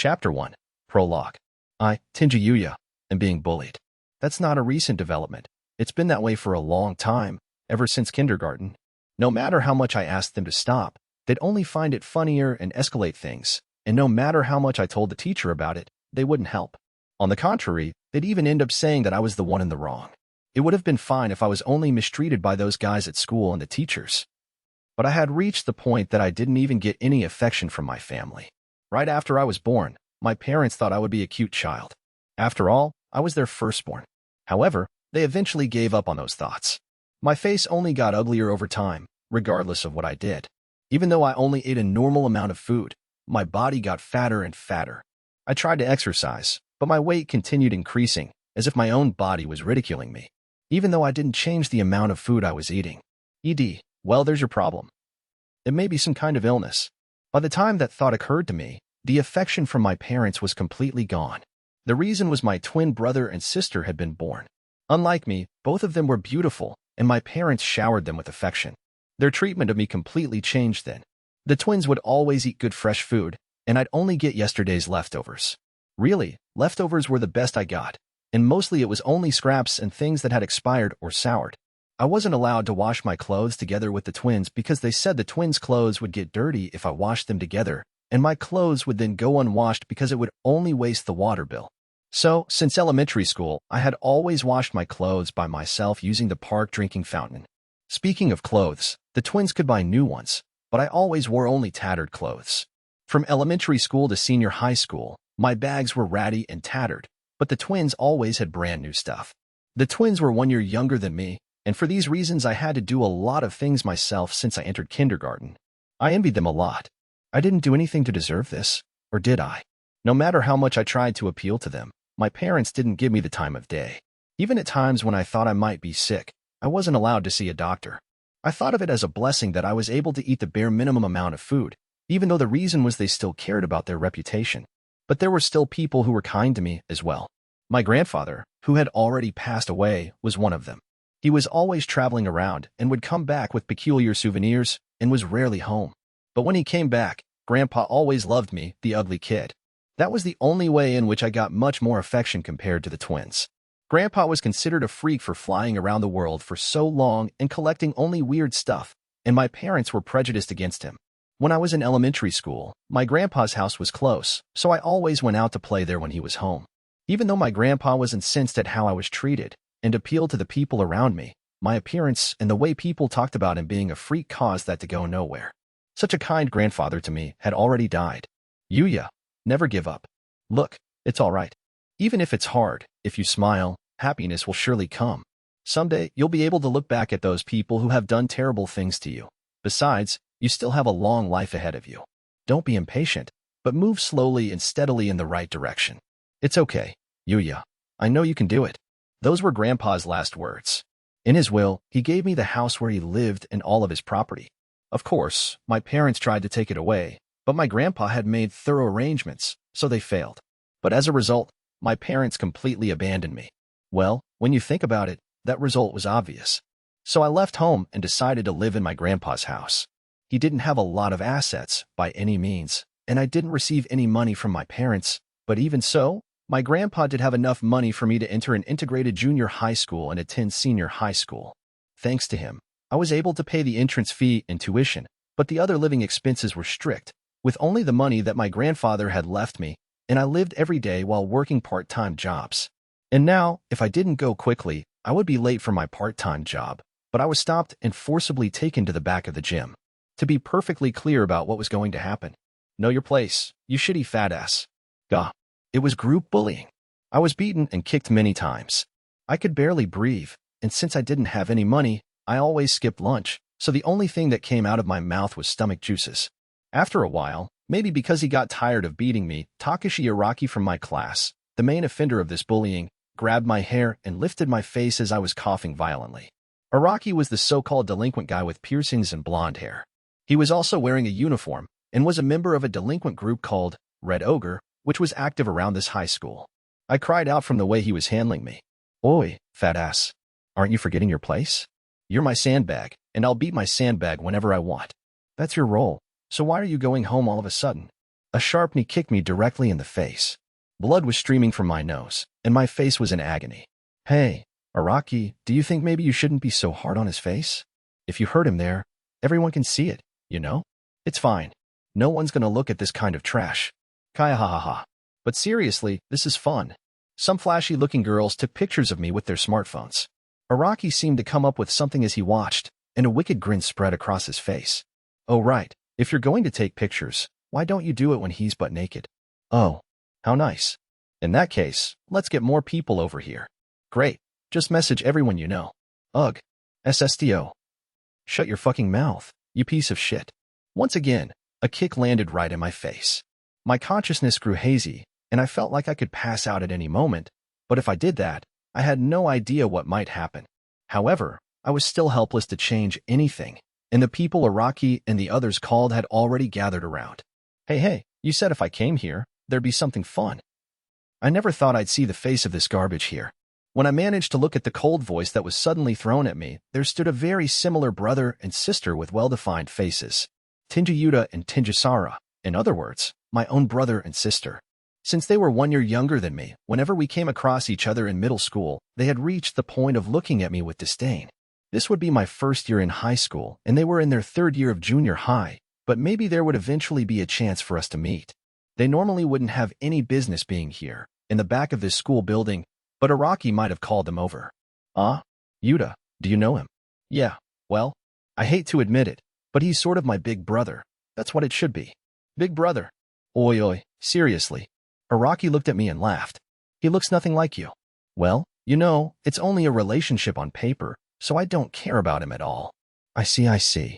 Chapter 1. Prologue. Tenjou Yuuya, am being bullied. That's not a recent development. It's been that way for a long time, ever since kindergarten. No matter how much I asked them to stop, they'd only find it funnier and escalate things, and no matter how much I told the teacher about it, they wouldn't help. On the contrary, they'd even end up saying that I was the one in the wrong. It would have been fine if I was only mistreated by those guys at school and the teachers. But I had reached the point that I didn't even get any affection from my family. Right after I was born, my parents thought I would be a cute child. After all, I was their firstborn. However, they eventually gave up on those thoughts. My face only got uglier over time, regardless of what I did. Even though I only ate a normal amount of food, my body got fatter and fatter. I tried to exercise, but my weight continued increasing, as if my own body was ridiculing me. Even though I didn't change the amount of food I was eating. Well, there's your problem. It may be some kind of illness. By the time that thought occurred to me, the affection from my parents was completely gone. The reason was my twin brother and sister had been born. Unlike me, both of them were beautiful, and my parents showered them with affection. Their treatment of me completely changed then. The twins would always eat good fresh food, and I'd only get yesterday's leftovers. Really, leftovers were the best I got, and mostly it was only scraps and things that had expired or soured. I wasn't allowed to wash my clothes together with the twins because they said the twins' clothes would get dirty if I washed them together, and my clothes would then go unwashed because it would only waste the water bill. So, since elementary school, I had always washed my clothes by myself using the park drinking fountain. Speaking of clothes, the twins could buy new ones, but I always wore only tattered clothes. From elementary school to senior high school, my bags were ratty and tattered, but the twins always had brand new stuff. The twins were 1 year younger than me, and for these reasons I had to do a lot of things myself since I entered kindergarten. I envied them a lot. I didn't do anything to deserve this, or did I? No matter how much I tried to appeal to them, my parents didn't give me the time of day. Even at times when I thought I might be sick, I wasn't allowed to see a doctor. I thought of it as a blessing that I was able to eat the bare minimum amount of food, even though the reason was they still cared about their reputation. But there were still people who were kind to me as well. My grandfather, who had already passed away, was one of them. He was always traveling around and would come back with peculiar souvenirs and was rarely home. But when he came back, Grandpa always loved me, the ugly kid. That was the only way in which I got much more affection compared to the twins. Grandpa was considered a freak for flying around the world for so long and collecting only weird stuff, and my parents were prejudiced against him. When I was in elementary school, my grandpa's house was close, so I always went out to play there when he was home. Even though my grandpa was incensed at how I was treated, and appealed to the people around me, my appearance and the way people talked about him being a freak caused that to go nowhere. Such a kind grandfather to me had already died. Yuuya, never give up. Look, it's all right. Even if it's hard, if you smile, happiness will surely come. Someday, you'll be able to look back at those people who have done terrible things to you. Besides, you still have a long life ahead of you. Don't be impatient, but move slowly and steadily in the right direction. It's okay, Yuuya. I know you can do it. Those were Grandpa's last words. In his will, he gave me the house where he lived and all of his property. Of course, my parents tried to take it away, but my grandpa had made thorough arrangements, so they failed. But as a result, my parents completely abandoned me. Well, when you think about it, that result was obvious. So I left home and decided to live in my grandpa's house. He didn't have a lot of assets, by any means, and I didn't receive any money from my parents, but even so, my grandpa did have enough money for me to enter an integrated junior high school and attend senior high school. Thanks to him, I was able to pay the entrance fee and tuition, but the other living expenses were strict, with only the money that my grandfather had left me, and I lived every day while working part-time jobs. And now, if I didn't go quickly, I would be late for my part-time job, but I was stopped and forcibly taken to the back of the gym. To be perfectly clear about what was going to happen. Know your place, you shitty fat ass. Gah. It was group bullying. I was beaten and kicked many times. I could barely breathe, and since I didn't have any money, I always skipped lunch, so the only thing that came out of my mouth was stomach juices. After a while, maybe because he got tired of beating me, Takeshi Araki from my class, the main offender of this bullying, grabbed my hair and lifted my face as I was coughing violently. Araki was the so-called delinquent guy with piercings and blonde hair. He was also wearing a uniform and was a member of a delinquent group called Red Ogre, which was active around this high school. I cried out from the way he was handling me. Oi, fat ass. Aren't you forgetting your place? You're my sandbag, and I'll beat my sandbag whenever I want. That's your role, so why are you going home all of a sudden? A sharp knee kicked me directly in the face. Blood was streaming from my nose, and my face was in agony. Hey, Araki, do you think maybe you shouldn't be so hard on his face? If you hurt him there, everyone can see it, you know? It's fine. No one's gonna look at this kind of trash. Kaya ha ha ha. But seriously, this is fun. Some flashy-looking girls took pictures of me with their smartphones. Araki seemed to come up with something as he watched, and a wicked grin spread across his face. Oh right, if you're going to take pictures, why don't you do it when he's butt naked? Oh, how nice. In that case, let's get more people over here. Great, just message everyone you know. Ugh. SSTO. Shut your fucking mouth, you piece of shit. Once again, a kick landed right in my face. My consciousness grew hazy, and I felt like I could pass out at any moment, but if I did that, I had no idea what might happen. However, I was still helpless to change anything, and the people Araki and the others called had already gathered around. Hey, you said if I came here, there'd be something fun. I never thought I'd see the face of this garbage here. When I managed to look at the cold voice that was suddenly thrown at me, there stood a very similar brother and sister with well-defined faces. Tenjou Yuuya and Tenjou Sara, in other words, my own brother and sister. Since they were 1 year younger than me, whenever we came across each other in middle school, they had reached the point of looking at me with disdain. This would be my first year in high school, and they were in their 3rd year of junior high, but maybe there would eventually be a chance for us to meet. They normally wouldn't have any business being here, in the back of this school building, but Araki might have called them over. Yuuya, do you know him? Yeah, well, I hate to admit it, but he's sort of my big brother. That's what it should be. Big brother. Oi, seriously. Araki looked at me and laughed. He looks nothing like you. Well, you know, it's only a relationship on paper, so I don't care about him at all. I see.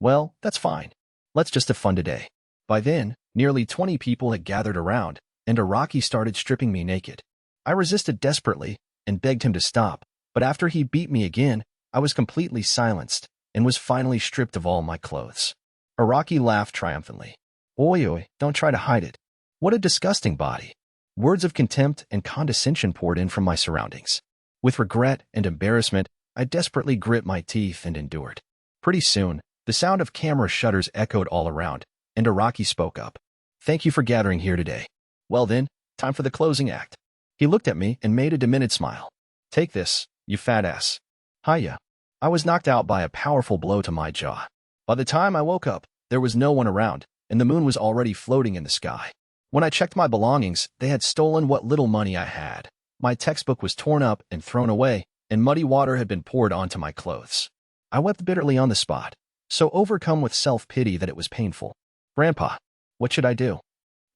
Well, that's fine. Let's just have fun today. By then, nearly 20 people had gathered around, and Araki started stripping me naked. I resisted desperately and begged him to stop, but after he beat me again, I was completely silenced and was finally stripped of all my clothes. Araki laughed triumphantly. Oi, don't try to hide it. What a disgusting body. Words of contempt and condescension poured in from my surroundings. With regret and embarrassment, I desperately grit my teeth and endured. Pretty soon, the sound of camera shutters echoed all around, and Araki spoke up. Thank you for gathering here today. Well then, time for the closing act. He looked at me and made a demented smile. Take this, you fat ass. Hiya. I was knocked out by a powerful blow to my jaw. By the time I woke up, there was no one around, and the moon was already floating in the sky. When I checked my belongings, they had stolen what little money I had. My textbook was torn up and thrown away, and muddy water had been poured onto my clothes. I wept bitterly on the spot, so overcome with self-pity that it was painful. Grandpa, what should I do?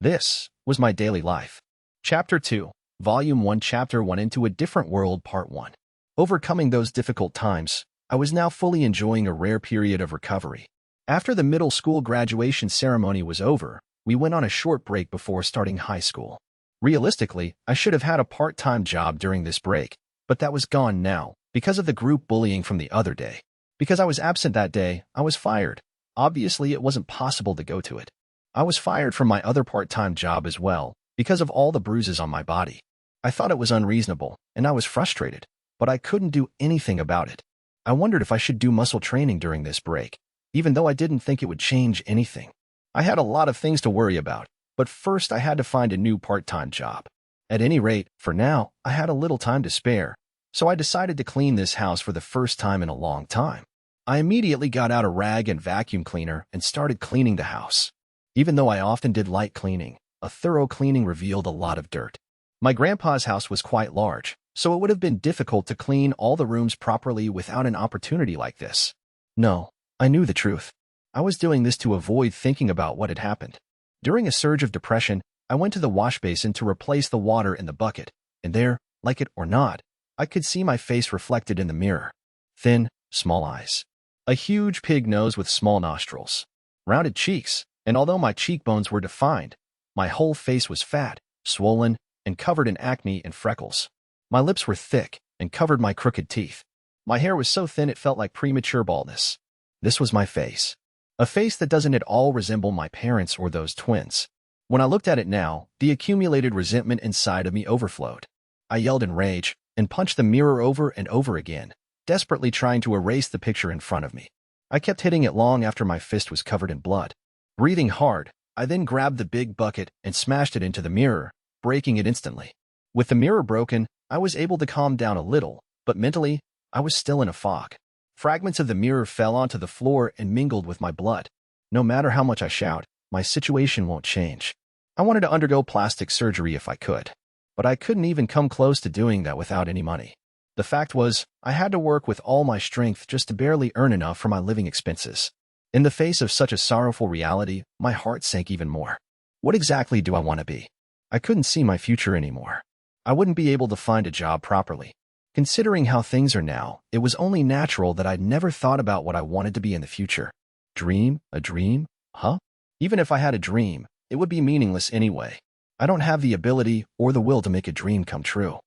This was my daily life. Chapter 2, Volume 1, Chapter 1, Into a Different World, Part 1. Overcoming those difficult times, I was now fully enjoying a rare period of recovery. After the middle school graduation ceremony was over, we went on a short break before starting high school. Realistically, I should have had a part-time job during this break, but that was gone now because of the group bullying from the other day. Because I was absent that day, I was fired. Obviously, it wasn't possible to go to it. I was fired from my other part-time job as well because of all the bruises on my body. I thought it was unreasonable, and I was frustrated, but I couldn't do anything about it. I wondered if I should do muscle training during this break, even though I didn't think it would change anything. I had a lot of things to worry about, but first I had to find a new part-time job. At any rate, for now, I had a little time to spare, so I decided to clean this house for the first time in a long time. I immediately got out a rag and vacuum cleaner and started cleaning the house. Even though I often did light cleaning, a thorough cleaning revealed a lot of dirt. My grandpa's house was quite large, so it would have been difficult to clean all the rooms properly without an opportunity like this. No, I knew the truth. I was doing this to avoid thinking about what had happened. During a surge of depression, I went to the wash basin to replace the water in the bucket, and there, like it or not, I could see my face reflected in the mirror. Thin, small eyes. A huge pig nose with small nostrils. Rounded cheeks, and although my cheekbones were defined, my whole face was fat, swollen, and covered in acne and freckles. My lips were thick and covered my crooked teeth. My hair was so thin it felt like premature baldness. This was my face. A face that doesn't at all resemble my parents or those twins. When I looked at it now, the accumulated resentment inside of me overflowed. I yelled in rage and punched the mirror over and over again, desperately trying to erase the picture in front of me. I kept hitting it long after my fist was covered in blood. Breathing hard, I then grabbed the big bucket and smashed it into the mirror, breaking it instantly. With the mirror broken, I was able to calm down a little, but mentally, I was still in a fog. Fragments of the mirror fell onto the floor and mingled with my blood. No matter how much I shout, my situation won't change. I wanted to undergo plastic surgery if I could, but I couldn't even come close to doing that without any money. The fact was, I had to work with all my strength just to barely earn enough for my living expenses. In the face of such a sorrowful reality, my heart sank even more. What exactly do I want to be? I couldn't see my future anymore. I wouldn't be able to find a job properly. Considering how things are now, it was only natural that I'd never thought about what I wanted to be in the future. Dream? A dream? Huh? Even if I had a dream, it would be meaningless anyway. I don't have the ability or the will to make a dream come true.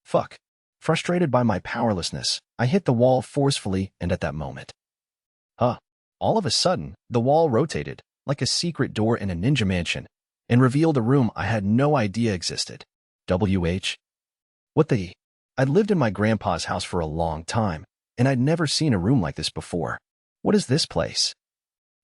Fuck. Frustrated by my powerlessness, I hit the wall forcefully, and at that moment, all of a sudden, the wall rotated, like a secret door in a ninja mansion, and revealed a room I had no idea existed. WH? What the? I'd lived in my grandpa's house for a long time, and I'd never seen a room like this before. What is this place?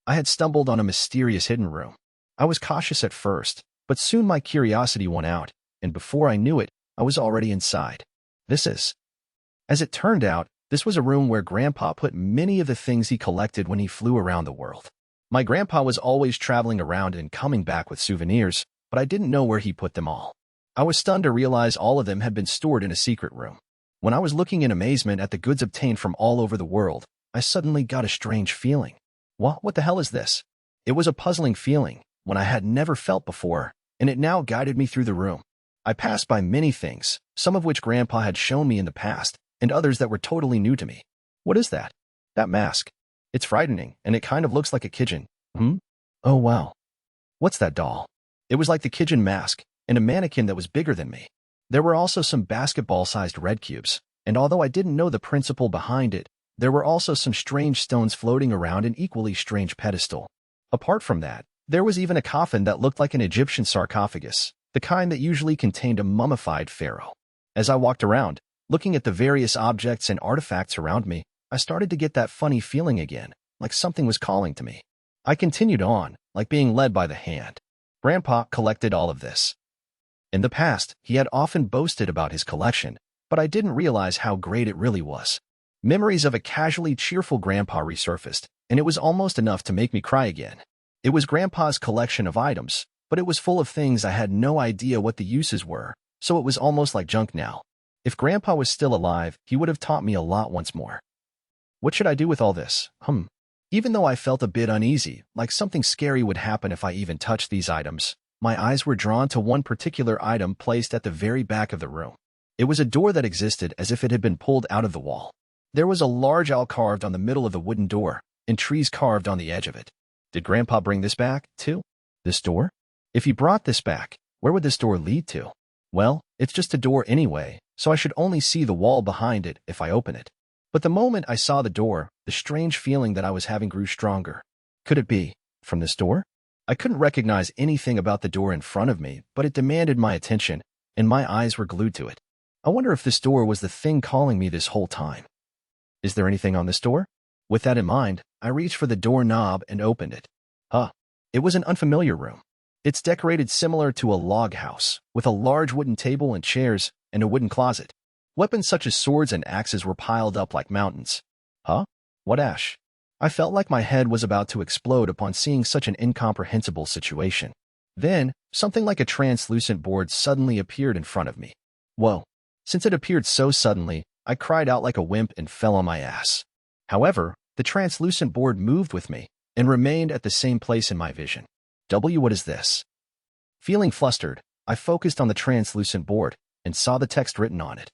I had stumbled on a mysterious hidden room. I was cautious at first, but soon my curiosity won out, and before I knew it, I was already inside. As it turned out, this was a room where Grandpa put many of the things he collected when he flew around the world. My grandpa was always traveling around and coming back with souvenirs, but I didn't know where he put them all. I was stunned to realize all of them had been stored in a secret room. When I was looking in amazement at the goods obtained from all over the world, I suddenly got a strange feeling. What the hell is this? It was a puzzling feeling, one I had never felt before, and it now guided me through the room. I passed by many things, some of which Grandpa had shown me in the past, and others that were totally new to me. What is that? That mask. It's frightening, and it kind of looks like a Kijin. Oh wow. What's that doll? It was like the Kijin mask, and a mannequin that was bigger than me. There were also some basketball-sized red cubes, and although I didn't know the principle behind it, there were also some strange stones floating around an equally strange pedestal. Apart from that, there was even a coffin that looked like an Egyptian sarcophagus, the kind that usually contained a mummified pharaoh. As I walked around, looking at the various objects and artifacts around me, I started to get that funny feeling again, like something was calling to me. I continued on, like being led by the hand. Grandpa collected all of this. In the past, he had often boasted about his collection, but I didn't realize how great it really was. Memories of a casually cheerful Grandpa resurfaced, and it was almost enough to make me cry again. It was Grandpa's collection of items, but it was full of things I had no idea what the uses were, so it was almost like junk now. If Grandpa was still alive, he would have taught me a lot once more. What should I do with all this? Even though I felt a bit uneasy, like something scary would happen if I even touched these items, my eyes were drawn to one particular item placed at the very back of the room. It was a door that existed as if it had been pulled out of the wall. There was a large owl carved on the middle of the wooden door, and trees carved on the edge of it. Did Grandpa bring this back, too? This door? If he brought this back, where would this door lead to? Well, it's just a door anyway, so I should only see the wall behind it if I open it. But the moment I saw the door, the strange feeling that I was having grew stronger. Could it be from this door? I couldn't recognize anything about the door in front of me, but it demanded my attention, and my eyes were glued to it. I wonder if this door was the thing calling me this whole time. Is there anything on this door? With that in mind, I reached for the door knob and opened it. It was an unfamiliar room. It's decorated similar to a log house, with a large wooden table and chairs, and a wooden closet. Weapons such as swords and axes were piled up like mountains. What ash? I felt like my head was about to explode upon seeing such an incomprehensible situation. Then, something like a translucent board suddenly appeared in front of me. Whoa. Since it appeared so suddenly, I cried out like a wimp and fell on my ass. However, the translucent board moved with me and remained at the same place in my vision. What is this? Feeling flustered, I focused on the translucent board and saw the text written on it.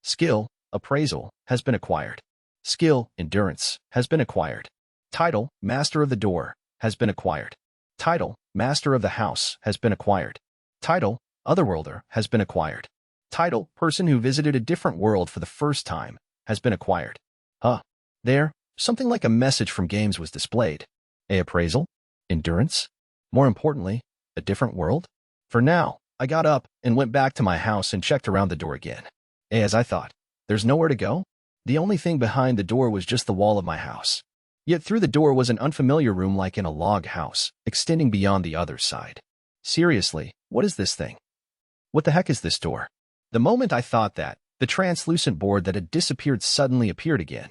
Skill, appraisal, has been acquired. Skill, endurance, has been acquired. Title, master of the door, has been acquired. Title, master of the house, has been acquired. Title, otherworlder, has been acquired. Title, person who visited a different world for the first time, has been acquired. There, something like a message from games was displayed. Appraisal? Endurance? More importantly, a different world? For now, I got up and went back to my house and checked around the door again. As I thought, there's nowhere to go? The only thing behind the door was just the wall of my house. Yet through the door was an unfamiliar room like in a log house, extending beyond the other side. Seriously, what is this thing? What the heck is this door? The moment I thought that, the translucent board that had disappeared suddenly appeared again.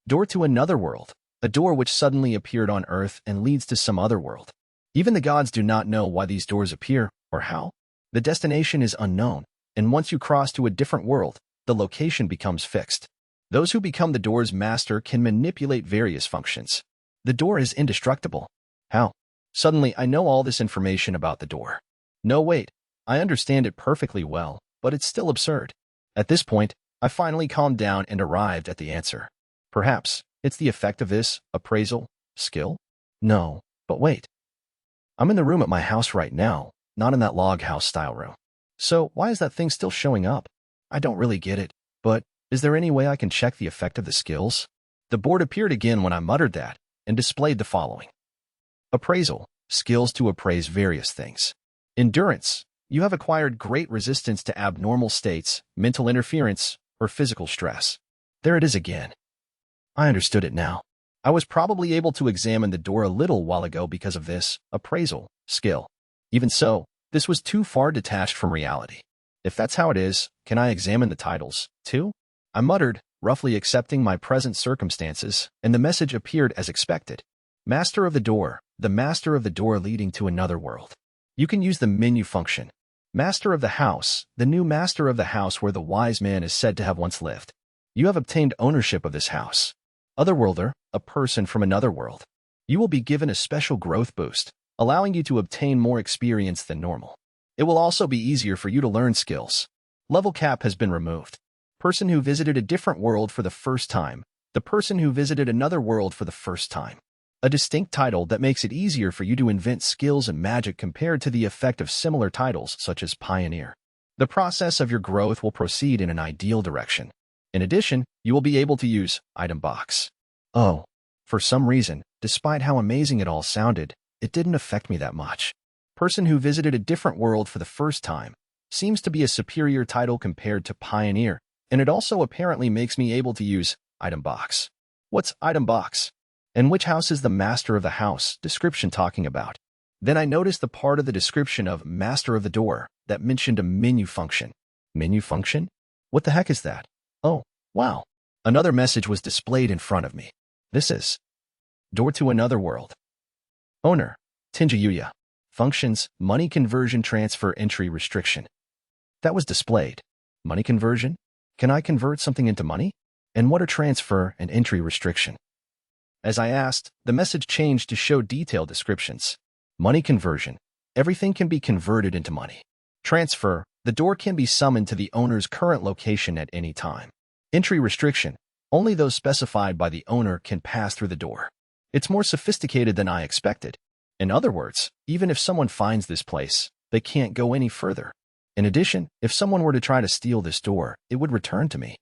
Door to another world, a door which suddenly appeared on Earth and leads to some other world. Even the gods do not know why these doors appear, or how. The destination is unknown, and once you cross to a different world, the location becomes fixed. Those who become the door's master can manipulate various functions. The door is indestructible. How? Suddenly, I know all this information about the door. No, wait. I understand it perfectly well, but it's still absurd. At this point, I finally calmed down and arrived at the answer. Perhaps it's the effect of this appraisal skill? No, but wait. I'm in the room at my house right now, not in that log house style room. So why is that thing still showing up? I don't really get it, but is there any way I can check the effect of the skills? The board appeared again when I muttered that and displayed the following. Appraisal, skills to appraise various things. Endurance, you have acquired great resistance to abnormal states, mental interference, or physical stress. There it is again. I understood it now. I was probably able to examine the door a little while ago because of this appraisal skill. Even so, this was too far detached from reality. If that's how it is, can I examine the titles, too? I muttered, roughly accepting my present circumstances, and the message appeared as expected. Master of the door, the master of the door leading to another world. You can use the menu function. Master of the house, the new master of the house where the wise man is said to have once lived. You have obtained ownership of this house. Otherworlder, a person from another world. You will be given a special growth boost, allowing you to obtain more experience than normal. It will also be easier for you to learn skills. Level cap has been removed. Person who visited a different world for the first time. The person who visited another world for the first time. A distinct title that makes it easier for you to invent skills and magic compared to the effect of similar titles such as Pioneer. The process of your growth will proceed in an ideal direction. In addition, you will be able to use Item Box. Oh, for some reason, despite how amazing it all sounded, it didn't affect me that much. Person who visited a different world for the first time seems to be a superior title compared to Pioneer, and it also apparently makes me able to use Item Box. What's Item Box? And which house is the master of the house description talking about? Then I noticed the part of the description of master of the door that mentioned a menu function. Menu function? What the heck is that? Oh, wow. Another message was displayed in front of me. This is door to another world. Owner, Tenjou Yuuya. Functions, money conversion transfer entry restriction. That was displayed. Money conversion? Can I convert something into money? And what are transfer and entry restriction? As I asked, the message changed to show detailed descriptions. Money conversion. Everything can be converted into money. Transfer. The door can be summoned to the owner's current location at any time. Entry restriction. Only those specified by the owner can pass through the door. It's more sophisticated than I expected. In other words, even if someone finds this place, they can't go any further. In addition, if someone were to try to steal this door, it would return to me.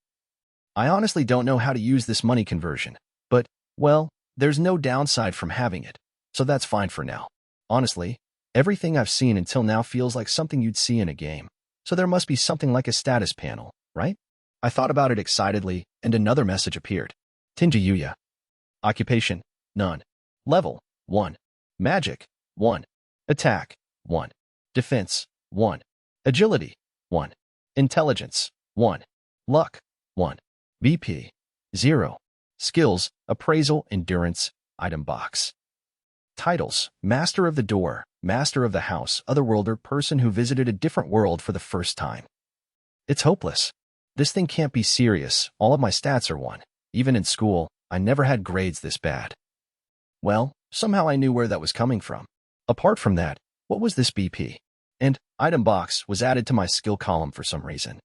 I honestly don't know how to use this money conversion, but, well, there's no downside from having it, so that's fine for now. Honestly, everything I've seen until now feels like something you'd see in a game, so there must be something like a status panel, right? I thought about it excitedly, and another message appeared. Tenjou Yuuya. Occupation, none. Level, 1. Magic, 1. Attack, 1. Defense, 1. Agility, 1. Intelligence, 1. Luck, 1. BP, 0. Skills, appraisal, endurance, item box. Titles, Master of the Door, Master of the House, Otherworlder, person who visited a different world for the first time. It's hopeless. This thing can't be serious. All of my stats are 1. Even in school, I never had grades this bad. Well, somehow I knew where that was coming from. Apart from that, what was this BP? And item box was added to my skill column for some reason.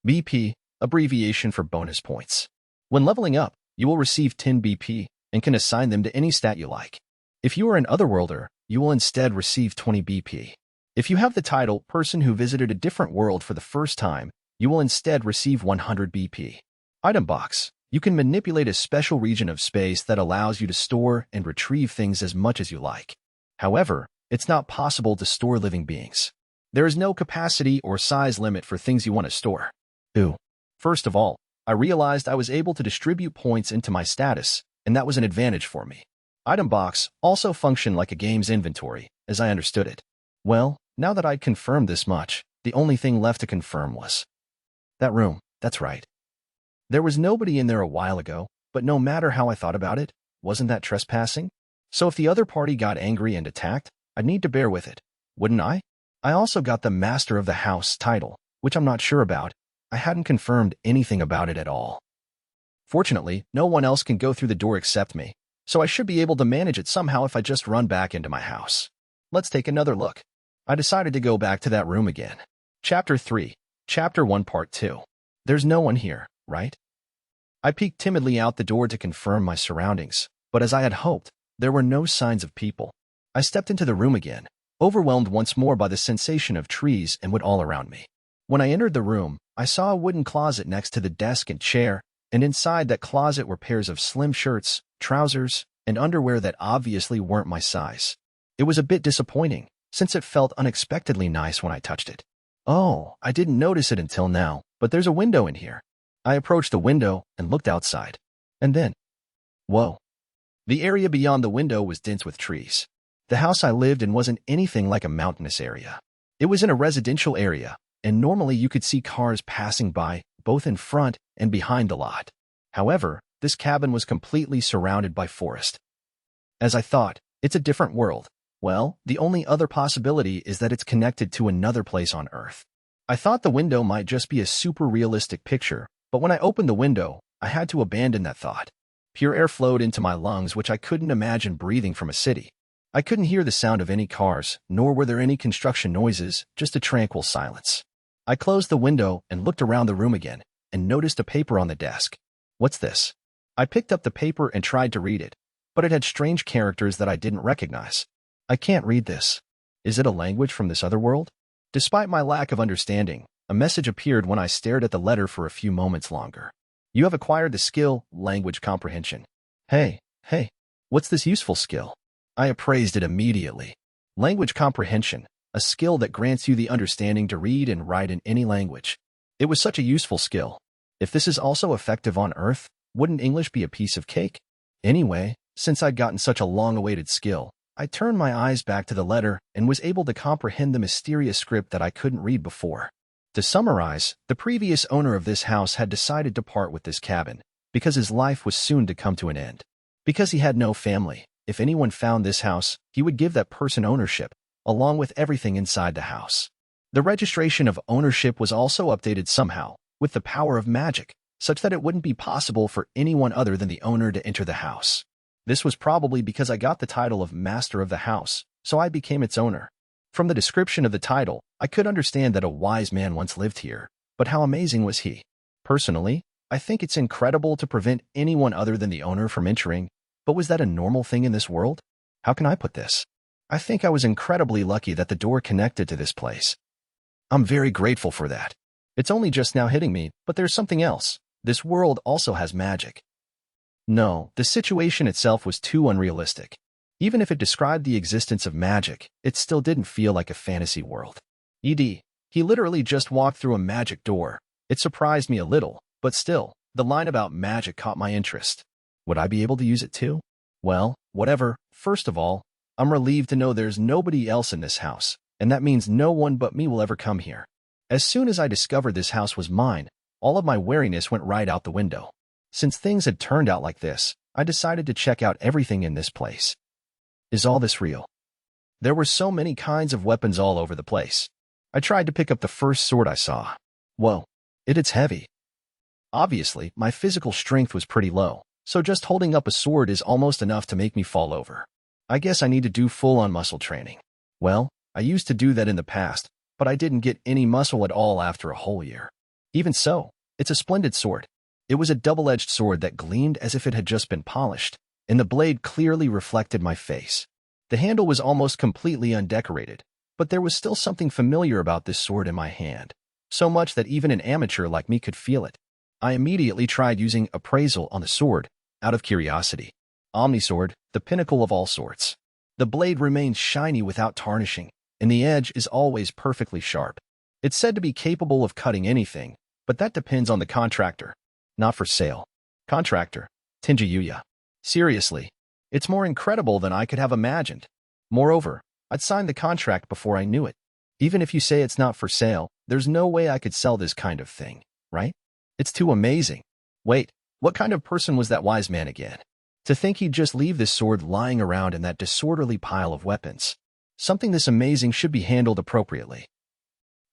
BP, abbreviation for bonus points. When leveling up, you will receive 10 BP and can assign them to any stat you like. If you are an Otherworlder, you will instead receive 20 BP. If you have the title Person Who Visited a Different World for the First Time, you will instead receive 100 BP. Item box. You can manipulate a special region of space that allows you to store and retrieve things as much as you like. However, it's not possible to store living beings. There is no capacity or size limit for things you want to store. Ooh. First of all, I realized I was able to distribute points into my status and that was an advantage for me. Item box also functioned like a game's inventory, as I understood it. Well, now that I'd confirmed this much, the only thing left to confirm was that room. That's right. There was nobody in there a while ago, but no matter how I thought about it, wasn't that trespassing? So if the other party got angry and attacked, I'd need to bear with it, wouldn't I? I also got the Master of the House title, which I'm not sure about. I hadn't confirmed anything about it at all. Fortunately, no one else can go through the door except me, so I should be able to manage it somehow if I just run back into my house. Let's take another look. I decided to go back to that room again. Chapter 3, Chapter 1, Part 2. There's no one here, right? I peeked timidly out the door to confirm my surroundings, but as I had hoped, there were no signs of people. I stepped into the room again, overwhelmed once more by the sensation of trees and wood all around me. When I entered the room, I saw a wooden closet next to the desk and chair, and inside that closet were pairs of slim shirts, trousers, and underwear that obviously weren't my size. It was a bit disappointing, since it felt unexpectedly nice when I touched it. Oh, I didn't notice it until now, but there's a window in here. I approached the window and looked outside. And then, whoa. The area beyond the window was dense with trees. The house I lived in wasn't anything like a mountainous area. It was in a residential area, and normally you could see cars passing by, both in front and behind the lot. However, this cabin was completely surrounded by forest. As I thought, it's a different world. Well, the only other possibility is that it's connected to another place on Earth. I thought the window might just be a super realistic picture, but when I opened the window, I had to abandon that thought. Pure air flowed into my lungs, which I couldn't imagine breathing from a city. I couldn't hear the sound of any cars, nor were there any construction noises, just a tranquil silence. I closed the window and looked around the room again, and noticed a paper on the desk. What's this? I picked up the paper and tried to read it, but it had strange characters that I didn't recognize. I can't read this. Is it a language from this other world? Despite my lack of understanding, a message appeared when I stared at the letter for a few moments longer. You have acquired the skill, language comprehension. Hey, what's this useful skill? I appraised it immediately. Language comprehension, a skill that grants you the understanding to read and write in any language. It was such a useful skill. If this is also effective on Earth, wouldn't English be a piece of cake? Anyway, since I'd gotten such a long-awaited skill, I turned my eyes back to the letter and was able to comprehend the mysterious script that I couldn't read before. To summarize, the previous owner of this house had decided to part with this cabin because his life was soon to come to an end. Because he had no family, if anyone found this house, he would give that person ownership, along with everything inside the house. The registration of ownership was also updated somehow, with the power of magic, such that it wouldn't be possible for anyone other than the owner to enter the house. This was probably because I got the title of Master of the House, so I became its owner. From the description of the title, I could understand that a wise man once lived here, but how amazing was he? Personally, I think it's incredible to prevent anyone other than the owner from entering, but was that a normal thing in this world? How can I put this? I think I was incredibly lucky that the door connected to this place. I'm very grateful for that. It's only just now hitting me, but there's something else. This world also has magic. No, the situation itself was too unrealistic. Even if it described the existence of magic, it still didn't feel like a fantasy world. He literally just walked through a magic door. It surprised me a little, but still, the line about magic caught my interest. Would I be able to use it too? Well, whatever. First of all, I'm relieved to know there's nobody else in this house, and that means no one but me will ever come here. As soon as I discovered this house was mine, all of my wariness went right out the window. Since things had turned out like this, I decided to check out everything in this place. Is all this real? There were so many kinds of weapons all over the place. I tried to pick up the first sword I saw. Whoa, it's heavy. Obviously, my physical strength was pretty low, so just holding up a sword is almost enough to make me fall over. I guess I need to do full-on muscle training. Well, I used to do that in the past, but I didn't get any muscle at all after a whole year. Even so, it's a splendid sword. It was a double-edged sword that gleamed as if it had just been polished, and the blade clearly reflected my face. The handle was almost completely undecorated, but there was still something familiar about this sword in my hand, so much that even an amateur like me could feel it. I immediately tried using appraisal on the sword, out of curiosity. Omnisword, the pinnacle of all sorts. The blade remains shiny without tarnishing, and the edge is always perfectly sharp. It's said to be capable of cutting anything, but that depends on the contractor. Not for sale. Contractor, Tenjou Yuuya. Seriously, it's more incredible than I could have imagined. Moreover, I'd signed the contract before I knew it. Even if you say it's not for sale, there's no way I could sell this kind of thing, right? It's too amazing. Wait, what kind of person was that wise man again? To think he'd just leave this sword lying around in that disorderly pile of weapons. Something this amazing should be handled appropriately.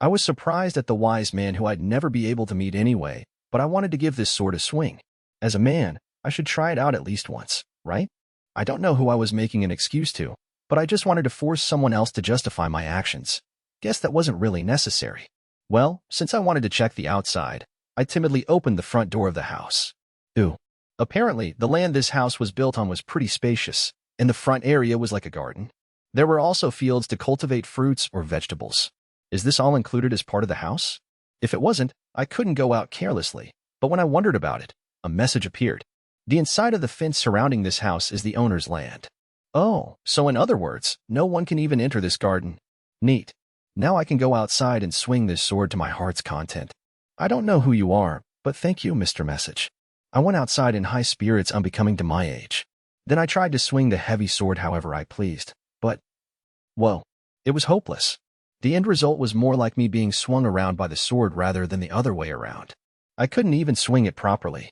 I was surprised at the wise man who I'd never be able to meet anyway, but I wanted to give this sword a swing. As a man, I should try it out at least once, right? I don't know who I was making an excuse to, but I just wanted to force someone else to justify my actions. Guess that wasn't really necessary. Well, since I wanted to check the outside, I timidly opened the front door of the house. Ooh. Apparently, the land this house was built on was pretty spacious, and the front area was like a garden. There were also fields to cultivate fruits or vegetables. Is this all included as part of the house? If it wasn't, I couldn't go out carelessly, but when I wondered about it, a message appeared. The inside of the fence surrounding this house is the owner's land. Oh, so in other words, no one can even enter this garden. Neat. Now I can go outside and swing this sword to my heart's content. I don't know who you are, but thank you, Mr. Message. I went outside in high spirits unbecoming to my age. Then I tried to swing the heavy sword however I pleased, but, whoa, it was hopeless. The end result was more like me being swung around by the sword rather than the other way around. I couldn't even swing it properly.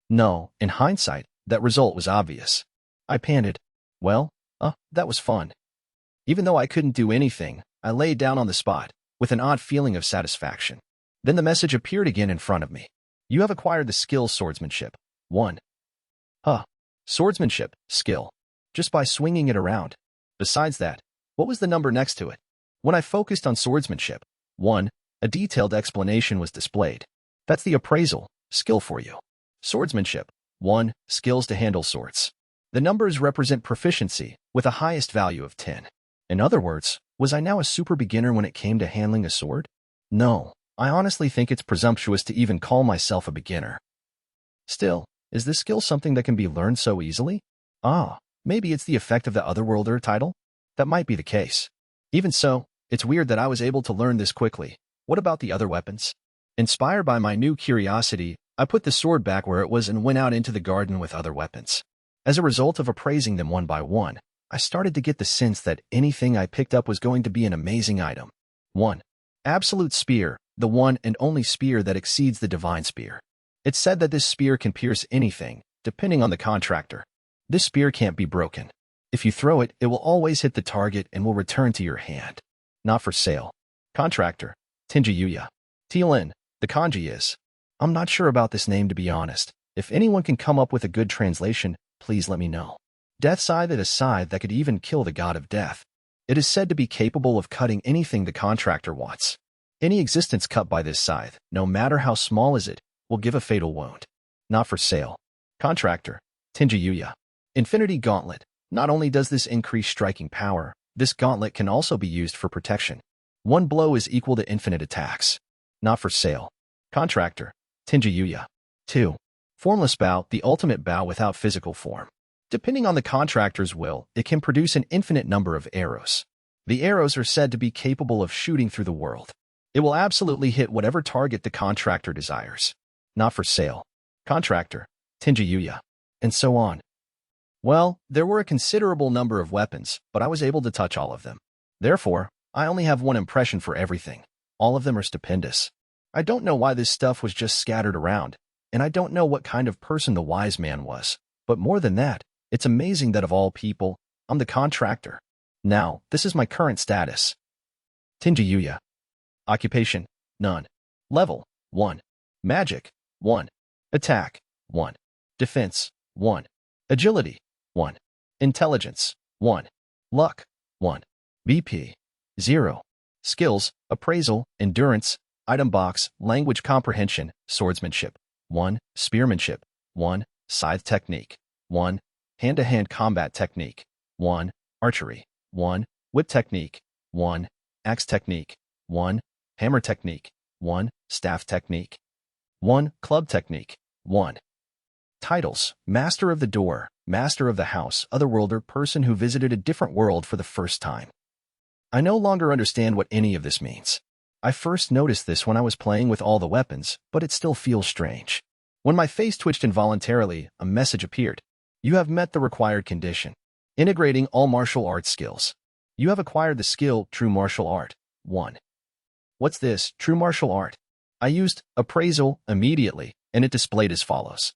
No, in hindsight, that result was obvious. I panted. Well, that was fun. Even though I couldn't do anything, I laid down on the spot, with an odd feeling of satisfaction. Then the message appeared again in front of me. You have acquired the skill Swordsmanship 1. Swordsmanship, skill. Just by swinging it around. Besides that, what was the number next to it? When I focused on Swordsmanship 1, a detailed explanation was displayed. That's the appraisal, skill for you. Swordsmanship 1, skills to handle swords. The numbers represent proficiency, with a highest value of 10. In other words, was I now a super beginner when it came to handling a sword? No, I honestly think it's presumptuous to even call myself a beginner. Still, is this skill something that can be learned so easily? Maybe it's the effect of the Otherworlder title? That might be the case. Even so, it's weird that I was able to learn this quickly. What about the other weapons? Inspired by my new curiosity, I put the sword back where it was and went out into the garden with other weapons. As a result of appraising them one by one, I started to get the sense that anything I picked up was going to be an amazing item. 1. Absolute Spear, the one and only spear that exceeds the Divine Spear. It's said that this spear can pierce anything, depending on the contractor. This spear can't be broken. If you throw it, it will always hit the target and will return to your hand. Not for sale. Contractor, Tenjou Yuuya. TLN, the kanji is. I'm not sure about this name to be honest. If anyone can come up with a good translation, please let me know. Death Scythe is a scythe that could even kill the god of death. It is said to be capable of cutting anything the contractor wants. Any existence cut by this scythe, no matter how small is it, will give a fatal wound. Not for sale. Contractor, Tenjou Yuuya. Infinity Gauntlet. Not only does this increase striking power, this gauntlet can also be used for protection. One blow is equal to infinite attacks. Not for sale. Contractor, Tenjou Yuuya. 2. Formless Bow, the ultimate bow without physical form. Depending on the contractor's will, it can produce an infinite number of arrows. The arrows are said to be capable of shooting through the world. It will absolutely hit whatever target the contractor desires. Not for sale. Contractor, Tenjou Yuuya. And so on. Well, there were a considerable number of weapons, but I was able to touch all of them. Therefore, I only have one impression for everything. All of them are stupendous. I don't know why this stuff was just scattered around, and I don't know what kind of person the wise man was. But more than that, it's amazing that of all people, I'm the contractor. Now, this is my current status. Tenjou Yuuya. Occupation, none. Level, 1. Magic, 1. Attack, 1. Defense, 1. Agility, 1. Intelligence, 1. Luck, 1. BP, 0. Skills, Appraisal, Endurance, Item Box, Language Comprehension, Swordsmanship, 1. Spearmanship, 1. Scythe Technique, 1. Hand-to-hand Combat Technique, 1. Archery, 1. Whip Technique, 1. Axe Technique, 1. Hammer Technique, 1. Staff Technique, 1. Club Technique, 1. Titles: Master of the Door, Master of the House, Otherworlder, person who visited a different world for the first time. I no longer understand what any of this means. I first noticed this when I was playing with all the weapons, but it still feels strange. When my face twitched involuntarily, a message appeared. You have met the required condition. Integrating all martial arts skills. You have acquired the skill True Martial Art. 1. What's this, True Martial Art? I used appraisal immediately, and it displayed as follows.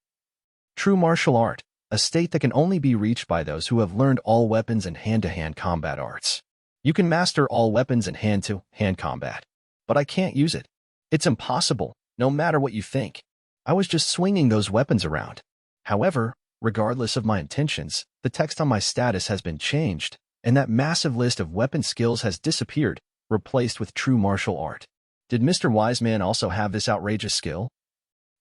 True Martial Art, a state that can only be reached by those who have learned all weapons and hand-to-hand combat arts. You can master all weapons and hand-to-hand combat, but I can't use it. It's impossible, no matter what you think. I was just swinging those weapons around. However, regardless of my intentions, the text on my status has been changed, and that massive list of weapon skills has disappeared, replaced with True Martial Art. Did Mr. Wiseman also have this outrageous skill?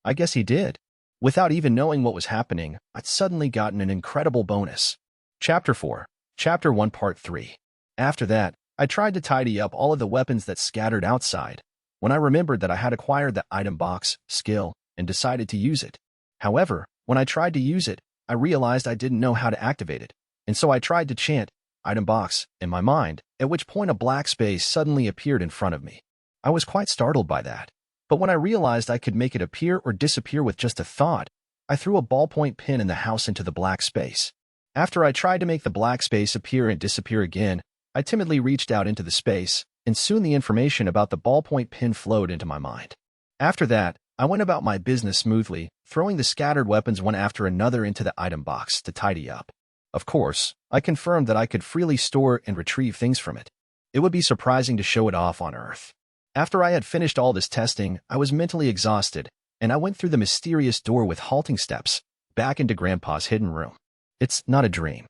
I guess he did. Without even knowing what was happening, I'd suddenly gotten an incredible bonus. Chapter 4, Chapter 1, Part 3. After that, I tried to tidy up all of the weapons that scattered outside, when I remembered that I had acquired the item box skill and decided to use it. However, when I tried to use it, I realized I didn't know how to activate it, and so I tried to chant item box in my mind, at which point a black space suddenly appeared in front of me. I was quite startled by that, but when I realized I could make it appear or disappear with just a thought, I threw a ballpoint pen in the house into the black space. After I tried to make the black space appear and disappear again, I timidly reached out into the space, and soon the information about the ballpoint pen flowed into my mind. After that, I went about my business smoothly, throwing the scattered weapons one after another into the item box to tidy up. Of course, I confirmed that I could freely store and retrieve things from it. It would be surprising to show it off on Earth. After I had finished all this testing, I was mentally exhausted, and I went through the mysterious door with halting steps, back into Grandpa's hidden room. It's not a dream.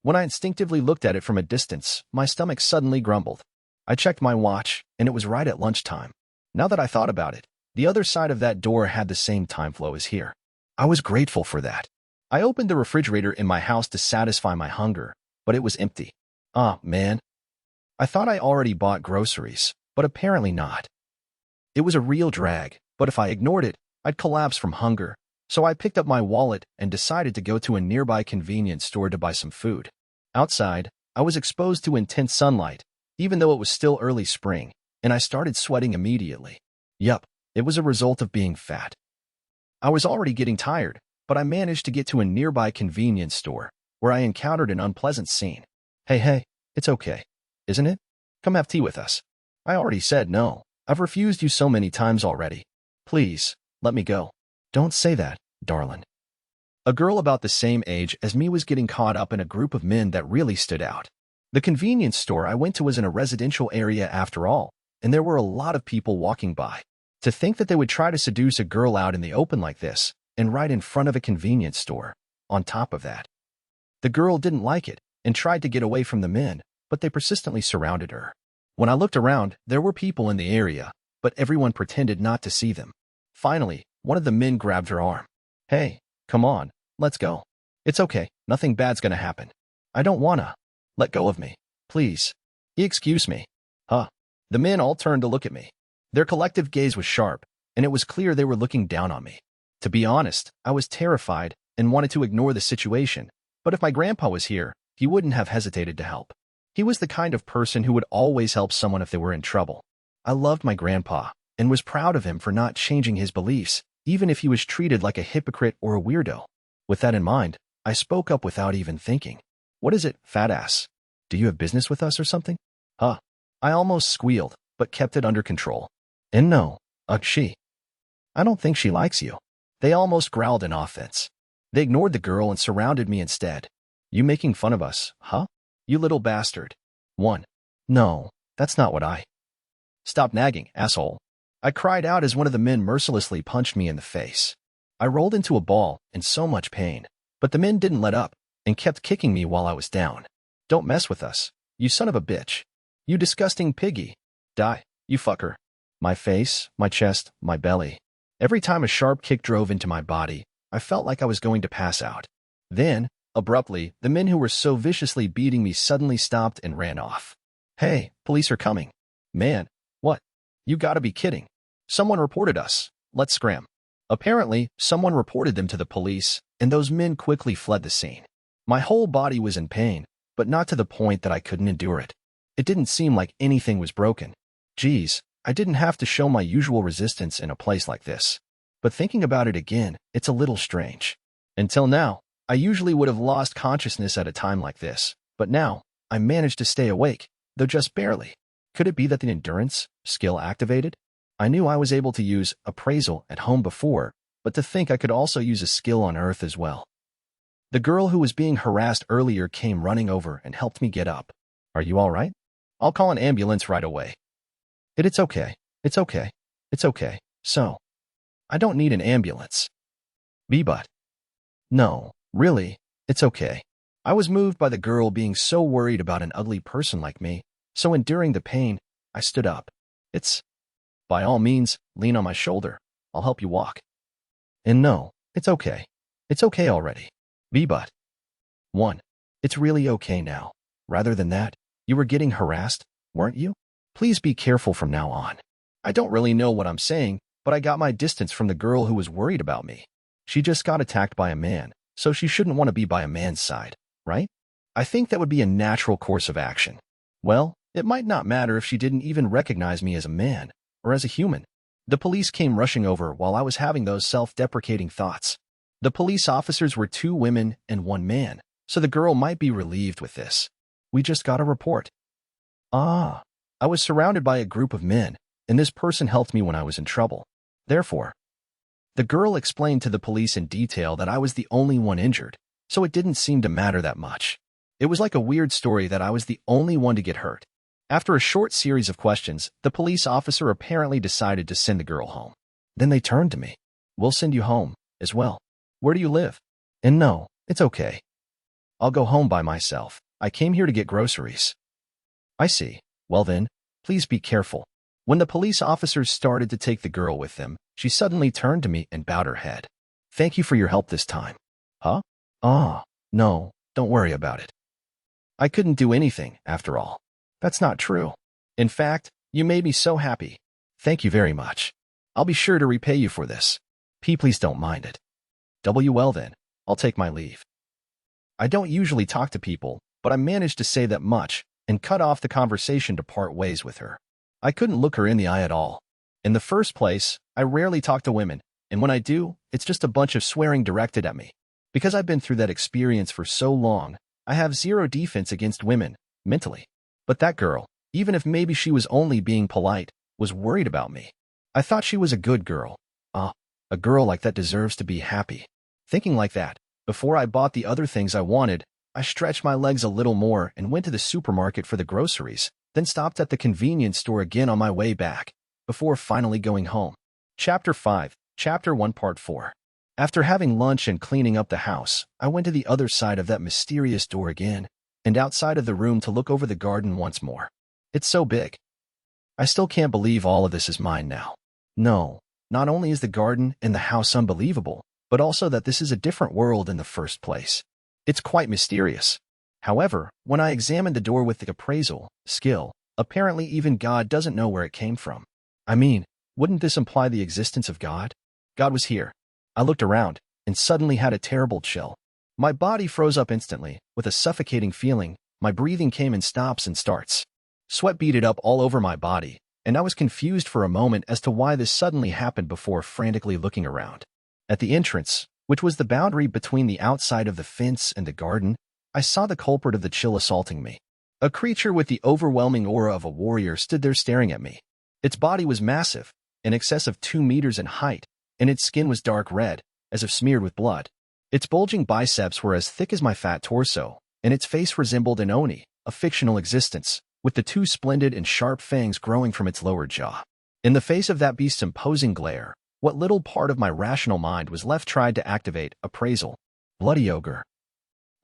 When I instinctively looked at it from a distance, my stomach suddenly grumbled. I checked my watch, and it was right at lunchtime. Now that I thought about it, the other side of that door had the same time flow as here. I was grateful for that. I opened the refrigerator in my house to satisfy my hunger, but it was empty. Ah, man. I thought I already bought groceries, but apparently not. It was a real drag, but if I ignored it, I'd collapse from hunger, so I picked up my wallet and decided to go to a nearby convenience store to buy some food. Outside, I was exposed to intense sunlight, even though it was still early spring, and I started sweating immediately. Yup, it was a result of being fat. I was already getting tired, but I managed to get to a nearby convenience store, where I encountered an unpleasant scene. Hey, it's okay, isn't it? Come have tea with us. I already said no. I've refused you so many times already. Please, let me go. Don't say that, darling. A girl about the same age as me was getting caught up in a group of men that really stood out. The convenience store I went to was in a residential area after all, and there were a lot of people walking by. To think that they would try to seduce a girl out in the open like this, and right in front of a convenience store, on top of that. The girl didn't like it, and tried to get away from the men, but they persistently surrounded her. When I looked around, there were people in the area, but everyone pretended not to see them. Finally, one of the men grabbed her arm. Hey, come on, let's go. It's okay, nothing bad's gonna happen. I don't wanna. Let go of me, please. Excuse me. Huh. The men all turned to look at me. Their collective gaze was sharp, and it was clear they were looking down on me. To be honest, I was terrified and wanted to ignore the situation, but if my grandpa was here, he wouldn't have hesitated to help. He was the kind of person who would always help someone if they were in trouble. I loved my grandpa and was proud of him for not changing his beliefs, even if he was treated like a hypocrite or a weirdo. With that in mind, I spoke up without even thinking. What is it, fat ass? Do you have business with us or something? Huh. I almost squealed, but kept it under control. And no, she. I don't think she likes you. They almost growled in offense. They ignored the girl and surrounded me instead. You making fun of us, huh? You little bastard. 1. No, that's not what I... Stop nagging, asshole. I cried out as one of the men mercilessly punched me in the face. I rolled into a ball in so much pain, but the men didn't let up and kept kicking me while I was down. Don't mess with us, you son of a bitch. You disgusting piggy. Die, you fucker. My face, my chest, my belly. Every time a sharp kick drove into my body, I felt like I was going to pass out. Then, abruptly, the men who were so viciously beating me suddenly stopped and ran off. Hey, police are coming. Man, what? You gotta be kidding. Someone reported us. Let's scram. Apparently, someone reported them to the police, and those men quickly fled the scene. My whole body was in pain, but not to the point that I couldn't endure it. It didn't seem like anything was broken. Geez, I didn't have to show my usual resistance in a place like this. But thinking about it again, it's a little strange. Until now, I usually would have lost consciousness at a time like this, but now, I managed to stay awake, though just barely. Could it be that the endurance skill activated? I knew I was able to use appraisal at home before, but to think I could also use a skill on Earth as well. The girl who was being harassed earlier came running over and helped me get up. Are you all right? I'll call an ambulance right away. It's okay. It's okay. It's okay. So, I don't need an ambulance. But. No, really, it's okay. I was moved by the girl being so worried about an ugly person like me, so enduring the pain, I stood up. By all means, lean on my shoulder. I'll help you walk. And no, it's okay. It's okay already. But. 1. It's really okay now. Rather than that, you were getting harassed, weren't you? Please be careful from now on. I don't really know what I'm saying, but I got my distance from the girl who was worried about me. She just got attacked by a man, so she shouldn't want to be by a man's side, right? I think that would be a natural course of action. Well, it might not matter if she didn't even recognize me as a man or as a human. The police came rushing over while I was having those self-deprecating thoughts. The police officers were 2 women and 1 man, so the girl might be relieved with this. We just got a report. I was surrounded by a group of men, and this person helped me when I was in trouble. Therefore, the girl explained to the police in detail that I was the only one injured, so it didn't seem to matter that much. It was like a weird story that I was the only one to get hurt. After a short series of questions, the police officer apparently decided to send the girl home. Then they turned to me. We'll send you home, as well. Where do you live? And no, it's okay. I'll go home by myself. I came here to get groceries. I see. Well then, please be careful. When the police officers started to take the girl with them, she suddenly turned to me and bowed her head. Thank you for your help this time. Huh? No, don't worry about it. I couldn't do anything, after all. That's not true. In fact, you made me so happy. Thank you very much. I'll be sure to repay you for this. Please don't mind it. Well then, I'll take my leave. I don't usually talk to people, but I managed to say that much and cut off the conversation to part ways with her. I couldn't look her in the eye at all. In the first place, I rarely talk to women, and when I do, it's just a bunch of swearing directed at me. Because I've been through that experience for so long, I have zero defense against women, mentally. But that girl, even if maybe she was only being polite, was worried about me. I thought she was a good girl. A girl like that deserves to be happy. Thinking like that, before I bought the other things I wanted, I stretched my legs a little more and went to the supermarket for the groceries, then stopped at the convenience store again on my way back, before finally going home. Chapter 5, Chapter 1, Part 4. After having lunch and cleaning up the house, I went to the other side of that mysterious door again, and outside of the room to look over the garden once more. It's so big. I still can't believe all of this is mine now. No, not only is the garden and the house unbelievable, but also that this is a different world in the first place. It's quite mysterious. However, when I examined the door with the appraisal skill, apparently even God doesn't know where it came from. I mean, wouldn't this imply the existence of God? God was here. I looked around and suddenly had a terrible chill. My body froze up instantly, with a suffocating feeling. My breathing came in stops and starts. Sweat beaded up all over my body, and I was confused for a moment as to why this suddenly happened before frantically looking around. At the entrance, which was the boundary between the outside of the fence and the garden, I saw the culprit of the chill assaulting me. A creature with the overwhelming aura of a warrior stood there staring at me. Its body was massive, in excess of 2 meters in height, and its skin was dark red, as if smeared with blood. Its bulging biceps were as thick as my fat torso, and its face resembled an Oni, a fictional existence, with the 2 splendid and sharp fangs growing from its lower jaw. In the face of that beast's imposing glare, what little part of my rational mind was left tried to activate appraisal. Bloody Ogre.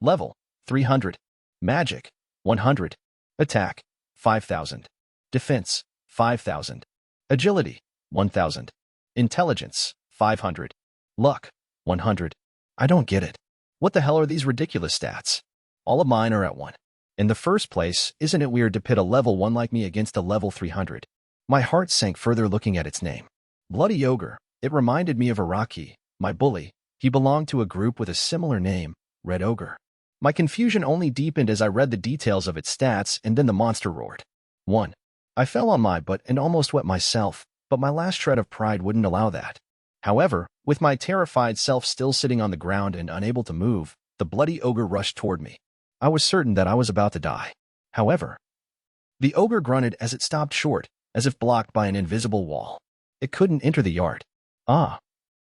Level, 300. Magic, 100. Attack, 5,000. Defense, 5,000. Agility, 1,000. Intelligence, 500. Luck, 100. I don't get it. What the hell are these ridiculous stats? All of mine are at 1. In the first place, isn't it weird to pit a level 1 like me against a level 300? My heart sank further looking at its name. Bloody Ogre. It reminded me of Araki, my bully. He belonged to a group with a similar name, Red Ogre. My confusion only deepened as I read the details of its stats, and then the monster roared. 1. I fell on my butt and almost wet myself, but my last shred of pride wouldn't allow that. However, with my terrified self still sitting on the ground and unable to move, the bloody ogre rushed toward me. I was certain that I was about to die. However, the ogre grunted as it stopped short, as if blocked by an invisible wall. It couldn't enter the yard. Ah,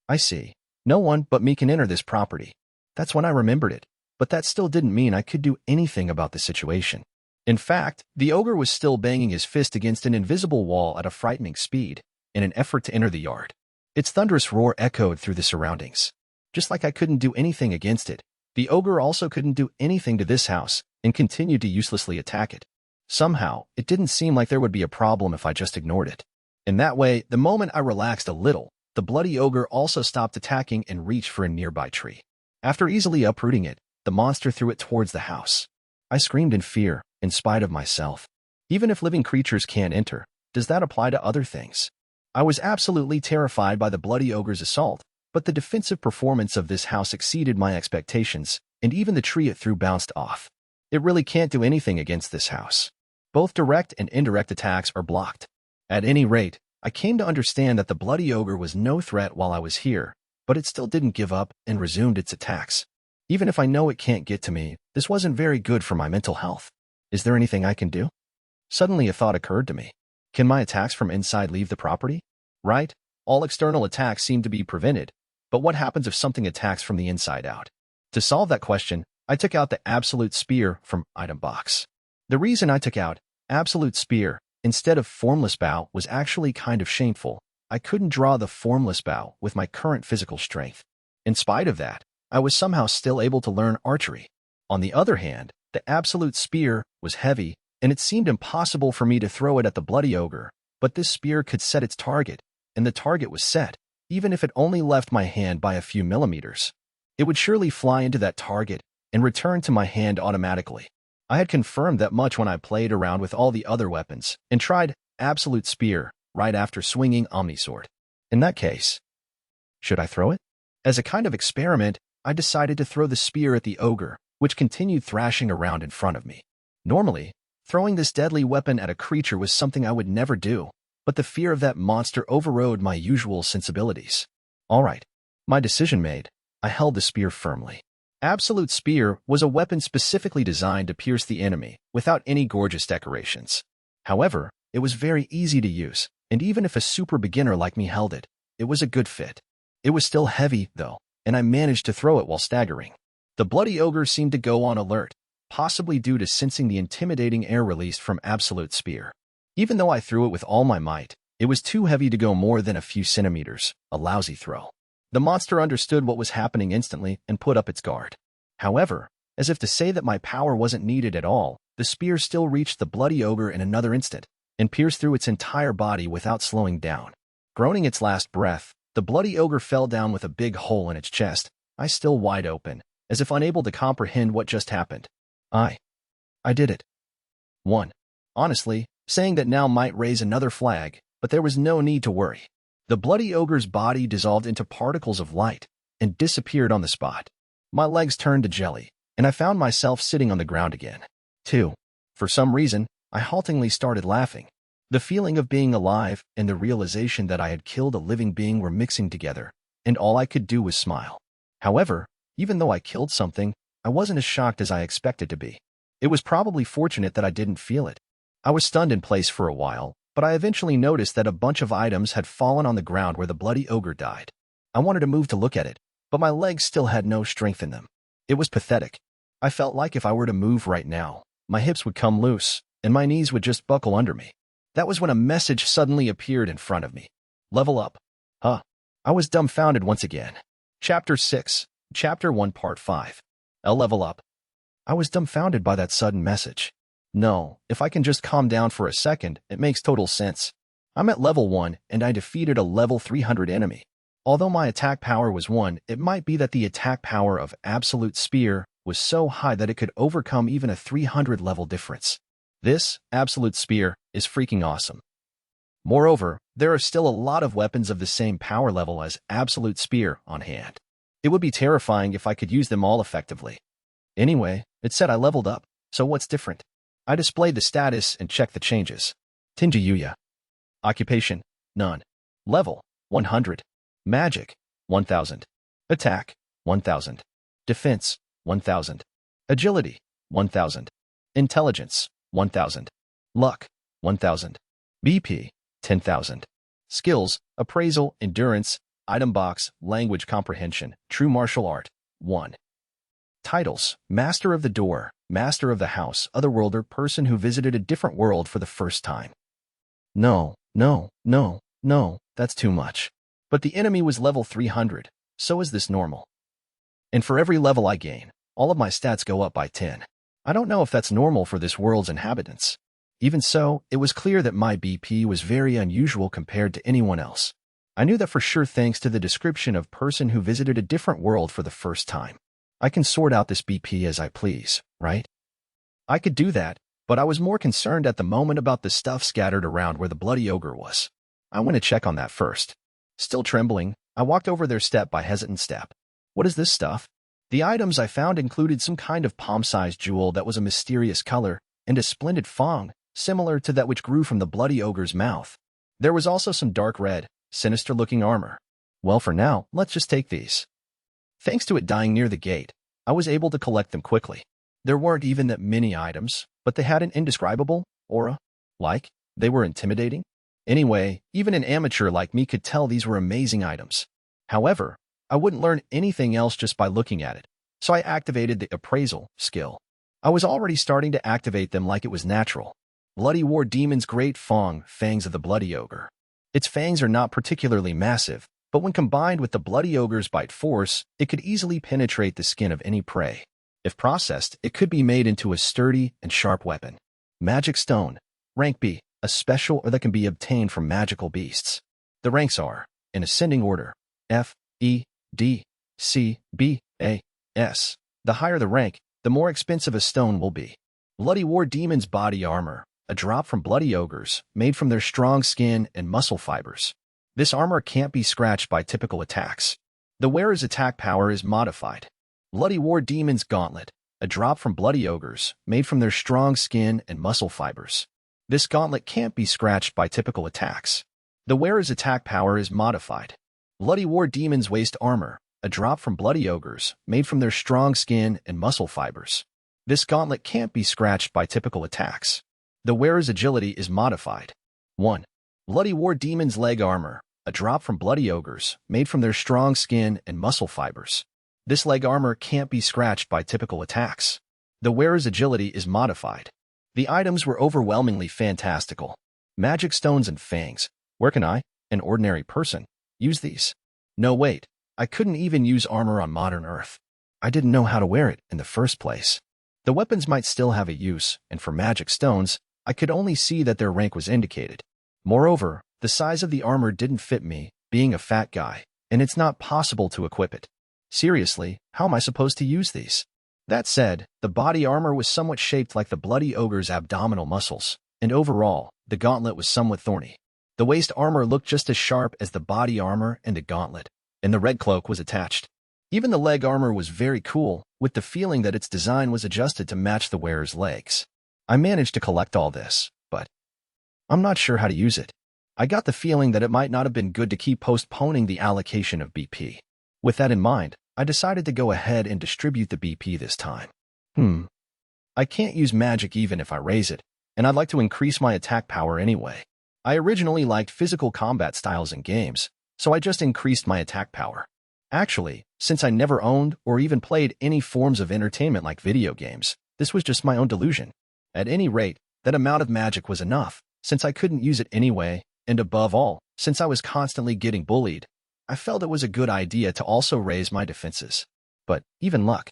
I see. No one but me can enter this property. That's when I remembered it, but that still didn't mean I could do anything about the situation. In fact, the ogre was still banging his fist against an invisible wall at a frightening speed, in an effort to enter the yard. Its thunderous roar echoed through the surroundings. Just like I couldn't do anything against it, the ogre also couldn't do anything to this house and continued to uselessly attack it. Somehow, it didn't seem like there would be a problem if I just ignored it. In that way, the moment I relaxed a little, the bloody ogre also stopped attacking and reached for a nearby tree. After easily uprooting it, the monster threw it towards the house. I screamed in fear, in spite of myself. Even if living creatures can't enter, does that apply to other things? I was absolutely terrified by the bloody ogre's assault, but the defensive performance of this house exceeded my expectations, and even the tree it threw bounced off. It really can't do anything against this house. Both direct and indirect attacks are blocked. At any rate, I came to understand that the bloody ogre was no threat while I was here, but it still didn't give up and resumed its attacks. Even if I know it can't get to me, this wasn't very good for my mental health. Is there anything I can do? Suddenly a thought occurred to me. Can my attacks from inside leave the property? Right? All external attacks seem to be prevented, but what happens if something attacks from the inside out? To solve that question, I took out the Absolute Spear from item box. The reason I took out Absolute Spear instead of Formless Bow was actually kind of shameful. I couldn't draw the Formless Bow with my current physical strength. In spite of that, I was somehow still able to learn archery. On the other hand, the Absolute Spear was heavy, and it seemed impossible for me to throw it at the bloody ogre, but this spear could set its target, and the target was set, even if it only left my hand by a few millimeters. It would surely fly into that target and return to my hand automatically. I had confirmed that much when I played around with all the other weapons and tried Absolute Spear right after swinging Omnisword. In that case, should I throw it? As a kind of experiment, I decided to throw the spear at the ogre, which continued thrashing around in front of me. Normally, throwing this deadly weapon at a creature was something I would never do, but the fear of that monster overrode my usual sensibilities. All right, my decision made, I held the spear firmly. Absolute Spear was a weapon specifically designed to pierce the enemy without any gorgeous decorations. However, it was very easy to use, and even if a super beginner like me held it, it was a good fit. It was still heavy, though, and I managed to throw it while staggering. The bloody ogre seemed to go on alert, possibly due to sensing the intimidating air released from Absolute Spear. Even though I threw it with all my might, it was too heavy to go more than a few centimeters, a lousy throw. The monster understood what was happening instantly and put up its guard. However, as if to say that my power wasn't needed at all, the spear still reached the bloody ogre in another instant and pierced through its entire body without slowing down. Groaning its last breath, the bloody ogre fell down with a big hole in its chest, eyes still wide open, as if unable to comprehend what just happened. I did it. 1. Honestly, saying that now might raise another flag, but there was no need to worry. The bloody ogre's body dissolved into particles of light and disappeared on the spot. My legs turned to jelly, and I found myself sitting on the ground again. 2. For some reason, I haltingly started laughing. The feeling of being alive and the realization that I had killed a living being were mixing together, and all I could do was smile. However, even though I killed something, I wasn't as shocked as I expected to be. It was probably fortunate that I didn't feel it. I was stunned in place for a while, but I eventually noticed that a bunch of items had fallen on the ground where the bloody ogre died. I wanted to move to look at it, but my legs still had no strength in them. It was pathetic. I felt like if I were to move right now, my hips would come loose, and my knees would just buckle under me. That was when a message suddenly appeared in front of me. Level up. Huh. I was dumbfounded once again. Chapter 6, Chapter 1, Part 5. A level up. I was dumbfounded by that sudden message. No, if I can just calm down for a second, it makes total sense. I'm at level 1, and I defeated a level 300 enemy. Although my attack power was 1, it might be that the attack power of Absolute Spear was so high that it could overcome even a 300 level difference. This Absolute Spear is freaking awesome. Moreover, there are still a lot of weapons of the same power level as Absolute Spear on hand. It would be terrifying if I could use them all effectively. Anyway, it said I leveled up, so what's different? I displayed the status and checked the changes. Tenjou Yuuya. Occupation, none. Level, 100. Magic, 1000. Attack, 1000. Defense, 1000. Agility, 1000. Intelligence, 1000. Luck, 1000. BP, 10,000. Skills, appraisal, endurance, item box, language comprehension, true martial art, 1. Titles, Master of the Door, Master of the House, Otherworlder, person who visited a different world for the first time. No, that's too much. But the enemy was level 300, so is this normal? And for every level I gain, all of my stats go up by 10. I don't know if that's normal for this world's inhabitants. Even so, it was clear that my BP was very unusual compared to anyone else. I knew that for sure thanks to the description of person who visited a different world for the first time. I can sort out this BP as I please, right? I could do that, but I was more concerned at the moment about the stuff scattered around where the bloody ogre was. I went to check on that first. Still trembling, I walked over their step by hesitant step. What is this stuff? The items I found included some kind of palm-sized jewel that was a mysterious color and a splendid fong, similar to that which grew from the bloody ogre's mouth. There was also some dark red, sinister-looking armor. Well, for now, let's just take these. Thanks to it dying near the gate, I was able to collect them quickly. There weren't even that many items, but they had an indescribable aura. Like, they were intimidating. Anyway, even an amateur like me could tell these were amazing items. However, I wouldn't learn anything else just by looking at it, so I activated the appraisal skill. I was already starting to activate them like it was natural. Bloody War Demon's Great Fong, Fangs of the Bloody Ogre. Its fangs are not particularly massive, but when combined with the bloody ogre's bite force, it could easily penetrate the skin of any prey. If processed, it could be made into a sturdy and sharp weapon. Magic Stone, Rank B, a special or that can be obtained from magical beasts. The ranks are, in ascending order, F, E, D, C, B, A, S. The higher the rank, the more expensive a stone will be. Bloody War Demon's Body Armor, a drop from bloody ogres, made from their strong skin and muscle fibers. This armor can't be scratched by typical attacks. The wearer's attack power is modified. Bloody War Demon's Gauntlet, a drop from bloody ogres, made from their strong skin and muscle fibers. This gauntlet can't be scratched by typical attacks. The wearer's attack power is modified. Bloody War Demon's Waist Armor, a drop from bloody ogres, made from their strong skin and muscle fibers. This gauntlet can't be scratched by typical attacks. The wearer's agility is modified. 1. Bloody War Demon's Leg Armor, a drop from bloody ogres, made from their strong skin and muscle fibers. This leg armor can't be scratched by typical attacks. The wearer's agility is modified. The items were overwhelmingly fantastical. Magic stones and fangs. Where can I, an ordinary person, use these? No, wait. I couldn't even use armor on modern Earth. I didn't know how to wear it in the first place. The weapons might still have a use, and for magic stones, I could only see that their rank was indicated. Moreover, the size of the armor didn't fit me, being a fat guy, and it's not possible to equip it. Seriously, how am I supposed to use these? That said, the body armor was somewhat shaped like the bloody ogre's abdominal muscles, and overall, the gauntlet was somewhat thorny. The waist armor looked just as sharp as the body armor and the gauntlet, and the red cloak was attached. Even the leg armor was very cool, with the feeling that its design was adjusted to match the wearer's legs. I managed to collect all this, but I'm not sure how to use it. I got the feeling that it might not have been good to keep postponing the allocation of BP. With that in mind, I decided to go ahead and distribute the BP this time. I can't use magic even if I raise it, and I'd like to increase my attack power anyway. I originally liked physical combat styles in games, so I just increased my attack power. Actually, since I never owned or even played any forms of entertainment like video games, this was just my own delusion. At any rate, that amount of magic was enough, since I couldn't use it anyway, and above all, since I was constantly getting bullied, I felt it was a good idea to also raise my defenses. But even luck.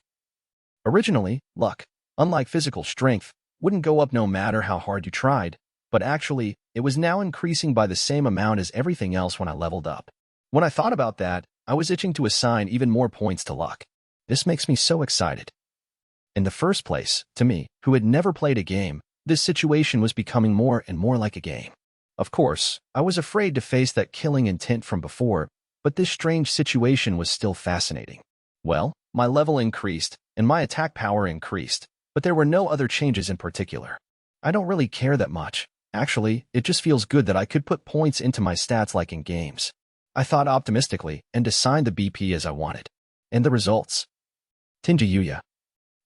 Originally, luck, unlike physical strength, wouldn't go up no matter how hard you tried, but actually, it was now increasing by the same amount as everything else when I leveled up. When I thought about that, I was itching to assign even more points to luck. This makes me so excited. In the first place, to me, who had never played a game, this situation was becoming more and more like a game. Of course, I was afraid to face that killing intent from before, but this strange situation was still fascinating. Well, my level increased, and my attack power increased, but there were no other changes in particular. I don't really care that much. Actually, it just feels good that I could put points into my stats like in games. I thought optimistically and assigned the BP as I wanted. And the results? Tenjou Yuuya,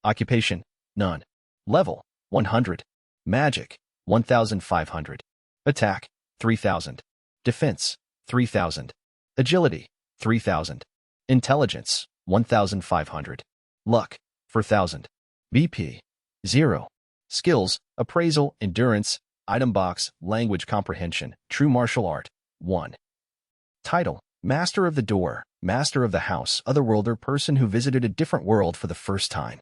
Occupation, none. Level, 100. Magic, 1,500. Attack, 3,000. Defense, 3,000. Agility, 3,000. Intelligence, 1,500. Luck, 4,000. BP, 0. Skills, appraisal, endurance, item box, language comprehension, true martial art, 1. Title, Master of the Door, Master of the House, Otherworlder, person who visited a different world for the first time.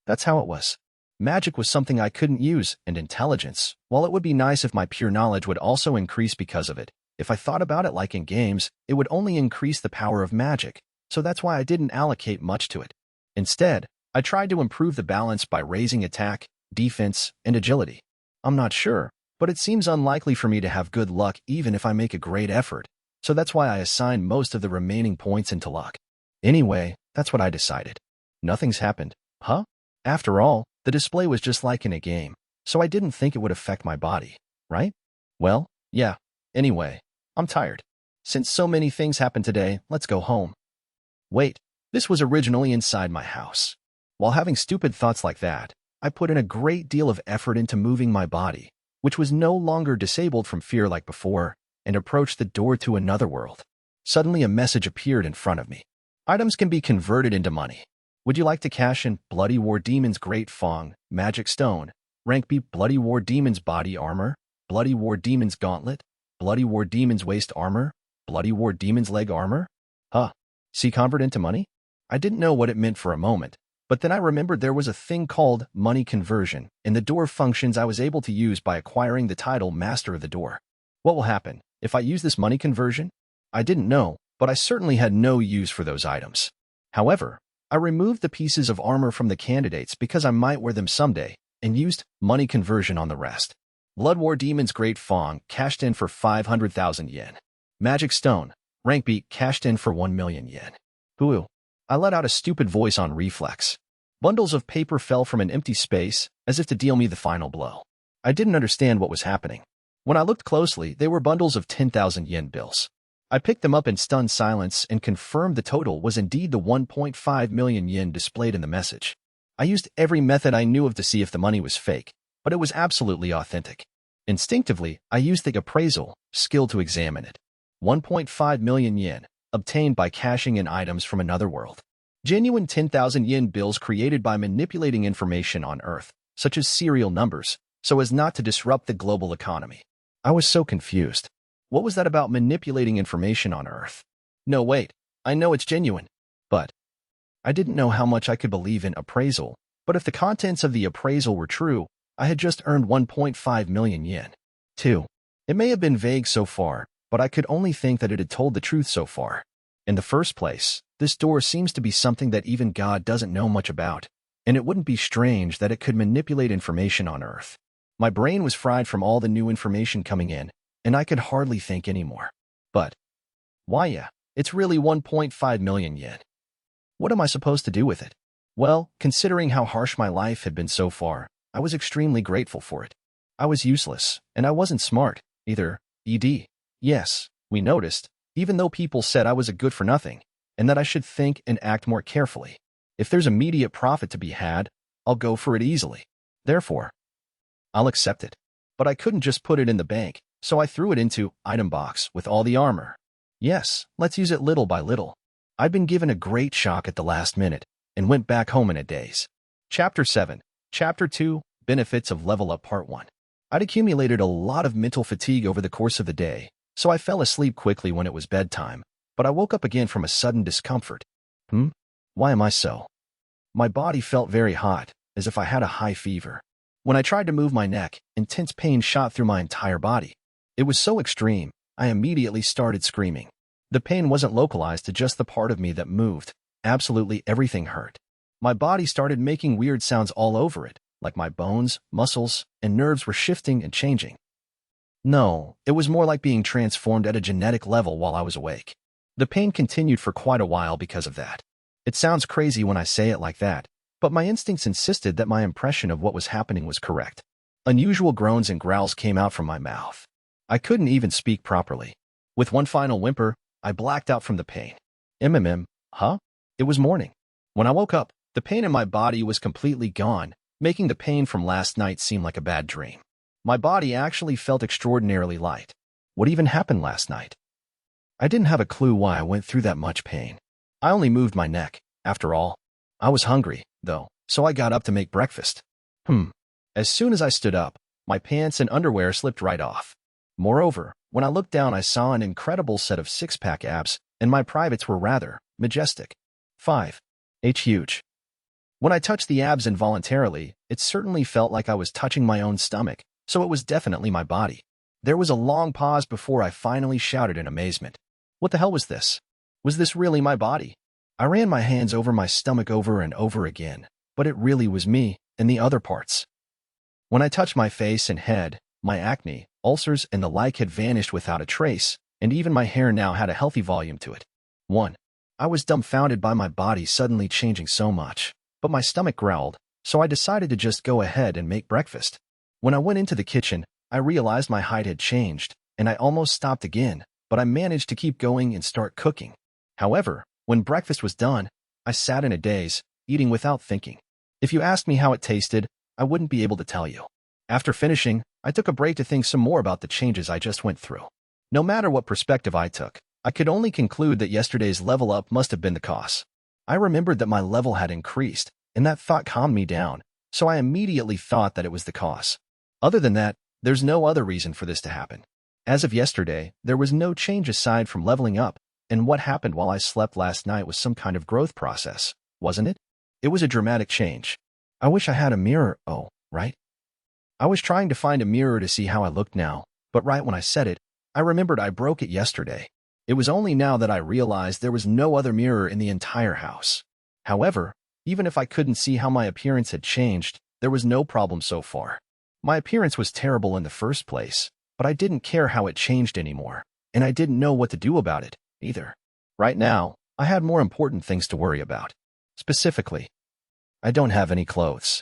That's how it was. Magic was something I couldn't use, and intelligence, while it would be nice if my pure knowledge would also increase because of it, if I thought about it like in games, it would only increase the power of magic, so that's why I didn't allocate much to it. Instead, I tried to improve the balance by raising attack, defense, and agility. I'm not sure, but it seems unlikely for me to have good luck even if I make a great effort, so that's why I assigned most of the remaining points into luck. Anyway, that's what I decided. Nothing's happened, huh? After all, the display was just like in a game, so I didn't think it would affect my body, right? Well, yeah. Anyway, I'm tired. Since so many things happened today, let's go home. Wait, this was originally inside my house. While having stupid thoughts like that, I put in a great deal of effort into moving my body, which was no longer disabled from fear like before, and approached the door to another world. Suddenly a message appeared in front of me. Items can be converted into money. Would you like to cash in Bloody War Demon's Great Fong, Magic Stone, Rank B Bloody War Demon's Body Armor, Bloody War Demon's Gauntlet, Bloody War Demon's Waist Armor, Bloody War Demon's Leg Armor? Huh. See convert into money? I didn't know what it meant for a moment, but then I remembered there was a thing called money conversion in the door functions I was able to use by acquiring the title Master of the Door. What will happen if I use this money conversion? I didn't know, but I certainly had no use for those items. However, I removed the pieces of armor from the candidates because I might wear them someday, and used money conversion on the rest. Blood War Demon's Great Fong cashed in for 500,000 yen. Magic Stone, Rank B, cashed in for 1 million yen. Hoo! I let out a stupid voice on reflex. Bundles of paper fell from an empty space, as if to deal me the final blow. I didn't understand what was happening. When I looked closely, they were bundles of 10,000 yen bills. I picked them up in stunned silence and confirmed the total was indeed the 1.5 million yen displayed in the message. I used every method I knew of to see if the money was fake, but it was absolutely authentic. Instinctively, I used the appraisal skill to examine it. 1.5 million yen, obtained by cashing in items from another world. Genuine 10,000 yen bills created by manipulating information on Earth, such as serial numbers, so as not to disrupt the global economy. I was so confused. What was that about manipulating information on Earth? No, wait, I know it's genuine. But I didn't know how much I could believe in appraisal, but if the contents of the appraisal were true, I had just earned 1.5 million yen. 2. It may have been vague so far, but I could only think that it had told the truth so far. In the first place, this door seems to be something that even God doesn't know much about, and it wouldn't be strange that it could manipulate information on Earth. My brain was fried from all the new information coming in, and I could hardly think anymore. But why, yeah, it's really 1.5 million yen. What am I supposed to do with it? Well, considering how harsh my life had been so far, I was extremely grateful for it. I was useless, and I wasn't smart, either. Yes, we noticed, even though people said I was a good for nothing, and that I should think and act more carefully. If there's immediate profit to be had, I'll go for it easily. Therefore, I'll accept it. But I couldn't just put it in the bank, so I threw it into item box with all the armor. Yes, let's use it little by little. I'd been given a great shock at the last minute, and went back home in a daze. Chapter 7. Chapter 2. Benefits of Level Up Part 1. I'd accumulated a lot of mental fatigue over the course of the day, so I fell asleep quickly when it was bedtime, but I woke up again from a sudden discomfort. Why am I so? My body felt very hot, as if I had a high fever. When I tried to move my neck, intense pain shot through my entire body. It was so extreme, I immediately started screaming. The pain wasn't localized to just the part of me that moved. Absolutely everything hurt. My body started making weird sounds all over it, like my bones, muscles, and nerves were shifting and changing. No, it was more like being transformed at a genetic level while I was awake. The pain continued for quite a while because of that. It sounds crazy when I say it like that, but my instincts insisted that my impression of what was happening was correct. Unusual groans and growls came out from my mouth. I couldn't even speak properly. With one final whimper, I blacked out from the pain. Huh? It was morning. When I woke up, The pain in my body was completely gone, making the pain from last night seem like a bad dream. My body actually felt extraordinarily light. What even happened last night? I didn't have a clue why I went through that much pain. I only moved my neck, after all. I was hungry, though, so I got up to make breakfast. As soon as I stood up, my pants and underwear slipped right off. Moreover, when I looked down, I saw an incredible set of six-pack abs, and my privates were rather majestic. 5. Huge. When I touched the abs involuntarily, it certainly felt like I was touching my own stomach, so it was definitely my body. There was a long pause before I finally shouted in amazement. What the hell was this? Was this really my body? I ran my hands over my stomach over and over again, but it really was me and the other parts. When I touched my face and head, my acne, ulcers, and the like had vanished without a trace, and even my hair now had a healthy volume to it. 1. I was dumbfounded by my body suddenly changing so much, but my stomach growled, so I decided to just go ahead and make breakfast. When I went into the kitchen, I realized my height had changed, and I almost stopped again, but I managed to keep going and start cooking. However, when breakfast was done, I sat in a daze, eating without thinking. If you asked me how it tasted, I wouldn't be able to tell you. After finishing, I took a break to think some more about the changes I just went through. No matter what perspective I took, I could only conclude that yesterday's level up must have been the cause. I remembered that my level had increased, and that thought calmed me down, so I immediately thought that it was the cause. Other than that, there's no other reason for this to happen. As of yesterday, there was no change aside from leveling up, and what happened while I slept last night was some kind of growth process, wasn't it? It was a dramatic change. I wish I had a mirror, right? I was trying to find a mirror to see how I looked now, but right when I said it, I remembered I broke it yesterday. It was only now that I realized there was no other mirror in the entire house. However, even if I couldn't see how my appearance had changed, there was no problem so far. My appearance was terrible in the first place, but I didn't care how it changed anymore, and I didn't know what to do about it, either. Right now, I had more important things to worry about. Specifically, I don't have any clothes.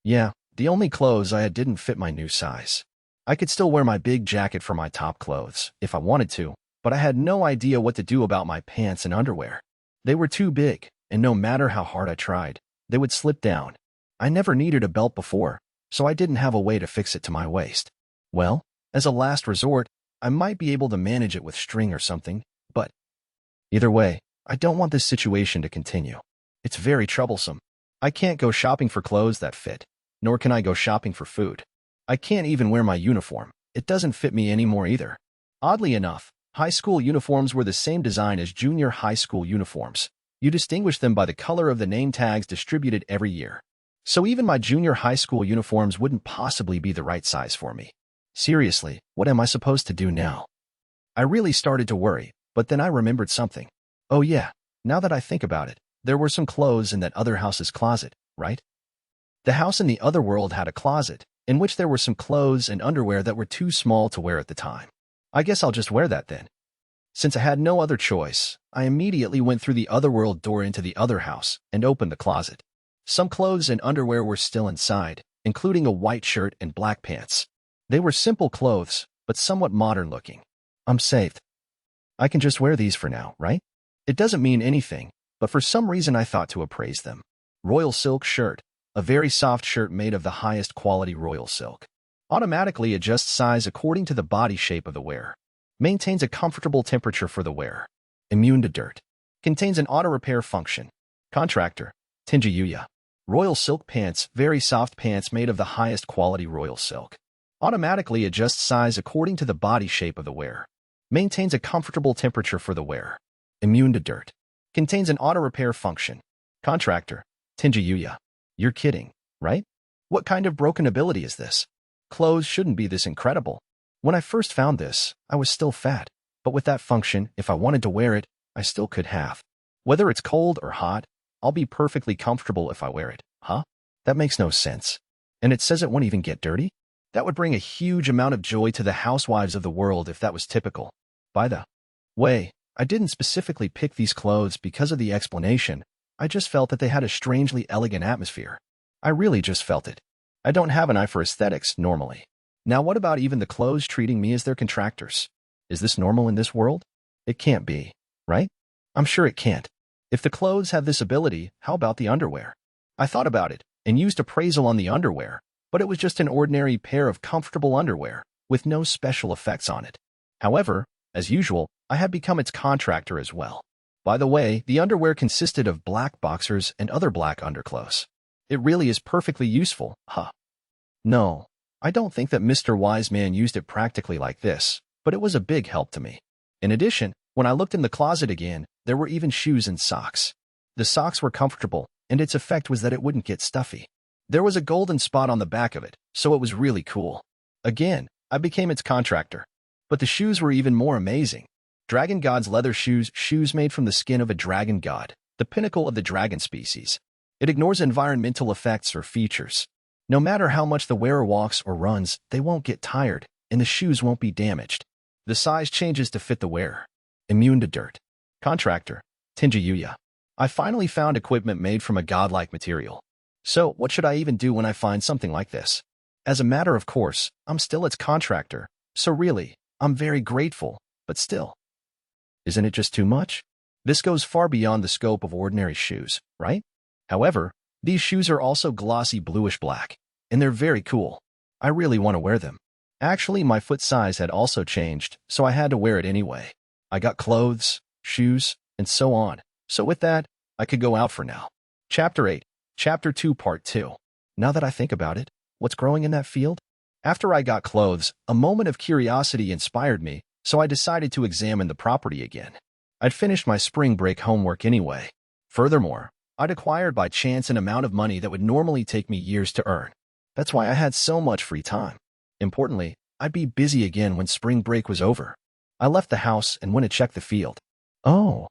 Yeah, the only clothes I had didn't fit my new size. I could still wear my big jacket for my top clothes, if I wanted to, but I had no idea what to do about my pants and underwear. They were too big, and no matter how hard I tried, they would slip down. I never needed a belt before, so I didn't have a way to fix it to my waist. Well, as a last resort, I might be able to manage it with string or something, but either way, I don't want this situation to continue. It's very troublesome. I can't go shopping for clothes that fit, nor can I go shopping for food. I can't even wear my uniform. It doesn't fit me anymore either. Oddly enough, high school uniforms were the same design as junior high school uniforms. You distinguish them by the color of the name tags distributed every year. So even my junior high school uniforms wouldn't possibly be the right size for me. Seriously, what am I supposed to do now? I really started to worry, but then I remembered something. Oh yeah, now that I think about it, there were some clothes in that other house's closet, right? The house in the other world had a closet, in which there were some clothes and underwear that were too small to wear at the time. I guess I'll just wear that then. Since I had no other choice, I immediately went through the otherworld door into the other house and opened the closet. Some clothes and underwear were still inside, including a white shirt and black pants. They were simple clothes, but somewhat modern looking. I'm saved. I can just wear these for now, right? It doesn't mean anything, but for some reason I thought to appraise them. Royal silk shirt, a very soft shirt made of the highest quality royal silk. Automatically adjusts size according to the body shape of the wearer. Maintains a comfortable temperature for the wearer. Immune to dirt. Contains an auto-repair function. Contractor, Tenjou Yuuya. Royal silk pants, very soft pants made of the highest quality royal silk. Automatically adjusts size according to the body shape of the wearer. Maintains a comfortable temperature for the wearer. Immune to dirt. Contains an auto-repair function. Contractor, Tenjou Yuuya. You're kidding, right? What kind of broken ability is this? Clothes shouldn't be this incredible. When I first found this, I was still fat, but with that function, if I wanted to wear it, I still could have. Whether it's cold or hot, I'll be perfectly comfortable if I wear it, huh? That makes no sense. And it says it won't even get dirty? That would bring a huge amount of joy to the housewives of the world if that was typical. By the way, I didn't specifically pick these clothes because of the explanation. I just felt that they had a strangely elegant atmosphere. I really just felt it. I don't have an eye for aesthetics normally. Now what about even the clothes treating me as their contractors? Is this normal in this world? It can't be, right? I'm sure it can't. If the clothes have this ability, how about the underwear? I thought about it and used appraisal on the underwear, but it was just an ordinary pair of comfortable underwear with no special effects on it. However, as usual, I had become its contractor as well. By the way, the underwear consisted of black boxers and other black underclothes. It really is perfectly useful, huh? No, I don't think that Mr. Wise Man used it practically like this, but it was a big help to me. In addition, when I looked in the closet again, there were even shoes and socks. The socks were comfortable, and its effect was that it wouldn't get stuffy. There was a golden spot on the back of it, so it was really cool. Again, I became its contractor. But the shoes were even more amazing. Dragon God's leather shoes made from the skin of a dragon god, the pinnacle of the dragon species. It ignores environmental effects or features. No matter how much the wearer walks or runs, they won't get tired, and the shoes won't be damaged. The size changes to fit the wearer. Immune to dirt. Contractor, Tenjou Yuuya. I finally found equipment made from a godlike material. So, what should I even do when I find something like this? As a matter of course, I'm still its contractor, so really, I'm very grateful, but still. Isn't it just too much? This goes far beyond the scope of ordinary shoes, right? However, these shoes are also glossy bluish black, and they're very cool. I really want to wear them. Actually, my foot size had also changed, so I had to wear it anyway. I got clothes, shoes, and so on. So with that, I could go out for now. Chapter 8, Chapter 2, Part 2. Now that I think about it, what's growing in that field? After I got clothes, a moment of curiosity inspired me, so I decided to examine the property again. I'd finished my spring break homework anyway. Furthermore, I'd acquired by chance an amount of money that would normally take me years to earn. That's why I had so much free time. Importantly, I'd be busy again when spring break was over. I left the house and went to check the field. Oh,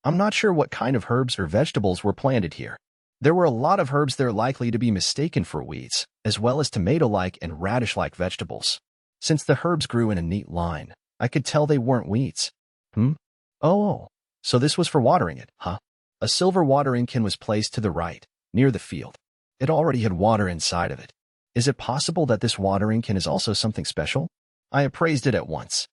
I'm not sure what kind of herbs or vegetables were planted here. There were a lot of herbs there likely to be mistaken for weeds, as well as tomato-like and radish-like vegetables. Since the herbs grew in a neat line, I could tell they weren't weeds. Oh, so this was for watering it, huh? A silver watering can was placed to the right, near the field. It already had water inside of it. Is it possible that this watering can is also something special? I appraised it at once.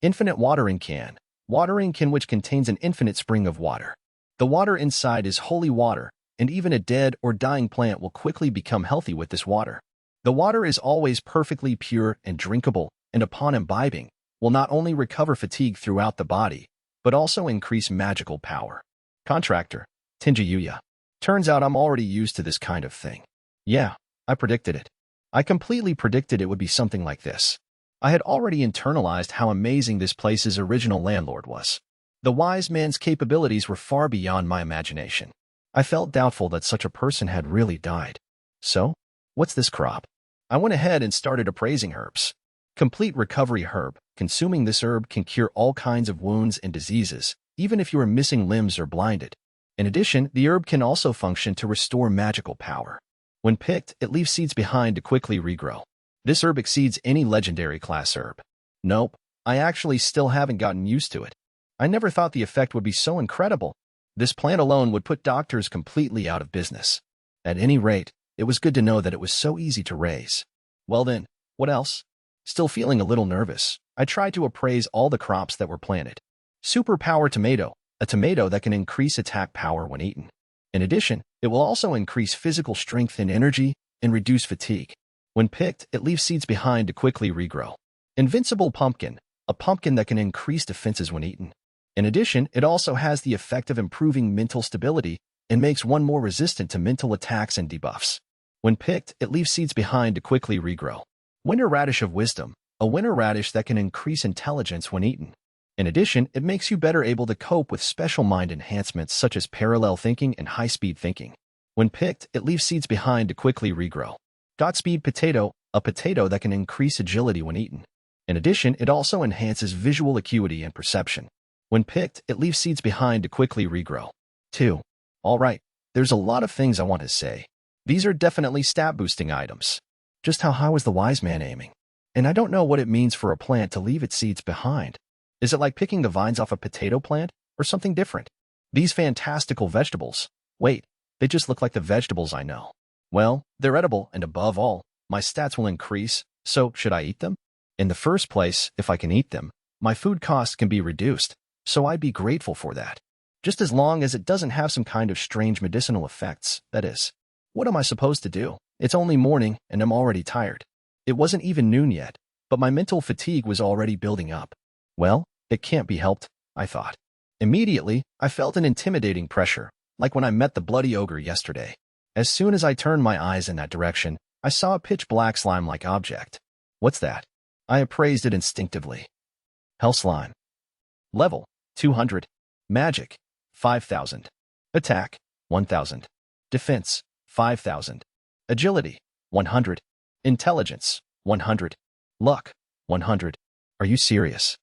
Infinite watering can which contains an infinite spring of water. The water inside is holy water, and even a dead or dying plant will quickly become healthy with this water. The water is always perfectly pure and drinkable, and upon imbibing, will not only recover fatigue throughout the body, but also increase magical power. Contractor, Tenjou Yuuya. Turns out I'm already used to this kind of thing. Yeah, I predicted it. I completely predicted it would be something like this. I had already internalized how amazing this place's original landlord was. The wise man's capabilities were far beyond my imagination. I felt doubtful that such a person had really died. So, what's this crop? I went ahead and started appraising herbs. Complete recovery herb. Consuming this herb can cure all kinds of wounds and diseases, even if you are missing limbs or blinded. In addition, the herb can also function to restore magical power. When picked, it leaves seeds behind to quickly regrow. This herb exceeds any legendary class herb. Nope, I actually still haven't gotten used to it. I never thought the effect would be so incredible. This plant alone would put doctors completely out of business. At any rate, it was good to know that it was so easy to raise. Well then, what else? Still feeling a little nervous, I tried to appraise all the crops that were planted. Superpower tomato, a tomato that can increase attack power when eaten. In addition, it will also increase physical strength and energy and reduce fatigue. When picked, it leaves seeds behind to quickly regrow. Invincible pumpkin, a pumpkin that can increase defenses when eaten. In addition, it also has the effect of improving mental stability and makes one more resistant to mental attacks and debuffs. When picked, it leaves seeds behind to quickly regrow. Winter radish of wisdom, a winter radish that can increase intelligence when eaten. In addition, it makes you better able to cope with special mind enhancements such as parallel thinking and high-speed thinking. When picked, it leaves seeds behind to quickly regrow. Godspeed potato, a potato that can increase agility when eaten. In addition, it also enhances visual acuity and perception. When picked, it leaves seeds behind to quickly regrow. 2. Alright, there's a lot of things I want to say. These are definitely stat-boosting items. Just how high was the wise man aiming? And I don't know what it means for a plant to leave its seeds behind. Is it like picking the vines off a potato plant, or something different? These fantastical vegetables. Wait, they just look like the vegetables I know. Well, they're edible, and above all, my stats will increase, so should I eat them? In the first place, if I can eat them, my food costs can be reduced, so I'd be grateful for that. Just as long as it doesn't have some kind of strange medicinal effects, that is. What am I supposed to do? It's only morning, and I'm already tired. It wasn't even noon yet, but my mental fatigue was already building up. Well, it can't be helped, I thought. Immediately, I felt an intimidating pressure, like when I met the bloody ogre yesterday. As soon as I turned my eyes in that direction, I saw a pitch-black slime-like object. What's that? I appraised it instinctively. Hell slime. Level, 200. Magic, 5,000. Attack, 1,000. Defense, 5,000. Agility, 100. Intelligence, 100. Luck, 100. Are you serious?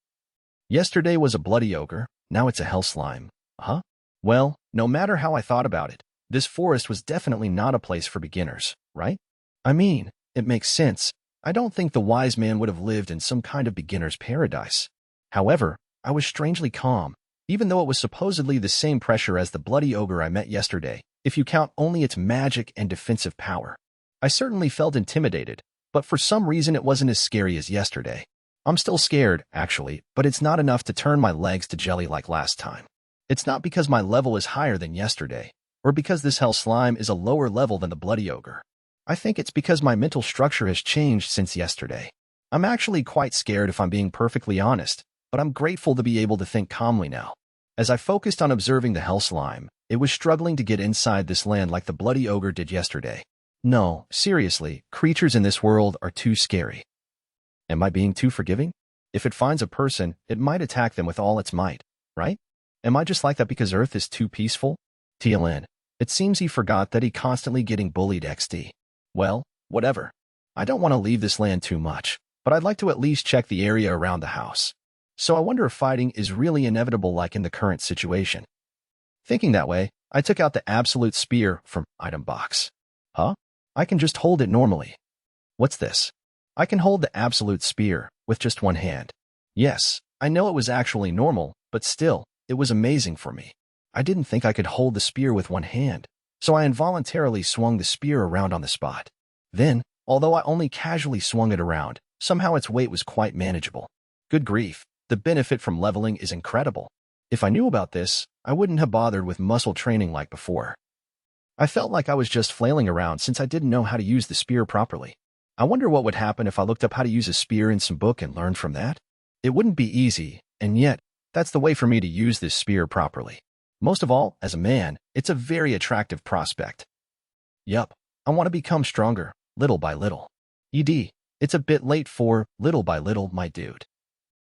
Yesterday was a bloody ogre, now it's a hell slime. Huh? Well, no matter how I thought about it, this forest was definitely not a place for beginners, right? I mean, it makes sense. I don't think the wise man would have lived in some kind of beginner's paradise. However, I was strangely calm, even though it was supposedly the same pressure as the bloody ogre I met yesterday, if you count only its magic and defensive power. I certainly felt intimidated, but for some reason it wasn't as scary as yesterday. I'm still scared, actually, but it's not enough to turn my legs to jelly like last time. It's not because my level is higher than yesterday, or because this hell slime is a lower level than the bloody ogre. I think it's because my mental structure has changed since yesterday. I'm actually quite scared if I'm being perfectly honest, but I'm grateful to be able to think calmly now. As I focused on observing the hell slime, it was struggling to get inside this land like the bloody ogre did yesterday. No, seriously, creatures in this world are too scary. Am I being too forgiving? If it finds a person, it might attack them with all its might, right? Am I just like that because Earth is too peaceful? TLN. It seems he forgot that he constantly getting bullied XD. Well, whatever. I don't want to leave this land too much, but I'd like to at least check the area around the house. So I wonder if fighting is really inevitable like in the current situation. Thinking that way, I took out the absolute spear from item box. Huh? I can just hold it normally. What's this? I can hold the absolute spear with just one hand. Yes, I know it was actually normal, but still, it was amazing for me. I didn't think I could hold the spear with one hand, so I involuntarily swung the spear around on the spot. Then, although I only casually swung it around, somehow its weight was quite manageable. Good grief, the benefit from leveling is incredible. If I knew about this, I wouldn't have bothered with muscle training like before. I felt like I was just flailing around since I didn't know how to use the spear properly. I wonder what would happen if I looked up how to use a spear in some book and learned from that. It wouldn't be easy, and yet, that's the way for me to use this spear properly. Most of all, as a man, it's a very attractive prospect. Yup, I want to become stronger, little by little. It's a bit late for little by little, my dude.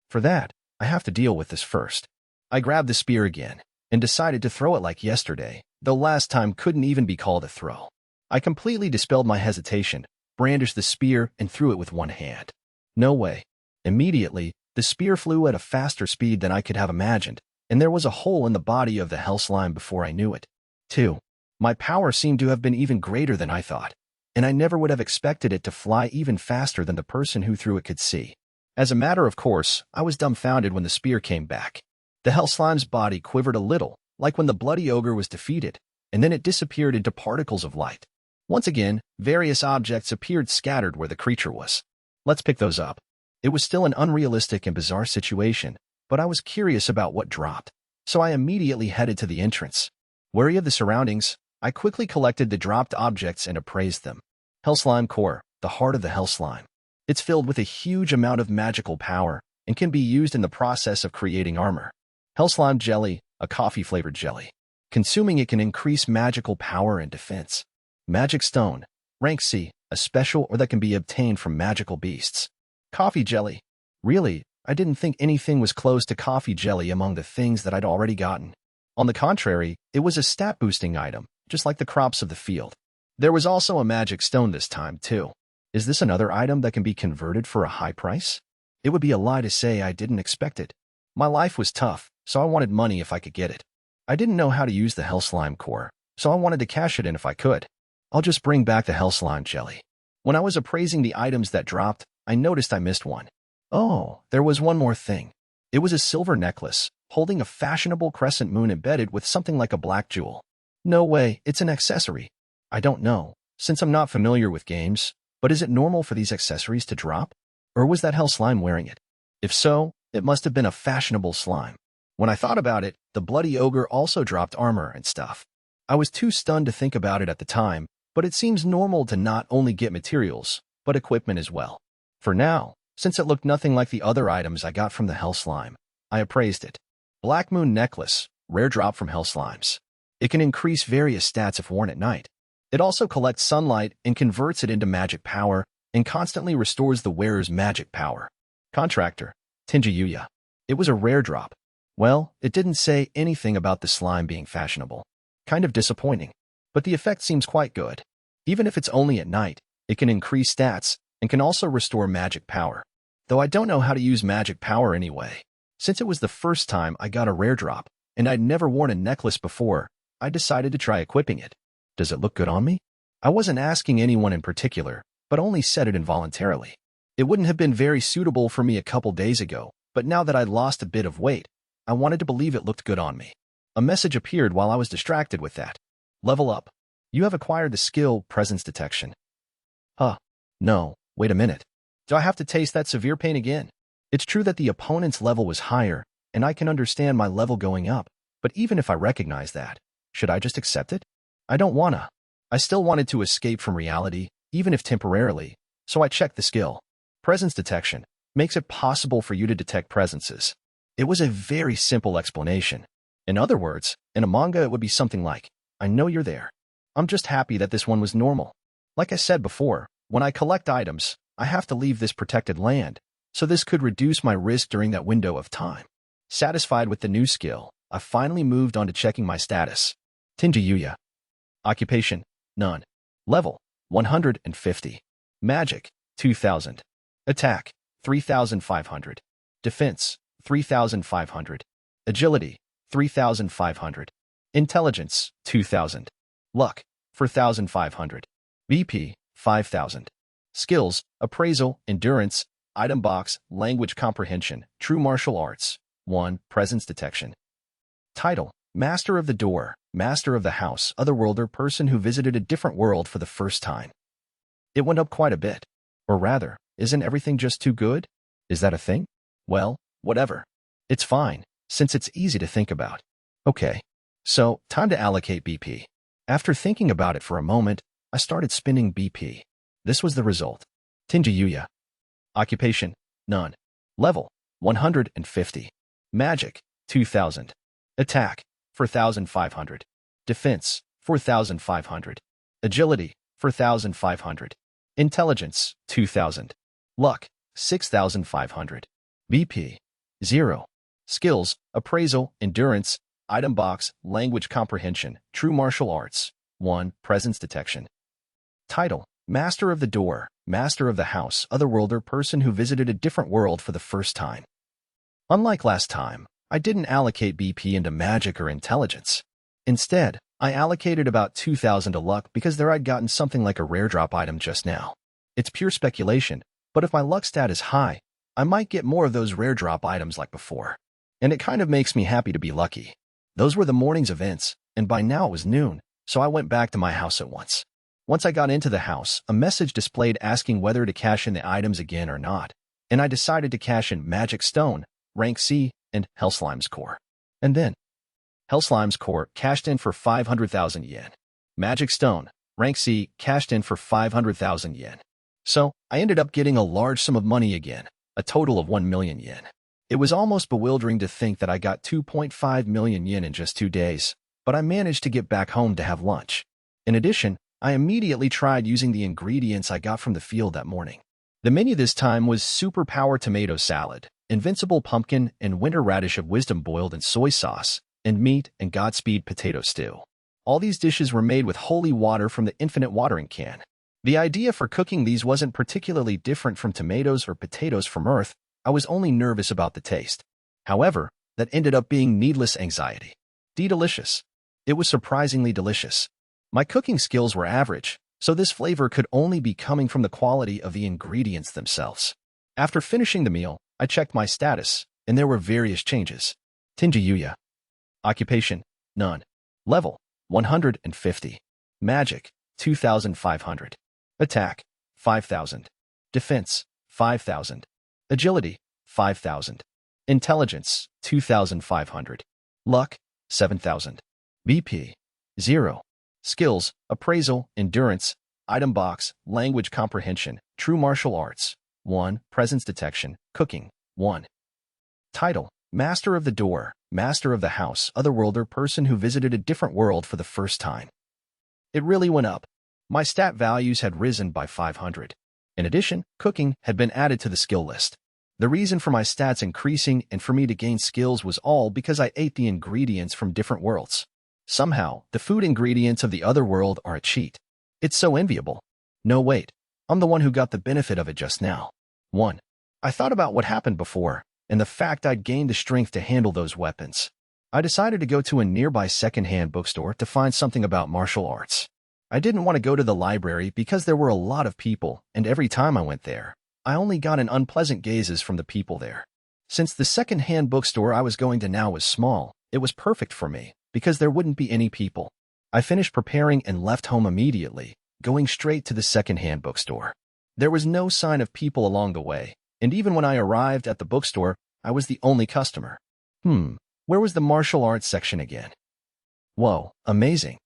For that, I have to deal with this first. I grabbed the spear again, and decided to throw it like yesterday, though last time couldn't even be called a throw. I completely dispelled my hesitation, brandished the spear, and threw it with one hand. No way. Immediately, the spear flew at a faster speed than I could have imagined, and there was a hole in the body of the hell slime before I knew it. 2. My power seemed to have been even greater than I thought, and I never would have expected it to fly even faster than the person who threw it could see. As a matter of course, I was dumbfounded when the spear came back. The hell slime's body quivered a little, like when the bloody ogre was defeated, and then it disappeared into particles of light. Once again, various objects appeared scattered where the creature was. Let's pick those up. It was still an unrealistic and bizarre situation, but I was curious about what dropped, so I immediately headed to the entrance. Wary of the surroundings, I quickly collected the dropped objects and appraised them. Hell Slime Core, the heart of the Hell Slime. It's filled with a huge amount of magical power and can be used in the process of creating armor. Hell Slime Jelly, a coffee-flavored jelly. Consuming it can increase magical power and defense. Magic Stone, rank C, a special or that can be obtained from magical beasts. Coffee Jelly. Really, I didn't think anything was close to coffee jelly among the things that I'd already gotten. On the contrary, it was a stat-boosting item, just like the crops of the field. There was also a magic stone this time, too. Is this another item that can be converted for a high price? It would be a lie to say I didn't expect it. My life was tough, so I wanted money if I could get it. I didn't know how to use the Hell Slime Core, so I wanted to cash it in if I could. I'll just bring back the Hell Slime Jelly. When I was appraising the items that dropped, I noticed I missed one. Oh, there was one more thing. It was a silver necklace, holding a fashionable crescent moon embedded with something like a black jewel. No way, it's an accessory. I don't know, since I'm not familiar with games, but is it normal for these accessories to drop? Or was that Hell Slime wearing it? If so, it must have been a fashionable slime. When I thought about it, the bloody ogre also dropped armor and stuff. I was too stunned to think about it at the time, but it seems normal to not only get materials, but equipment as well. For now, since it looked nothing like the other items I got from the Hell Slime, I appraised it. Black Moon Necklace, rare drop from Hell Slimes. It can increase various stats if worn at night. It also collects sunlight and converts it into magic power and constantly restores the wearer's magic power. Contractor, Tenjou Yuuya. It was a rare drop. Well, it didn't say anything about the slime being fashionable. Kind of disappointing. But the effect seems quite good. Even if it's only at night, it can increase stats and can also restore magic power. Though I don't know how to use magic power anyway. Since it was the first time I got a rare drop, and I'd never worn a necklace before, I decided to try equipping it. Does it look good on me? I wasn't asking anyone in particular, but only said it involuntarily. It wouldn't have been very suitable for me a couple days ago, but now that I'd lost a bit of weight, I wanted to believe it looked good on me. A message appeared while I was distracted with that. Level up. You have acquired the skill Presence Detection. No, wait a minute. Do I have to taste that severe pain again? It's true that the opponent's level was higher, and I can understand my level going up, but even if I recognize that, should I just accept it? I don't wanna. I still wanted to escape from reality, even if temporarily, so I checked the skill. Presence Detection makes it possible for you to detect presences. It was a very simple explanation. In other words, in a manga it would be something like, I know you're there. I'm just happy that this one was normal. Like I said before, when I collect items, I have to leave this protected land, so this could reduce my risk during that window of time. Satisfied with the new skill, I finally moved on to checking my status. Tenjou Yuuya. Occupation, none. Level, 150. Magic, 2000. Attack, 3500. Defense, 3500. Agility, 3500. Intelligence, 2000. Luck, 4500. BP, 5000. Skills, Appraisal, Endurance, Item Box, Language Comprehension, True Martial Arts, 1. Presence Detection. Title, Master of the Door, Master of the House, Otherworlder, person who visited a different world for the first time. It went up quite a bit. Or rather, isn't everything just too good? Is that a thing? Well, whatever. It's fine, since it's easy to think about. Okay. So, time to allocate BP. After thinking about it for a moment, I started spinning BP. This was the result. Tenjou Yuuya. Occupation, none. Level, 150. Magic, 2000. Attack, 4500. Defense, 4500. Agility, 4500. Intelligence, 2000. Luck, 6500. BP, 0. Skills, Appraisal, Endurance, Item Box, Language Comprehension, True Martial Arts, 1. Presence Detection. Title, Master of the Door, Master of the House, Otherworlder, person who visited a different world for the first time. Unlike last time, I didn't allocate BP into magic or intelligence. Instead, I allocated about 2000 to luck because there I'd gotten something like a rare drop item just now. It's pure speculation, but if my luck stat is high, I might get more of those rare drop items like before. And it kind of makes me happy to be lucky. Those were the morning's events, and by now it was noon, so I went back to my house at once. Once I got into the house, a message displayed asking whether to cash in the items again or not, and I decided to cash in Magic Stone, Rank C, and Hell Slime's Core. And then, Hell Slime's Core cashed in for 500,000 yen. Magic Stone, Rank C, cashed in for 500,000 yen. So, I ended up getting a large sum of money again, a total of 1 million yen. It was almost bewildering to think that I got 2.5 million yen in just 2 days, but I managed to get back home to have lunch. In addition, I immediately tried using the ingredients I got from the field that morning. The menu this time was Superpower Tomato Salad, Invincible Pumpkin and Winter Radish of Wisdom boiled in soy sauce, and meat and Godspeed potato stew. All these dishes were made with holy water from the infinite watering can. The idea for cooking these wasn't particularly different from tomatoes or potatoes from Earth. I was only nervous about the taste. However, that ended up being needless anxiety. Delicious. It was surprisingly delicious. My cooking skills were average, so this flavor could only be coming from the quality of the ingredients themselves. After finishing the meal, I checked my status, and there were various changes. Tenjou Yuuya. Occupation, none. Level, 150. Magic, 2500. Attack, 5000. Defense, 5000. Agility, 5000. Intelligence, 2,500. Luck, 7,000. BP, 0. Skills, appraisal, endurance, item box, language comprehension, true martial arts, 1. Presence detection, cooking, 1. Title, Master of the Door, Master of the House, Otherworlder, person who visited a different world for the first time. It really went up. My stat values had risen by 500. In addition, cooking had been added to the skill list. The reason for my stats increasing and for me to gain skills was all because I ate the ingredients from different worlds. Somehow, the food ingredients of the other world are a cheat. It's so enviable. No, wait. I'm the one who got the benefit of it just now. 1. I thought about what happened before, and the fact I'd gained the strength to handle those weapons. I decided to go to a nearby second-hand bookstore to find something about martial arts. I didn't want to go to the library because there were a lot of people, and every time I went there, I only got an unpleasant gazes from the people there. Since the second-hand bookstore I was going to now was small, it was perfect for me, because there wouldn't be any people. I finished preparing and left home immediately, going straight to the second-hand bookstore. There was no sign of people along the way, and even when I arrived at the bookstore, I was the only customer. Where was the martial arts section again? Whoa, amazing.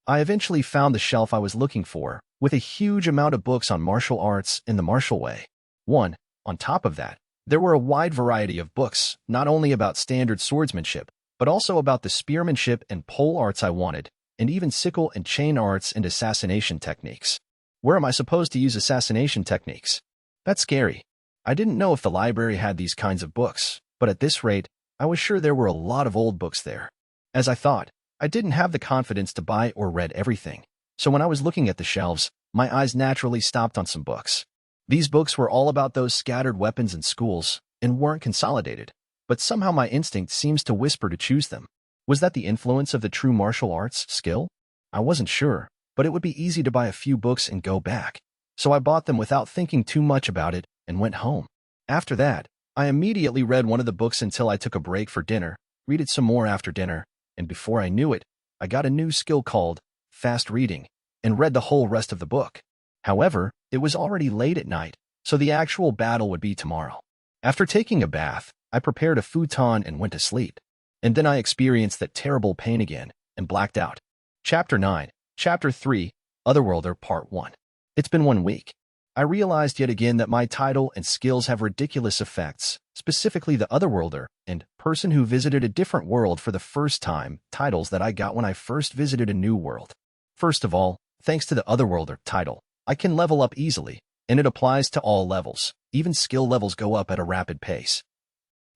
I eventually found the shelf I was looking for, with a huge amount of books on martial arts in the martial way. 1. On top of that, there were a wide variety of books, not only about standard swordsmanship, but also about the spearmanship and pole arts I wanted, and even sickle and chain arts and assassination techniques. Where am I supposed to use assassination techniques? That's scary. I didn't know if the library had these kinds of books, but at this rate, I was sure there were a lot of old books there. As I thought, I didn't have the confidence to buy or read everything, so when I was looking at the shelves, my eyes naturally stopped on some books. These books were all about those scattered weapons in schools and weren't consolidated, but somehow my instinct seems to whisper to choose them. Was that the influence of the true martial arts skill? I wasn't sure, but it would be easy to buy a few books and go back. So I bought them without thinking too much about it and went home. After that, I immediately read one of the books until I took a break for dinner, read it some more after dinner, and before I knew it, I got a new skill called fast reading and read the whole rest of the book. However, it was already late at night, so the actual battle would be tomorrow. After taking a bath, I prepared a futon and went to sleep. And then I experienced that terrible pain again and blacked out. Chapter 9, Chapter 3, Otherworlder Part 1. It's been 1 week. I realized yet again that my title and skills have ridiculous effects, specifically the Otherworlder and Person Who Visited a Different World for the First Time titles that I got when I first visited a new world. First of all, thanks to the Otherworlder title, I can level up easily, and it applies to all levels. Even skill levels go up at a rapid pace.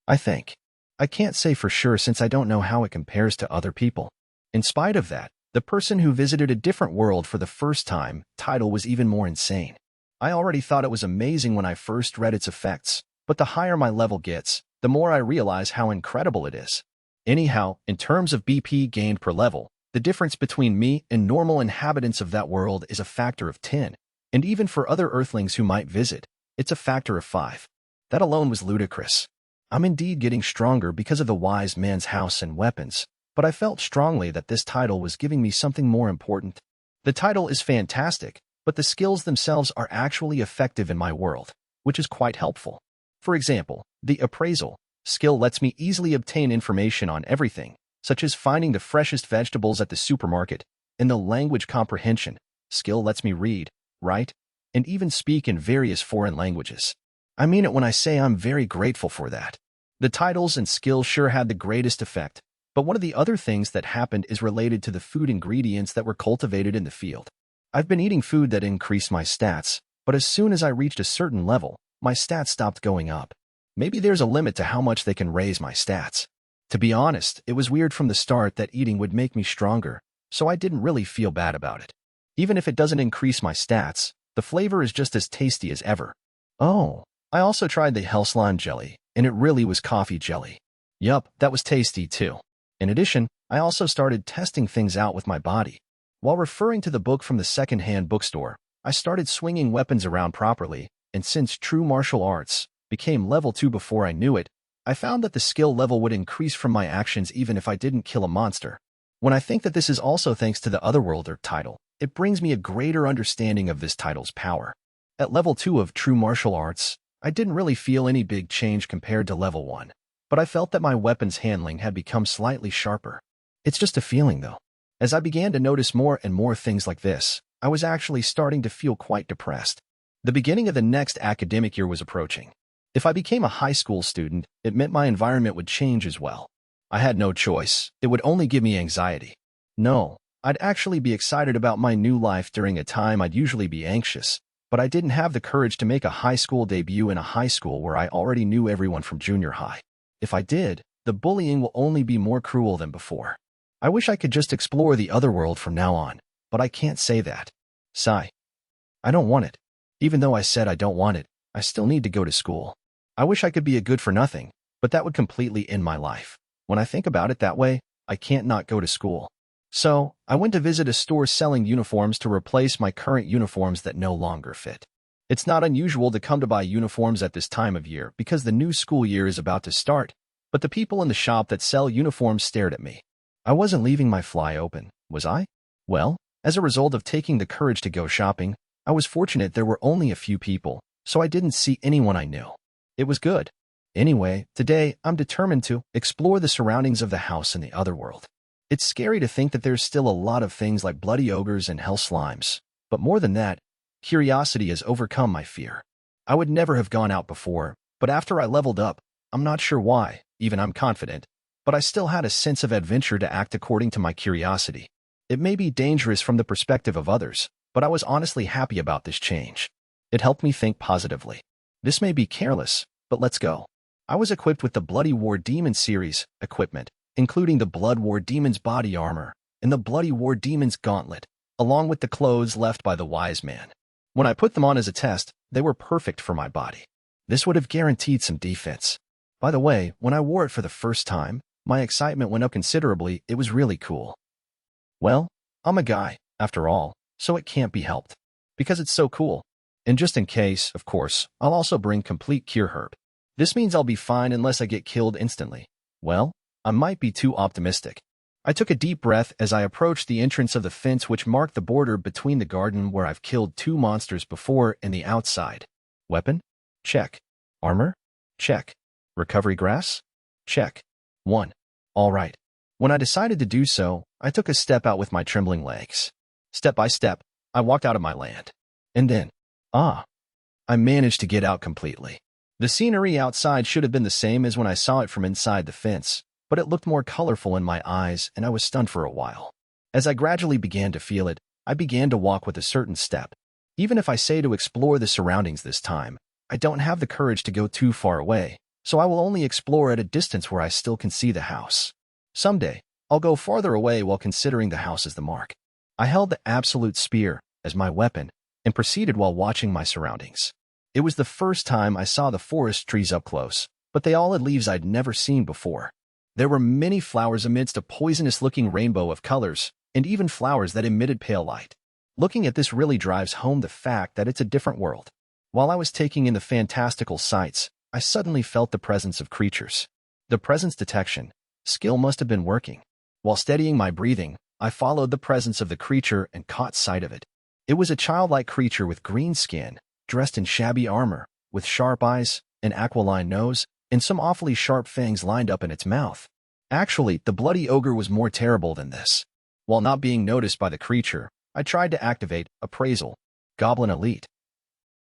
I think. I can't say for sure since I don't know how it compares to other people. In spite of that, the Person Who Visited a Different World for the First Time title was even more insane. I already thought it was amazing when I first read its effects, but the higher my level gets, the more I realize how incredible it is. Anyhow, in terms of BP gained per level, the difference between me and normal inhabitants of that world is a factor of 10, and even for other Earthlings who might visit, it's a factor of 5. That alone was ludicrous. I'm indeed getting stronger because of the wise man's house and weapons, but I felt strongly that this title was giving me something more important. The title is fantastic, but the skills themselves are actually effective in my world, which is quite helpful. For example, the appraisal skill lets me easily obtain information on everything, such as finding the freshest vegetables at the supermarket, and the language comprehension skill lets me read, write, and even speak in various foreign languages. I mean it when I say I'm very grateful for that. The titles and skills sure had the greatest effect, but one of the other things that happened is related to the food ingredients that were cultivated in the field. I've been eating food that increased my stats, but as soon as I reached a certain level, my stats stopped going up. Maybe there's a limit to how much they can raise my stats. To be honest, it was weird from the start that eating would make me stronger, so I didn't really feel bad about it. Even if it doesn't increase my stats, the flavor is just as tasty as ever. Oh, I also tried the Hellslime jelly, and it really was coffee jelly. Yup, that was tasty too. In addition, I also started testing things out with my body. While referring to the book from the second-hand bookstore, I started swinging weapons around properly, and since true martial arts became level 2 before I knew it, I found that the skill level would increase from my actions even if I didn't kill a monster. When I think that this is also thanks to the Otherworlder title, it brings me a greater understanding of this title's power. At level 2 of true martial arts, I didn't really feel any big change compared to level 1, but I felt that my weapon's handling had become slightly sharper. It's just a feeling, though. As I began to notice more and more things like this, I was actually starting to feel quite depressed. The beginning of the next academic year was approaching. If I became a high school student, it meant my environment would change as well. I had no choice. It would only give me anxiety. No, I'd actually be excited about my new life during a time I'd usually be anxious, but I didn't have the courage to make a high school debut in a high school where I already knew everyone from junior high. If I did, the bullying will only be more cruel than before. I wish I could just explore the other world from now on, but I can't say that. Sigh. I don't want it. Even though I said I don't want it, I still need to go to school. I wish I could be a good-for-nothing, but that would completely end my life. When I think about it that way, I can't not go to school. So, I went to visit a store selling uniforms to replace my current uniforms that no longer fit. It's not unusual to come to buy uniforms at this time of year because the new school year is about to start, but the people in the shop that sell uniforms stared at me. I wasn't leaving my fly open, was I? Well, as a result of taking the courage to go shopping, I was fortunate there were only a few people, so I didn't see anyone I knew. It was good. Anyway, today I'm determined to explore the surroundings of the house in the other world. It's scary to think that there's still a lot of things like bloody ogres and hell slimes, but more than that, curiosity has overcome my fear. I would never have gone out before, but after I leveled up, I'm not sure why, even I'm confident, but I still had a sense of adventure to act according to my curiosity. It may be dangerous from the perspective of others, but I was honestly happy about this change. It helped me think positively. This may be careless, but let's go. I was equipped with the Bloody War Demon series equipment, including the Blood War Demon's body armor and the Bloody War Demon's gauntlet, along with the clothes left by the wise man. When I put them on as a test, they were perfect for my body. This would have guaranteed some defense. By the way, when I wore it for the first time, my excitement went up considerably. It was really cool. Well, I'm a guy, after all, so it can't be helped. Because it's so cool. And just in case, of course, I'll also bring complete cure herb. This means I'll be fine unless I get killed instantly. Well, I might be too optimistic. I took a deep breath as I approached the entrance of the fence which marked the border between the garden where I've killed 2 monsters before and the outside. Weapon? Check. Armor? Check. Recovery grass? Check. 1. All right. When I decided to do so, I took a step out with my trembling legs. Step by step, I walked out of my land. And then, I managed to get out completely. The scenery outside should have been the same as when I saw it from inside the fence, but it looked more colorful in my eyes and I was stunned for a while. As I gradually began to feel it, I began to walk with a certain step. Even if I say to explore the surroundings this time, I don't have the courage to go too far away, so I will only explore at a distance where I still can see the house. Someday, I'll go farther away while considering the house as the mark. I held the absolute spear as my weapon and proceeded while watching my surroundings. It was the first time I saw the forest trees up close, but they all had leaves I'd never seen before. There were many flowers amidst a poisonous-looking rainbow of colors, and even flowers that emitted pale light. Looking at this really drives home the fact that it's a different world. While I was taking in the fantastical sights, I suddenly felt the presence of creatures. The presence detection skill must have been working. While steadying my breathing, I followed the presence of the creature and caught sight of it. It was a childlike creature with green skin, dressed in shabby armor, with sharp eyes, an aquiline nose, and some awfully sharp fangs lined up in its mouth. Actually, the bloody ogre was more terrible than this. While not being noticed by the creature, I tried to activate Appraisal, Goblin Elite.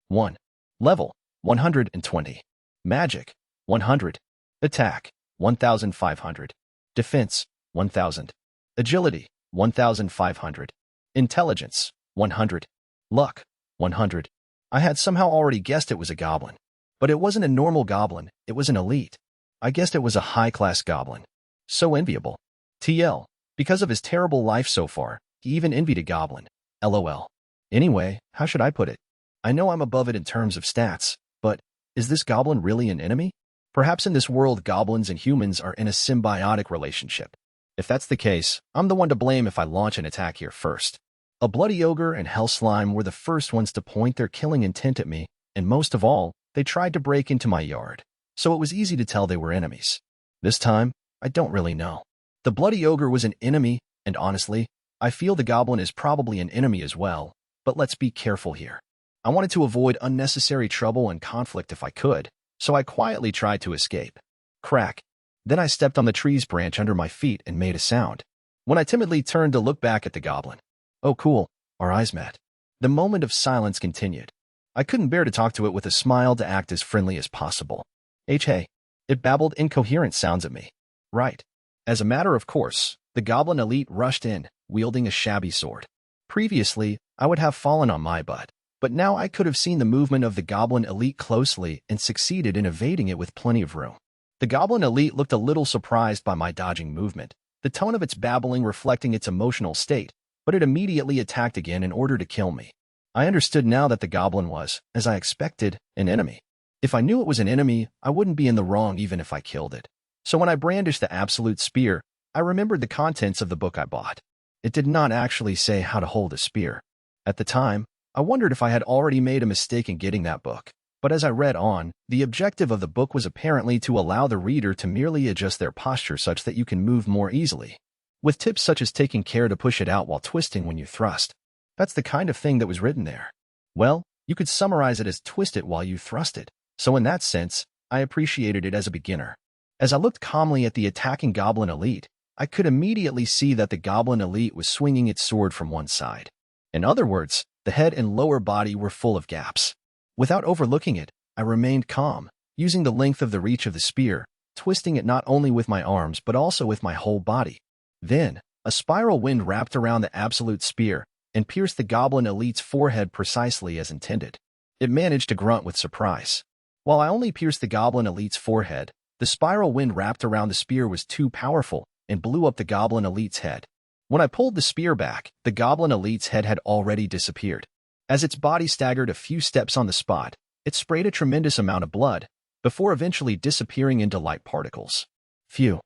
1. Level, 120. Magic, 100. Attack, 1,500. Defense, 1,000. Agility, 1,500. Intelligence, 100. Luck, 100. I had somehow already guessed it was a goblin. But it wasn't a normal goblin, it was an elite. I guessed it was a high-class goblin. So enviable. TL. Because of his terrible life so far, he even envied a goblin. LOL. Anyway, how should I put it? I know I'm above it in terms of stats, but is this goblin really an enemy? Perhaps in this world goblins and humans are in a symbiotic relationship. If that's the case, I'm the one to blame if I launch an attack here first. A bloody ogre and hell slime were the first ones to point their killing intent at me, and most of all, they tried to break into my yard, so it was easy to tell they were enemies. This time, I don't really know. The bloody ogre was an enemy, and honestly, I feel the goblin is probably an enemy as well, but let's be careful here. I wanted to avoid unnecessary trouble and conflict if I could, so I quietly tried to escape. Crack. Then I stepped on the tree's branch under my feet and made a sound. When I timidly turned to look back at the goblin. Oh cool, our eyes met. The moment of silence continued. I couldn't bear to talk to it with a smile to act as friendly as possible. Hey. It babbled incoherent sounds at me. Right. As a matter of course, the goblin elite rushed in, wielding a shabby sword. Previously, I would have fallen on my butt, but now I could have seen the movement of the goblin elite closely and succeeded in evading it with plenty of room. The goblin elite looked a little surprised by my dodging movement, the tone of its babbling reflecting its emotional state, but it immediately attacked again in order to kill me. I understood now that the goblin was, as I expected, an enemy. If I knew it was an enemy, I wouldn't be in the wrong even if I killed it. So when I brandished the absolute spear, I remembered the contents of the book I bought. It did not actually say how to hold a spear. At the time, I wondered if I had already made a mistake in getting that book. But as I read on, the objective of the book was apparently to allow the reader to merely adjust their posture such that you can move more easily, with tips such as taking care to push it out while twisting when you thrust. That's the kind of thing that was written there. Well, you could summarize it as twist it while you thrust it. So in that sense, I appreciated it as a beginner. As I looked calmly at the attacking goblin elite, I could immediately see that the goblin elite was swinging its sword from one side. In other words, the head and lower body were full of gaps. Without overlooking it, I remained calm, using the length of the reach of the spear, twisting it not only with my arms but also with my whole body. Then, a spiral wind wrapped around the absolute spear and pierced the goblin elite's forehead precisely as intended. It managed to grunt with surprise. While I only pierced the goblin elite's forehead, the spiral wind wrapped around the spear was too powerful and blew up the goblin elite's head. When I pulled the spear back, the goblin elite's head had already disappeared. As its body staggered a few steps on the spot, it sprayed a tremendous amount of blood, before eventually disappearing into light particles. Phew.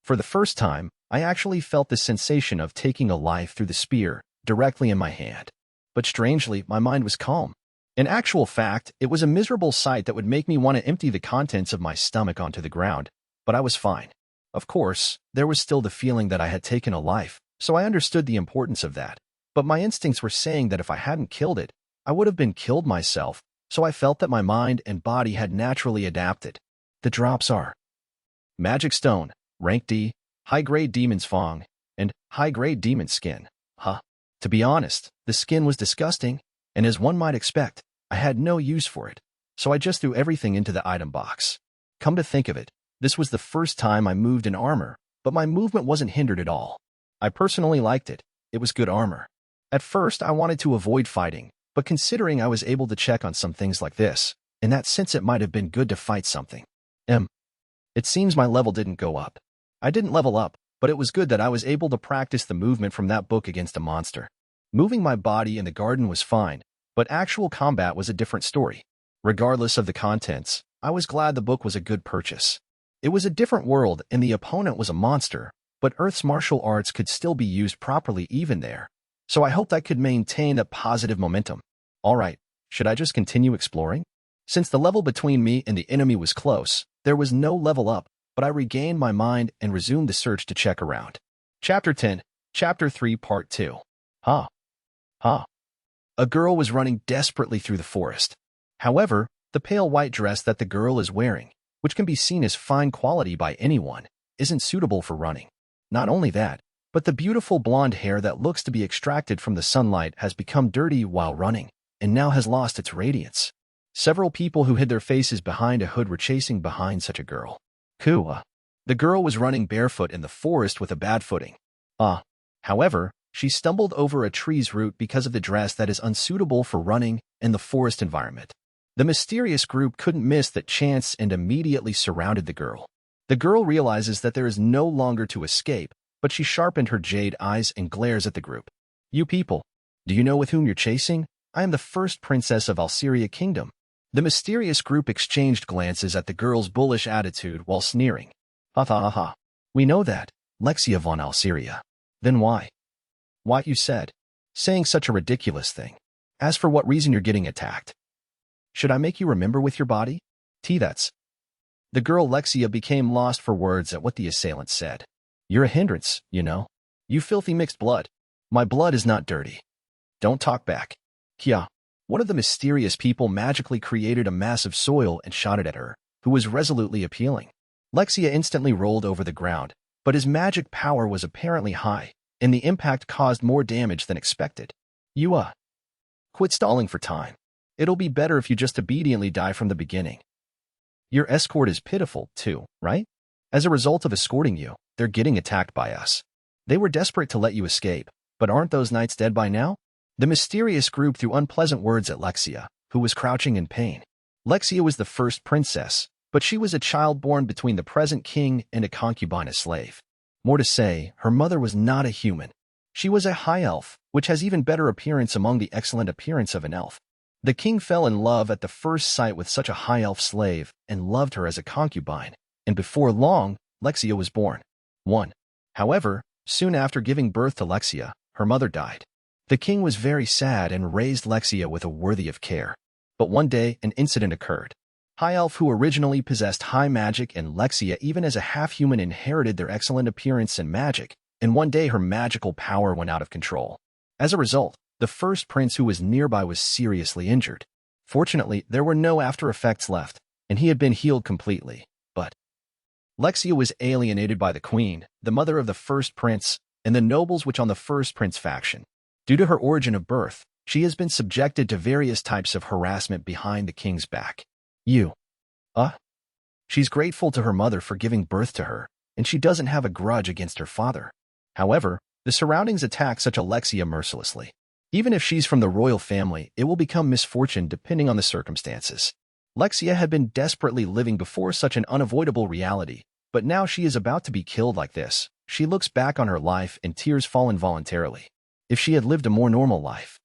For the first time, I actually felt the sensation of taking a life through the spear, directly in my hand. But strangely, my mind was calm. In actual fact, it was a miserable sight that would make me want to empty the contents of my stomach onto the ground, but I was fine. Of course, there was still the feeling that I had taken a life, so I understood the importance of that. But my instincts were saying that if I hadn't killed it, I would have been killed myself, so I felt that my mind and body had naturally adapted. The drops are Magic Stone, Rank D, High-Grade Demon's Fang, and High-Grade Demon Skin. To be honest, the skin was disgusting, and as one might expect, I had no use for it, so I just threw everything into the item box. Come to think of it, this was the first time I moved in armor, but my movement wasn't hindered at all. I personally liked it. It was good armor. At first, I wanted to avoid fighting, but considering I was able to check on some things like this, in that sense it might have been good to fight something. It seems my level didn't go up. I didn't level up, but it was good that I was able to practice the movement from that book against a monster. Moving my body in the garden was fine, but actual combat was a different story. Regardless of the contents, I was glad the book was a good purchase. It was a different world and the opponent was a monster, but Earth's martial arts could still be used properly even there. So I hoped I could maintain a positive momentum. Alright, should I just continue exploring? Since the level between me and the enemy was close, there was no level up, but I regained my mind and resumed the search to check around. Chapter 10, Chapter 3, Part 2. A girl was running desperately through the forest. However, the pale white dress that the girl is wearing, which can be seen as fine quality by anyone, isn't suitable for running. Not only that, but the beautiful blonde hair that looks to be extracted from the sunlight has become dirty while running, and now has lost its radiance. Several people who hid their faces behind a hood were chasing behind such a girl. The girl was running barefoot in the forest with a bad footing. However, she stumbled over a tree's root because of the dress that is unsuitable for running in the forest environment. The mysterious group couldn't miss that chance and immediately surrounded the girl. The girl realizes that there is no longer to escape, but she sharpened her jade eyes and glares at the group. You people, do you know with whom you're chasing? I am the first princess of Alceria Kingdom. The mysterious group exchanged glances at the girl's bullish attitude while sneering. We know that, Lexia von Alceria. Then why? Why you said, saying such a ridiculous thing. As for what reason you're getting attacked. Should I make you remember with your body? That's. The girl Lexia became lost for words at what the assailant said. You're a hindrance, you know. You filthy mixed blood. My blood is not dirty. Don't talk back. Kya. One of the mysterious people magically created a mass of soil and shot it at her, who was resolutely appealing. Lexia instantly rolled over the ground, but his magic power was apparently high, and the impact caused more damage than expected. Yuuya, quit stalling for time. It'll be better if you just obediently die from the beginning. Your escort is pitiful, too, right? As a result of escorting you, they're getting attacked by us. They were desperate to let you escape, but aren't those knights dead by now? The mysterious group threw unpleasant words at Lexia, who was crouching in pain. Lexia was the first princess, but she was a child born between the present king and a concubine slave. More to say, her mother was not a human. She was a high elf, which has even better appearance among the excellent appearance of an elf. The king fell in love at the first sight with such a high elf slave and loved her as a concubine, and before long, Lexia was born. 1. However, soon after giving birth to Lexia, her mother died. The king was very sad and raised Lexia with a worthy of care. But one day, an incident occurred. High elf who originally possessed high magic and Lexia even as a half-human inherited their excellent appearance and magic, and one day her magical power went out of control. As a result, the first prince who was nearby was seriously injured. Fortunately, there were no after-effects left, and he had been healed completely. But Lexia was alienated by the queen, the mother of the first prince, and the nobles which on the first prince faction. Due to her origin of birth, she has been subjected to various types of harassment behind the king's back. She's grateful to her mother for giving birth to her, and she doesn't have a grudge against her father. However, the surroundings attack such Lexia mercilessly. Even if she's from the royal family, it will become misfortune depending on the circumstances. Lexia had been desperately living before such an unavoidable reality, but now she is about to be killed like this. She looks back on her life and tears fall involuntarily. If she had lived a more normal life.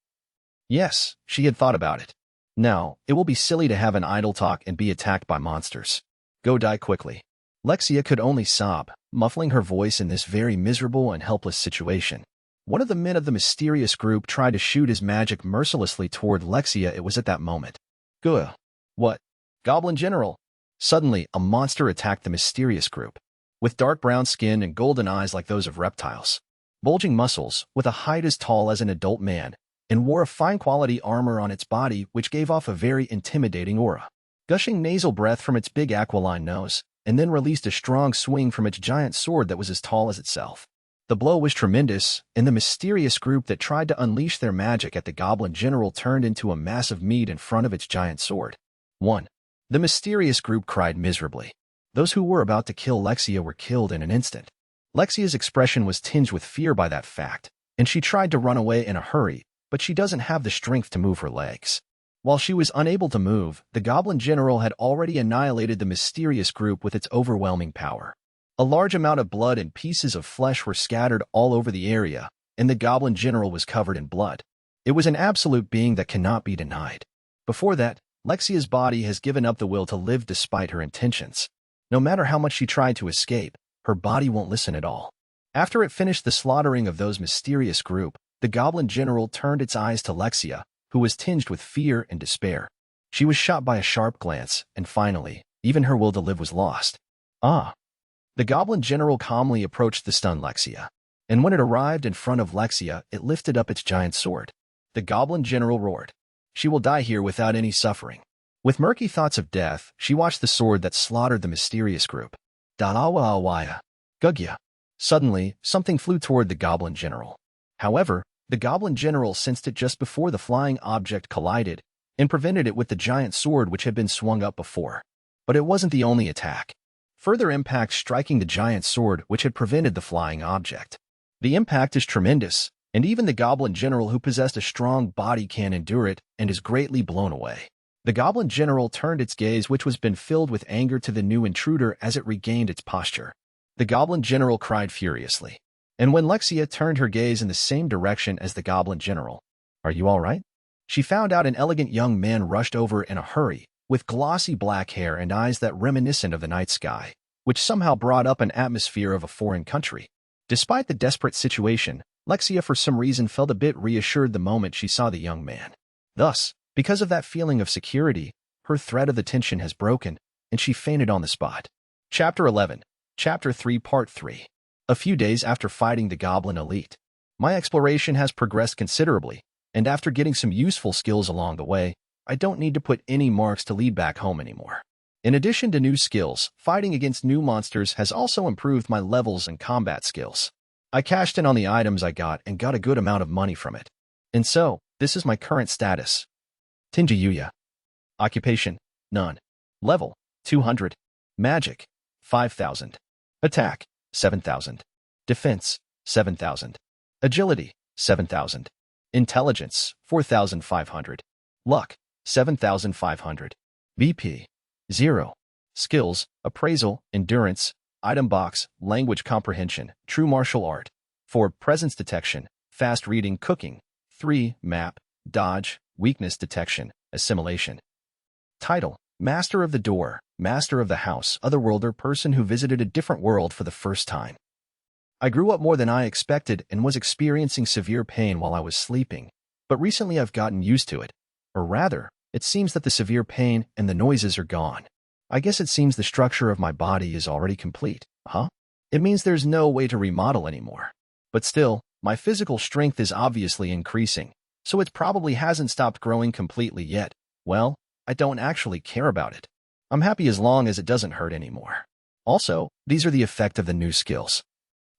Yes, she had thought about it. Now, it will be silly to have an idle talk and be attacked by monsters. Go die quickly. Lexia could only sob, muffling her voice in this very miserable and helpless situation. One of the men of the mysterious group tried to shoot his magic mercilessly toward Lexia. It was at that moment. Gah! What? Goblin General! Suddenly, a monster attacked the mysterious group. With dark brown skin and golden eyes like those of reptiles. Bulging muscles, with a height as tall as an adult man, and wore a fine-quality armor on its body which gave off a very intimidating aura. Gushing nasal breath from its big aquiline nose, and then released a strong swing from its giant sword that was as tall as itself. The blow was tremendous, and the mysterious group that tried to unleash their magic at the Goblin General turned into a mass of meat in front of its giant sword. 1. The mysterious group cried miserably. Those who were about to kill Lexia were killed in an instant. Lexia's expression was tinged with fear by that fact, and she tried to run away in a hurry, but she doesn't have the strength to move her legs. While she was unable to move, the Goblin General had already annihilated the mysterious group with its overwhelming power. A large amount of blood and pieces of flesh were scattered all over the area, and the Goblin General was covered in blood. It was an absolute being that cannot be denied. Before that, Lexia's body has given up the will to live despite her intentions. No matter how much she tried to escape, her body won't listen at all. After it finished the slaughtering of those mysterious group, the Goblin General turned its eyes to Lexia, who was tinged with fear and despair. She was shot by a sharp glance, and finally, even her will to live was lost. The Goblin General calmly approached the stunned Lexia, and when it arrived in front of Lexia, it lifted up its giant sword. The Goblin General roared. She will die here without any suffering. With murky thoughts of death, she watched the sword that slaughtered the mysterious group. Dalawawaya. Gugya. Suddenly, something flew toward the Goblin General. However, the Goblin General sensed it just before the flying object collided and prevented it with the giant sword which had been swung up before. But it wasn't the only attack. Further impact striking the giant sword which had prevented the flying object. The impact is tremendous, and even the Goblin General who possessed a strong body can endure it and is greatly blown away. The Goblin General turned its gaze which was been filled with anger to the new intruder as it regained its posture. The Goblin General cried furiously. And when Lexia turned her gaze in the same direction as the Goblin General, "Are you all right?" she found out an elegant young man rushed over in a hurry, with glossy black hair and eyes that reminiscent of the night sky, which somehow brought up an atmosphere of a foreign country. Despite the desperate situation, Lexia for some reason felt a bit reassured the moment she saw the young man. Thus, because of that feeling of security, her thread of the tension has broken, and she fainted on the spot. Chapter 11. Chapter 3 Part 3. A few days after fighting the Goblin Elite, my exploration has progressed considerably, And after getting some useful skills along the way, I don't need to put any marks to lead back home anymore. In addition to new skills, fighting against new monsters has also improved my levels and combat skills. I cashed in on the items I got and got a good amount of money from it. And so, this is my current status. Tenjou Yuuya. Occupation, none. Level, 200. Magic, 5,000. Attack, 7,000. Defense, 7,000. Agility, 7,000. Intelligence, 4,500. Luck, 7,500. BP, 0. Skills, appraisal, endurance, item box, language comprehension, true martial art. 4. Presence detection, fast reading, cooking. 3. Map, dodge, weakness detection, assimilation. Title, Master of the Door, Master of the House, Otherworlder, person who visited a different world for the first time. I grew up more than I expected and was experiencing severe pain while I was sleeping, but recently I've gotten used to it. Or rather, it seems that the severe pain and the noises are gone. I guess it seems the structure of my body is already complete, huh? It means there's no way to remodel anymore. But still, my physical strength is obviously increasing, so it probably hasn't stopped growing completely yet. Well, I don't actually care about it. I'm happy as long as it doesn't hurt anymore. Also, these are the effect of the new skills.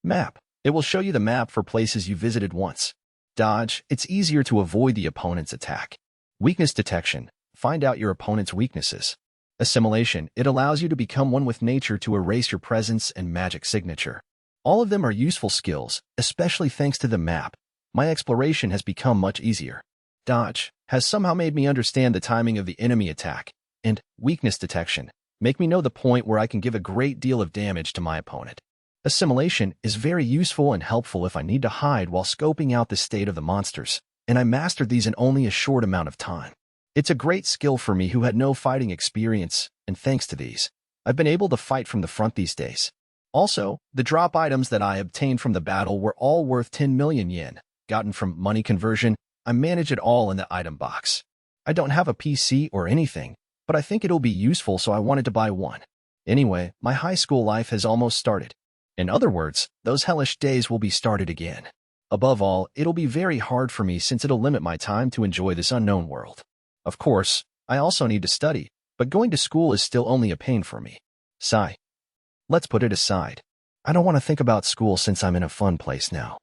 Map. It will show you the map for places you visited once. Dodge. It's easier to avoid the opponent's attack. Weakness detection. Find out your opponent's weaknesses. Assimilation. It allows you to become one with nature to erase your presence and magic signature. All of them are useful skills, especially thanks to the map. My exploration has become much easier. Dodge has somehow made me understand the timing of the enemy attack. And weakness detection make me know the point where I can give a great deal of damage to my opponent. Assimilation is very useful and helpful if I need to hide while scoping out the state of the monsters, and I mastered these in only a short amount of time. It's a great skill for me who had no fighting experience, and thanks to these, I've been able to fight from the front these days. Also, the drop items that I obtained from the battle were all worth 10 million yen, gotten from money conversion. I manage it all in the item box. I don't have a PC or anything, but I think it'll be useful, so I wanted to buy one. Anyway, my high school life has almost started. In other words, those hellish days will be started again. Above all, it'll be very hard for me since it'll limit my time to enjoy this unknown world. Of course, I also need to study, but going to school is still only a pain for me. Sigh. Let's put it aside. I don't want to think about school since I'm in a fun place now.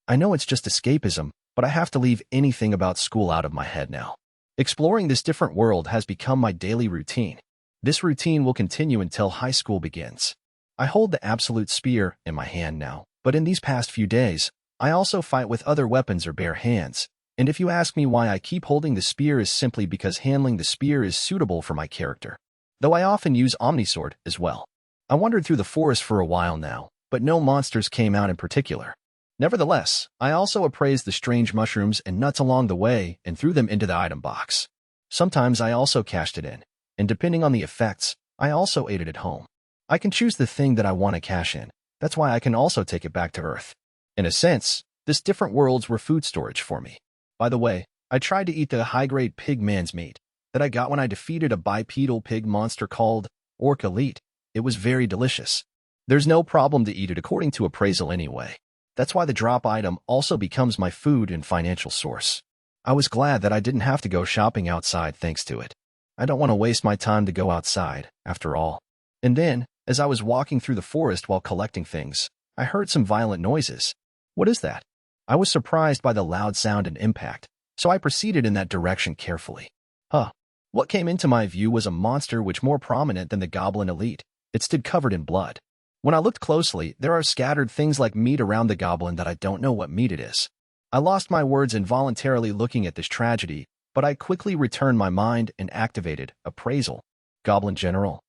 I know it's just escapism, but I have to leave anything about school out of my head now. Exploring this different world has become my daily routine. This routine will continue until high school begins. I hold the absolute spear in my hand now, but in these past few days, I also fight with other weapons or bare hands. And if you ask me why I keep holding the spear is simply because handling the spear is suitable for my character. Though I often use Omnisword as well. I wandered through the forest for a while now, but no monsters came out in particular. Nevertheless, I also appraised the strange mushrooms and nuts along the way and threw them into the item box. Sometimes I also cashed it in, and depending on the effects, I also ate it at home. I can choose the thing that I want to cash in. That's why I can also take it back to Earth. In a sense, this different worlds were food storage for me. By the way, I tried to eat the high-grade pig man's meat that I got when I defeated a bipedal pig monster called Orc Elite. It was very delicious. There's no problem to eat it according to appraisal anyway. That's why the drop item also becomes my food and financial source. I was glad that I didn't have to go shopping outside thanks to it. I don't want to waste my time to go outside, after all. And then, as I was walking through the forest while collecting things, I heard some violent noises. What is that? I was surprised by the loud sound and impact, so I proceeded in that direction carefully. What came into my view was a monster which more prominent than the Goblin Elite. It stood covered in blood. When I looked closely, there are scattered things like meat around the goblin that I don't know what meat it is. I lost my words involuntarily looking at this tragedy, but I quickly returned my mind and activated Appraisal. Goblin General.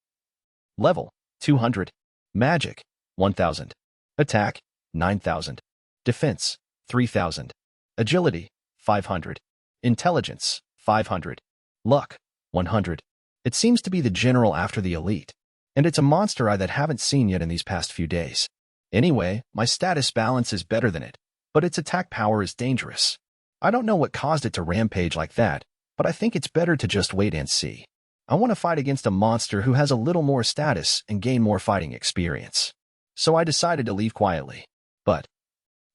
Level, 200. Magic, 1,000. Attack, 9,000. Defense, 3,000. Agility, 500. Intelligence, 500. Luck, 100. It seems to be the general after the elite. And it's a monster I that haven't seen yet in these past few days. Anyway, my status balance is better than it, but its attack power is dangerous. I don't know what caused it to rampage like that, but I think it's better to just wait and see. I want to fight against a monster who has a little more status and gain more fighting experience. So I decided to leave quietly. But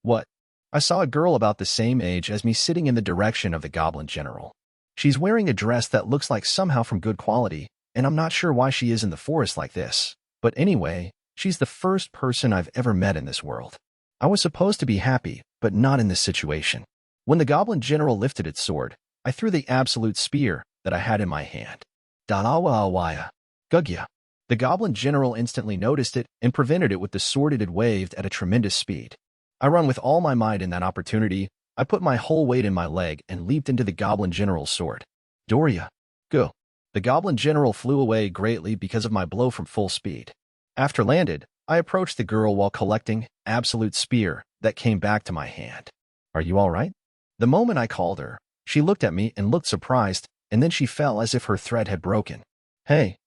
what? I saw a girl about the same age as me sitting in the direction of the Goblin General. She's wearing a dress that looks like somehow from good quality, and I'm not sure why she is in the forest like this. But anyway, she's the first person I've ever met in this world. I was supposed to be happy, but not in this situation. When the Goblin General lifted its sword, I threw the absolute spear that I had in my hand. Dalawa-awaya. Gugya. The Goblin General instantly noticed it and prevented it with the sword it had waved at a tremendous speed. I ran with all my might in that opportunity. I put my whole weight in my leg and leaped into the Goblin General's sword. Doria. Go. The Goblin General flew away greatly because of my blow from full speed. After landed, I approached the girl while collecting absolute spear that came back to my hand. Are you all right? The moment I called her, she looked at me and looked surprised, and then she fell as if her thread had broken. Hey,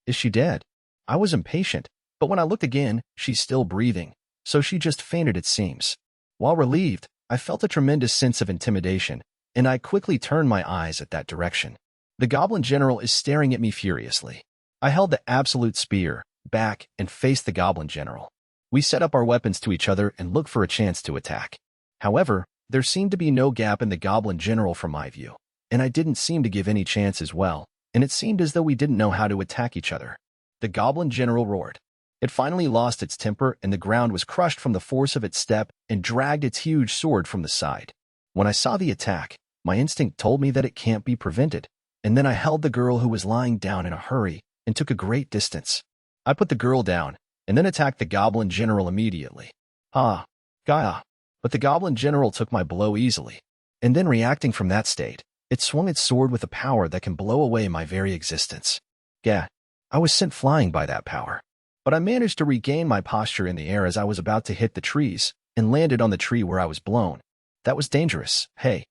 is she dead? I was impatient, but when I looked again, she's still breathing, so she just fainted it seems. While relieved, I felt a tremendous sense of intimidation, and I quickly turned my eyes at that direction. The Goblin General is staring at me furiously. I held the absolute spear back and faced the Goblin General. We set up our weapons to each other and looked for a chance to attack. However, there seemed to be no gap in the Goblin General from my view, and I didn't seem to give any chance as well, and it seemed as though we didn't know how to attack each other. The Goblin General roared. It finally lost its temper, and the ground was crushed from the force of its step and dragged its huge sword from the side. When I saw the attack, my instinct told me that it can't be prevented, and then I held the girl who was lying down in a hurry and took a great distance. I put the girl down, and then attacked the Goblin General immediately. Gaia. But the Goblin General took my blow easily, and then reacting from that state, it swung its sword with a power that can blow away my very existence. Gah. I was sent flying by that power. But I managed to regain my posture in the air as I was about to hit the trees, and landed on the tree where I was blown. That was dangerous, hey.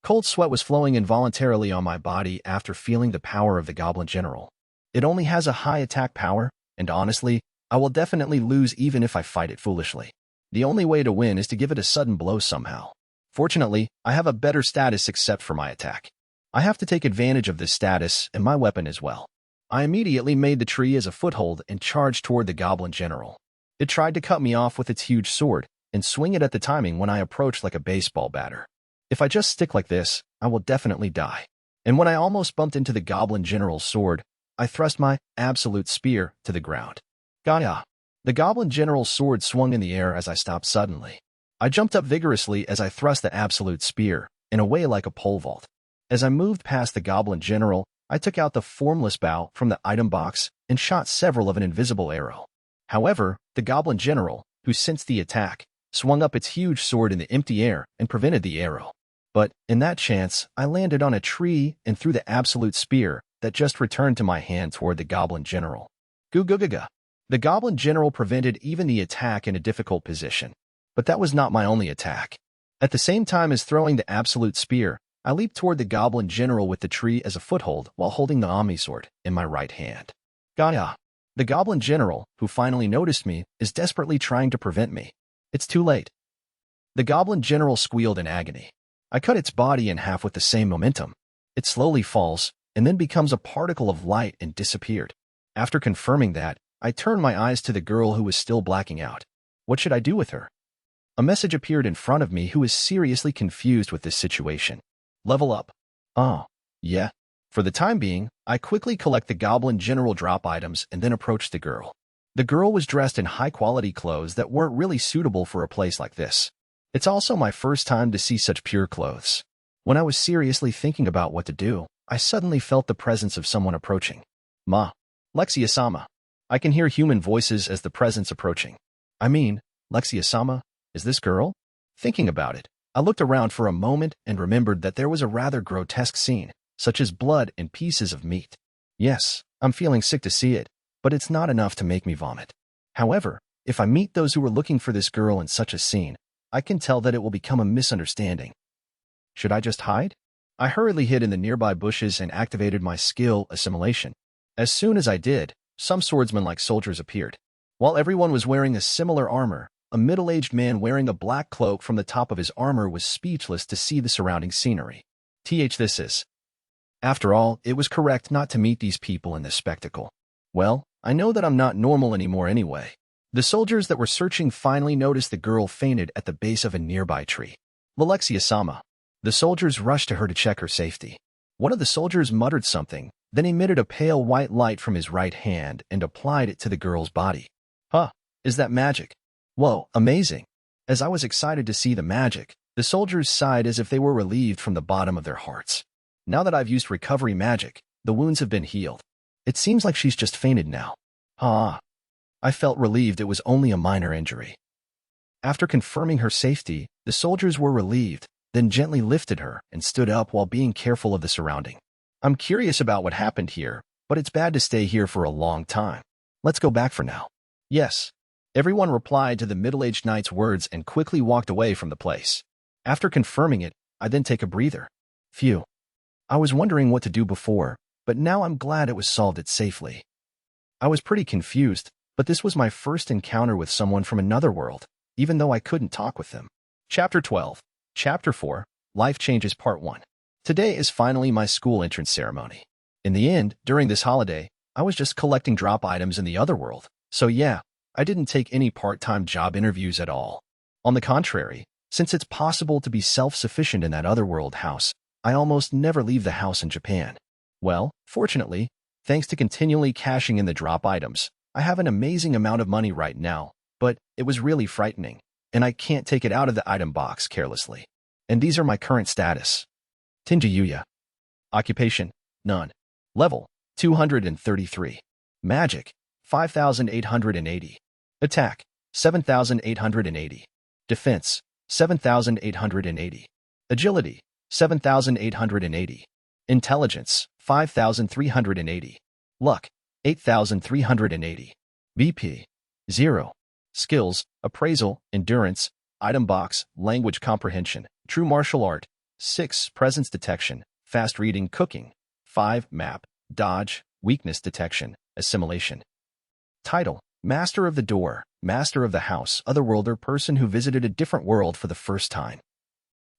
Cold sweat was flowing involuntarily on my body after feeling the power of the Goblin General. It only has a high attack power, and honestly, I will definitely lose even if I fight it foolishly. The only way to win is to give it a sudden blow somehow. Fortunately, I have a better status except for my attack. I have to take advantage of this status and my weapon as well. I immediately made the tree as a foothold and charged toward the Goblin General. It tried to cut me off with its huge sword and swing it at the timing when I approached like a baseball batter. If I just stick like this, I will definitely die. And when I almost bumped into the Goblin General's sword, I thrust my absolute spear to the ground. Gaia. The Goblin General's sword swung in the air as I stopped suddenly. I jumped up vigorously as I thrust the absolute spear, in a way like a pole vault. As I moved past the Goblin General, I took out the formless bow from the item box and shot several of an invisible arrow. However, the Goblin General, who sensed the attack, swung up its huge sword in the empty air and prevented the arrow. But, in that chance, I landed on a tree and threw the absolute spear that just returned to my hand toward the Goblin General. Goo-goo-gaga. The Goblin General prevented even the attack in a difficult position. But that was not my only attack. At the same time as throwing the absolute spear, I leaped toward the Goblin General with the tree as a foothold while holding the Omni Sword in my right hand. Gaia. The Goblin General, who finally noticed me, is desperately trying to prevent me. It's too late. The Goblin General squealed in agony. I cut its body in half with the same momentum. It slowly falls, and then becomes a particle of light and disappeared. After confirming that, I turned my eyes to the girl who was still blacking out. What should I do with her? A message appeared in front of me who is seriously confused with this situation. Level up. Oh, yeah. For the time being, I quickly collect the Goblin General drop items and then approach the girl. The girl was dressed in high-quality clothes that weren't really suitable for a place like this. It's also my first time to see such pure clothes. When I was seriously thinking about what to do, I suddenly felt the presence of someone approaching. Lexia-sama. I can hear human voices as the presence approaching. I mean, Lexia-sama, is this girl? Thinking about it, I looked around for a moment and remembered that there was a rather grotesque scene, such as blood and pieces of meat. Yes, I'm feeling sick to see it, but it's not enough to make me vomit. However, if I meet those who are looking for this girl in such a scene, I can tell that it will become a misunderstanding. Should I just hide? I hurriedly hid in the nearby bushes and activated my skill, Assimilation. As soon as I did, some swordsmen-like soldiers appeared. While everyone was wearing a similar armor, a middle-aged man wearing a black cloak from the top of his armor was speechless to see the surrounding scenery. This is. After all, it was correct not to meet these people in this spectacle. Well, I know that I'm not normal anymore anyway. The soldiers that were searching finally noticed the girl fainted at the base of a nearby tree. Alexia-sama. The soldiers rushed to her to check her safety. One of the soldiers muttered something, then emitted a pale white light from his right hand and applied it to the girl's body. Huh, is that magic? Whoa, amazing. As I was excited to see the magic, the soldiers sighed as if they were relieved from the bottom of their hearts. Now that I've used recovery magic, the wounds have been healed. It seems like she's just fainted now. Ah. I felt relieved it was only a minor injury. After confirming her safety, the soldiers were relieved, then gently lifted her and stood up while being careful of the surrounding. I'm curious about what happened here, but it's bad to stay here for a long time. Let's go back for now. Yes. Everyone replied to the middle-aged knight's words and quickly walked away from the place. After confirming it, I then take a breather. Phew. I was wondering what to do before, but now I'm glad it was solved it safely. I was pretty confused, but this was my first encounter with someone from another world, even though I couldn't talk with them. Chapter 12. Chapter 4. Life Changes Part 1. Today is finally my school entrance ceremony. In the end, during this holiday, I was just collecting drop items in the other world, so yeah, I didn't take any part-time job interviews at all. On the contrary, since it's possible to be self-sufficient in that other world house, I almost never leave the house in Japan. Well, fortunately, thanks to continually cashing in the drop items, I have an amazing amount of money right now, but it was really frightening, and I can't take it out of the item box carelessly. And these are my current status. Tenjou Yuuya. Occupation, none. Level, 233. Magic, 5,880. Attack, 7,880. Defense, 7,880. Agility, 7,880. Intelligence, 5,380. Luck, 8,380. BP, 0. Skills, Appraisal, Endurance, Item Box, Language Comprehension, True Martial Art, 6. Presence Detection, Fast Reading, Cooking, 5. Map, Dodge, Weakness Detection, Assimilation. Title, Master of the Door, Master of the House, Otherworlder, person who visited a different world for the first time.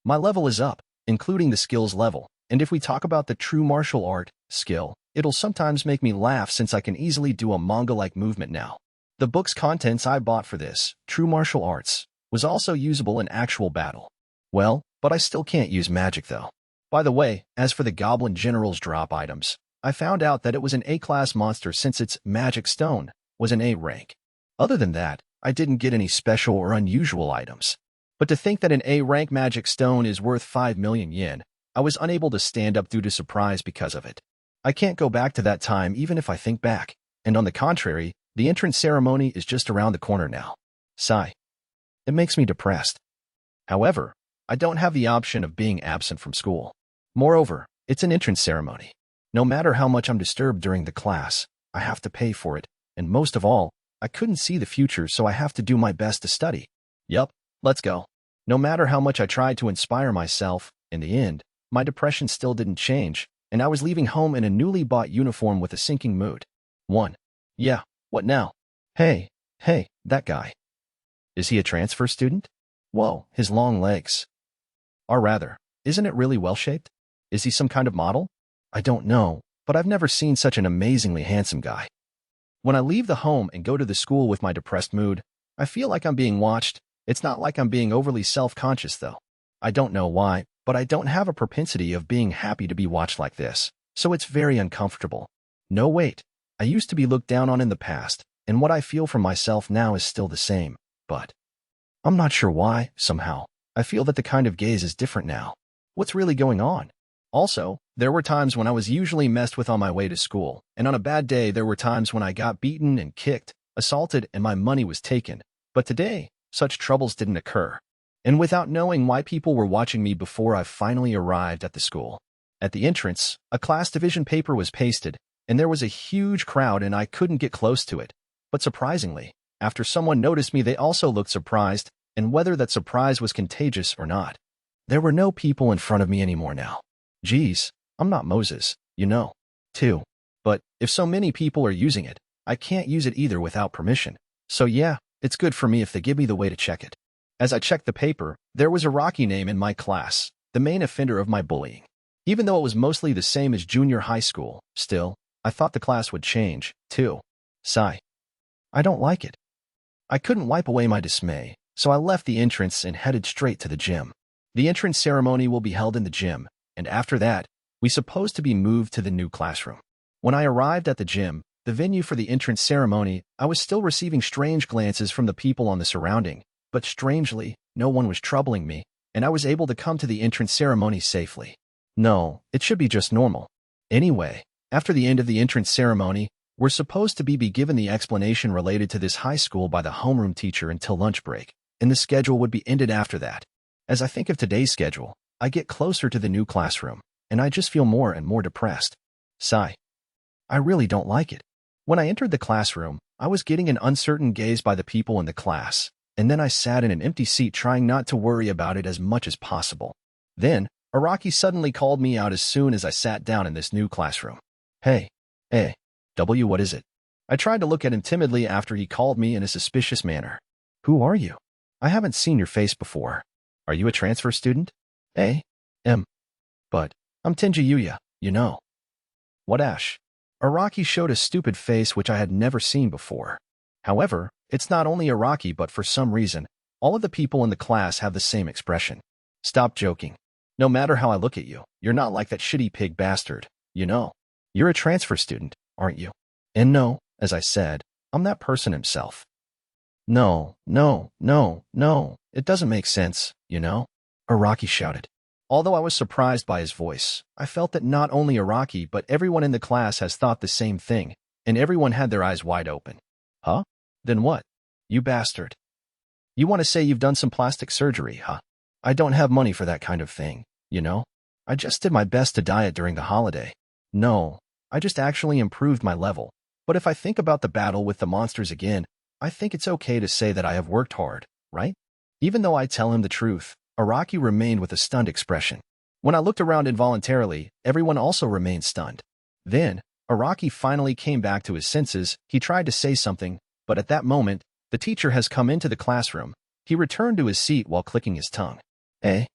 My level is up, including the skills level, and if we talk about the true martial art skill, it'll sometimes make me laugh since I can easily do a manga-like movement now. The book's contents I bought for this, True Martial Arts, was also usable in actual battle. Well, but I still can't use magic though. By the way, as for the Goblin General's drop items, I found out that it was an A-class monster since its magic stone was an A rank. Other than that, I didn't get any special or unusual items. But to think that an A-rank magic stone is worth 5 million yen, I was unable to stand up due to surprise because of it. I can't go back to that time even if I think back, and on the contrary, the entrance ceremony is just around the corner now. Sigh. It makes me depressed. However, I don't have the option of being absent from school. Moreover, it's an entrance ceremony. No matter how much I'm disturbed during the class, I have to pay for it, and most of all, I couldn't see the future, so I have to do my best to study. Yup, let's go. No matter how much I tried to inspire myself, in the end, my depression still didn't change, and I was leaving home in a newly bought uniform with a sinking mood. 1. Yeah, what now? Hey, that guy. Is he a transfer student? Whoa, his long legs. Or rather, isn't it really well-shaped? Is he some kind of model? I don't know, but I've never seen such an amazingly handsome guy. When I leave the home and go to the school with my depressed mood, I feel like I'm being watched. It's not like I'm being overly self-conscious though. I don't know why, but I don't have a propensity of being happy to be watched like this, so it's very uncomfortable. No wait, I used to be looked down on in the past, and what I feel for myself now is still the same, but I'm not sure why, somehow. I feel that the kind of gaze is different now. What's really going on? Also, there were times when I was usually messed with on my way to school, and on a bad day there were times when I got beaten and kicked, assaulted, and my money was taken. But today, such troubles didn't occur. And without knowing why people were watching me before I finally arrived at the school. At the entrance, a class division paper was pasted, and there was a huge crowd and I couldn't get close to it. But surprisingly, after someone noticed me, they also looked surprised, and whether that surprise was contagious or not. There were no people in front of me anymore now. Geez, I'm not Moses, you know. 2. But if so many people are using it, I can't use it either without permission. So yeah, it's good for me if they give me the way to check it. As I checked the paper, there was a Rocky name in my class, the main offender of my bullying. Even though it was mostly the same as junior high school, still, I thought the class would change, too. Sigh. I don't like it. I couldn't wipe away my dismay, so I left the entrance and headed straight to the gym. The entrance ceremony will be held in the gym, and after that, we're supposed to be moved to the new classroom. When I arrived at the gym, the venue for the entrance ceremony, I was still receiving strange glances from the people on the surrounding, but strangely, no one was troubling me, and I was able to come to the entrance ceremony safely. No, it should be just normal. Anyway, after the end of the entrance ceremony, we're supposed to be given the explanation related to this high school by the homeroom teacher until lunch break, and the schedule would be ended after that. As I think of today's schedule, I get closer to the new classroom, and I just feel more and more depressed. Sigh. I really don't like it. When I entered the classroom, I was getting an uncertain gaze by the people in the class, and then I sat in an empty seat trying not to worry about it as much as possible. Then, Araki suddenly called me out as soon as I sat down in this new classroom. Hey, what is it? I tried to look at him timidly after he called me in a suspicious manner. Who are you? I haven't seen your face before. Are you a transfer student? But, I'm Tenjou Yuuya, you know. What Ash? Araki showed a stupid face which I had never seen before. However, it's not only Araki but for some reason, all of the people in the class have the same expression. Stop joking. No matter how I look at you, you're not like that shitty pig bastard, you know. You're a transfer student, aren't you? And no, as I said, I'm that person himself. No, it doesn't make sense, you know? Araki shouted. Although I was surprised by his voice, I felt that not only Araki but everyone in the class has thought the same thing, and everyone had their eyes wide open. Huh? Then what? You bastard. You want to say you've done some plastic surgery, huh? I don't have money for that kind of thing, you know? I just did my best to diet during the holiday. No, I just actually improved my level. But if I think about the battle with the monsters again, I think it's okay to say that I have worked hard, right? Even though I tell him the truth, Araki remained with a stunned expression. When I looked around involuntarily, everyone also remained stunned. Then, Araki finally came back to his senses. He tried to say something, but at that moment, the teacher has come into the classroom. He returned to his seat while clicking his tongue. It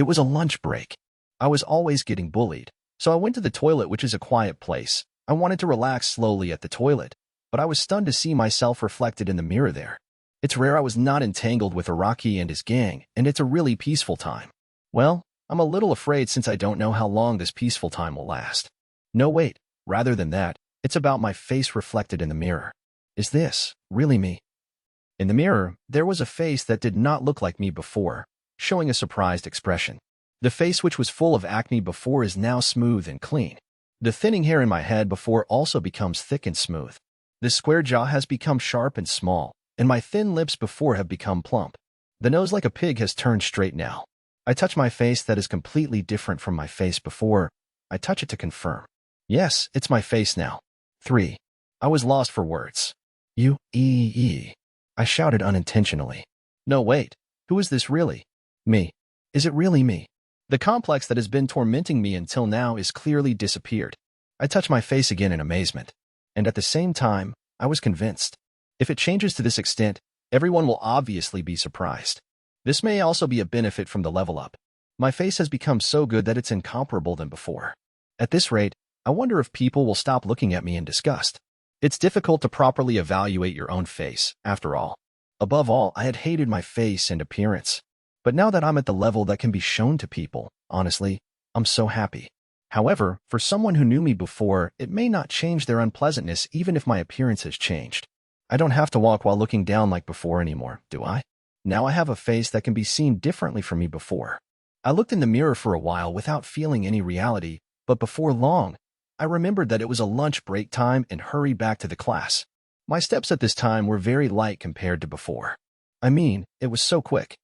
was a lunch break. I was always getting bullied, so I went to the toilet, which is a quiet place. I wanted to relax slowly at the toilet, but I was stunned to see myself reflected in the mirror there. It's rare I was not entangled with Araki and his gang, and it's a really peaceful time. Well, I'm a little afraid since I don't know how long this peaceful time will last. No, wait, rather than that, it's about my face reflected in the mirror. Is this really me? In the mirror, there was a face that did not look like me before, showing a surprised expression. The face which was full of acne before is now smooth and clean. The thinning hair in my head before also becomes thick and smooth. The square jaw has become sharp and small, and my thin lips before have become plump. The nose like a pig has turned straight now. I touch my face that is completely different from my face before. I touch it to confirm. Yes, it's my face now. 3. I was lost for words. I shouted unintentionally. No, wait. Who is this really? Me. Is it really me? The complex that has been tormenting me until now is clearly disappeared. I touch my face again in amazement. And at the same time, I was convinced. If it changes to this extent, everyone will obviously be surprised. This may also be a benefit from the level up. My face has become so good that it's incomparable than before. At this rate, I wonder if people will stop looking at me in disgust. It's difficult to properly evaluate your own face, after all. Above all, I had hated my face and appearance. But now that I'm at the level that can be shown to people, honestly, I'm so happy. However, for someone who knew me before, it may not change their unpleasantness even if my appearance has changed. I don't have to walk while looking down like before anymore, do I? Now I have a face that can be seen differently from me before. I looked in the mirror for a while without feeling any reality, but before long, I remembered that it was a lunch break time and hurried back to the class. My steps at this time were very light compared to before. I mean, it was so quick.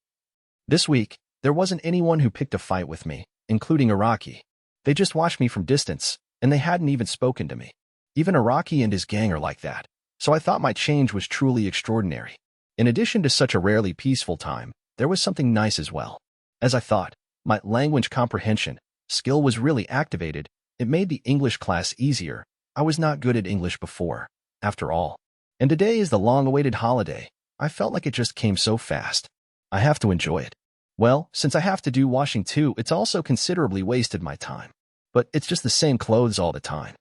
This week, there wasn't anyone who picked a fight with me, including Araki. They just watched me from distance, and they hadn't even spoken to me. Even Araki and his gang are like that. So I thought my change was truly extraordinary. In addition to such a rarely peaceful time, there was something nice as well. As I thought, my language comprehension skill was really activated. It made the English class easier. I was not good at English before, after all. And today is the long-awaited holiday. I felt like it just came so fast. I have to enjoy it. Well, since I have to do washing too, it's also considerably wasted my time. But it's just the same clothes all the time.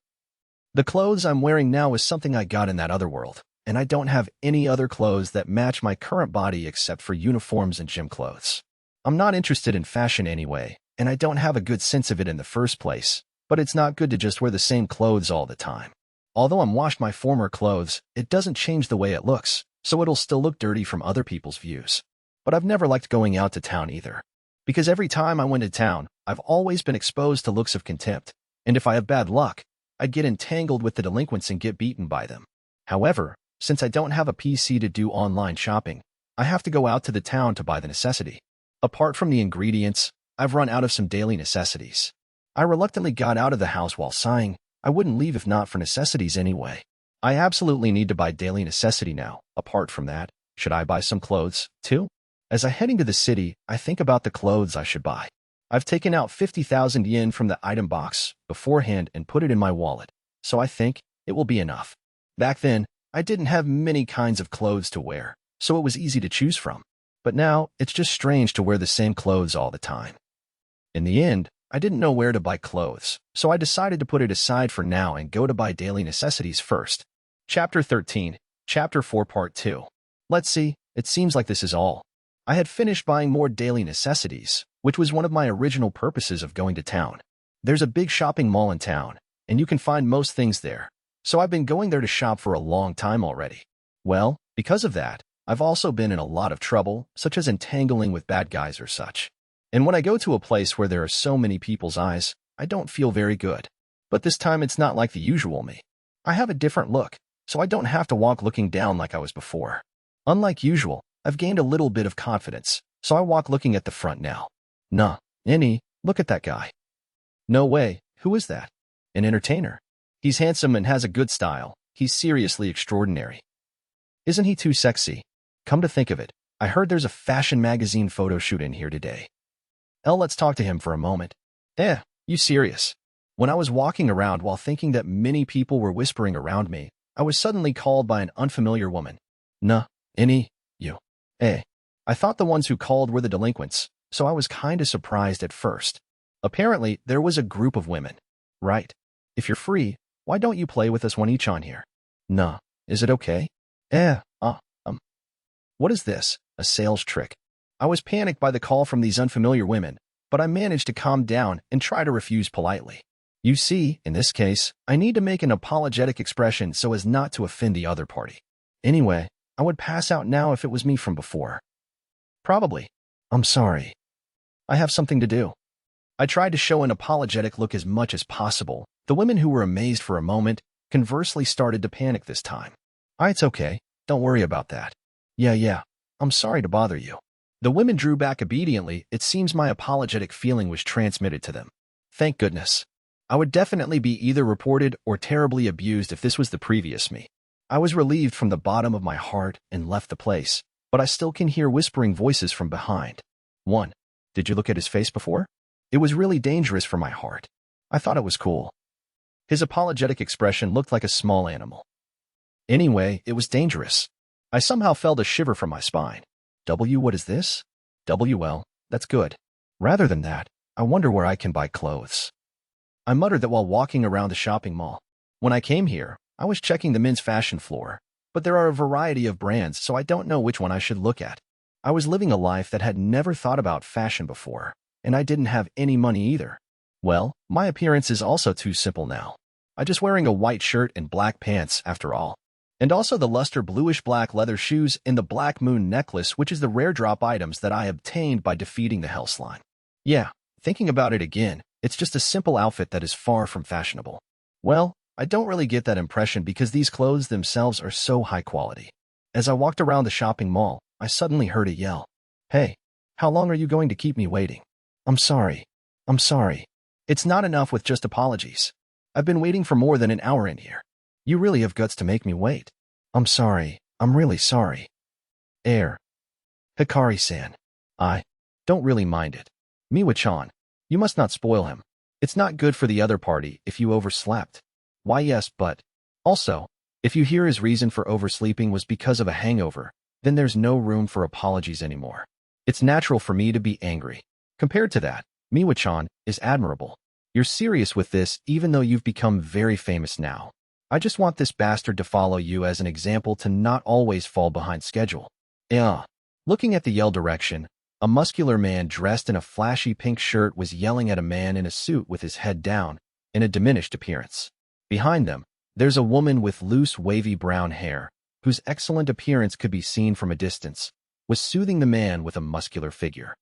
The clothes I'm wearing now is something I got in that other world. and I don't have any other clothes that match my current body except for uniforms and gym clothes. I'm not interested in fashion anyway, and I don't have a good sense of it in the first place, but it's not good to just wear the same clothes all the time. Although I'm washed my former clothes, it doesn't change the way it looks, so it'll still look dirty from other people's views. But I've never liked going out to town either. Because every time I went to town, I've always been exposed to looks of contempt, and if I have bad luck, I'd get entangled with the delinquents and get beaten by them. However, since I don't have a PC to do online shopping, I have to go out to the town to buy the necessity. Apart from the ingredients, I've run out of some daily necessities. I reluctantly got out of the house while sighing. I wouldn't leave if not for necessities anyway. I absolutely need to buy daily necessity now. Apart from that, should I buy some clothes, too? As I head into the city, I think about the clothes I should buy. I've taken out 50,000 yen from the item box beforehand and put it in my wallet, so I think it will be enough. Back then, I didn't have many kinds of clothes to wear, so it was easy to choose from. But now, it's just strange to wear the same clothes all the time. In the end, I didn't know where to buy clothes, so I decided to put it aside for now and go to buy daily necessities first. Chapter 13, Chapter 4 Part 2. Let's see, it seems like this is all. I had finished buying more daily necessities, which was one of my original purposes of going to town. There's a big shopping mall in town, and you can find most things there, so I've been going there to shop for a long time already. Well, because of that, I've also been in a lot of trouble, such as entangling with bad guys or such. And when I go to a place where there are so many people's eyes, I don't feel very good. But this time it's not like the usual me. I have a different look, so I don't have to walk looking down like I was before. Unlike usual, I've gained a little bit of confidence, so I walk looking at the front now. Nah, look at that guy. No way, who is that? An entertainer. He's handsome and has a good style. He's seriously extraordinary. Isn't he too sexy? Come to think of it, I heard there's a fashion magazine photo shoot in here today. Let's talk to him for a moment. You serious? When I was walking around while thinking that many people were whispering around me, I was suddenly called by an unfamiliar woman. You. I thought the ones who called were the delinquents, so I was kinda surprised at first. Apparently, there was a group of women. Right. If you're free, why don't you play with us one each on here? Is it okay? What is this? A sales trick? I was panicked by the call from these unfamiliar women, but I managed to calm down and try to refuse politely. You see, in this case, I need to make an apologetic expression so as not to offend the other party. Anyway, I would pass out now if it was me from before. Probably. I'm sorry. I have something to do. I tried to show an apologetic look as much as possible. The women who were amazed for a moment, conversely started to panic this time. It's okay. Don't worry about that. Yeah. I'm sorry to bother you. The women drew back obediently. It seems my apologetic feeling was transmitted to them. Thank goodness. I would definitely be either reported or terribly abused if this was the previous me. I was relieved from the bottom of my heart and left the place, but I still can hear whispering voices from behind. 1. Did you look at his face before? It was really dangerous for my heart. I thought it was cool. His apologetic expression looked like a small animal. Anyway, it was dangerous. I somehow felt a shiver from my spine. What is this? Well, that's good. Rather than that, I wonder where I can buy clothes. I muttered that while walking around the shopping mall. When I came here, I was checking the men's fashion floor, but there are a variety of brands, so I don't know which one I should look at. I was living a life that had never thought about fashion before, and I didn't have any money either. Well, my appearance is also too simple now. I'm just wearing a white shirt and black pants, after all. And also the luster bluish-black leather shoes and the black moon necklace, which is the rare drop items that I obtained by defeating the hell slime. Yeah, thinking about it again, it's just a simple outfit that is far from fashionable. Well, I don't really get that impression because these clothes themselves are so high quality. As I walked around the shopping mall, I suddenly heard a yell. Hey, how long are you going to keep me waiting? I'm sorry. It's not enough with just apologies. I've been waiting for more than an hour in here. You really have guts to make me wait. I'm sorry. I'm really sorry. Hikari-san. I don't really mind it. Miwa-chan, you must not spoil him. It's not good for the other party if you overslept. Why yes, but also, if you hear his reason for oversleeping was because of a hangover, then there's no room for apologies anymore. It's natural for me to be angry. Compared to that, Miwa-chan is admirable. You're serious with this even though you've become very famous now. I just want this bastard to follow you as an example to not always fall behind schedule. Yeah. Looking at the yell direction, a muscular man dressed in a flashy pink shirt was yelling at a man in a suit with his head down, in a diminished appearance. Behind them, there's a woman with loose, wavy brown hair, whose excellent appearance could be seen from a distance, was soothing the man with a muscular figure.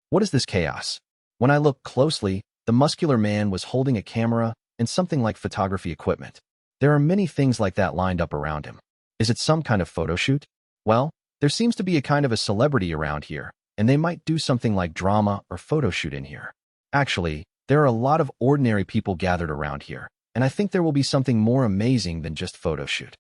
What is this chaos? When I looked closely, the muscular man was holding a camera and something like photography equipment. There are many things like that lined up around him. Is it some kind of photo shoot? Well, there seems to be a kind of a celebrity around here, and they might do something like drama or photo shoot in here. Actually, there are a lot of ordinary people gathered around here, and I think there will be something more amazing than just photo shoot.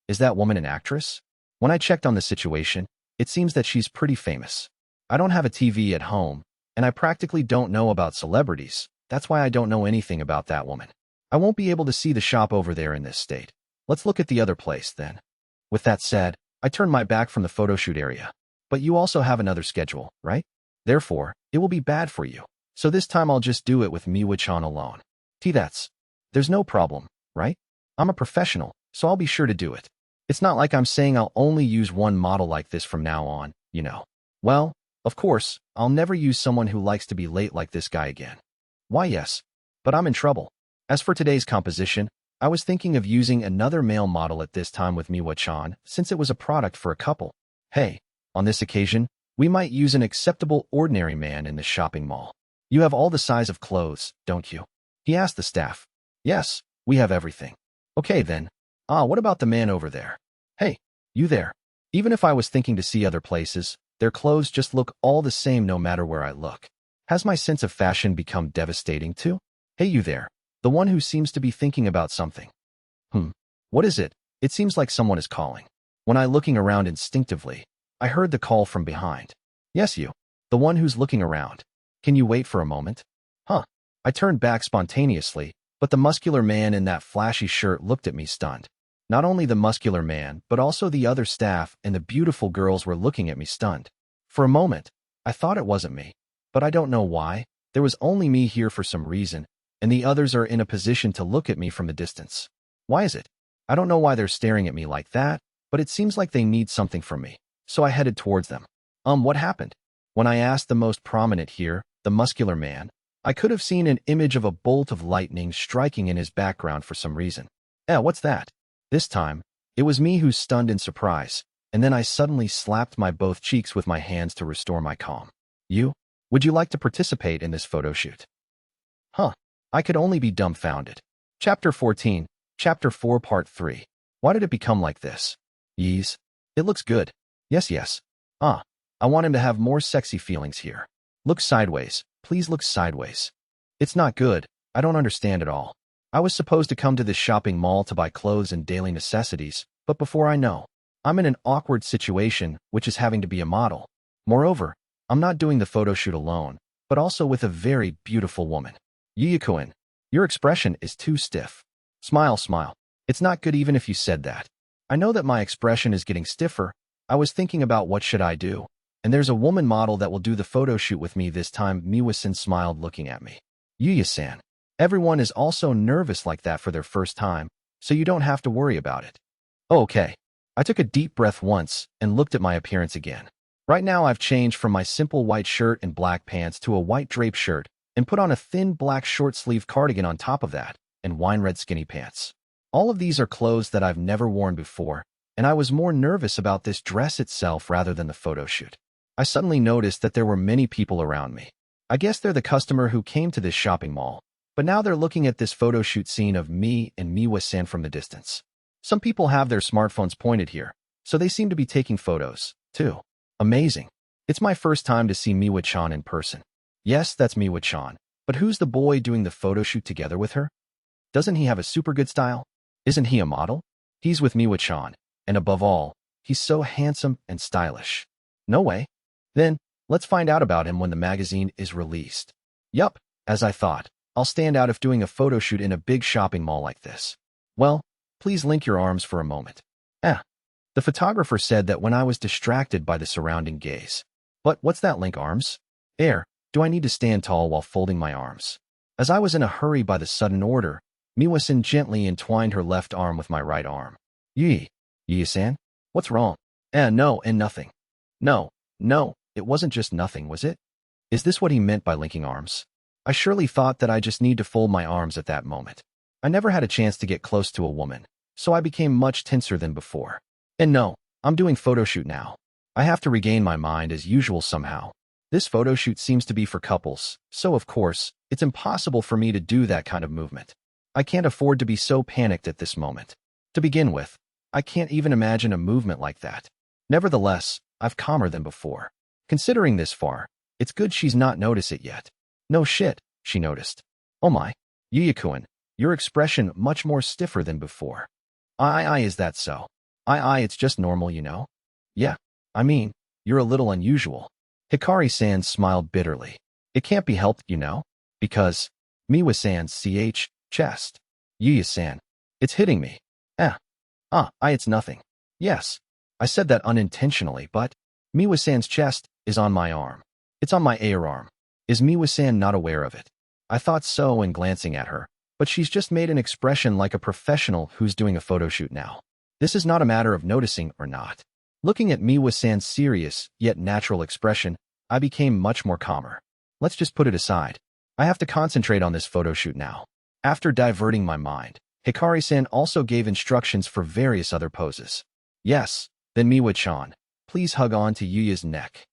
Is that woman an actress? When I checked on the situation, it seems that she's pretty famous. I don't have a TV at home, and I practically don't know about celebrities. That's why I don't know anything about that woman. I won't be able to see the shop over there in this state. Let's look at the other place, then. With that said, I turned my back from the photo shoot area. But you also have another schedule, right? Therefore, it will be bad for you. So this time I'll just do it with Miwa-chan alone. There's no problem, right? I'm a professional, so I'll be sure to do it. It's not like I'm saying I'll only use one model like this from now on, you know. Well, of course, I'll never use someone who likes to be late like this guy again. Why, yes. But I'm in trouble. As for today's composition, I was thinking of using another male model at this time with Miwa-chan, since it was a product for a couple. Hey, on this occasion, we might use an acceptable ordinary man in this shopping mall. You have all the size of clothes, don't you? He asked the staff. Yes, we have everything. Okay then. What about the man over there? Hey, you there. Even if I was thinking to see other places, their clothes just look all the same no matter where I look. Has my sense of fashion become devastating too? Hey, you there. The one who seems to be thinking about something. What is it? It seems like someone is calling. When I looking around instinctively, I heard the call from behind. Yes, you. The one who's looking around. Can you wait for a moment? I turned back spontaneously, but the muscular man in that flashy shirt looked at me stunned. Not only the muscular man, but also the other staff and the beautiful girls were looking at me stunned. For a moment, I thought it wasn't me, but I don't know why. There was only me here for some reason, and the others are in a position to look at me from the distance. Why is it? I don't know why they're staring at me like that, but it seems like they need something from me, so I headed towards them. What happened? When I asked the most prominent here, the muscular man, I could have seen an image of a bolt of lightning striking in his background for some reason. What's that? This time, it was me who's stunned in surprise, and then I suddenly slapped my both cheeks with my hands to restore my calm. Would you like to participate in this photo shoot? I could only be dumbfounded. Chapter 14, Chapter 4, Part 3. Why did it become like this? Yeez. It looks good. Yes. I want him to have more sexy feelings here. Look sideways. Please look sideways. It's not good. I don't understand at all. I was supposed to come to this shopping mall to buy clothes and daily necessities, but before I know, I'm in an awkward situation, which is having to be a model. Moreover, I'm not doing the photo shoot alone, but also with a very beautiful woman. Yuuya-kun, your expression is too stiff. Smile. It's not good even if you said that. I know that my expression is getting stiffer. I was thinking about what should I do, and there's a woman model that will do the photo shoot with me this time. Miwa-san smiled looking at me. Yuuya-san, everyone is also nervous like that for their first time, so you don't have to worry about it. Okay. I took a deep breath once and looked at my appearance again. Right now I've changed from my simple white shirt and black pants to a white draped shirt, and put on a thin black short-sleeve cardigan on top of that, and wine-red skinny pants. All of these are clothes that I've never worn before, and I was more nervous about this dress itself rather than the photo shoot. I suddenly noticed that there were many people around me. I guess they're the customer who came to this shopping mall, but now they're looking at this photo shoot scene of me and Miwa-san from the distance. Some people have their smartphones pointed here, so they seem to be taking photos, too. Amazing. It's my first time to see Miwa-chan in person. Yes, that's Miwa-chan, but who's the boy doing the photo shoot together with her? Doesn't he have a super good style? Isn't he a model? He's with Miwa-chan, and above all, he's so handsome and stylish. No way. Then, let's find out about him when the magazine is released. Yup, as I thought, I'll stand out if doing a photo shoot in a big shopping mall like this. Well, please link your arms for a moment. The photographer said that when I was distracted by the surrounding gaze. But what's that, link arms? Do I need to stand tall while folding my arms? As I was in a hurry by the sudden order, Miwa-san gently entwined her left arm with my right arm. Yuuya-san? What's wrong? No, and nothing. No, it wasn't just nothing, was it? Is this what he meant by linking arms? I surely thought that I just need to fold my arms at that moment. I never had a chance to get close to a woman, so I became much tenser than before. And no, I'm doing photo shoot now. I have to regain my mind as usual somehow. This photo shoot seems to be for couples, so of course, it's impossible for me to do that kind of movement. I can't afford to be so panicked at this moment. To begin with, I can't even imagine a movement like that. Nevertheless, I've calmer than before. Considering this far, it's good she's not noticed it yet. No shit, she noticed. Oh my, Yuuya-kun, your expression much more stiffer than before. Is that so? It's just normal, you know? Yeah, I mean, you're a little unusual. Hikari-san smiled bitterly. It can't be helped, you know? Because, Miwa-san's chest. Yuuya-san, it's hitting me. It's nothing. Yes, I said that unintentionally, but Miwa-san's chest is on my arm. It's on my arm. Is Miwa-san not aware of it? I thought so when glancing at her, but she's just made an expression like a professional who's doing a photo shoot now. This is not a matter of noticing or not. Looking at Miwa-san's serious, yet natural expression, I became much more calmer. Let's just put it aside. I have to concentrate on this photo shoot now. After diverting my mind, Hikari-san also gave instructions for various other poses. Yes, then Miwa-chan, please hug on to Yuya's neck.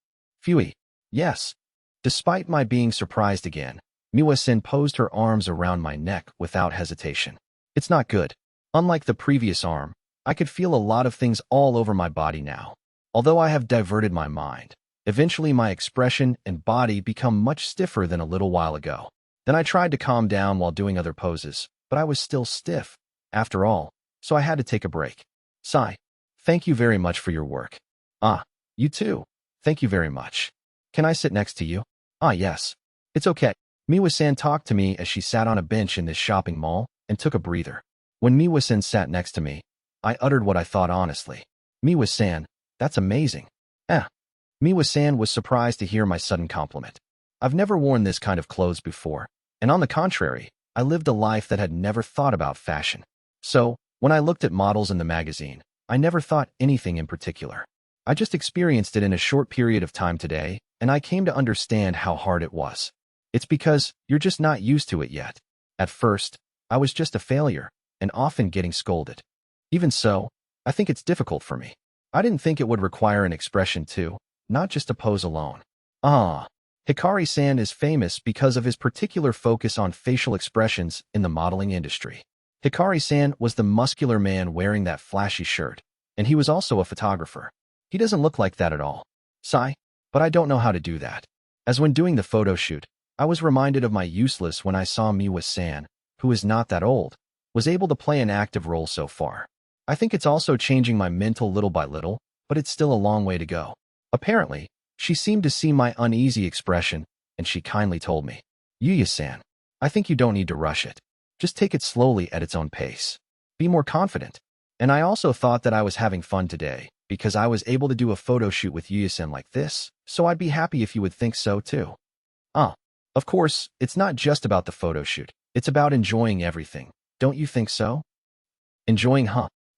Phew. Yes. Despite my being surprised again, Miwa-san posed her arms around my neck without hesitation. It's not good. Unlike the previous arm, I could feel a lot of things all over my body now. Although I have diverted my mind, eventually my expression and body become much stiffer than a little while ago. Then I tried to calm down while doing other poses, but I was still stiff, after all, so I had to take a break. Sigh. Thank you very much for your work. You too. Thank you very much. Can I sit next to you? Yes. It's okay. Miwa-san talked to me as she sat on a bench in this shopping mall and took a breather. When Miwa-san sat next to me, I uttered what I thought honestly. Miwa-san, that's amazing. Miwa-san was surprised to hear my sudden compliment. I've never worn this kind of clothes before, and on the contrary, I lived a life that had never thought about fashion. So, when I looked at models in the magazine, I never thought anything in particular. I just experienced it in a short period of time today, and I came to understand how hard it was. It's because you're just not used to it yet. At first, I was just a failure, and often getting scolded. Even so, I think it's difficult for me. I didn't think it would require an expression too, not just a pose alone. Hikari-san is famous because of his particular focus on facial expressions in the modeling industry. Hikari-san was the muscular man wearing that flashy shirt, and he was also a photographer. He doesn't look like that at all. Sigh, but I don't know how to do that. As when doing the photo shoot, I was reminded of my useless when I saw Miwa-san, who is not that old, was able to play an active role so far. I think it's also changing my mental little by little, but it's still a long way to go. Apparently, she seemed to see my uneasy expression, and she kindly told me, Yuuya-san, I think you don't need to rush it. Just take it slowly at its own pace. Be more confident. And I also thought that I was having fun today, because I was able to do a photo shoot with Yuuya-san like this, so I'd be happy if you would think so too. Of course, it's not just about the photo shoot. It's about enjoying everything. Don't you think so? Enjoying,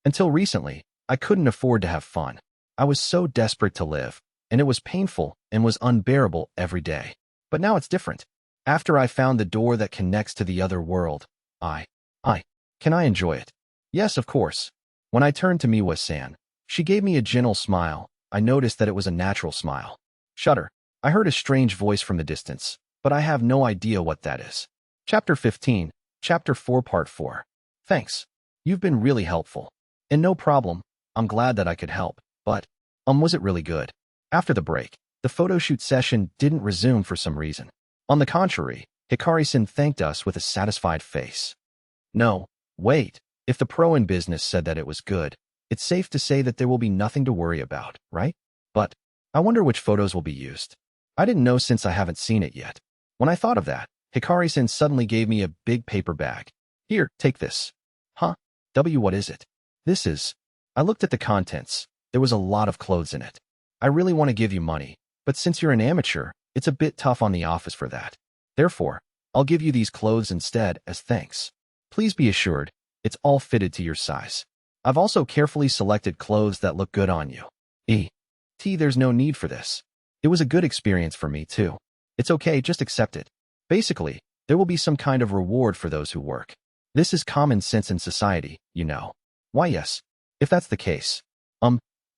Until recently, I couldn't afford to have fun. I was so desperate to live, and it was painful and was unbearable every day. But now it's different. After I found the door that connects to the other world, can I enjoy it? Yes, of course. When I turned to Miwa-san, she gave me a gentle smile. I noticed that it was a natural smile. Shudder. I heard a strange voice from the distance, but I have no idea what that is. Chapter 15, Chapter 4, Part 4. Thanks. You've been really helpful. And no problem, I'm glad that I could help, but, was it really good? After the break, the photo shoot session didn't resume for some reason. On the contrary, Hikari-san thanked us with a satisfied face. No, wait, if the pro in business said that it was good, it's safe to say that there will be nothing to worry about, right? But, I wonder which photos will be used. I didn't know since I haven't seen it yet. When I thought of that, Hikari-san suddenly gave me a big paper bag. Here, take this. What is it? This is... I looked at the contents. There was a lot of clothes in it. I really want to give you money, but since you're an amateur, it's a bit tough on the office for that. Therefore, I'll give you these clothes instead as thanks. Please be assured, it's all fitted to your size. I've also carefully selected clothes that look good on you. There's no need for this. It was a good experience for me, too. It's okay, just accept it. Basically, there will be some kind of reward for those who work. This is common sense in society, you know. Why, yes. If that's the case.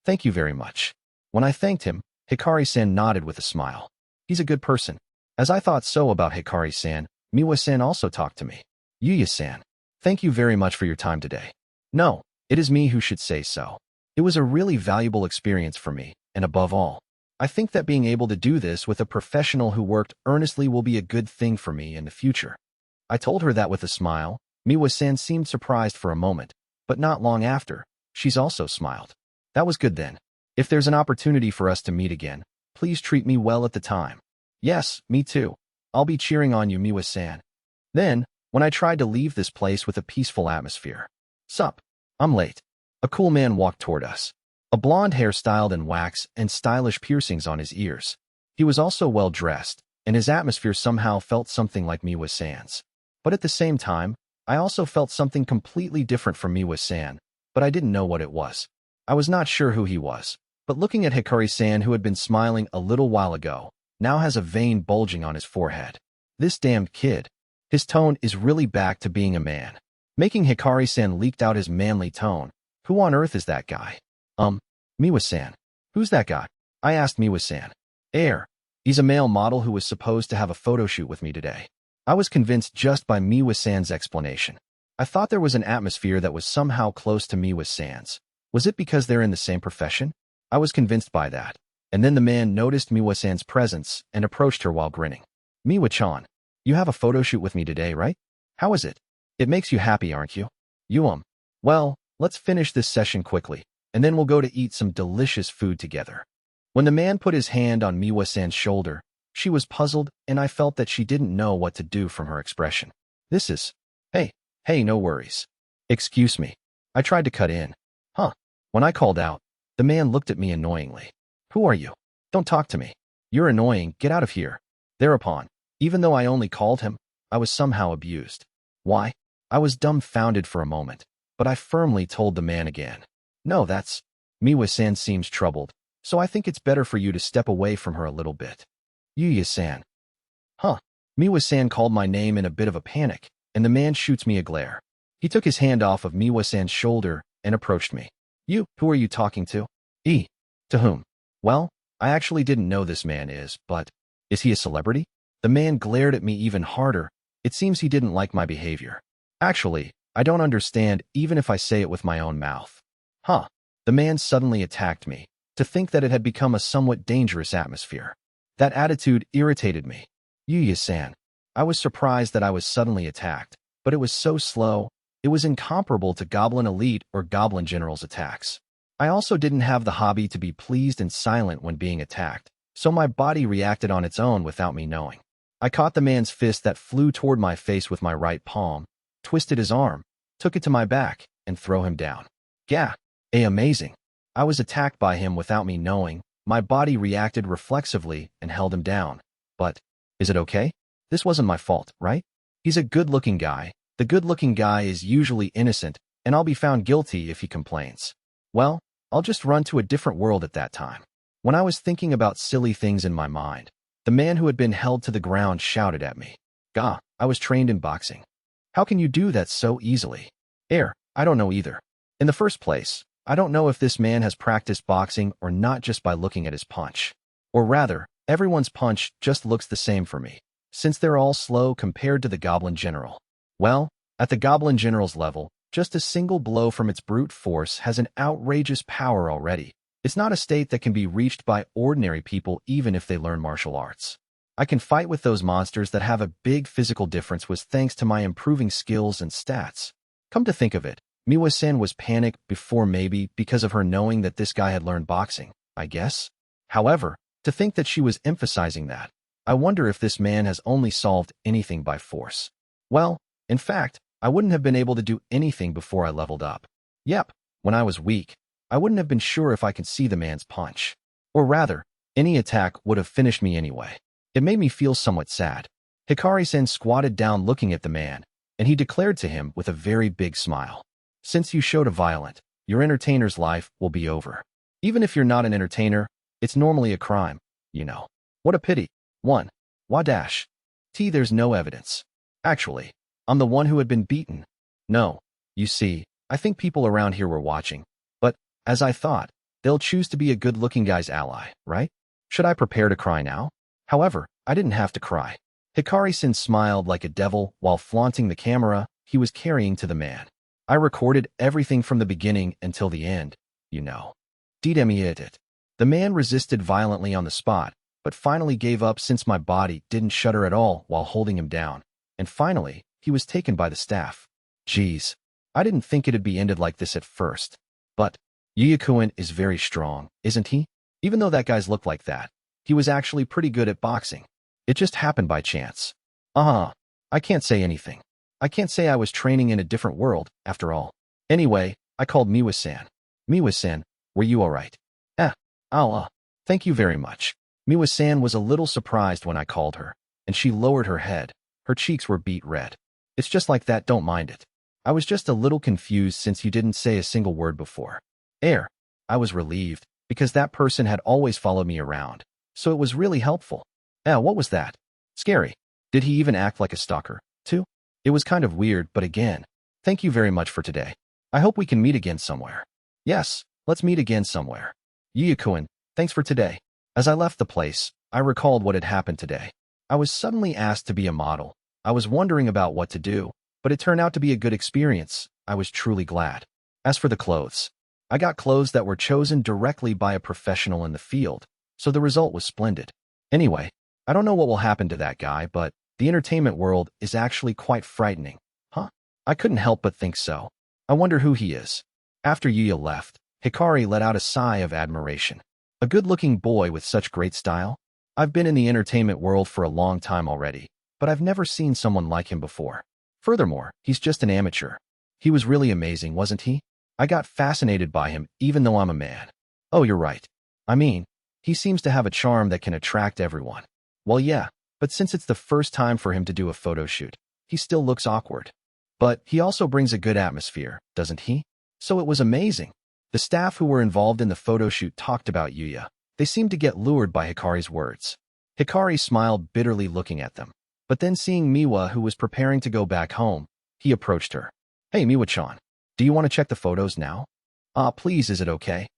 Thank you very much. When I thanked him, Hikari-san nodded with a smile. He's a good person. As I thought so about Hikari-san, Miwa-san also talked to me. Yuuya-san, thank you very much for your time today. No, it is me who should say so. It was a really valuable experience for me, and above all, I think that being able to do this with a professional who worked earnestly will be a good thing for me in the future. I told her that with a smile. Miwa-san seemed surprised for a moment, but not long after, she's also smiled. That was good then. If there's an opportunity for us to meet again, please treat me well at the time. Yes, me too. I'll be cheering on you, Miwa-san. Then, when I tried to leave this place with a peaceful atmosphere. Sup? I'm late. A cool man walked toward us. A blonde hair styled in wax and stylish piercings on his ears. He was also well dressed, and his atmosphere somehow felt something like Miwa-san's. But at the same time, I also felt something completely different from Miwa-san, but I didn't know what it was. I was not sure who he was, but looking at Hikari-san, who had been smiling a little while ago, now has a vein bulging on his forehead. This damned kid. His tone is really back to being a man. Making Hikari-san leaked out his manly tone. Who on earth is that guy? Miwa-san. Who's that guy? I asked Miwa-san. He's a male model who was supposed to have a photo shoot with me today. I was convinced just by Miwa-san's explanation. I thought there was an atmosphere that was somehow close to Miwa-san's. Was it because they're in the same profession? I was convinced by that. And then the man noticed Miwa-san's presence and approached her while grinning. Miwa-chan, you have a photo shoot with me today, right? How is it? It makes you happy, aren't you? Well, let's finish this session quickly, and then we'll go to eat some delicious food together. When the man put his hand on Miwa-san's shoulder, she was puzzled, and I felt that she didn't know what to do from her expression. Hey, no worries. Excuse me. I tried to cut in. When I called out, the man looked at me annoyingly. Who are you? Don't talk to me. You're annoying, get out of here. Thereupon, even though I only called him, I was somehow abused. Why? I was dumbfounded for a moment, but I firmly told the man again. No, Miwa-san seems troubled, so I think it's better for you to step away from her a little bit. Yuuya-san. Miwa-san called my name in a bit of a panic, and the man shoots me a glare. He took his hand off of Miwa-san's shoulder and approached me. Who are you talking to? To whom? Well, I actually didn't know this man but is he a celebrity? The man glared at me even harder. It seems he didn't like my behavior. Actually, I don't understand even if I say it with my own mouth. The man suddenly attacked me. To think that it had become a somewhat dangerous atmosphere. That attitude irritated me. Yuuya-san. I was surprised that I was suddenly attacked, but it was so slow. It was incomparable to Goblin Elite or Goblin General's attacks. I also didn't have the hobby to be pleased and silent when being attacked, so my body reacted on its own without me knowing. I caught the man's fist that flew toward my face with my right palm, twisted his arm, took it to my back, and threw him down. Amazing. I was attacked by him without me knowing. My body reacted reflexively and held him down. But, is it okay? This wasn't my fault, right? He's a good-looking guy. The good-looking guy is usually innocent, and I'll be found guilty if he complains. Well, I'll just run to a different world at that time. When I was thinking about silly things in my mind, the man who had been held to the ground shouted at me. I was trained in boxing. How can you do that so easily? I don't know either. In the first place, I don't know if this man has practiced boxing or not just by looking at his punch. Or rather, everyone's punch just looks the same for me, since they're all slow compared to the Goblin General. Well, at the Goblin General's level, just a single blow from its brute force has an outrageous power already. It's not a state that can be reached by ordinary people even if they learn martial arts. I can fight with those monsters that have a big physical difference was thanks to my improving skills and stats. Come to think of it, Miwa-san was panicked before maybe because of her knowing that this guy had learned boxing, I guess. However, to think that she was emphasizing that, I wonder if this man has only solved anything by force. Well, in fact, I wouldn't have been able to do anything before I leveled up. When I was weak, I wouldn't have been sure if I could see the man's punch. Or rather, any attack would have finished me anyway. It made me feel somewhat sad. Hikari-san squatted down looking at the man, and he declared to him with a very big smile, "Since you showed a violent, your entertainer's life will be over. Even if you're not an entertainer, it's normally a crime, you know." What a pity. 1. Wadash. T. There's no evidence. Actually, I'm the one who had been beaten. No. You see, I think people around here were watching. But, as I thought, they'll choose to be a good-looking guy's ally, right? Should I prepare to cry now? However, I didn't have to cry. Hikari-san smiled like a devil while flaunting the camera he was carrying to the man. I recorded everything from the beginning until the end, you know. It. The man resisted violently on the spot, but finally gave up since my body didn't shudder at all while holding him down. And finally, he was taken by the staff. Geez, I didn't think it'd be ended like this at first. But Yuuya-kun is very strong, isn't he? Even though that guy's looked like that, he was actually pretty good at boxing. It just happened by chance. I can't say anything. I can't say I was training in a different world, after all. Anyway, I called Miwa-san. Miwa-san, were you alright? Thank you very much. Miwa-san was a little surprised when I called her, and she lowered her head. Her cheeks were beet red. It's just like that, don't mind it. I was just a little confused since you didn't say a single word before. I was relieved, because that person had always followed me around, so it was really helpful. What was that? Scary. Did he even act like a stalker, too? It was kind of weird, but again, thank you very much for today. I hope we can meet again somewhere. Yes, let's meet again somewhere. Yuuya-kun, thanks for today. As I left the place, I recalled what had happened today. I was suddenly asked to be a model. I was wondering about what to do, but it turned out to be a good experience. I was truly glad. As for the clothes, I got clothes that were chosen directly by a professional in the field, so the result was splendid. Anyway, I don't know what will happen to that guy, but the entertainment world is actually quite frightening. I couldn't help but think so. I wonder who he is. After Yuuya left, Hikari let out a sigh of admiration. A good-looking boy with such great style? I've been in the entertainment world for a long time already, but I've never seen someone like him before. Furthermore, he's just an amateur. He was really amazing, wasn't he? I got fascinated by him, even though I'm a man. Oh, you're right. I mean, he seems to have a charm that can attract everyone. Well, yeah, but since it's the first time for him to do a photo shoot, he still looks awkward. But he also brings a good atmosphere, doesn't he? So it was amazing. The staff who were involved in the photo shoot talked about Yuuya. They seemed to get lured by Hikari's words. Hikari smiled bitterly looking at them. But then seeing Miwa, who was preparing to go back home, he approached her. Hey, Miwa-chan, do you want to check the photos now? Please, is it okay?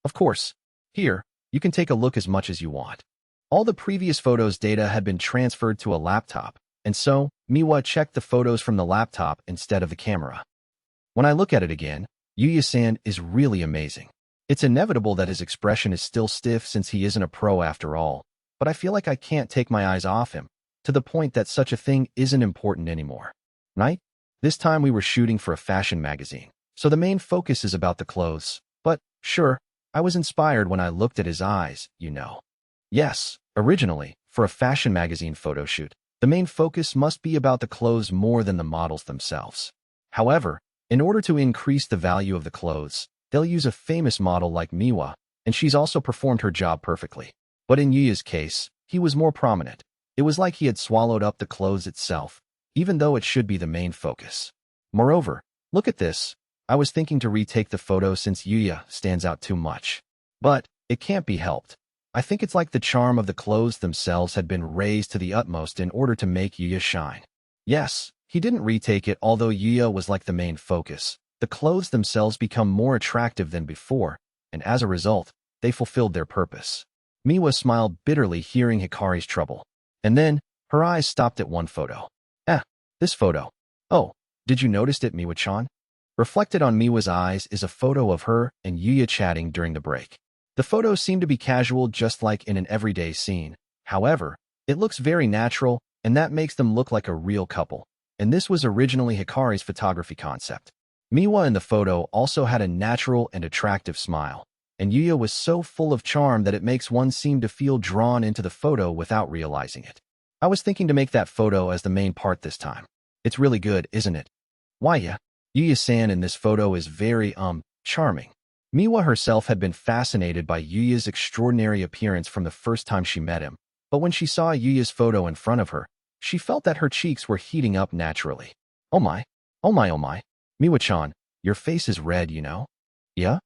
Of course. Here, you can take a look as much as you want. All the previous photos' data had been transferred to a laptop, and so, Miwa checked the photos from the laptop instead of the camera. When I look at it again, Yuuya-san is really amazing. It's inevitable that his expression is still stiff since he isn't a pro after all, but I feel like I can't take my eyes off him, to the point that such a thing isn't important anymore. Right? This time we were shooting for a fashion magazine, so the main focus is about the clothes. But, sure, I was inspired when I looked at his eyes, you know. Yes, originally, for a fashion magazine photo shoot, the main focus must be about the clothes more than the models themselves. However, in order to increase the value of the clothes, they'll use a famous model like Miwa, and she's also performed her job perfectly. But in Yuuya's case, he was more prominent. It was like he had swallowed up the clothes itself, even though it should be the main focus. Moreover, look at this. I was thinking to retake the photo since Yuuya stands out too much. But it can't be helped. I think it's like the charm of the clothes themselves had been raised to the utmost in order to make Yuuya shine. Yes, he didn't retake it, although Yuuya was like the main focus. The clothes themselves become more attractive than before, and as a result, they fulfilled their purpose. Miwa smiled bitterly hearing Hikari's trouble. And then, her eyes stopped at one photo. This photo. Oh, did you notice it, Miwa-chan? Reflected on Miwa's eyes is a photo of her and Yuuya chatting during the break. The photos seem to be casual, just like in an everyday scene. However, it looks very natural, and that makes them look like a real couple. And this was originally Hikari's photography concept. Miwa in the photo also had a natural and attractive smile, and Yuuya was so full of charm that it makes one seem to feel drawn into the photo without realizing it. I was thinking to make that photo as the main part this time. It's really good, isn't it? Why, yeah. Yuuya-san in this photo is very, charming. Miwa herself had been fascinated by Yuuya's extraordinary appearance from the first time she met him, but when she saw Yuuya's photo in front of her, she felt that her cheeks were heating up naturally. Oh my, oh my, oh my. Miwa-chan, your face is red, you know? Yeah?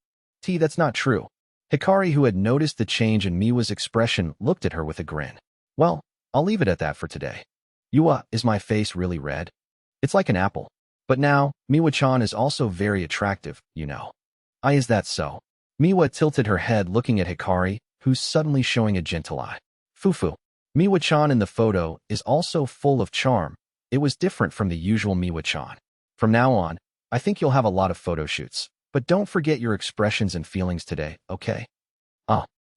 That's not true. Hikari, who had noticed the change in Miwa's expression, looked at her with a grin. Well, I'll leave it at that for today. Yuuya, is my face really red? It's like an apple. But now, Miwa-chan is also very attractive, you know. Is that so? Miwa tilted her head looking at Hikari, who's suddenly showing a gentle eye. Fufu. Miwa-chan in the photo is also full of charm. It was different from the usual Miwa-chan. From now on, I think you'll have a lot of photo shoots. But don't forget your expressions and feelings today, okay?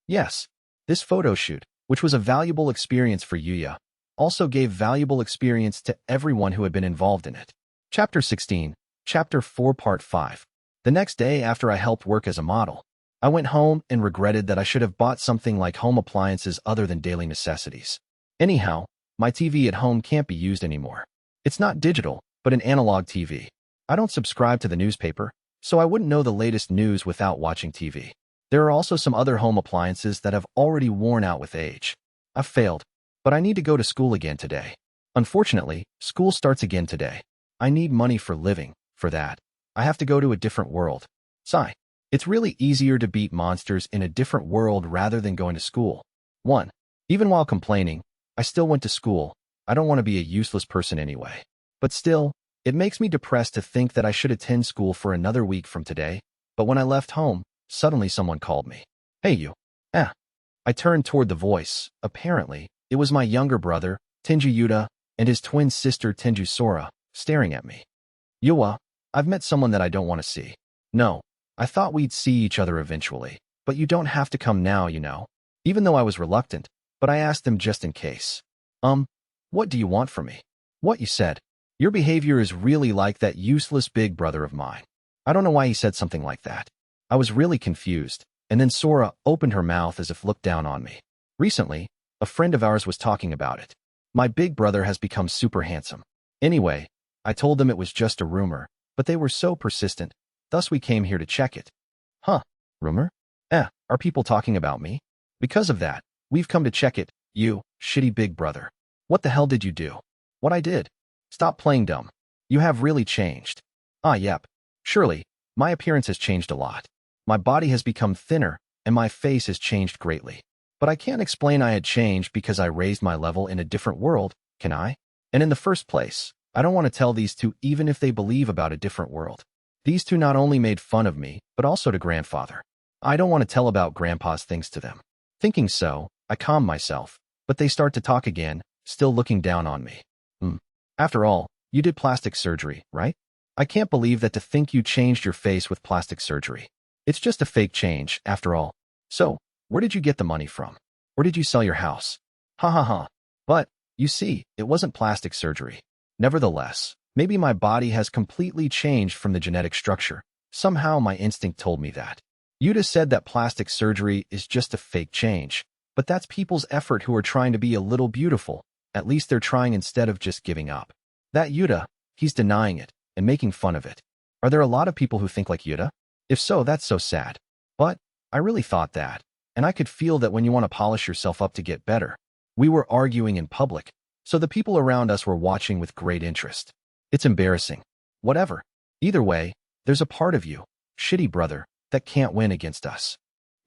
Yes. This photo shoot, which was a valuable experience for Yuuya, also gave valuable experience to everyone who had been involved in it. Chapter 16, Chapter 4, Part 5. The next day after I helped work as a model, I went home and regretted that I should have bought something like home appliances other than daily necessities. Anyhow, my TV at home can't be used anymore. It's not digital, but an analog TV. I don't subscribe to the newspaper, so I wouldn't know the latest news without watching TV. There are also some other home appliances that have already worn out with age. I've failed, but I need to go to school again today. Unfortunately, school starts again today. I need money for living. For that, I have to go to a different world. Sigh. It's really easier to beat monsters in a different world rather than going to school. 1. Even while complaining, I still went to school. I don't want to be a useless person anyway. But still, it makes me depressed to think that I should attend school for another week from today. But when I left home, suddenly someone called me. Hey you. I turned toward the voice. Apparently, it was my younger brother, Tenjou Yuuya, and his twin sister Tenjou Sora, staring at me. Yuuya, I've met someone that I don't want to see. No, I thought we'd see each other eventually, but you don't have to come now, you know. Even though I was reluctant, but I asked them just in case. What do you want from me? What you said. Your behavior is really like that useless big brother of mine. I don't know why he said something like that. I was really confused, and then Sora opened her mouth as if looked down on me. Recently, a friend of ours was talking about it. My big brother has become super handsome. Anyway, I told them it was just a rumor, but they were so persistent, thus we came here to check it. Rumor? Are people talking about me? Because of that, we've come to check it, you, shitty big brother. What the hell did you do? What I did? Stop playing dumb. You have really changed. Yep. Surely, my appearance has changed a lot. My body has become thinner, and my face has changed greatly. But I can't explain I had changed because I raised my level in a different world, can I? And in the first place, I don't want to tell these two even if they believe about a different world. These two not only made fun of me, but also to grandfather. I don't want to tell about grandpa's things to them. Thinking so, I calm myself, but they start to talk again, still looking down on me. After all, you did plastic surgery, right? I can't believe that to think you changed your face with plastic surgery. It's just a fake change, after all. So, where did you get the money from? Or did you sell your house? But, you see, it wasn't plastic surgery. Nevertheless, maybe my body has completely changed from the genetic structure. Somehow my instinct told me that. Yuuya said that plastic surgery is just a fake change. But that's people's effort who are trying to be a little beautiful. At least they're trying instead of just giving up. That Yuuya, he's denying it and making fun of it. Are there a lot of people who think like Yuuya? If so, that's so sad. But I really thought that. And I could feel that when you want to polish yourself up to get better. We were arguing in public, so the people around us were watching with great interest. It's embarrassing. Whatever. Either way, there's a part of you, shitty brother, that can't win against us.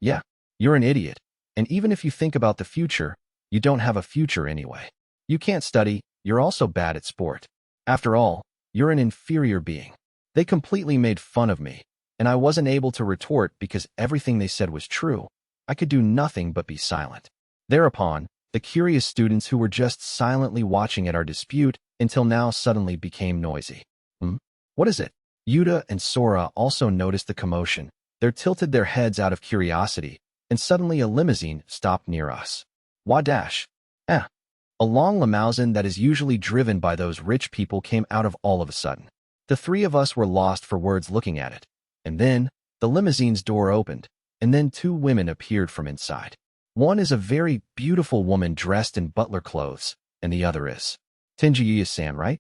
Yeah, you're an idiot. And even if you think about the future, you don't have a future anyway. You can't study, you're also bad at sport. After all, you're an inferior being. They completely made fun of me, and I wasn't able to retort because everything they said was true. I could do nothing but be silent. Thereupon, the curious students who were just silently watching at our dispute until now suddenly became noisy. What is it? Yuuya and Sora also noticed the commotion. They tilted their heads out of curiosity, and suddenly a limousine stopped near us. Wadash. A long limousine that is usually driven by those rich people came out of all of a sudden. The three of us were lost for words looking at it. And then, the limousine's door opened, and then two women appeared from inside. One is a very beautiful woman dressed in butler clothes, and the other is Tenjou Yuuya-san, right?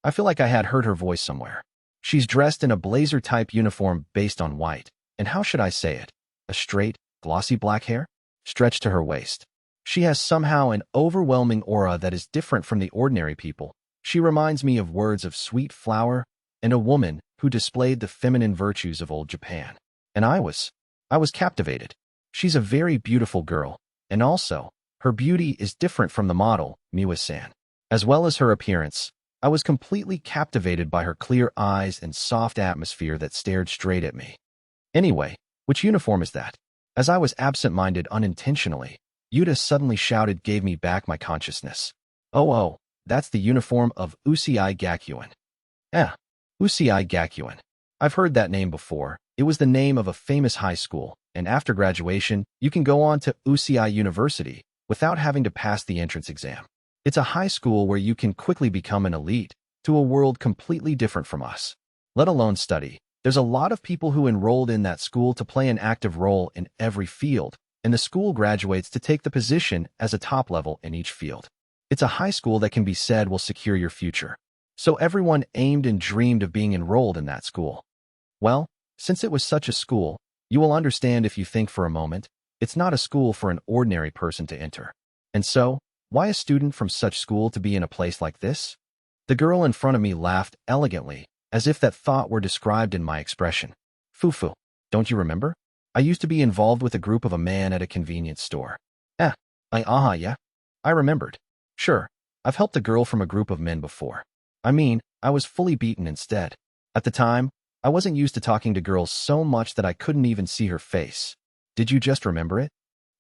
I feel like I had heard her voice somewhere. She's dressed in a blazer-type uniform based on white, and how should I say it? A straight, glossy black hair? Stretched to her waist. She has somehow an overwhelming aura that is different from the ordinary people, She reminds me of words of sweet flower and a woman who displayed the feminine virtues of old Japan. And I was captivated. She's a very beautiful girl, and also, her beauty is different from the model, Miwa-san. As well as her appearance, I was completely captivated by her clear eyes and soft atmosphere that stared straight at me. Anyway, which uniform is that? As I was absent-minded unintentionally, Yuta suddenly shouted gave me back my consciousness. Oh, that's the uniform of Usui Gakuen. Usui Gakuen. I've heard that name before. It was the name of a famous high school, and after graduation, you can go on to Usui University without having to pass the entrance exam. It's a high school where you can quickly become an elite to a world completely different from us. Let alone study. There's a lot of people who enrolled in that school to play an active role in every field, and the school graduates to take the position as a top level in each field. It's a high school that can be said will secure your future. So everyone aimed and dreamed of being enrolled in that school. Well, since it was such a school, you will understand if you think for a moment, it's not a school for an ordinary person to enter. And so, why a student from such school to be in a place like this? The girl in front of me laughed elegantly, as if that thought were described in my expression. Fufu, don't you remember? I used to be involved with a group of a man at a convenience store. Yeah. I remembered. Sure, I've helped a girl from a group of men before. I mean, I was fully beaten instead. At the time, I wasn't used to talking to girls so much that I couldn't even see her face. Did you just remember it?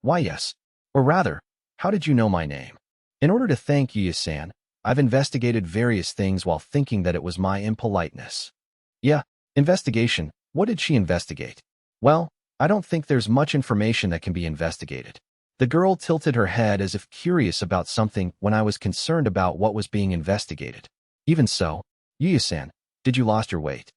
Why, yes. Or rather, how did you know my name? In order to thank Yuuya-san, I've investigated various things while thinking that it was my impoliteness. Yeah, investigation. What did she investigate? Well, I don't think there's much information that can be investigated. The girl tilted her head as if curious about something when I was concerned about what was being investigated. Even so, Yuuya-san, did you lost your weight?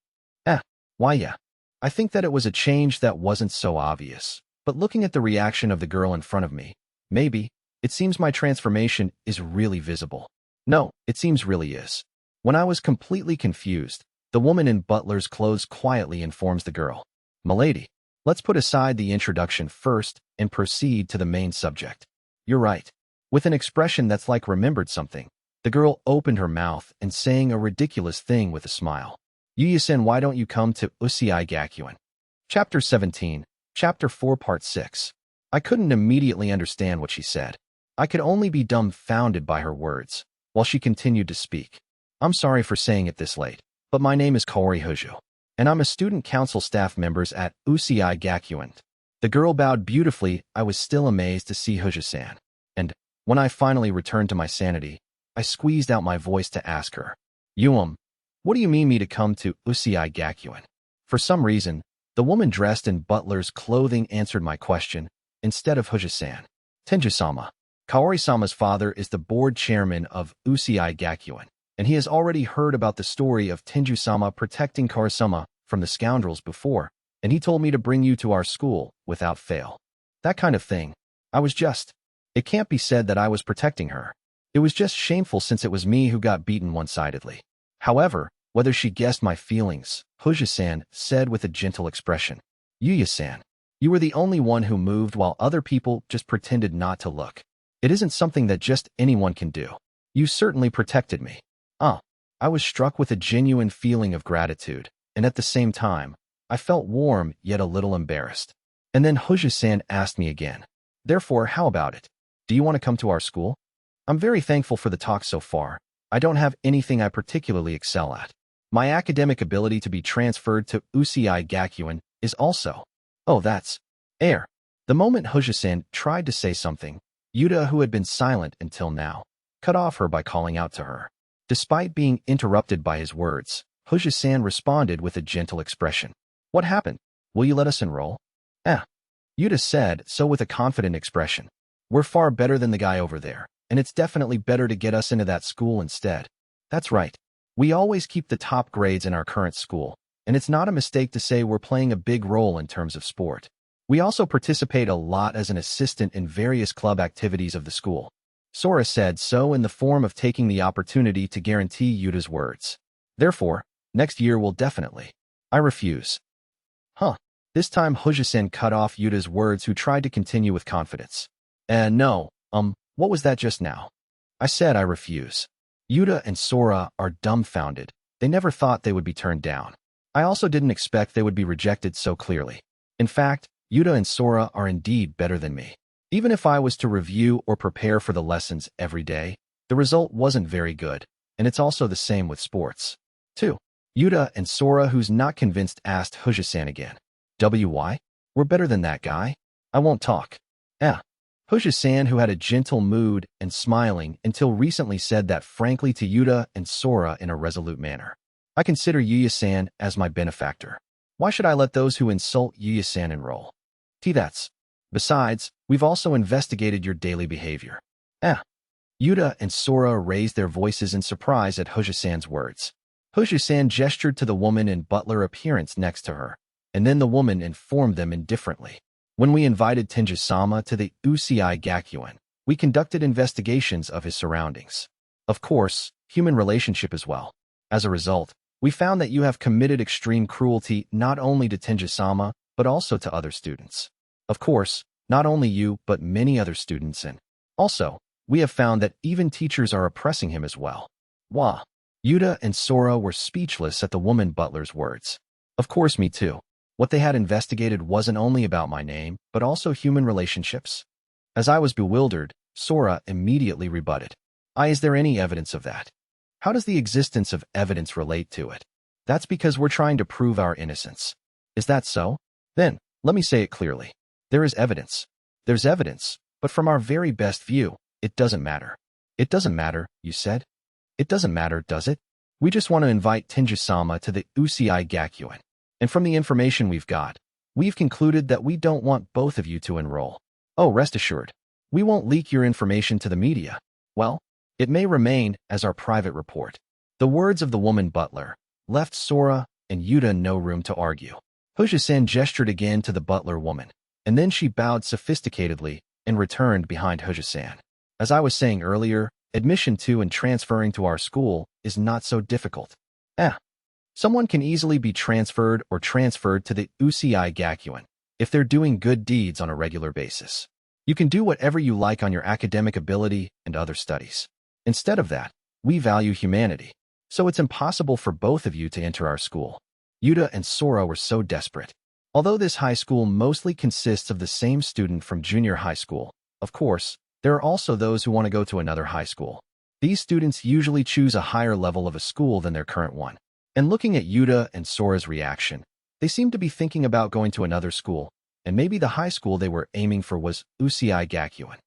Why yeah. I think that it was a change that wasn't so obvious. But looking at the reaction of the girl in front of me, maybe, it seems my transformation is really visible. No, it seems really is. When I was completely confused, the woman in butler's clothes quietly informs the girl. Milady, let's put aside the introduction first and proceed to the main subject. You're right. With an expression that's like remembered something, the girl opened her mouth and saying a ridiculous thing with a smile. Yuuya-san, why don't you come to Usui Gakuen? Chapter 17, Chapter 4, Part 6. I couldn't immediately understand what she said. I could only be dumbfounded by her words, while she continued to speak. I'm sorry for saying it this late, but my name is Kaori Hojo, and I'm a student council staff member at Usui Gakuen. The girl bowed beautifully. I was still amazed to see Hojo-san, and, when I finally returned to my sanity, I squeezed out my voice to ask her, what do you mean me to come to Usui Gakuen? For some reason, the woman dressed in butler's clothing answered my question, instead of Hojo-san. Tenjou-sama. Kaori-sama's father is the board chairman of Usui Gakuen, and he has already heard about the story of Tenjou-sama protecting Kaori-sama from the scoundrels before, and he told me to bring you to our school, without fail. That kind of thing. It can't be said that I was protecting her. It was just shameful since it was me who got beaten one-sidedly. However, whether she guessed my feelings, Hojo-san said with a gentle expression. Yuuya-san, you were the only one who moved while other people just pretended not to look. It isn't something that just anyone can do. You certainly protected me. I was struck with a genuine feeling of gratitude, and at the same time, I felt warm yet a little embarrassed. And then Hojo-san asked me again. Therefore, how about it? Do you want to come to our school? I'm very thankful for the talk so far. I don't have anything I particularly excel at. My academic ability to be transferred to Usui Gakuen is also. Oh, that's air. The moment Hojo-san tried to say something, Yuta, who had been silent until now, cut off her by calling out to her. Despite being interrupted by his words, Hojo-san responded with a gentle expression. What happened? Will you let us enroll? Yuta said so with a confident expression. We're far better than the guy over there, and it's definitely better to get us into that school instead. That's right. We always keep the top grades in our current school, and it's not a mistake to say we're playing a big role in terms of sport. We also participate a lot as an assistant in various club activities of the school. Sora said so in the form of taking the opportunity to guarantee Yuta's words. Therefore, next year we'll definitely. I refuse. This time Hojo-san cut off Yuta's words, who tried to continue with confidence. No, what was that just now? I said I refuse. Yuta and Sora are dumbfounded. They never thought they would be turned down. I also didn't expect they would be rejected so clearly. In fact, Yuta and Sora are indeed better than me. Even if I was to review or prepare for the lessons every day, the result wasn't very good, and it's also the same with sports. 2. Yuta and Sora, who's not convinced, asked Hujia-san again. Why? We're better than that guy. I won't talk. Hujia-san, who had a gentle mood and smiling until recently, said that frankly to Yuta and Sora in a resolute manner. I consider Yuuya-san as my benefactor. Why should I let those who insult Yuuya-san enroll? That's. Besides, we've also investigated your daily behavior. Yuta and Sora raised their voices in surprise at Hujia-san's words. Hujia-san gestured to the woman in butler appearance next to her, and then the woman informed them indifferently. When we invited Tenjou-sama to the Uchiha Gakuen, we conducted investigations of his surroundings. Of course, human relationship as well. As a result, we found that you have committed extreme cruelty not only to Tenjou-sama, but also to other students. Of course, not only you, but many other students, and also, we have found that even teachers are oppressing him as well. Wah! Yuta and Sora were speechless at the woman butler's words. Of course, me too. What they had investigated wasn't only about my name, but also human relationships. As I was bewildered, Sora immediately rebutted. Is there any evidence of that? How does the existence of evidence relate to it? That's because we're trying to prove our innocence. Is that so? Then, let me say it clearly. There is evidence. There's evidence, but from our very best view, it doesn't matter. It doesn't matter, you said? It doesn't matter, does it? We just want to invite Tenjou-sama to the Uchiha Gakuen. And from the information we've got, we've concluded that we don't want both of you to enroll. Oh, rest assured, we won't leak your information to the media. Well, it may remain as our private report. The words of the woman butler left Sora and Yuta no room to argue. Hujia-san gestured again to the butler woman, and then she bowed sophisticatedly and returned behind Hujia-san. As I was saying earlier, admission to and transferring to our school is not so difficult. Someone can easily be transferred to the Uchiha Gakuen if they're doing good deeds on a regular basis. You can do whatever you like on your academic ability and other studies. Instead of that, we value humanity, so it's impossible for both of you to enter our school. Yuta and Sora were so desperate. Although this high school mostly consists of the same student from junior high school, of course, there are also those who want to go to another high school. These students usually choose a higher level of a school than their current one. And looking at Yuta and Sora's reaction, they seemed to be thinking about going to another school, and maybe the high school they were aiming for was Uchiha Gakuen.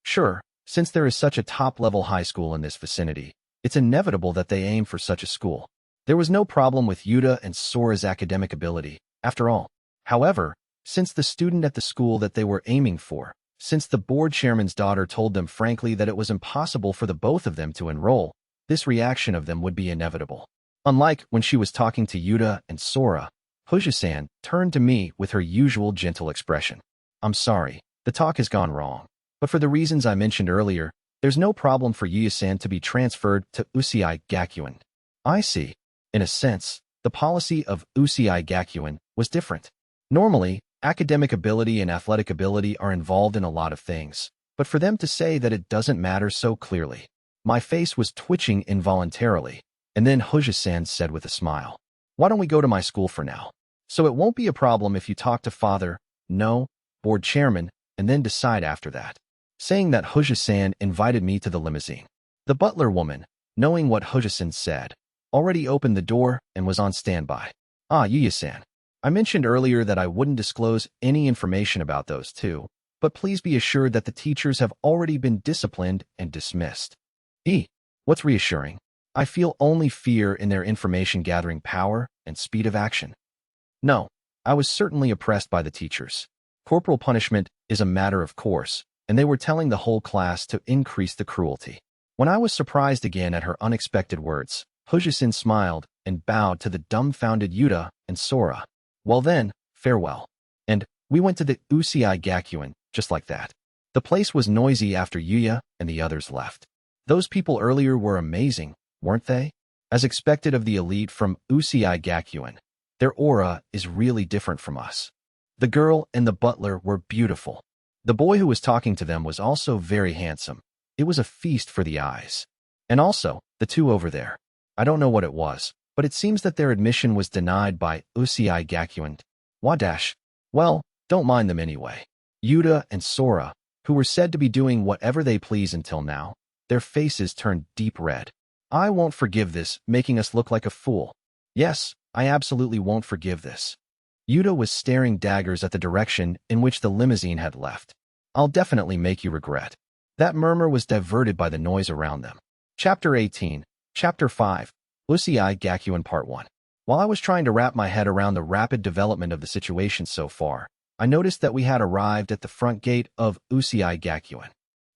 Sure, since there is such a top-level high school in this vicinity, it's inevitable that they aim for such a school. There was no problem with Yuta and Sora's academic ability, after all. However, since the student at the school that they were aiming for, since the board chairman's daughter told them frankly that it was impossible for the both of them to enroll, this reaction of them would be inevitable. Unlike when she was talking to Yuta and Sora, Hujia-san turned to me with her usual gentle expression. I'm sorry, the talk has gone wrong. But for the reasons I mentioned earlier, there's no problem for Yuuya-san to be transferred to Uchiha Gakuen. I see. In a sense, the policy of Uchiha Gakuen was different. Normally, academic ability and athletic ability are involved in a lot of things, but for them to say that it doesn't matter so clearly, my face was twitching involuntarily. And then Hujia-san said with a smile, why don't we go to my school for now? So it won't be a problem if you talk to father, no, board chairman, and then decide after that. Saying that, Hujia-san invited me to the limousine. The butler woman, knowing what Hujia-san said, already opened the door and was on standby. Yuuya-san, I mentioned earlier that I wouldn't disclose any information about those two, but please be assured that the teachers have already been disciplined and dismissed. What's reassuring? I feel only fear in their information-gathering power and speed of action. No, I was certainly oppressed by the teachers. Corporal punishment is a matter of course, and they were telling the whole class to increase the cruelty. When I was surprised again at her unexpected words, Hujia-san smiled and bowed to the dumbfounded Yuta and Sora. Well then, farewell. And we went to the Uchiha Gakuen, just like that. The place was noisy after Yuya and the others left. Those people earlier were amazing, weren't they? As expected of the elite from Uchiha Gakuen, their aura is really different from us. The girl and the butler were beautiful. The boy who was talking to them was also very handsome. It was a feast for the eyes. And also, The two over there. I don't know what it was, but it seems that their admission was denied by Usui Gakuen. Wadash. Well, don't mind them anyway. Yuta and Sora, who were said to be doing whatever they please until now, their faces turned deep red. I won't forgive this, making us look like a fool. Yes, I absolutely won't forgive this. Yuta was staring daggers at the direction in which the limousine had left. I'll definitely make you regret. That murmur was diverted by the noise around them. Chapter 18, Chapter 5, Usui Gakuen Part 1. While I was trying to wrap my head around the rapid development of the situation so far, I noticed that we had arrived at the front gate of Usui Gakuen.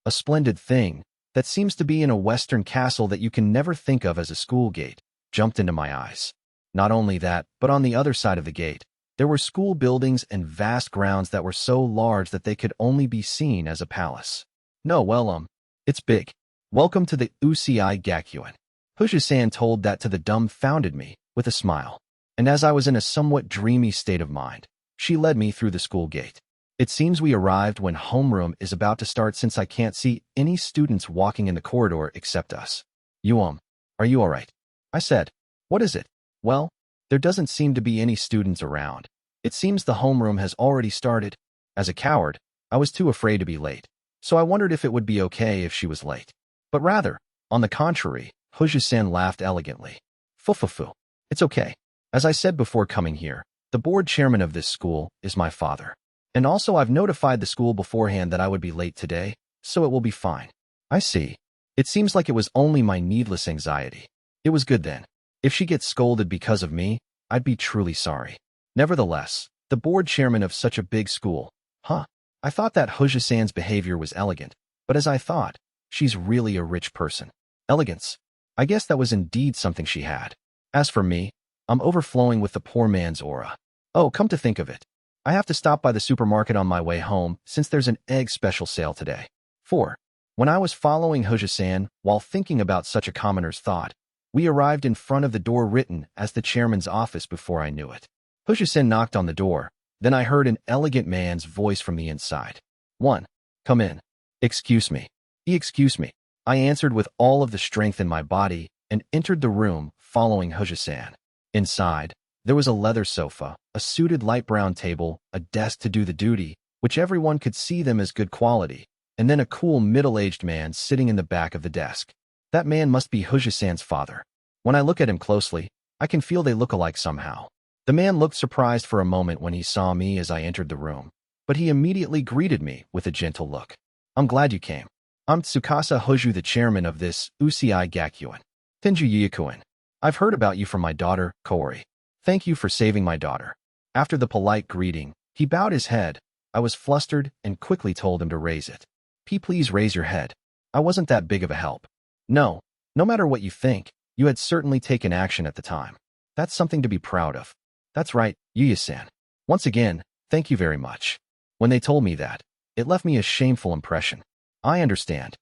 A splendid thing that seems to be in a western castle that you can never think of as a school gate jumped into my eyes. Not only that, but on the other side of the gate, there were school buildings and vast grounds that were so large that they could only be seen as a palace. No, well, it's big. Welcome to the Usui Gakuen. Fujisan told that to the dumbfounded me with a smile. And as I was in a somewhat dreamy state of mind, she led me through the school gate. It seems we arrived when homeroom is about to start since I can't see any students walking in the corridor except us. Are you all right? I said. What is it? Well, there doesn't seem to be any students around. It seems the homeroom has already started. As a coward, I was too afraid to be late, so I wondered if it would be okay if she was late. But rather, on the contrary, Fujisan laughed elegantly. Fufufu. It's okay. As I said before coming here, the board chairman of this school is my father. And also I've notified the school beforehand that I would be late today, so it will be fine. I see. It seems like it was only my needless anxiety. It was good then. If she gets scolded because of me, I'd be truly sorry. Nevertheless, the board chairman of such a big school, I thought that Fujisan's behavior was elegant, but as I thought, she's really a rich person. Elegance. I guess that was indeed something she had. As for me, I'm overflowing with the poor man's aura. Oh, come to think of it, I have to stop by the supermarket on my way home since there's an egg special sale today. 4. When I was following Fujisan while thinking about such a commoner's thought, we arrived in front of the door written as the chairman's office before I knew it. Fujisan knocked on the door, then I heard an elegant man's voice from the inside. 1. Come in. Excuse me. Excuse me. I answered with all of the strength in my body and entered the room following Fujisan. Inside, there was a leather sofa, a suited light brown table, a desk to do the duty, which everyone could see them as good quality, and then a cool middle-aged man sitting in the back of the desk. That man must be Fujisan's father. When I look at him closely, I can feel they look alike somehow. The man looked surprised for a moment when he saw me as I entered the room, but he immediately greeted me with a gentle look. I'm glad you came. I'm Tsukasa Hoju, the chairman of this Usui Gakuen. Tenjou Yuuya. I've heard about you from my daughter, Kaori. Thank you for saving my daughter. After the polite greeting, he bowed his head. I was flustered and quickly told him to raise it. Please raise your head. I wasn't that big of a help. No matter what you think, you had certainly taken action at the time. That's something to be proud of. That's right, Yuya-san. Once again, thank you very much. When they told me that, it left me a shameful impression. I understand.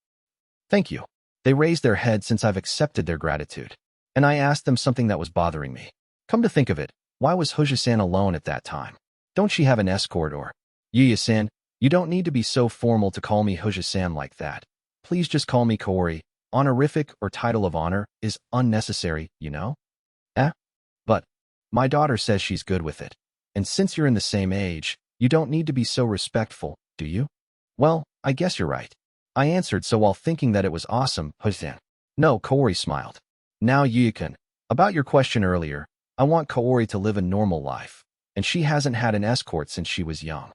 Thank you. They raised their head since I've accepted their gratitude. And I asked them something that was bothering me. Come to think of it, why was Fujisan alone at that time? Don't she have an escort or? Yuya-san, you don't need to be so formal to call me Fujisan like that. Please just call me Kaori. Honorific or title of honor is unnecessary, you know? But my daughter says she's good with it. And since you're in the same age, you don't need to be so respectful, do you? Well, I guess you're right. I answered so while thinking that it was awesome, Fujisan. No, Kaori smiled. Now Yuya-kun, about your question earlier, I want Kaori to live a normal life, and she hasn't had an escort since she was young.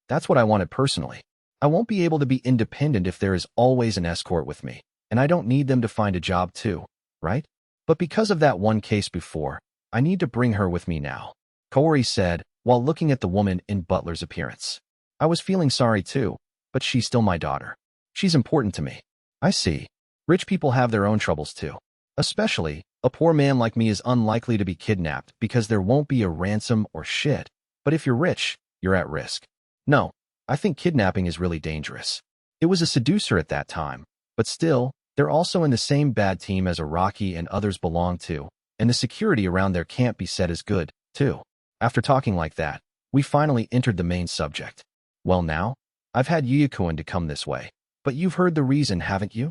That's what I wanted personally. I won't be able to be independent if there is always an escort with me, and I don't need them to find a job too, right? But because of that one case before, I need to bring her with me now, Kaori said while looking at the woman in butler's appearance. I was feeling sorry too, but she's still my daughter. She's important to me. I see. Rich people have their own troubles too. Especially, a poor man like me is unlikely to be kidnapped because there won't be a ransom or shit. But if you're rich, you're at risk. No, I think kidnapping is really dangerous. It was a seducer at that time, but still, they're also in the same bad team as Araki and others belong to, and the security around there can't be said as good, too. After talking like that, we finally entered the main subject. Well now, I've had Yuya-kun to come this way, but you've heard the reason, haven't you?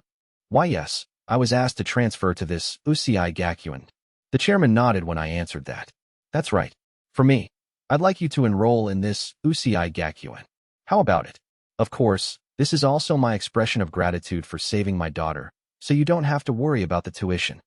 Why yes, I was asked to transfer to this UCI Gakuen. The chairman nodded when I answered that. That's right. For me, I'd like you to enroll in this UCI Gakuen. How about it? Of course, this is also my expression of gratitude for saving my daughter, so you don't have to worry about the tuition.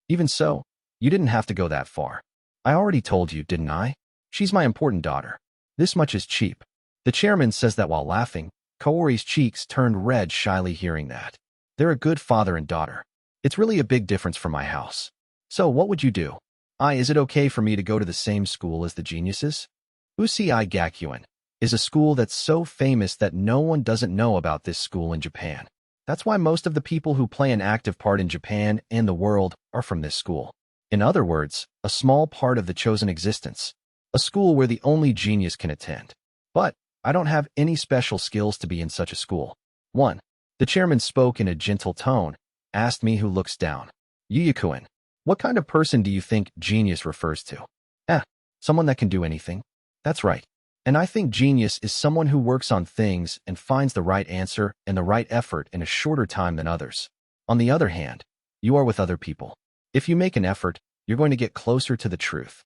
Even so, you didn't have to go that far. I already told you, didn't I? She's my important daughter. This much is cheap. The chairman says that while laughing. Kaori's cheeks turned red shyly hearing that. They're a good father and daughter. It's really a big difference from my house. So what would you do? Is it okay for me to go to the same school as the geniuses? UCI Gakuen is a school that's so famous that no one doesn't know about this school in Japan. That's why most of the people who play an active part in Japan and the world are from this school. In other words, a small part of the chosen existence. A school where the only genius can attend. But I don't have any special skills to be in such a school. 1. The chairman spoke in a gentle tone, asked me who looks down. Yuuya-kun, what kind of person do you think genius refers to? Someone that can do anything. That's right. And I think genius is someone who works on things and finds the right answer and the right effort in a shorter time than others. On the other hand, you are with other people. If you make an effort, you're going to get closer to the truth.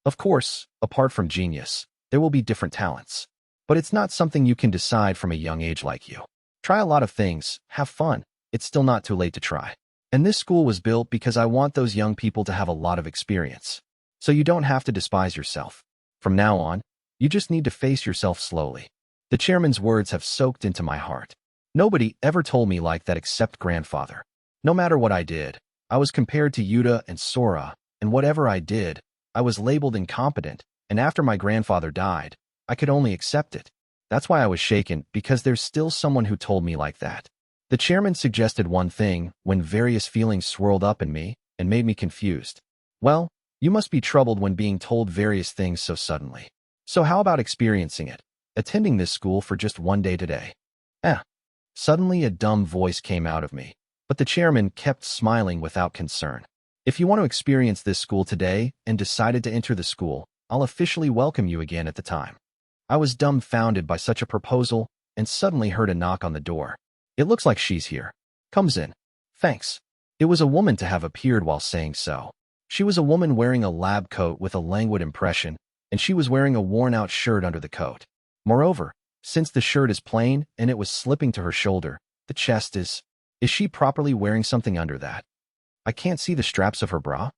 Of course, apart from genius, there will be different talents. But it's not something you can decide from a young age like you. Try a lot of things, have fun. It's still not too late to try. And this school was built because I want those young people to have a lot of experience. So you don't have to despise yourself. From now on, you just need to face yourself slowly. The chairman's words have soaked into my heart. Nobody ever told me like that except grandfather. No matter what I did, I was compared to Yuta and Sora, and whatever I did, I was labeled incompetent, and after my grandfather died, I could only accept it. That's why I was shaken, because there's still someone who told me like that. The chairman suggested one thing when various feelings swirled up in me and made me confused. Well, you must be troubled when being told various things so suddenly. So how about experiencing it? Attending this school for just one day today. Suddenly a dumb voice came out of me, but the chairman kept smiling without concern. If you want to experience this school today and decided to enter the school, I'll officially welcome you again at the time. I was dumbfounded by such a proposal and suddenly heard a knock on the door. It looks like she's here. Comes in. Thanks. It was a woman to have appeared while saying so. She was a woman wearing a lab coat with a languid impression, and she was wearing a worn-out shirt under the coat. Moreover, since the shirt is plain and it was slipping to her shoulder, the chest is she properly wearing something under that? I can't see the straps of her bra?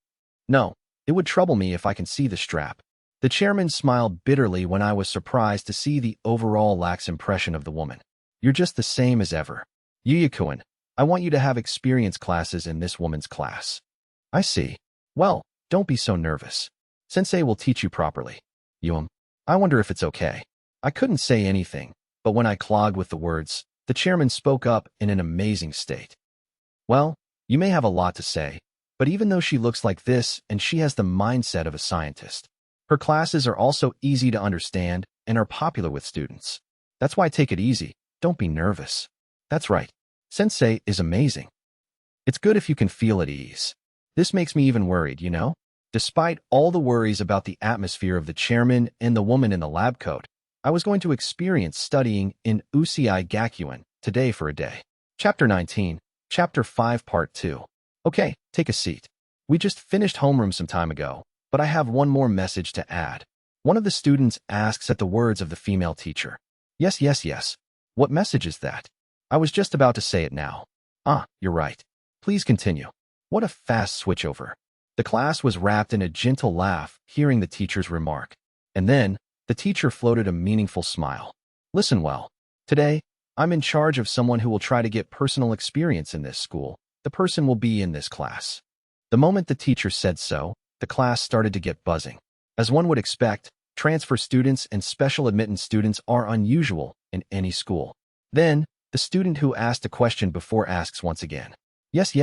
No, it would trouble me if I can see the strap. The chairman smiled bitterly when I was surprised to see the overall lax impression of the woman. You're just the same as ever. Yuuya-kun, I want you to have experience classes in this woman's class. I see. Well, don't be so nervous. Sensei will teach you properly. I wonder if it's okay. I couldn't say anything, but when I clogged with the words, the chairman spoke up in an amazing state. Well, you may have a lot to say, but even though she looks like this and she has the mindset of a scientist, her classes are also easy to understand and are popular with students. That's why take it easy. Don't be nervous. That's right. Sensei is amazing. It's good if you can feel at ease. This makes me even worried, you know? Despite all the worries about the atmosphere of the chairman and the woman in the lab coat, I was going to experience studying in UCI Gakuen today for a day. Chapter 19, Chapter 5, Part 2. Okay, take a seat. We just finished homeroom some time ago, but I have one more message to add. One of the students asks at the words of the female teacher. Yes. What message is that? I was just about to say it now. You're right. Please continue. What a fast switchover. The class was wrapped in a gentle laugh, hearing the teacher's remark. And then, the teacher floated a meaningful smile. Listen well. Today, I'm in charge of someone who will try to get personal experience in this school. The person will be in this class. The moment the teacher said so, the class started to get buzzing. As one would expect, transfer students and special admittance students are unusual in any school. Then, the student who asked a question before asks once again. Yes.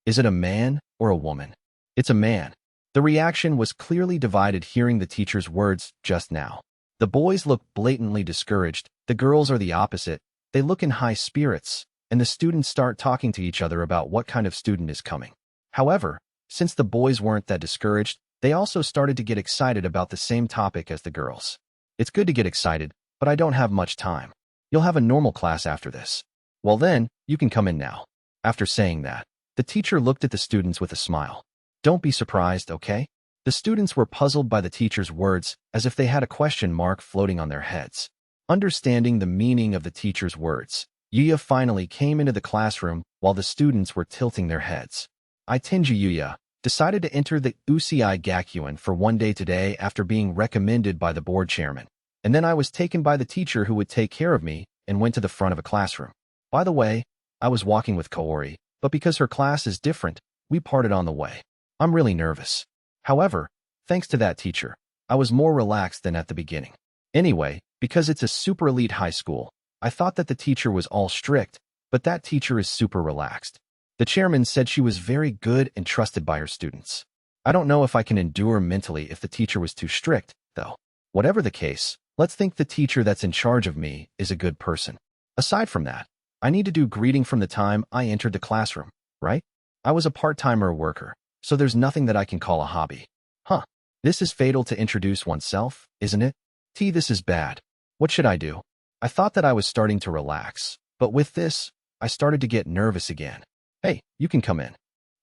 Is it a man or a woman? It's a man. The reaction was clearly divided hearing the teacher's words just now. The boys look blatantly discouraged, the girls are the opposite, they look in high spirits, and the students start talking to each other about what kind of student is coming. However, since the boys weren't that discouraged, they also started to get excited about the same topic as the girls. It's good to get excited, but I don't have much time. You'll have a normal class after this. Well then, you can come in now. After saying that, the teacher looked at the students with a smile. Don't be surprised, okay? The students were puzzled by the teacher's words, as if they had a question mark floating on their heads. Understanding the meaning of the teacher's words, Yuuya finally came into the classroom while the students were tilting their heads. Tenjou Yuuya decided to enter the Usui Gakuin for one day today after being recommended by the board chairman. And then I was taken by the teacher who would take care of me and went to the front of a classroom. By the way, I was walking with Kaori, but because her class is different, we parted on the way. I'm really nervous. However, thanks to that teacher, I was more relaxed than at the beginning. Anyway, because it's a super elite high school, I thought that the teacher was all strict, but that teacher is super relaxed. The chairman said she was very good and trusted by her students. I don't know if I can endure mentally if the teacher was too strict, though. Whatever the case, let's think the teacher that's in charge of me is a good person. Aside from that, I need to do greeting from the time I entered the classroom, right? I was a part-timer worker, so there's nothing that I can call a hobby. Huh. This is fatal to introduce oneself, isn't it? This is bad. What should I do? I thought that I was starting to relax, but with this, I started to get nervous again. Hey, you can come in.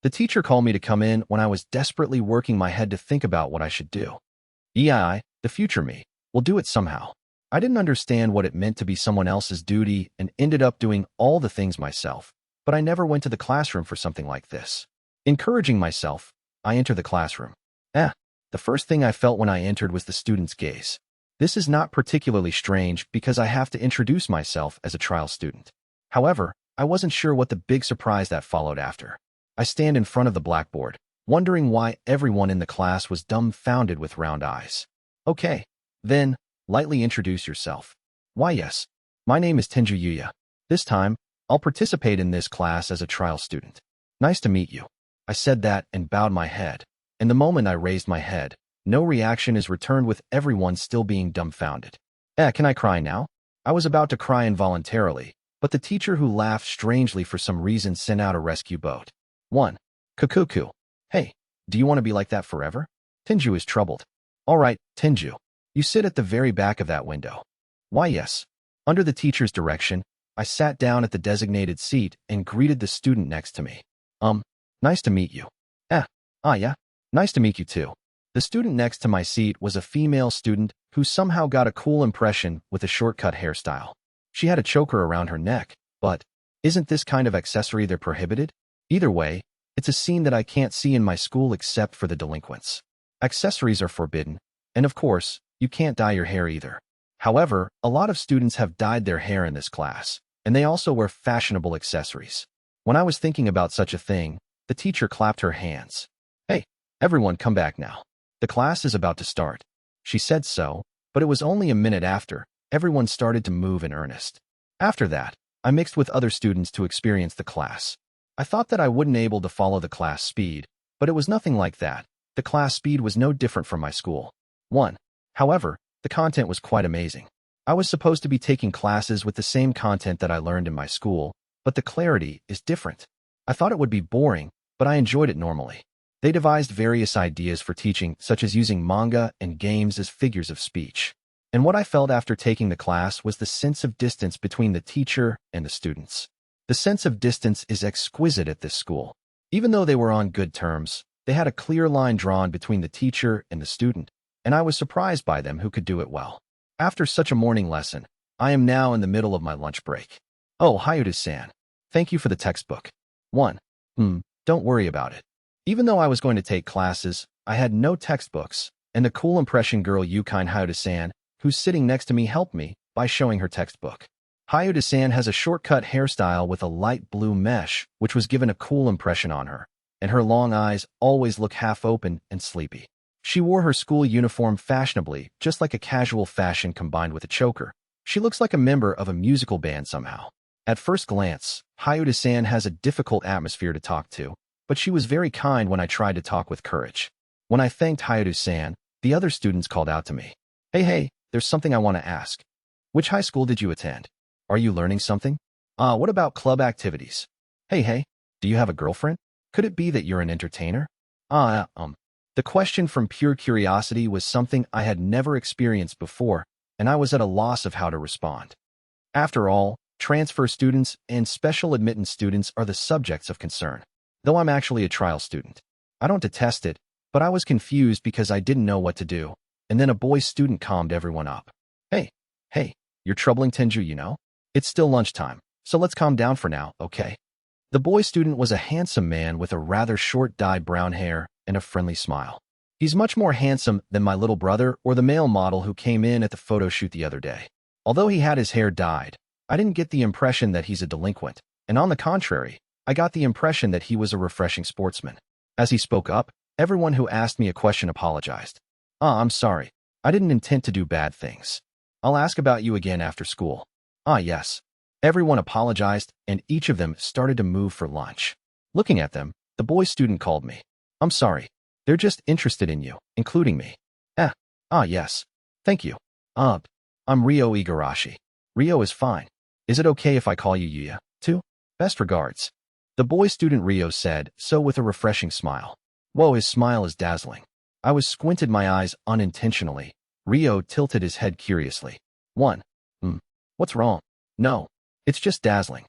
The teacher called me to come in when I was desperately working my head to think about what I should do. The future me, will do it somehow. I didn't understand what it meant to be someone else's duty and ended up doing all the things myself, but I never went to the classroom for something like this. Encouraging myself, I enter the classroom. The first thing I felt when I entered was the student's gaze. This is not particularly strange because I have to introduce myself as a trial student. However, I wasn't sure what the big surprise that followed after. I stand in front of the blackboard, wondering why everyone in the class was dumbfounded with round eyes. Okay, then, lightly introduce yourself. Why yes, my name is Tenjou Yuuya. This time, I'll participate in this class as a trial student. Nice to meet you. I said that and bowed my head. And the moment I raised my head, no reaction is returned with everyone still being dumbfounded. Can I cry now? I was about to cry involuntarily, but the teacher who laughed strangely for some reason sent out a rescue boat. 1. Kukuku. Hey, do you want to be like that forever? Tenjou is troubled. All right, Tenjou. You sit at the very back of that window. Why yes. Under the teacher's direction, I sat down at the designated seat and greeted the student next to me. Nice to meet you. Yeah. Nice to meet you too. The student next to my seat was a female student who somehow got a cool impression with a shortcut hairstyle. She had a choker around her neck, but isn't this kind of accessory they're prohibited? Either way, it's a scene that I can't see in my school except for the delinquents. Accessories are forbidden, and of course, you can't dye your hair either. However, a lot of students have dyed their hair in this class, and they also wear fashionable accessories. When I was thinking about such a thing, the teacher clapped her hands. Hey, everyone come back now. The class is about to start. She said so, but it was only a minute after, everyone started to move in earnest. After that, I mixed with other students to experience the class. I thought that I wouldn't able to follow the class speed, but it was nothing like that. The class speed was no different from my school. 1. However, the content was quite amazing. I was supposed to be taking classes with the same content that I learned in my school, but the clarity is different. I thought it would be boring, but I enjoyed it normally. They devised various ideas for teaching, such as using manga and games as figures of speech. And what I felt after taking the class was the sense of distance between the teacher and the students. The sense of distance is exquisite at this school. Even though they were on good terms, they had a clear line drawn between the teacher and the student, and I was surprised by them who could do it well. After such a morning lesson, I am now in the middle of my lunch break. Oh, Hayuta-san. Thank you for the textbook. 1. Don't worry about it. Even though I was going to take classes, I had no textbooks, and the cool impression girl Yukine Hayuta-san, who's sitting next to me, helped me by showing her textbook. Hayuta-san has a shortcut hairstyle with a light blue mesh, which was given a cool impression on her, and her long eyes always look half open and sleepy. She wore her school uniform fashionably, just like a casual fashion combined with a choker. She looks like a member of a musical band somehow. At first glance, Hayuta-san has a difficult atmosphere to talk to, but she was very kind when I tried to talk with courage. When I thanked Hayuta-san, the other students called out to me. Hey, there's something I want to ask. Which high school did you attend? Are you learning something? What about club activities? Hey, do you have a girlfriend? Could it be that you're an entertainer? The question from pure curiosity was something I had never experienced before, and I was at a loss of how to respond. After all, transfer students, and special admittance students are the subjects of concern. Though I'm actually a trial student. I don't detest it, but I was confused because I didn't know what to do, and then a boy student calmed everyone up. Hey, you're troubling Tenjou, you know? It's still lunchtime, so let's calm down for now, okay? The boy student was a handsome man with a rather short dyed brown hair and a friendly smile. He's much more handsome than my little brother or the male model who came in at the photo shoot the other day. Although he had his hair dyed, I didn't get the impression that he's a delinquent, and on the contrary, I got the impression that he was a refreshing sportsman. As he spoke up, everyone who asked me a question apologized. I'm sorry. I didn't intend to do bad things. I'll ask about you again after school. Yes. Everyone apologized, and each of them started to move for lunch. Looking at them, the boy student called me. I'm sorry. They're just interested in you, including me. Yes. Thank you. I'm Ryo Igarashi. Ryo is fine. Is it okay if I call you Yuuya, too? Best regards. The boy student Ryo said, so with a refreshing smile. Whoa, his smile is dazzling. I was squinted my eyes unintentionally. Ryo tilted his head curiously. What's wrong? No. It's just dazzling.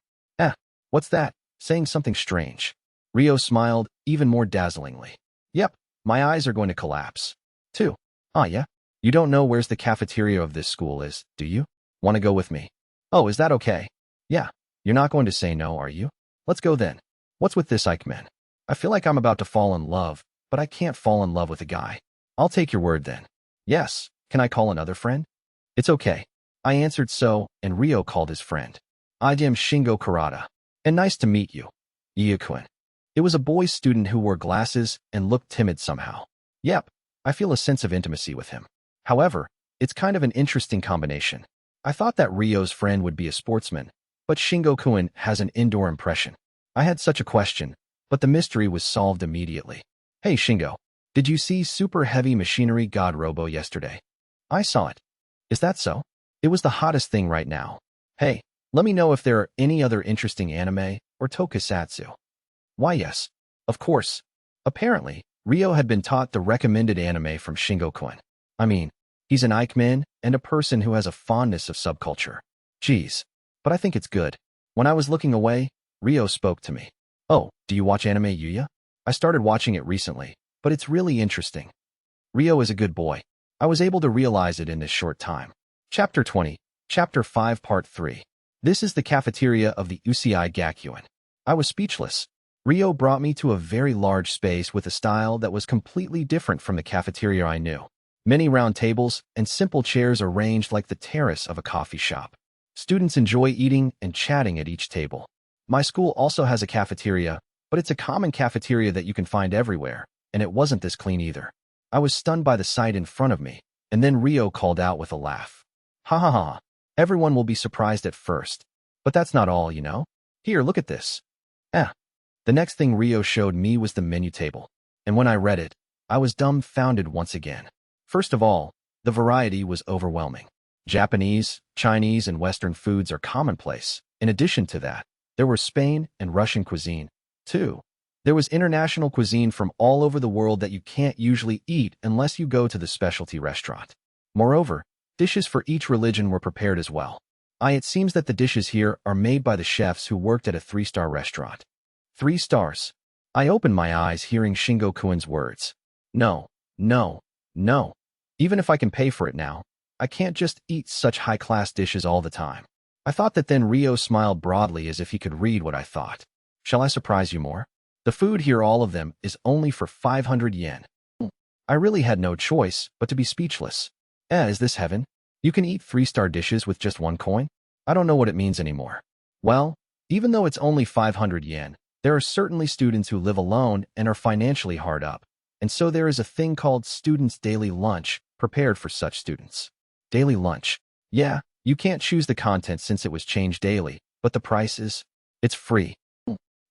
What's that? Saying something strange. Ryo smiled even more dazzlingly. Yep, my eyes are going to collapse. Too. Yeah? You don't know where's the cafeteria of this school is, do you? Want to go with me? Oh, is that okay? Yeah. You're not going to say no, are you? Let's go then. What's with this Eichmann? I feel like I'm about to fall in love, but I can't fall in love with a guy. I'll take your word then. Yes. Can I call another friend? It's okay. I answered so, and Ryo called his friend. I'm Shingo Kurata. And nice to meet you. Yuuya-kun. It was a boy student who wore glasses and looked timid somehow. Yep, I feel a sense of intimacy with him. However, it's kind of an interesting combination. I thought that Ryo's friend would be a sportsman, but Shingo-kun has an indoor impression. I had such a question, but the mystery was solved immediately. Hey Shingo, did you see Super Heavy Machinery God Robo yesterday? I saw it. Is that so? It was the hottest thing right now. Hey, let me know if there are any other interesting anime or tokusatsu. Why yes, of course. Apparently, Ryo had been taught the recommended anime from Shingo-kun. I mean, he's an Eichmann and a person who has a fondness of subculture. Geez, but I think it's good. When I was looking away, Ryo spoke to me. Oh, do you watch anime Yuuya? I started watching it recently, but it's really interesting. Ryo is a good boy. I was able to realize it in this short time. Chapter 20, Chapter 5 Part 3. This is the cafeteria of the Usui Gakuin. I was speechless. Ryo brought me to a very large space with a style that was completely different from the cafeteria I knew. Many round tables and simple chairs arranged like the terrace of a coffee shop. Students enjoy eating and chatting at each table. My school also has a cafeteria, but it's a common cafeteria that you can find everywhere, and it wasn't this clean either. I was stunned by the sight in front of me, and then Ryo called out with a laugh. Ha ha ha. Everyone will be surprised at first. But that's not all, you know? Here, look at this. The next thing Ryo showed me was the menu table. And when I read it, I was dumbfounded once again. First of all, the variety was overwhelming. Japanese, Chinese, and Western foods are commonplace. In addition to that, there were Spain and Russian cuisine, too. There was international cuisine from all over the world that you can't usually eat unless you go to the specialty restaurant. Moreover, dishes for each religion were prepared as well. It seems that the dishes here are made by the chefs who worked at a 3-star restaurant. 3 stars. I opened my eyes hearing Shingo-kun's words. No. Even if I can pay for it now, I can't just eat such high-class dishes all the time. I thought that then Ryo smiled broadly as if he could read what I thought. Shall I surprise you more? The food here, all of them, is only for 500 yen. I really had no choice but to be speechless. Is this heaven? You can eat 3-star dishes with just 1 coin? I don't know what it means anymore. Well, even though it's only 500 yen, there are certainly students who live alone and are financially hard up, and so there is a thing called students' daily lunch prepared for such students. Daily lunch. Yeah, you can't choose the content since it was changed daily, but the price is, it's free.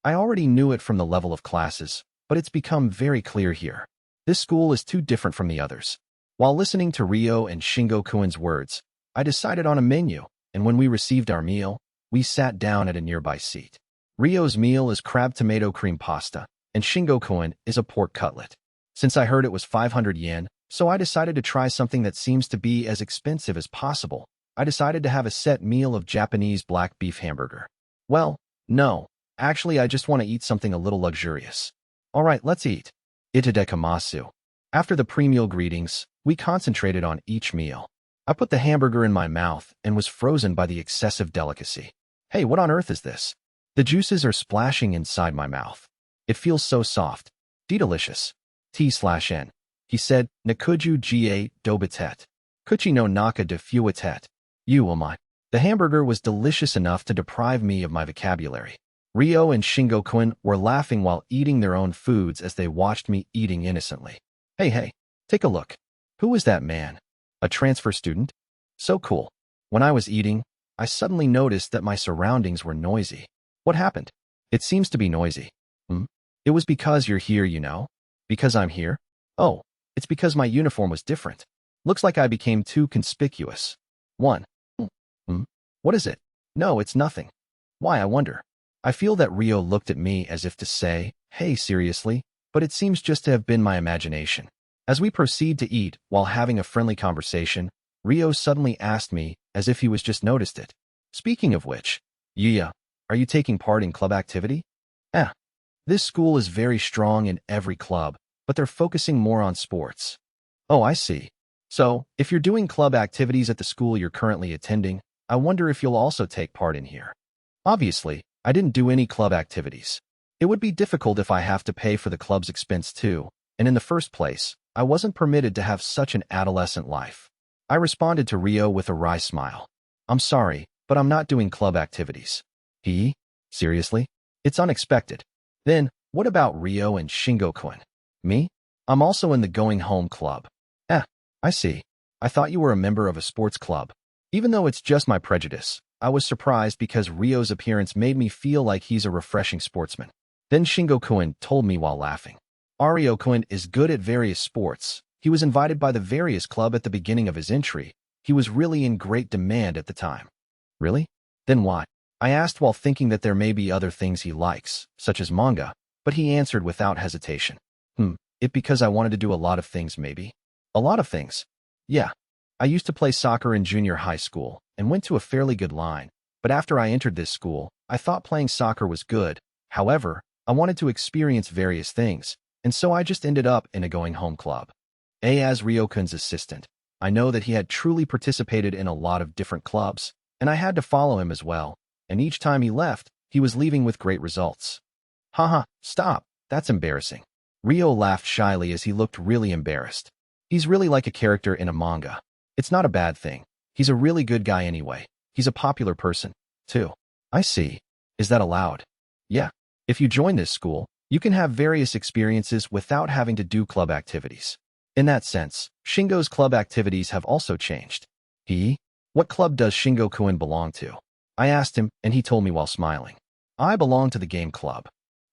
I already knew it from the level of classes, but it's become very clear here. This school is too different from the others. While listening to Ryo and Shingo-kun's words, I decided on a menu, and when we received our meal, we sat down at a nearby seat. Ryo's meal is crab tomato cream pasta, and Shingo-kun is a pork cutlet. Since I heard it was 500 yen, so I decided to try something that seems to be as expensive as possible, I decided to have a set meal of Japanese black beef hamburger. Well, no. Actually, I just want to eat something a little luxurious. All right, let's eat. Itadekamasu. After the pre-meal greetings, we concentrated on each meal. I put the hamburger in my mouth and was frozen by the excessive delicacy. Hey, what on earth is this? The juices are splashing inside my mouth. It feels so soft. Delicious. T/N. He said, Nakuju ga dobitet. Kuchi no naka de fuitet. You am I. The hamburger was delicious enough to deprive me of my vocabulary. Ryo and Shingo-kun were laughing while eating their own foods as they watched me eating innocently. Hey, take a look. Who is that man? A transfer student? So cool. When I was eating, I suddenly noticed that my surroundings were noisy. What happened? It seems to be noisy. It was because you're here, you know? Because I'm here? Oh, it's because my uniform was different. Looks like I became too conspicuous. What is it? No, it's nothing. Why, I wonder. I feel that Ryo looked at me as if to say, hey, seriously? But it seems just to have been my imagination. As we proceed to eat while having a friendly conversation, Ryo suddenly asked me as if he was just noticed it. Speaking of which, Yuuya, are you taking part in club activity? This school is very strong in every club, but they're focusing more on sports. Oh, I see. So, if you're doing club activities at the school you're currently attending, I wonder if you'll also take part in here. Obviously, I didn't do any club activities. It would be difficult if I have to pay for the club's expense too, and in the first place, I wasn't permitted to have such an adolescent life. I responded to Ryo with a wry smile. I'm sorry, but I'm not doing club activities. Seriously? It's unexpected. Then, what about Ryo and Shingo-kun? Me? I'm also in the going home club. I see. I thought you were a member of a sports club. Even though it's just my prejudice, I was surprised because Ryo's appearance made me feel like he's a refreshing sportsman. Then Shingo-kun told me while laughing. Ryo-kun is good at various sports. He was invited by the various club at the beginning of his entry. He was really in great demand at the time. Really? Then why? I asked while thinking that there may be other things he likes, such as manga, but he answered without hesitation. It because I wanted to do a lot of things maybe? A lot of things. Yeah. I used to play soccer in junior high school and went to a fairly good line, but after I entered this school, I thought playing soccer was good. However, I wanted to experience various things, and so I just ended up in a going home club. As Ryo-kun's assistant, I know that he had truly participated in a lot of different clubs, and I had to follow him as well, and each time he left, he was leaving with great results. Haha, stop, that's embarrassing. Ryo laughed shyly as he looked really embarrassed. He's really like a character in a manga. It's not a bad thing. He's a really good guy anyway. He's a popular person, too. I see. Is that allowed? Yeah. If you join this school, you can have various experiences without having to do club activities. In that sense, Shingo's club activities have also changed. What club does Shingo-kun belong to? I asked him, and he told me while smiling. I belong to the game club.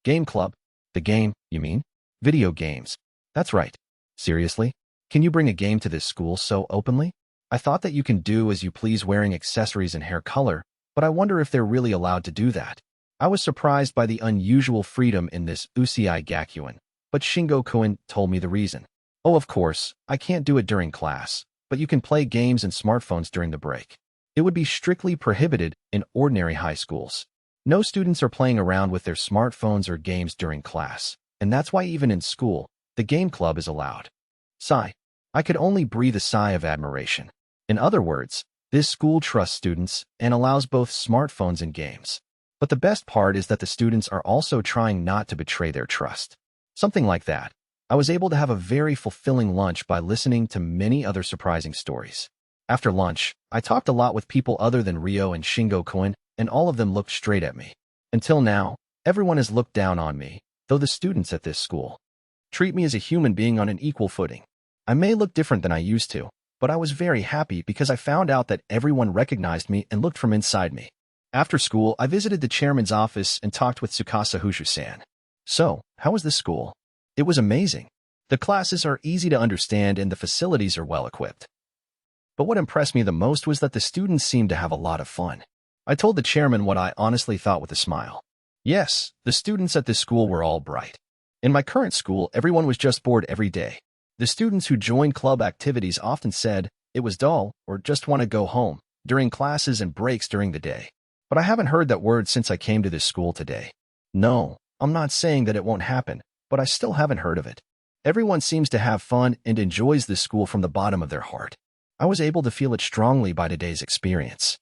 Game club? The game, you mean? Video games. That's right. Seriously? Can you bring a game to this school so openly? I thought that you can do as you please wearing accessories and hair color, but I wonder if they're really allowed to do that. I was surprised by the unusual freedom in this Usui Gakuen, but Shingo-kun told me the reason. Oh, of course, I can't do it during class, but you can play games and smartphones during the break. It would be strictly prohibited in ordinary high schools. No students are playing around with their smartphones or games during class, and that's why even in school, the game club is allowed. Sigh. I could only breathe a sigh of admiration. In other words, this school trusts students and allows both smartphones and games. But the best part is that the students are also trying not to betray their trust. Something like that. I was able to have a very fulfilling lunch by listening to many other surprising stories. After lunch, I talked a lot with people other than Ryo and Shingo-kun, and all of them looked straight at me. Until now, everyone has looked down on me, though the students at this school treat me as a human being on an equal footing. I may look different than I used to, but I was very happy because I found out that everyone recognized me and looked from inside me. After school, I visited the chairman's office and talked with Tsukasa Hushu-san. So, how was this school? It was amazing. The classes are easy to understand and the facilities are well equipped. But what impressed me the most was that the students seemed to have a lot of fun. I told the chairman what I honestly thought with a smile. Yes, the students at this school were all bright. In my current school, everyone was just bored every day. The students who joined club activities often said it was dull or just want to go home, during classes and breaks during the day. But I haven't heard that word since I came to this school today. No, I'm not saying that it won't happen, but I still haven't heard of it. Everyone seems to have fun and enjoys this school from the bottom of their heart. I was able to feel it strongly by today's experience.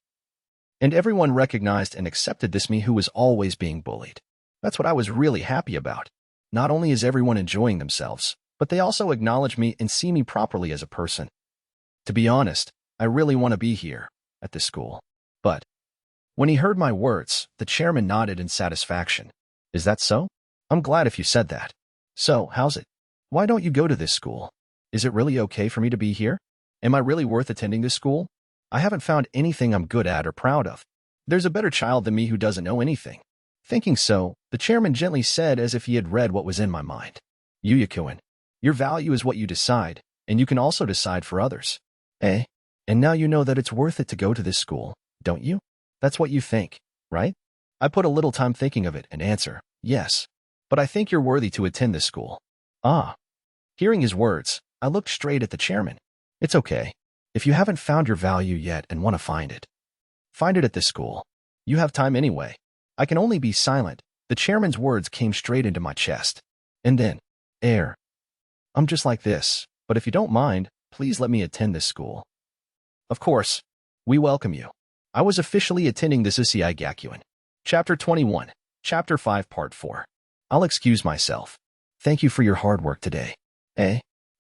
And everyone recognized and accepted this me who was always being bullied. That's what I was really happy about. Not only is everyone enjoying themselves, but they also acknowledge me and see me properly as a person. To be honest, I really want to be here, at this school. But when he heard my words, the chairman nodded in satisfaction. Is that so? I'm glad if you said that. So, how's it? Why don't you go to this school? Is it really okay for me to be here? Am I really worth attending this school? I haven't found anything I'm good at or proud of. There's a better child than me who doesn't know anything. Thinking so, the chairman gently said as if he had read what was in my mind. Yuuya-kun, your value is what you decide, and you can also decide for others. Eh? And now you know that it's worth it to go to this school, don't you? That's what you think, right? I put a little time thinking of it and answer, yes. But I think you're worthy to attend this school. Ah. Hearing his words, I looked straight at the chairman. It's okay. If you haven't found your value yet and want to find it at this school. You have time anyway. I can only be silent. The chairman's words came straight into my chest. And then, I'm just like this, but if you don't mind, please let me attend this school. Of course. We welcome you. I was officially attending this Usui Gakuen. Chapter 21, Chapter 5, Part 4. I'll excuse myself. Thank you for your hard work today.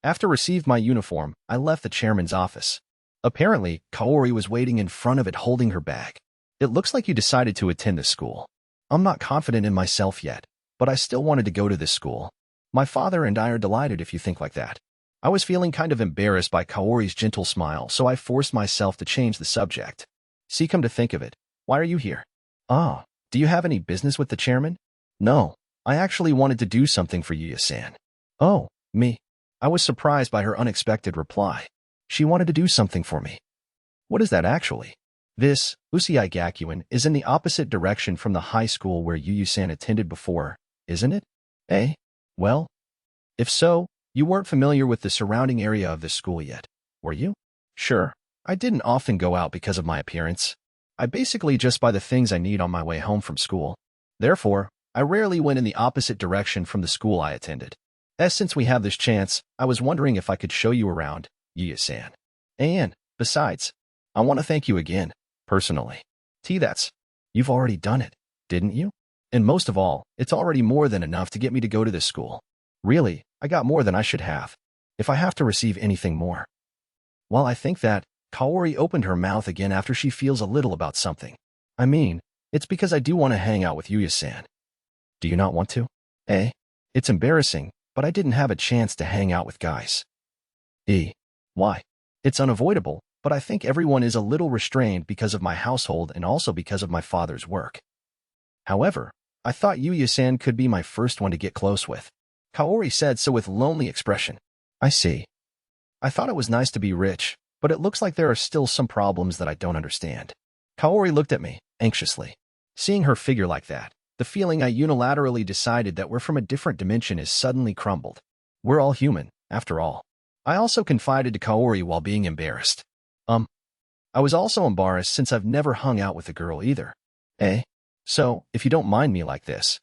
After receiving my uniform, I left the chairman's office. Apparently, Kaori was waiting in front of it holding her bag. It looks like you decided to attend this school. I'm not confident in myself yet, but I still wanted to go to this school. My father and I are delighted if you think like that. I was feeling kind of embarrassed by Kaori's gentle smile, so I forced myself to change the subject. See, come to think of it, why are you here? Ah, do you have any business with the chairman? No, I actually wanted to do something for Yuuya-san. Oh, me? I was surprised by her unexpected reply. She wanted to do something for me. What is that actually? This, Usui Gakuen, is in the opposite direction from the high school where Yuuya-san attended before, isn't it? Well, if so, you weren't familiar with the surrounding area of this school yet, were you? Sure, I didn't often go out because of my appearance. I basically just buy the things I need on my way home from school. Therefore, I rarely went in the opposite direction from the school I attended. Since we have this chance, I was wondering if I could show you around, Yuuya-san. And, besides, I want to thank you again, personally. You've already done it, didn't you? And most of all, it's already more than enough to get me to go to this school. Really, I got more than I should have. If I have to receive anything more. Well, I think that, Kaori opened her mouth again after she feels a little about something. I mean, it's because I do want to hang out with Yuuya-san. Do you not want to? It's embarrassing, but I didn't have a chance to hang out with guys. Why? It's unavoidable, but I think everyone is a little restrained because of my household and also because of my father's work. However, I thought Yuuya-san could be my first one to get close with. Kaori said so with lonely expression. I see. I thought it was nice to be rich, but it looks like there are still some problems that I don't understand. Kaori looked at me, anxiously. Seeing her figure like that, the feeling I unilaterally decided that we're from a different dimension is suddenly crumbled. We're all human, after all. I also confided to Kaori while being embarrassed. I was also embarrassed since I've never hung out with a girl either. So, if you don't mind me like this.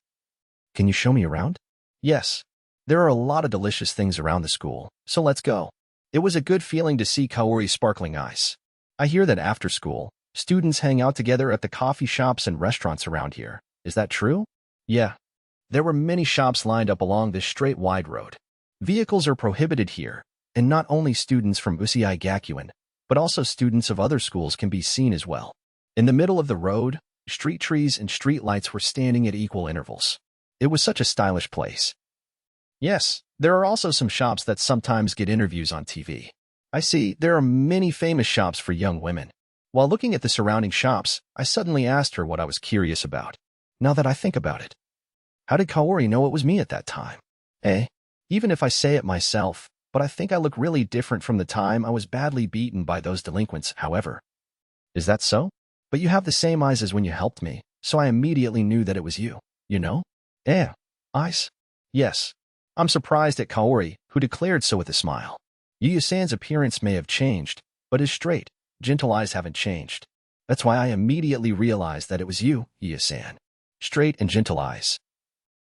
Can you show me around? Yes. There are a lot of delicious things around the school, so let's go. It was a good feeling to see Kaori's sparkling eyes. I hear that after school, students hang out together at the coffee shops and restaurants around here. Is that true? Yeah. There were many shops lined up along this straight wide road. Vehicles are prohibited here, and not only students from Usui Gakuen, but also students of other schools can be seen as well. In the middle of the road, street trees and street lights were standing at equal intervals. It was such a stylish place. Yes, there are also some shops that sometimes get interviews on TV. I see there are many famous shops for young women. While looking at the surrounding shops, I suddenly asked her what I was curious about. Now that I think about it, how did Kaori know it was me at that time? Even if I say it myself, but I think I look really different from the time I was badly beaten by those delinquents, however. Is that so? But you have the same eyes as when you helped me, so I immediately knew that it was you, you know? Eyes? Yes. I'm surprised at Kaori, who declared so with a smile. Yuuya-san's appearance may have changed, but is straight, gentle eyes haven't changed. That's why I immediately realized that it was you, Yuuya-san. Straight and gentle eyes.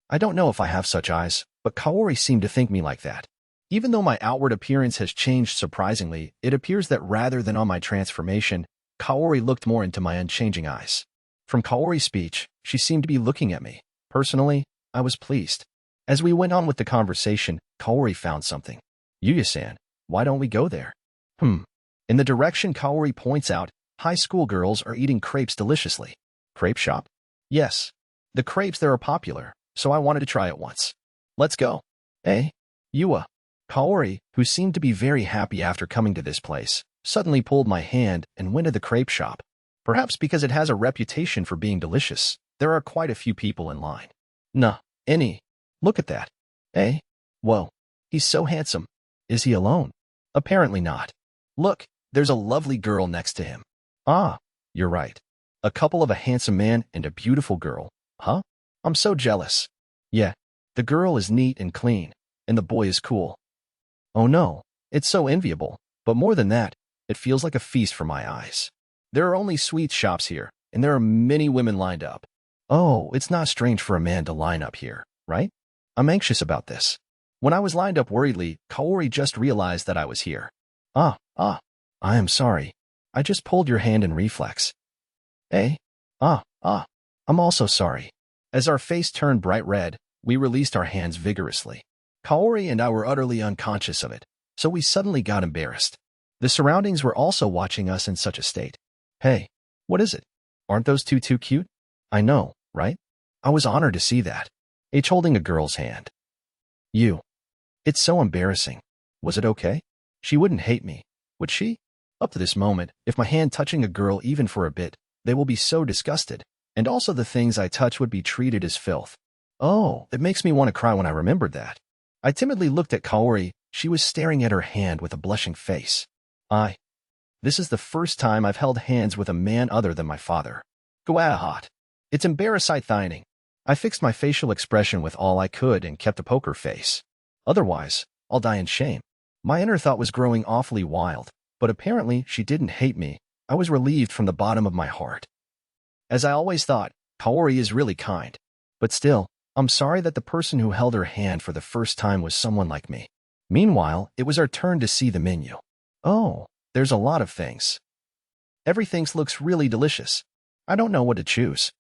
I don't know if I have such eyes, but Kaori seemed to think me like that. Even though my outward appearance has changed surprisingly, it appears that rather than on my transformation, Kaori looked more into my unchanging eyes. From Kaori's speech, she seemed to be looking at me. Personally, I was pleased. As we went on with the conversation, Kaori found something. Yuuya-san, why don't we go there? In the direction Kaori points out, high school girls are eating crepes deliciously. Crepe shop? Yes. The crepes there are popular, so I wanted to try it once. Let's go. Yuuya. Kaori, who seemed to be very happy after coming to this place, suddenly pulled my hand and went to the crepe shop. Perhaps because it has a reputation for being delicious, there are quite a few people in line. Look at that. Whoa. He's so handsome. Is he alone? Apparently not. Look, there's a lovely girl next to him. You're right. A couple of a handsome man and a beautiful girl. Huh? I'm so jealous. Yeah, the girl is neat and clean, and the boy is cool. Oh no, it's so enviable, but more than that, it feels like a feast for my eyes. There are only sweet shops here, and there are many women lined up. Oh, it's not strange for a man to line up here, right? I'm anxious about this. When I was lined up worriedly, Kaori just realized that I was here. I am sorry. I just pulled your hand in reflex. I'm also sorry. As our face turned bright red, we released our hands vigorously. Kaori and I were utterly unconscious of it, so we suddenly got embarrassed. The surroundings were also watching us in such a state. Hey, what is it? Aren't those two too cute? I know, right? I was honored to see that. H holding a girl's hand. You. It's so embarrassing. Was it okay? She wouldn't hate me, would she? Up to this moment, if my hand touching a girl even for a bit, they will be so disgusted, and also the things I touch would be treated as filth. Oh, it makes me want to cry when I remembered that. I timidly looked at Kaori. She was staring at her hand with a blushing face. This is the first time I've held hands with a man other than my father. Hot. It's embarrassing. I fixed my facial expression with all I could and kept a poker face. Otherwise, I'll die in shame. My inner thought was growing awfully wild, but apparently she didn't hate me. I was relieved from the bottom of my heart. As I always thought, Kaori is really kind. But still, I'm sorry that the person who held her hand for the first time was someone like me. Meanwhile, it was our turn to see the menu. Oh, there's a lot of things. Everything looks really delicious. I don't know what to choose.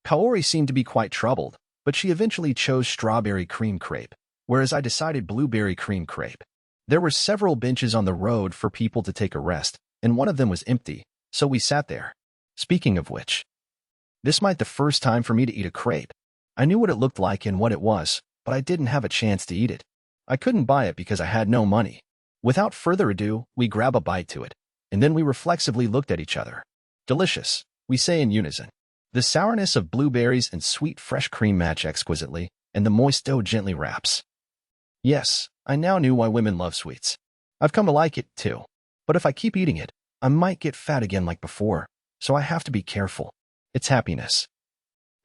Kaori seemed to be quite troubled, but she eventually chose strawberry cream crepe, whereas I decided blueberry cream crepe. There were several benches on the road for people to take a rest, and one of them was empty, so we sat there. Speaking of which, this might be the first time for me to eat a crepe. I knew what it looked like and what it was, but I didn't have a chance to eat it. I couldn't buy it because I had no money. Without further ado, we grab a bite to it, and then we reflexively looked at each other. Delicious, we say in unison. The sourness of blueberries and sweet fresh cream match exquisitely, and the moist dough gently wraps. Yes, I now knew why women love sweets. I've come to like it, too. But if I keep eating it, I might get fat again like before, so I have to be careful. It's happiness.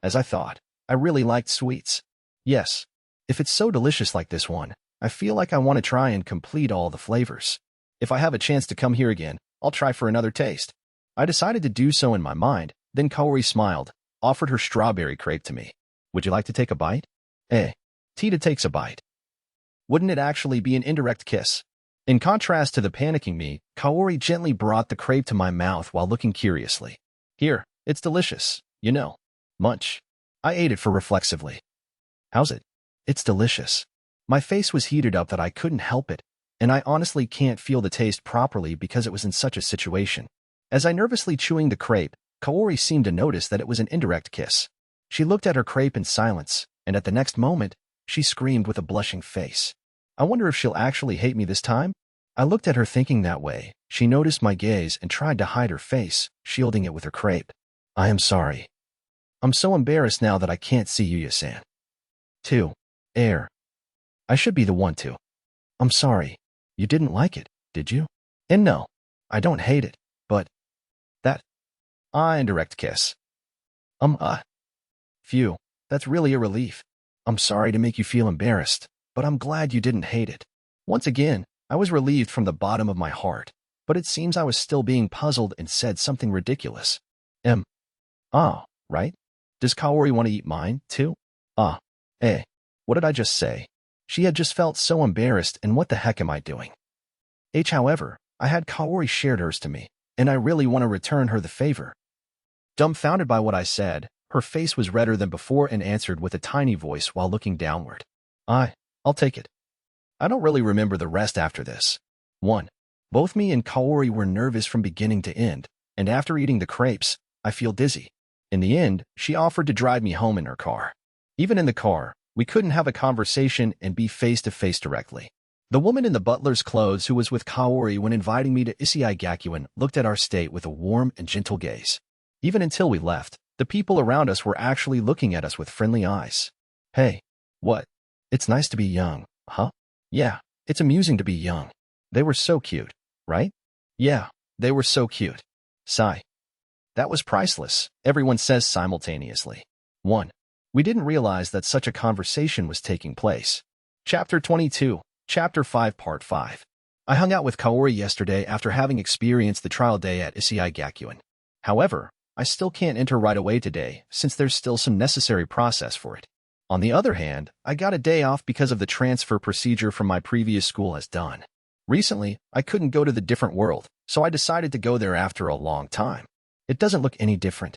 As I thought, I really liked sweets. Yes, if it's so delicious like this one, I feel like I want to try and complete all the flavors. If I have a chance to come here again, I'll try for another taste. I decided to do so in my mind, then Kaori smiled, offered her strawberry crepe to me. Would you like to take a bite? Tita takes a bite. Wouldn't it actually be an indirect kiss? In contrast to the panicking me, Kaori gently brought the crepe to my mouth while looking curiously. Here, it's delicious, you know. Munch. I ate it for reflexively. How's it? It's delicious. My face was heated up that I couldn't help it, and I honestly can't feel the taste properly because it was in such a situation. As I nervously chewing the crepe, Kaori seemed to notice that it was an indirect kiss. She looked at her crepe in silence, and at the next moment, she screamed with a blushing face. I wonder if she'll actually hate me this time? I looked at her thinking that way. She noticed my gaze and tried to hide her face, shielding it with her crepe. I am sorry. I'm so embarrassed now that I can't see Yuuya-san. 2. Air. I should be the one to. I'm sorry. You didn't like it, did you? And no, I don't hate it, but that. Indirect kiss. Phew, that's really a relief. I'm sorry to make you feel embarrassed, but I'm glad you didn't hate it. Once again, I was relieved from the bottom of my heart. but it seems I was still being puzzled and said something ridiculous. Oh, right? Does Kaori want to eat mine, too? What did I just say? She had just felt so embarrassed, and what the heck am I doing? However, I had Kaori shared hers to me, and I really want to return her the favor. Dumbfounded by what I said, her face was redder than before and answered with a tiny voice while looking downward. I'll take it. I don't really remember the rest after this. 1. Both me and Kaori were nervous from beginning to end, and after eating the crepes, I feel dizzy. In the end, she offered to drive me home in her car. Even in the car, we couldn't have a conversation and be face-to-face directly. The woman in the butler's clothes who was with Kaori when inviting me to Issei Gakuen looked at our state with a warm and gentle gaze. Even until we left, the people around us were actually looking at us with friendly eyes. Hey, what? It's nice to be young, huh? Yeah, it's amusing to be young. They were so cute, right? Yeah, they were so cute. Sigh. That was priceless, everyone says simultaneously. 1. We didn't realize that such a conversation was taking place. Chapter 22, Chapter 5, Part 5. I hung out with Kaori yesterday after having experienced the trial day at Issei Gakuen. However, I still can't enter right away today since there's still some necessary process for it. On the other hand, I got a day off because of the transfer procedure from my previous school as done. Recently, I couldn't go to the different world, so I decided to go there after a long time. It doesn't look any different.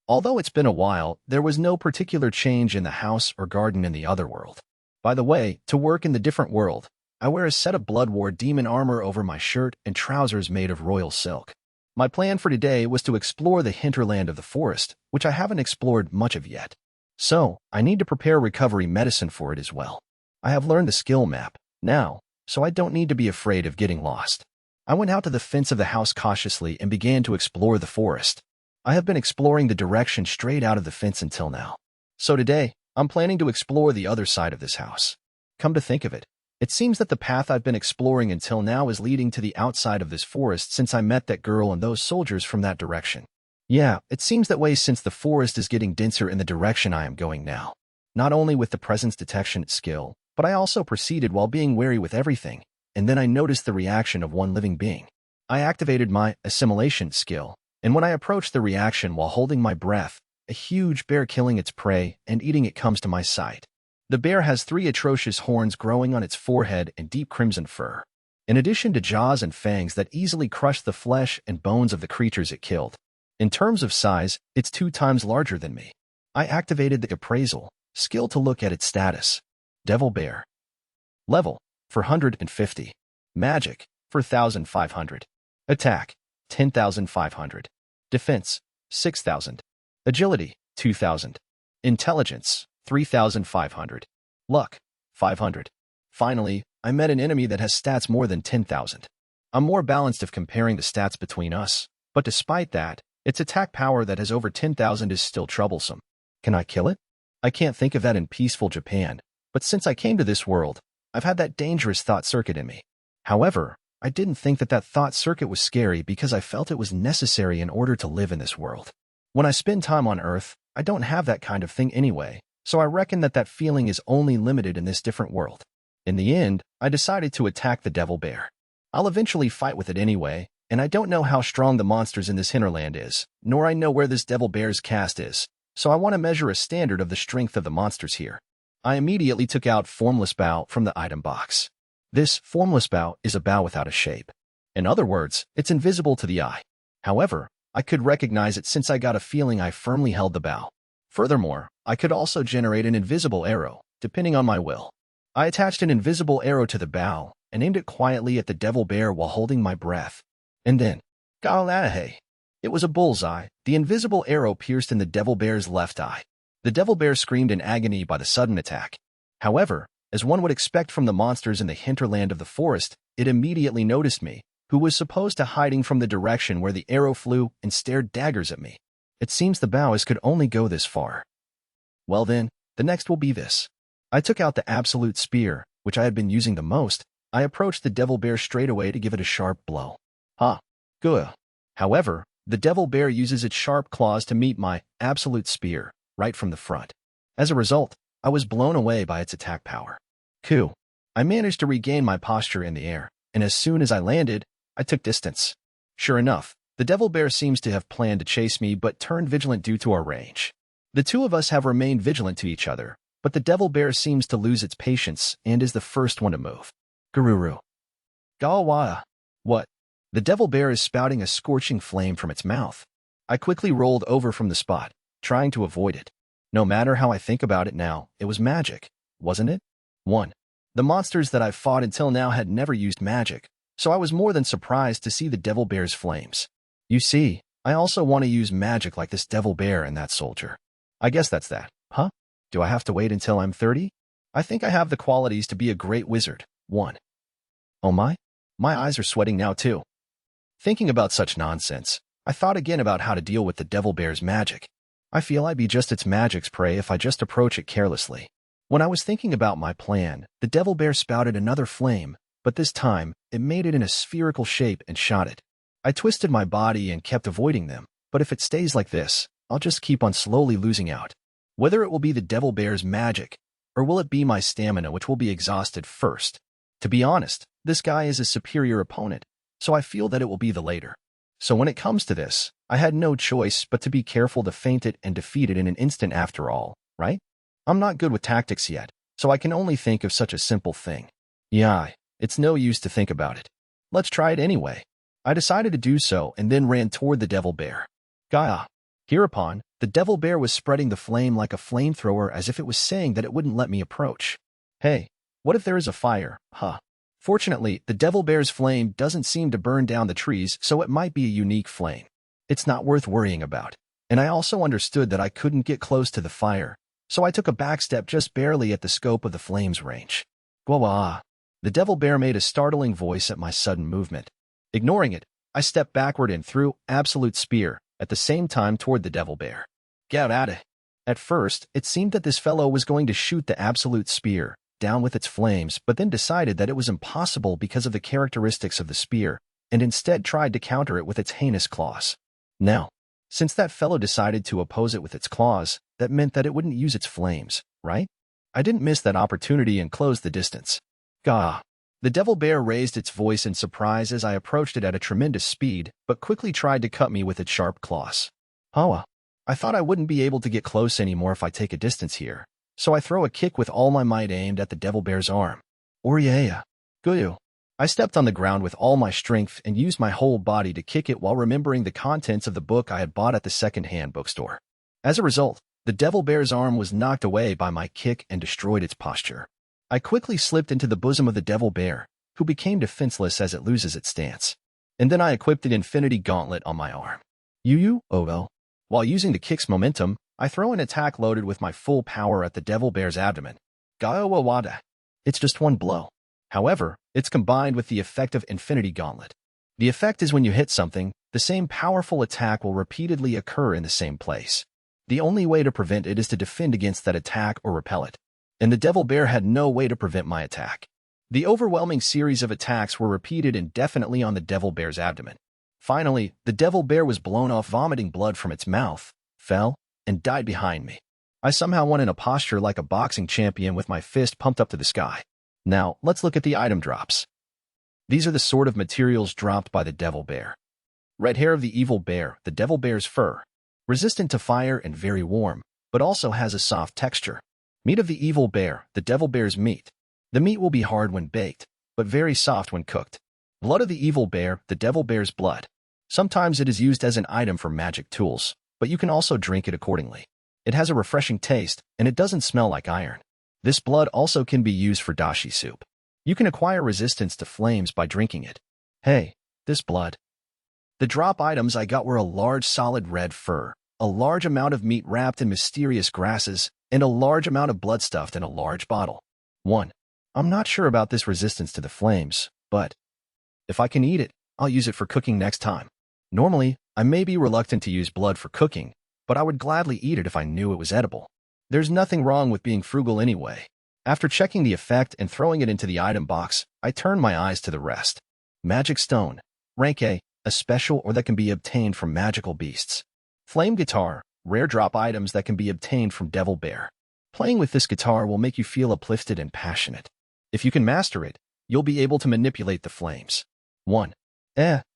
Although it's been a while, there was no particular change in the house or garden in the other world. By the way, to work in the different world, I wear a set of Blood War demon armor over my shirt and trousers made of royal silk. My plan for today was to explore the hinterland of the forest, which I haven't explored much of yet. So, I need to prepare recovery medicine for it as well. I have learned the skill map now, so I don't need to be afraid of getting lost. I went out to the fence of the house cautiously and began to explore the forest. I have been exploring the direction straight out of the fence until now. So today, I'm planning to explore the other side of this house. Come to think of it, it seems that the path I've been exploring until now is leading to the outside of this forest since I met that girl and those soldiers from that direction. Yeah, it seems that way since the forest is getting denser in the direction I am going now. Not only with the presence detection skill, but I also proceeded while being wary with everything, and then I noticed the reaction of one living being. I activated my assimilation skill, and when I approached the reaction while holding my breath, a huge bear killing its prey and eating it comes to my sight. The bear has 3 atrocious horns growing on its forehead and deep crimson fur, in addition to jaws and fangs that easily crush the flesh and bones of the creatures it killed. In terms of size, it's 2 times larger than me. I activated the appraisal skill to look at its status. Devil Bear. Level, 450. Magic, 4,500. Attack, 10,500. Defense, 6,000. Agility, 2,000. Intelligence, 3,500. Luck, 500. Finally, I met an enemy that has stats more than 10,000. I'm more balanced if comparing the stats between us, but despite that, its attack power that has over 10,000 is still troublesome. Can I kill it? I can't think of that in peaceful Japan, but since I came to this world, I've had that dangerous thought circuit in me. However, I didn't think that thought circuit was scary because I felt it was necessary in order to live in this world. When I spend time on Earth, I don't have that kind of thing anyway, so I reckon that feeling is only limited in this different world. In the end, I decided to attack the devil bear. I'll eventually fight with it anyway, and I don't know how strong the monsters in this hinterland is, nor I know where this devil bear's caste is, so I want to measure a standard of the strength of the monsters here. I immediately took out Formless Bow from the item box. This Formless Bow is a bow without a shape. In other words, it's invisible to the eye. However, I could recognize it since I got a feeling I firmly held the bow. Furthermore, I could also generate an invisible arrow, depending on my will. I attached an invisible arrow to the bow and aimed it quietly at the devil bear while holding my breath. And then, Galalahe! It was a bullseye. The invisible arrow pierced in the devil bear's left eye. The devil bear screamed in agony by the sudden attack. However, as one would expect from the monsters in the hinterland of the forest, it immediately noticed me, who was supposed to hiding from the direction where the arrow flew and stared daggers at me. It seems the bows could only go this far. Well then, the next will be this. I took out the absolute spear, which I had been using the most. I approached the devil bear straight away to give it a sharp blow. Good. However, the devil bear uses its sharp claws to meet my absolute spear, right from the front. As a result, I was blown away by its attack power. I managed to regain my posture in the air, and as soon as I landed, I took distance. Sure enough, the devil bear seems to have planned to chase me but turned vigilant due to our range. The two of us have remained vigilant to each other, but the devil bear seems to lose its patience and is the first one to move. Gururu. Gawawa. What? The devil bear is spouting a scorching flame from its mouth. I quickly rolled over from the spot, trying to avoid it. No matter how I think about it now, it was magic, wasn't it? 1. The monsters that I've fought until now had never used magic, so I was more than surprised to see the devil bear's flames. You see, I also want to use magic like this devil bear and that soldier. I guess that's that, huh? Do I have to wait until I'm 30? I think I have the qualities to be a great wizard. 1. Oh my? My eyes are sweating now too. Thinking about such nonsense, I thought again about how to deal with the devil bear's magic. I feel I'd be just its magic's prey if I just approach it carelessly. When I was thinking about my plan, the devil bear spouted another flame, but this time, it made it in a spherical shape and shot it. I twisted my body and kept avoiding them, but if it stays like this, I'll just keep on slowly losing out. Whether it will be the devil bear's magic, or will it be my stamina which will be exhausted first? To be honest, this guy is a superior opponent, so I feel that it will be the later. So when it comes to this, I had no choice but to be careful to feint it and defeat it in an instant after all, right? I'm not good with tactics yet, so I can only think of such a simple thing. Yeah, it's no use to think about it. Let's try it anyway. I decided to do so and then ran toward the devil bear. Gaia. Hereupon, the devil bear was spreading the flame like a flamethrower as if it was saying that it wouldn't let me approach. Hey, what if there is a fire, huh? Fortunately, the devil bear's flame doesn't seem to burn down the trees, so it might be a unique flame. It's not worth worrying about. And I also understood that I couldn't get close to the fire, so I took a backstep just barely at the scope of the flame's range. Gwa-wah. The devil bear made a startling voice at my sudden movement. Ignoring it, I stepped backward and threw absolute spear, at the same time toward the devil bear. Get at it. At first, it seemed that this fellow was going to shoot the absolute spear down with its flames, but then decided that it was impossible because of the characteristics of the spear, and instead tried to counter it with its heinous claws. Now, since that fellow decided to oppose it with its claws, that meant that it wouldn't use its flames, right? I didn't miss that opportunity and closed the distance. Gah! The devil bear raised its voice in surprise as I approached it at a tremendous speed, but quickly tried to cut me with its sharp claws. Hawa! I thought I wouldn't be able to get close anymore if I take a distance here, so I throw a kick with all my might aimed at the devil bear's arm. Oryea! Guyu! I stepped on the ground with all my strength and used my whole body to kick it while remembering the contents of the book I had bought at the second-hand bookstore. As a result, the devil bear's arm was knocked away by my kick and destroyed its posture. I quickly slipped into the bosom of the devil bear, who became defenseless as it loses its stance. And then I equipped an infinity gauntlet on my arm. Yuyu, oh well. While using the kick's momentum, I throw an attack loaded with my full power at the devil bear's abdomen. Gaowawada. It's just one blow. However, it's combined with the effect of infinity gauntlet. The effect is when you hit something, the same powerful attack will repeatedly occur in the same place. The only way to prevent it is to defend against that attack or repel it. And the devil bear had no way to prevent my attack. The overwhelming series of attacks were repeated indefinitely on the devil bear's abdomen. Finally, the devil bear was blown off, vomiting blood from its mouth, fell, and died behind me. I somehow won in a posture like a boxing champion with my fist pumped up to the sky. Now, let's look at the item drops. These are the sort of materials dropped by the devil bear. Red hair of the evil bear, the devil bear's fur. Resistant to fire and very warm, but also has a soft texture. Meat of the evil bear, the devil bear's meat. The meat will be hard when baked, but very soft when cooked. Blood of the evil bear, the devil bear's blood. Sometimes it is used as an item for magic tools, but you can also drink it accordingly. It has a refreshing taste, and it doesn't smell like iron. This blood also can be used for dashi soup. You can acquire resistance to flames by drinking it. Hey, this blood. The drop items I got were a large solid red fur, a large amount of meat wrapped in mysterious grasses, and a large amount of blood stuffed in a large bottle. 1. I'm not sure about this resistance to the flames, but if I can eat it, I'll use it for cooking next time. Normally, I may be reluctant to use blood for cooking, but I would gladly eat it if I knew it was edible. There's nothing wrong with being frugal anyway. After checking the effect and throwing it into the item box, I turn my eyes to the rest. Magic Stone. Rank A, a special or that can be obtained from magical beasts. Flame Guitar. Rare drop items that can be obtained from Devil Bear. Playing with this guitar will make you feel uplifted and passionate. If you can master it, you'll be able to manipulate the flames. 1.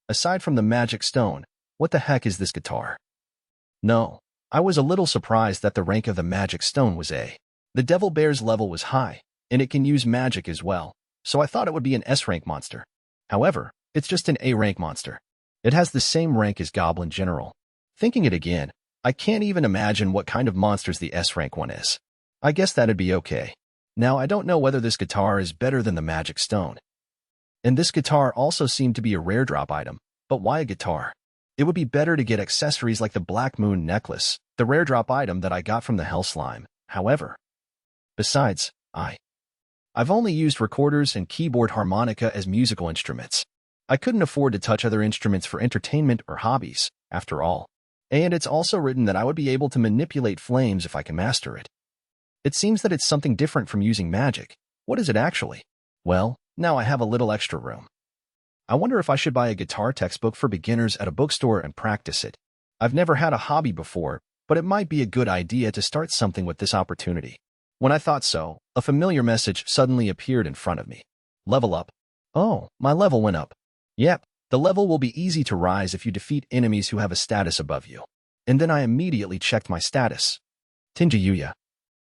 Aside from the magic stone, what the heck is this guitar? No, I was a little surprised that the rank of the magic stone was A. The Devil Bear's level was high, and it can use magic as well, so I thought it would be an S-rank monster. However, it's just an A-rank monster. It has the same rank as Goblin General. Thinking it again, I can't even imagine what kind of monsters the S-rank one is. I guess that'd be okay. Now, I don't know whether this guitar is better than the magic stone. And this guitar also seemed to be a rare drop item, but why a guitar? It would be better to get accessories like the Black Moon necklace, the rare drop item that I got from the Hell Slime. However, besides, I've only used recorders and keyboard harmonica as musical instruments. I couldn't afford to touch other instruments for entertainment or hobbies, after all. And it's also written that I would be able to manipulate flames if I can master it. It seems that it's something different from using magic. What is it actually? Well, now I have a little extra room. I wonder if I should buy a guitar textbook for beginners at a bookstore and practice it. I've never had a hobby before, but it might be a good idea to start something with this opportunity. When I thought so, a familiar message suddenly appeared in front of me. Level up. Oh, my level went up. Yep, the level will be easy to rise if you defeat enemies who have a status above you. And then I immediately checked my status. Tenjou Yuuya.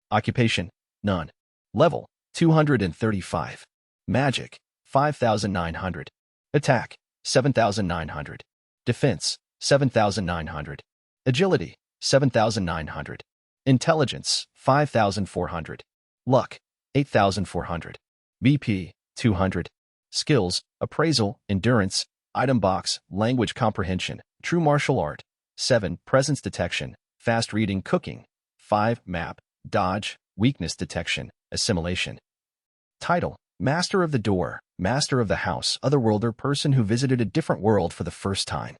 Occupation, none. Level, 235. Magic, 5,900. Attack, 7,900. Defense, 7,900. Agility, 7,900. Intelligence, 5,400. Luck, 8,400. BP, 200. Skills, appraisal, endurance, item box, language comprehension, true martial art, 7, presence detection, fast reading, cooking, 5, map, dodge, weakness detection, assimilation. Title, Master of the Door, Master of the House, Otherworlder, person who visited a different world for the first time.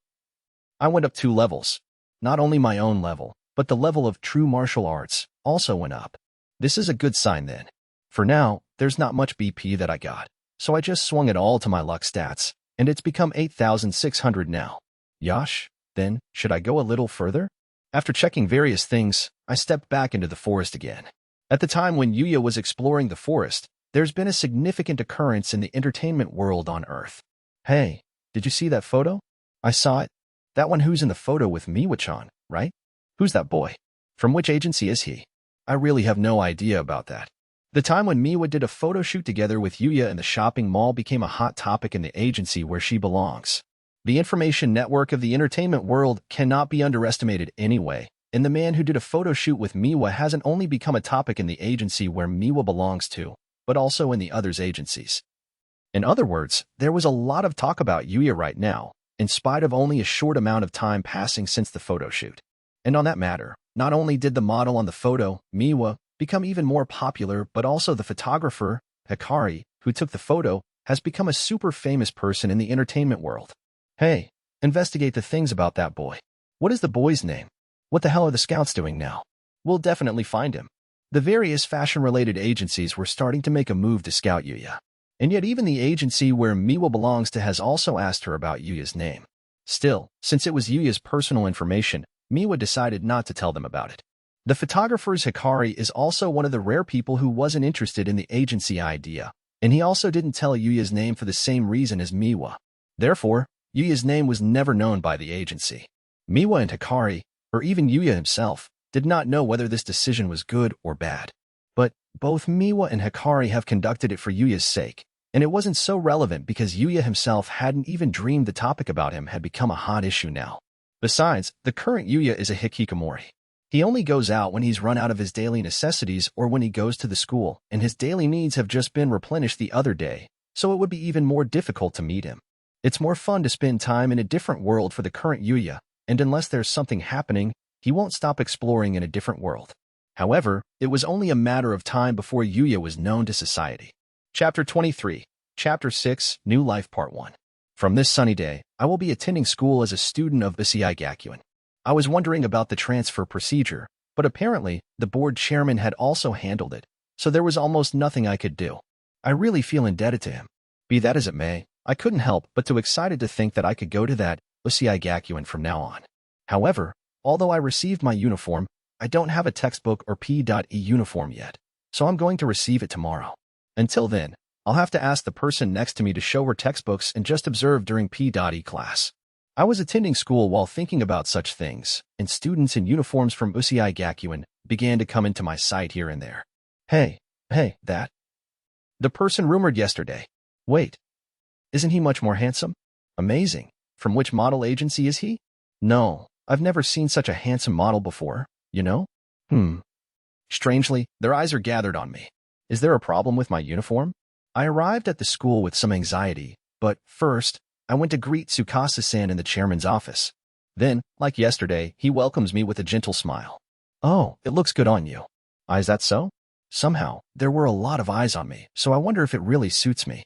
I went up 2 levels. Not only my own level, but the level of true martial arts also went up. This is a good sign then. For now, there's not much BP that I got, so I just swung it all to my luck stats, and it's become 8,600 now. Yosh, then, should I go a little further? After checking various things, I stepped back into the forest again. At the time when Yuuya was exploring the forest, there's been a significant occurrence in the entertainment world on Earth. Hey, did you see that photo? I saw it. That one who's in the photo with Miwa-chan, right? Who's that boy? From which agency is he? I really have no idea about that. The time when Miwa did a photo shoot together with Yuuya in the shopping mall became a hot topic in the agency where she belongs. The information network of the entertainment world cannot be underestimated anyway, and the man who did a photo shoot with Miwa hasn't only become a topic in the agency where Miwa belongs to, but also in the others' agencies. In other words, there was a lot of talk about Yuuya right now, in spite of only a short amount of time passing since the photo shoot. And on that matter, not only did the model on the photo, Miwa, become even more popular, but also the photographer, Hikari, who took the photo, has become a super famous person in the entertainment world. Hey, investigate the things about that boy. What is the boy's name? What the hell are the scouts doing now? We'll definitely find him. The various fashion-related agencies were starting to make a move to scout Yuuya. And yet even the agency where Miwa belongs to has also asked her about Yuuya's name. Still, since it was Yuuya's personal information, Miwa decided not to tell them about it. The photographer's Hikari is also one of the rare people who wasn't interested in the agency idea, and he also didn't tell Yuuya's name for the same reason as Miwa. Therefore, Yuuya's name was never known by the agency. Miwa and Hikari, or even Yuuya himself, did not know whether this decision was good or bad. But both Miwa and Hikari have conducted it for Yuuya's sake, and it wasn't so relevant because Yuuya himself hadn't even dreamed the topic about him had become a hot issue now. Besides, the current Yuuya is a hikikomori. He only goes out when he's run out of his daily necessities or when he goes to the school, and his daily needs have just been replenished the other day, so it would be even more difficult to meet him. It's more fun to spend time in a different world for the current Yuuya, and unless there's something happening, he won't stop exploring in a different world. However, it was only a matter of time before Yuuya was known to society. Chapter 23, Chapter 6, New Life Part 1. From this sunny day, I will be attending school as a student of Busei Gakuen. I was wondering about the transfer procedure, but apparently, the board chairman had also handled it, so there was almost nothing I could do. I really feel indebted to him. Be that as it may, I couldn't help but to excited to think that I could go to that Busei Gakuen from now on. However, although I received my uniform, I don't have a textbook or P.E uniform yet, so I'm going to receive it tomorrow. Until then, I'll have to ask the person next to me to show her textbooks and just observe during P.E. class. I was attending school while thinking about such things, and students in uniforms from Usui Gakuen began to come into my sight here and there. Hey, that. The person rumored yesterday. Wait, isn't he much more handsome? Amazing. From which model agency is he? No, I've never seen such a handsome model before, you know? Strangely, their eyes are gathered on me. Is there a problem with my uniform? I arrived at the school with some anxiety, but first, I went to greet Tsukasa-san in the chairman's office. Then, like yesterday, he welcomes me with a gentle smile. Oh, it looks good on you. Is that so? Somehow, there were a lot of eyes on me, so I wonder if it really suits me.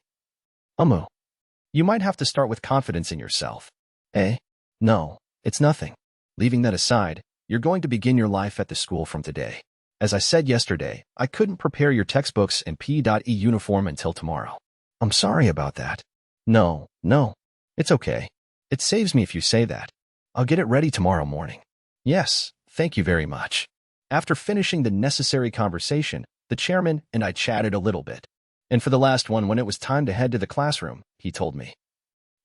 You might have to start with confidence in yourself. No, it's nothing. Leaving that aside, you're going to begin your life at the school from today. As I said yesterday, I couldn't prepare your textbooks and P.E. uniform until tomorrow. I'm sorry about that. No, it's okay. It saves me if you say that. I'll get it ready tomorrow morning. Yes, thank you very much. After finishing the necessary conversation, the chairman and I chatted a little bit. And for the last one, when it was time to head to the classroom, he told me,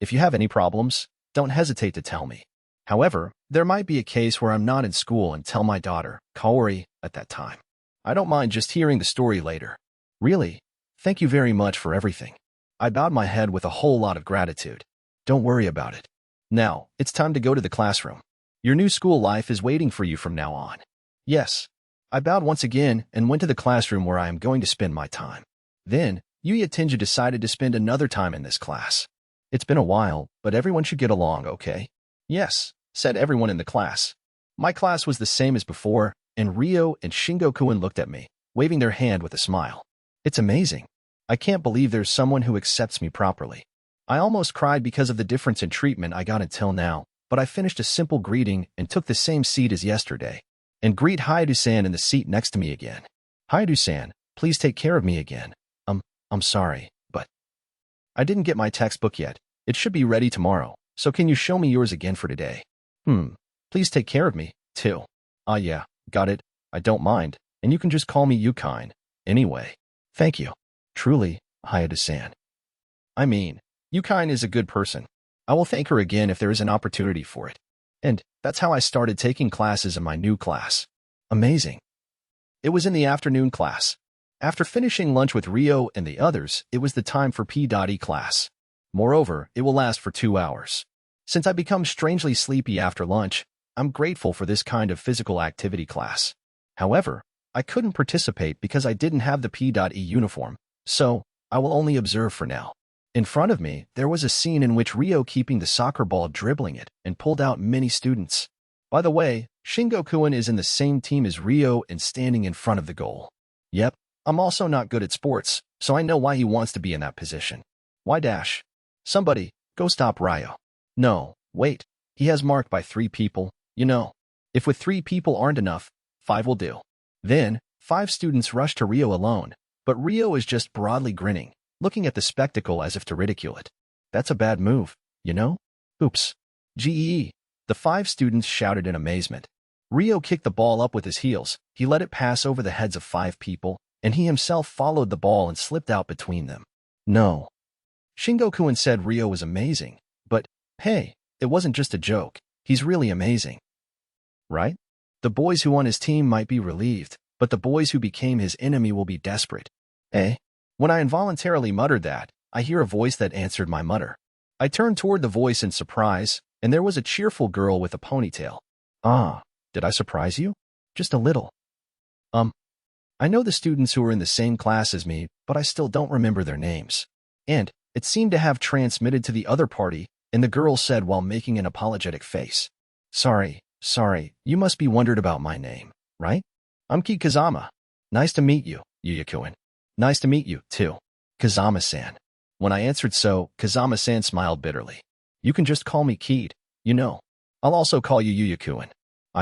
if you have any problems, don't hesitate to tell me. However, there might be a case where I'm not in school and tell my daughter, Kaori, at that time. I don't mind just hearing the story later. Really, thank you very much for everything. I bowed my head with a whole lot of gratitude. Don't worry about it. Now, it's time to go to the classroom. Your new school life is waiting for you from now on. Yes. I bowed once again and went to the classroom where I am going to spend my time. Then, Yuuya Tenjou decided to spend another time in this class. It's been a while, but everyone should get along, okay? Yes, said everyone in the class. My class was the same as before, and Ryo and Shingo-kun looked at me, waving their hand with a smile. It's amazing. I can't believe there's someone who accepts me properly. I almost cried because of the difference in treatment I got until now, but I finished a simple greeting and took the same seat as yesterday, and greet Hayato-san in the seat next to me again. Hayato-san, please take care of me again. I'm sorry, but I didn't get my textbook yet. It should be ready tomorrow, so can you show me yours again for today? Please take care of me, too. Yeah, got it. I don't mind, and you can just call me Yukine. Anyway, thank you. Truly, Hayato-san. I mean, Yukine is a good person. I will thank her again if there is an opportunity for it. And that's how I started taking classes in my new class. Amazing. It was in the afternoon class. After finishing lunch with Ryo and the others, it was the time for P.E. class. Moreover, it will last for 2 hours. Since I become strangely sleepy after lunch, I'm grateful for this kind of physical activity class. However, I couldn't participate because I didn't have the P.E. uniform, so I will only observe for now. In front of me, there was a scene in which Ryo keeping the soccer ball dribbling it and pulled out many students. By the way, Shingo-kun is in the same team as Ryo and standing in front of the goal. Yep, I'm also not good at sports, so I know why he wants to be in that position. Why dash? Somebody, go stop Ryo. No, wait, he has marked by 3 people, you know. If with 3 people aren't enough, 5 will do. Then, 5 students rush to Ryo alone, but Ryo is just broadly grinning, looking at the spectacle as if to ridicule it. That's a bad move, you know? Oops. Gee, the 5 students shouted in amazement. Ryo kicked the ball up with his heels, he let it pass over the heads of 5 people, and he himself followed the ball and slipped out between them. No. Shingo-kun said Ryo was amazing, but, hey, it wasn't just a joke, he's really amazing. Right? The boys who won his team might be relieved, but the boys who became his enemy will be desperate. When I involuntarily muttered that, I hear a voice that answered my mutter. I turned toward the voice in surprise, and there was a cheerful girl with a ponytail. Did I surprise you? Just a little. I know the students who are in the same class as me, but I still don't remember their names. And it seemed to have transmitted to the other party, and the girl said while making an apologetic face. Sorry, you must be wondered about my name, right? I'm Ki Kazama. Nice to meet you, Yuuya-kun. Nice to meet you, too, Kazama-san. When I answered so, Kazama-san smiled bitterly. You can just call me Keed, you know. I'll also call you Yuuya-kun.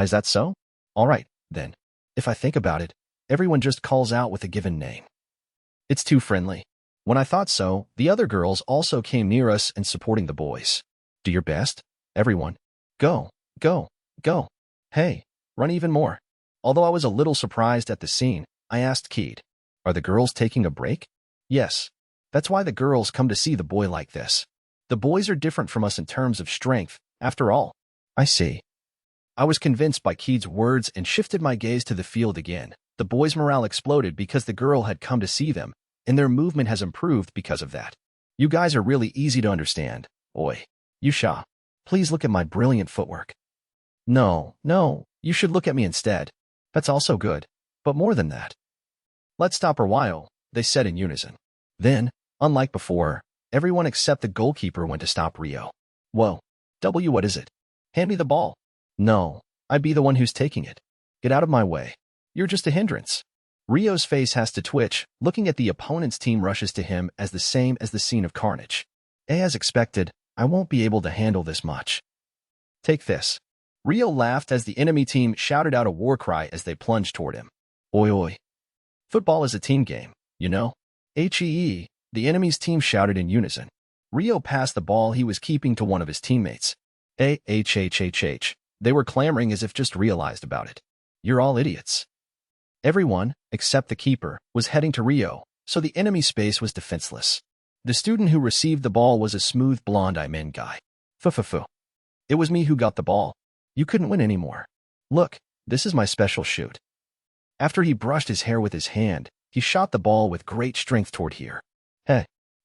Is that so? All right, then. If I think about it, everyone just calls out with a given name. It's too friendly. When I thought so, the other girls also came near us and supporting the boys. Do your best, everyone. Go. Hey, run even more. Although I was a little surprised at the scene, I asked Keed, are the girls taking a break? Yes. That's why the girls come to see the boy like this. The boys are different from us in terms of strength, after all. I see. I was convinced by Keed's words and shifted my gaze to the field again. The boys' morale exploded because the girl had come to see them, and their movement has improved because of that. You guys are really easy to understand. Oi. Yuuya, please look at my brilliant footwork. No, you should look at me instead. That's also good, but more than that. Let's stop for a while, they said in unison. Then, unlike before, everyone except the goalkeeper went to stop Rio. Whoa. What is it? Hand me the ball. No, I'd be the one who's taking it. Get out of my way. You're just a hindrance. Rio's face has to twitch, looking at the opponent's team rushes to him as the same as the scene of carnage. As expected, I won't be able to handle this much. Take this. Rio laughed as the enemy team shouted out a war cry as they plunged toward him. Oi oi. Football is a team game, you know? The enemy's team shouted in unison. Rio passed the ball he was keeping to one of his teammates. They were clamoring as if just realized about it. You're all idiots. Everyone, except the keeper, was heading to Rio, so the enemy space was defenseless. The student who received the ball was a smooth blonde-eyed man guy. Fu. It was me who got the ball. You couldn't win anymore. Look, this is my special shoot. After he brushed his hair with his hand, he shot the ball with great strength toward here.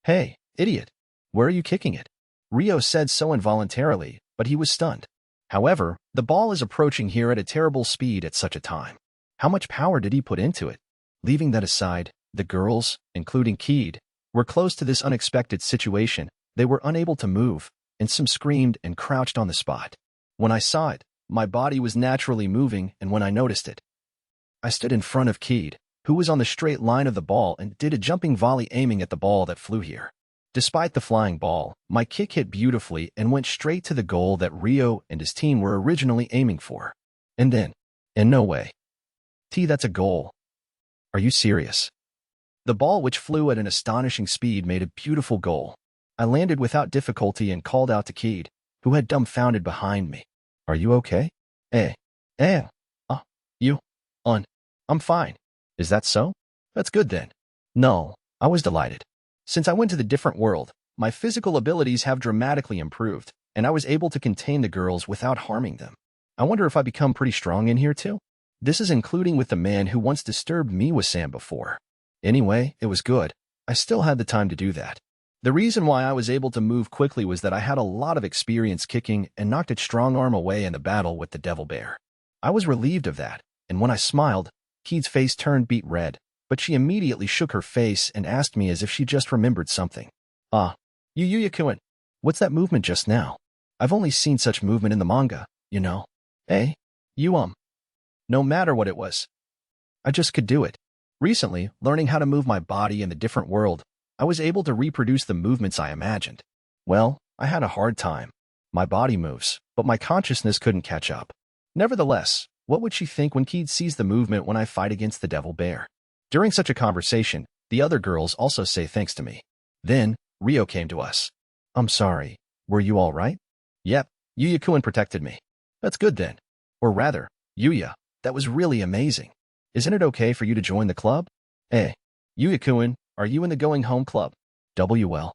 Hey, idiot. Where are you kicking it? Rio said so involuntarily, but he was stunned. However, the ball is approaching here at a terrible speed at such a time. How much power did he put into it? Leaving that aside, the girls, including Keed, were close to this unexpected situation. They were unable to move, and some screamed and crouched on the spot. When I saw it, my body was naturally moving, and when I noticed it, I stood in front of Keed, who was on the straight line of the ball and did a jumping volley aiming at the ball that flew here. Despite the flying ball, my kick hit beautifully and went straight to the goal that Rio and his team were originally aiming for. And then, in no way. That's a goal. Are you serious? The ball, which flew at an astonishing speed, made a beautiful goal. I landed without difficulty and called out to Keed, who had dumbfounded behind me. Are you okay? I'm fine. Is that so? That's good then. No, I was delighted. Since I went to the different world, my physical abilities have dramatically improved, and I was able to contain the girls without harming them. I wonder if I become pretty strong in here too? This is including with the man who once disturbed me with Sam before. Anyway, it was good. I still had the time to do that. The reason why I was able to move quickly was that I had a lot of experience kicking and knocked its strong arm away in the battle with the devil bear. I was relieved of that, and when I smiled, Keed's face turned beet red, but she immediately shook her face and asked me as if she just remembered something. Yuuya-kun, what's that movement just now? I've only seen such movement in the manga, you know. No matter what it was, I just could do it. Recently, learning how to move my body in the different world, I was able to reproduce the movements I imagined. Well, I had a hard time. My body moves, but my consciousness couldn't catch up. Nevertheless, what would she think when Keed sees the movement when I fight against the devil bear? During such a conversation, the other girls also say thanks to me. Then, Rio came to us. I'm sorry, were you all right? Yep, Yuuya-kun protected me. That's good then. Or rather, Yuuya, that was really amazing. Isn't it okay for you to join the club? Yuuya-kun, are you in the going home club? Well.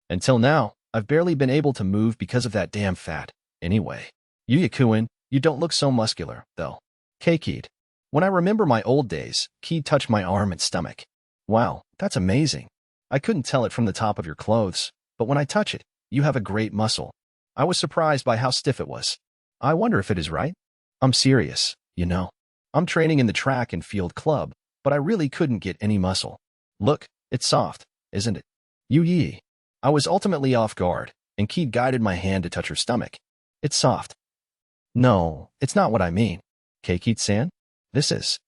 Until now, I've barely been able to move because of that damn fat. Anyway, Yuuya-kun, you don't look so muscular, though. Keed. When I remember my old days, Keed touched my arm and stomach. Wow, that's amazing. I couldn't tell it from the top of your clothes, but when I touch it, you have a great muscle. I was surprised by how stiff it was. I wonder if it is right? I'm serious, you know. I'm training in the track and field club, but I really couldn't get any muscle. Look, it's soft, isn't it? Yuuya. I was ultimately off guard, and Keed guided my hand to touch her stomach. It's soft. No, it's not what I mean. Keid-san? This is.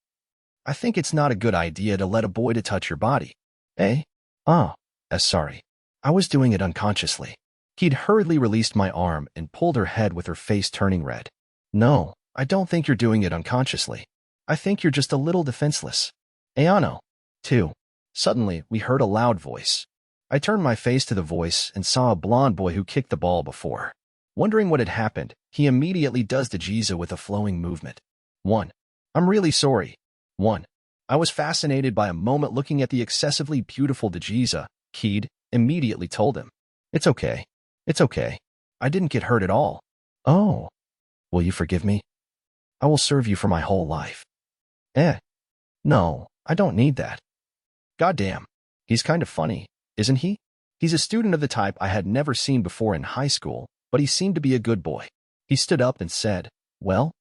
I think it's not a good idea to let a boy to touch your body. Sorry. I was doing it unconsciously. Keid hurriedly released my arm and pulled her head with her face turning red. No, I don't think you're doing it unconsciously. I think you're just a little defenseless. Ayano. 2. Suddenly, we heard a loud voice. I turned my face to the voice and saw a blonde boy who kicked the ball before. Wondering what had happened, he immediately does the jiza with a flowing movement. 1. I'm really sorry. 1. I was fascinated by a moment looking at the excessively beautiful Dajiza Keed immediately told him. It's okay. It's okay. I didn't get hurt at all. Oh, will you forgive me? I will serve you for my whole life. No, I don't need that. Goddamn, he's kind of funny, isn't he? He's a student of the type I had never seen before in high school, but he seemed to be a good boy. He stood up and said, well,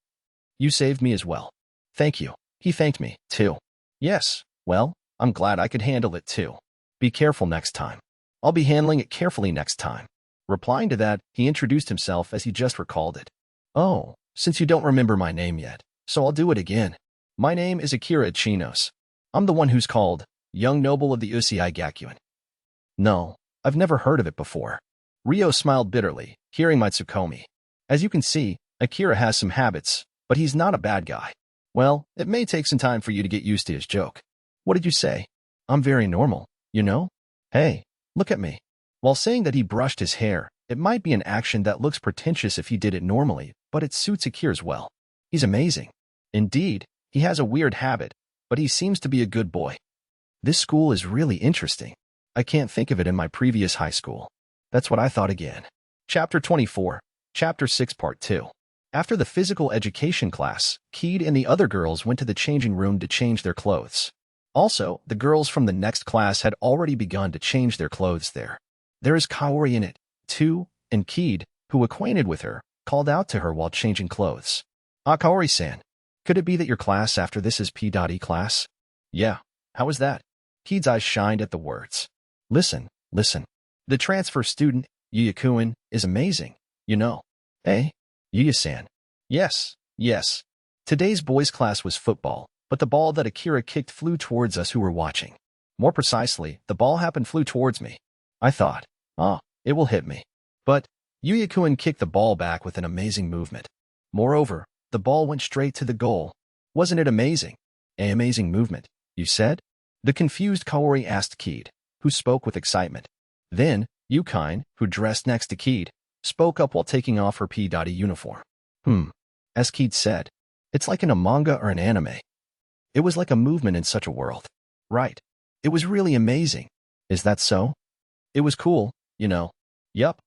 you saved me as well. Thank you. He thanked me, too. Yes, well, I'm glad I could handle it, too. Be careful next time. I'll be handling it carefully next time. Replying to that, he introduced himself as he just recalled it. Oh, since you don't remember my name yet, so I'll do it again. My name is Akira Ichinos. I'm the one who's called Young Noble of the Usui Gakuen. No, I've never heard of it before. Ryo smiled bitterly, hearing Mitsukomi. As you can see, Akira has some habits, but he's not a bad guy. Well, it may take some time for you to get used to his joke. What did you say? I'm very normal, you know? Hey, look at me. While saying that he brushed his hair, it might be an action that looks pretentious if he did it normally, but it suits Akira's well. He's amazing. Indeed, he has a weird habit, but he seems to be a good boy. This school is really interesting. I can't think of it in my previous high school. That's what I thought again. Chapter 24, Chapter 6, Part 2. After the physical education class, Keed and the other girls went to the changing room to change their clothes. Also, the girls from the next class had already begun to change their clothes there. There is Kaori in it, too, and Keed, who acquainted with her, called out to her while changing clothes. Ah, Kaori-san, could it be that your class after this is P.E class? Yeah, how is that? Keed's eyes shined at the words. Listen. The transfer student, Yuuya-kun, is amazing, you know. Eh? Yuuya-san. Yes. Today's boys' class was football, but the ball that Akira kicked flew towards us who were watching. More precisely, the ball flew towards me. I thought, it will hit me. But Yuuya-kun kicked the ball back with an amazing movement. Moreover, the ball went straight to the goal. Wasn't it amazing? An amazing movement, you said? The confused Kaori asked Keed, who spoke with excitement. Then, Yukine, who dressed next to Keed, spoke up while taking off her P.E uniform. As Keed said, it's like in a manga or an anime. It was like a movement in such a world. Right. It was really amazing. Is that so? It was cool, you know. Yup.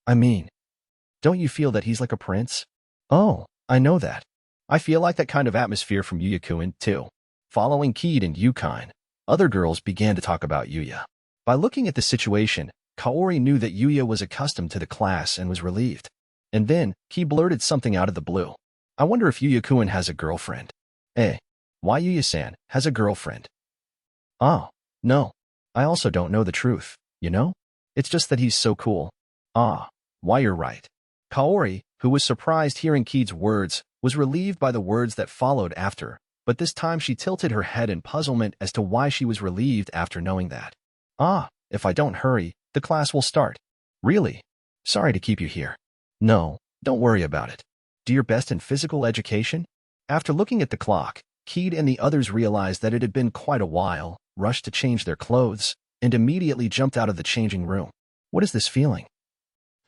I mean, don't you feel that he's like a prince? Oh, I know that. I feel like that kind of atmosphere from Yuuya-kun, too. Following Keed and Yukine, other girls began to talk about Yuuya. By looking at the situation, Kaori knew that Yuuya was accustomed to the class and was relieved. And then, Keed blurted something out of the blue. I wonder if Yuuya-kun has a girlfriend. Why Yuuya-san has a girlfriend? Oh, no. I also don't know the truth, you know? It's just that he's so cool. Why you're right. Kaori, who was surprised hearing Keed's words, was relieved by the words that followed after, but this time she tilted her head in puzzlement as to why she was relieved after knowing that. If I don't hurry, the class will start. Really? Sorry to keep you here. No, don't worry about it. Do your best in physical education? After looking at the clock, Keed and the others realized that it had been quite a while, rushed to change their clothes, and immediately jumped out of the changing room. What is this feeling?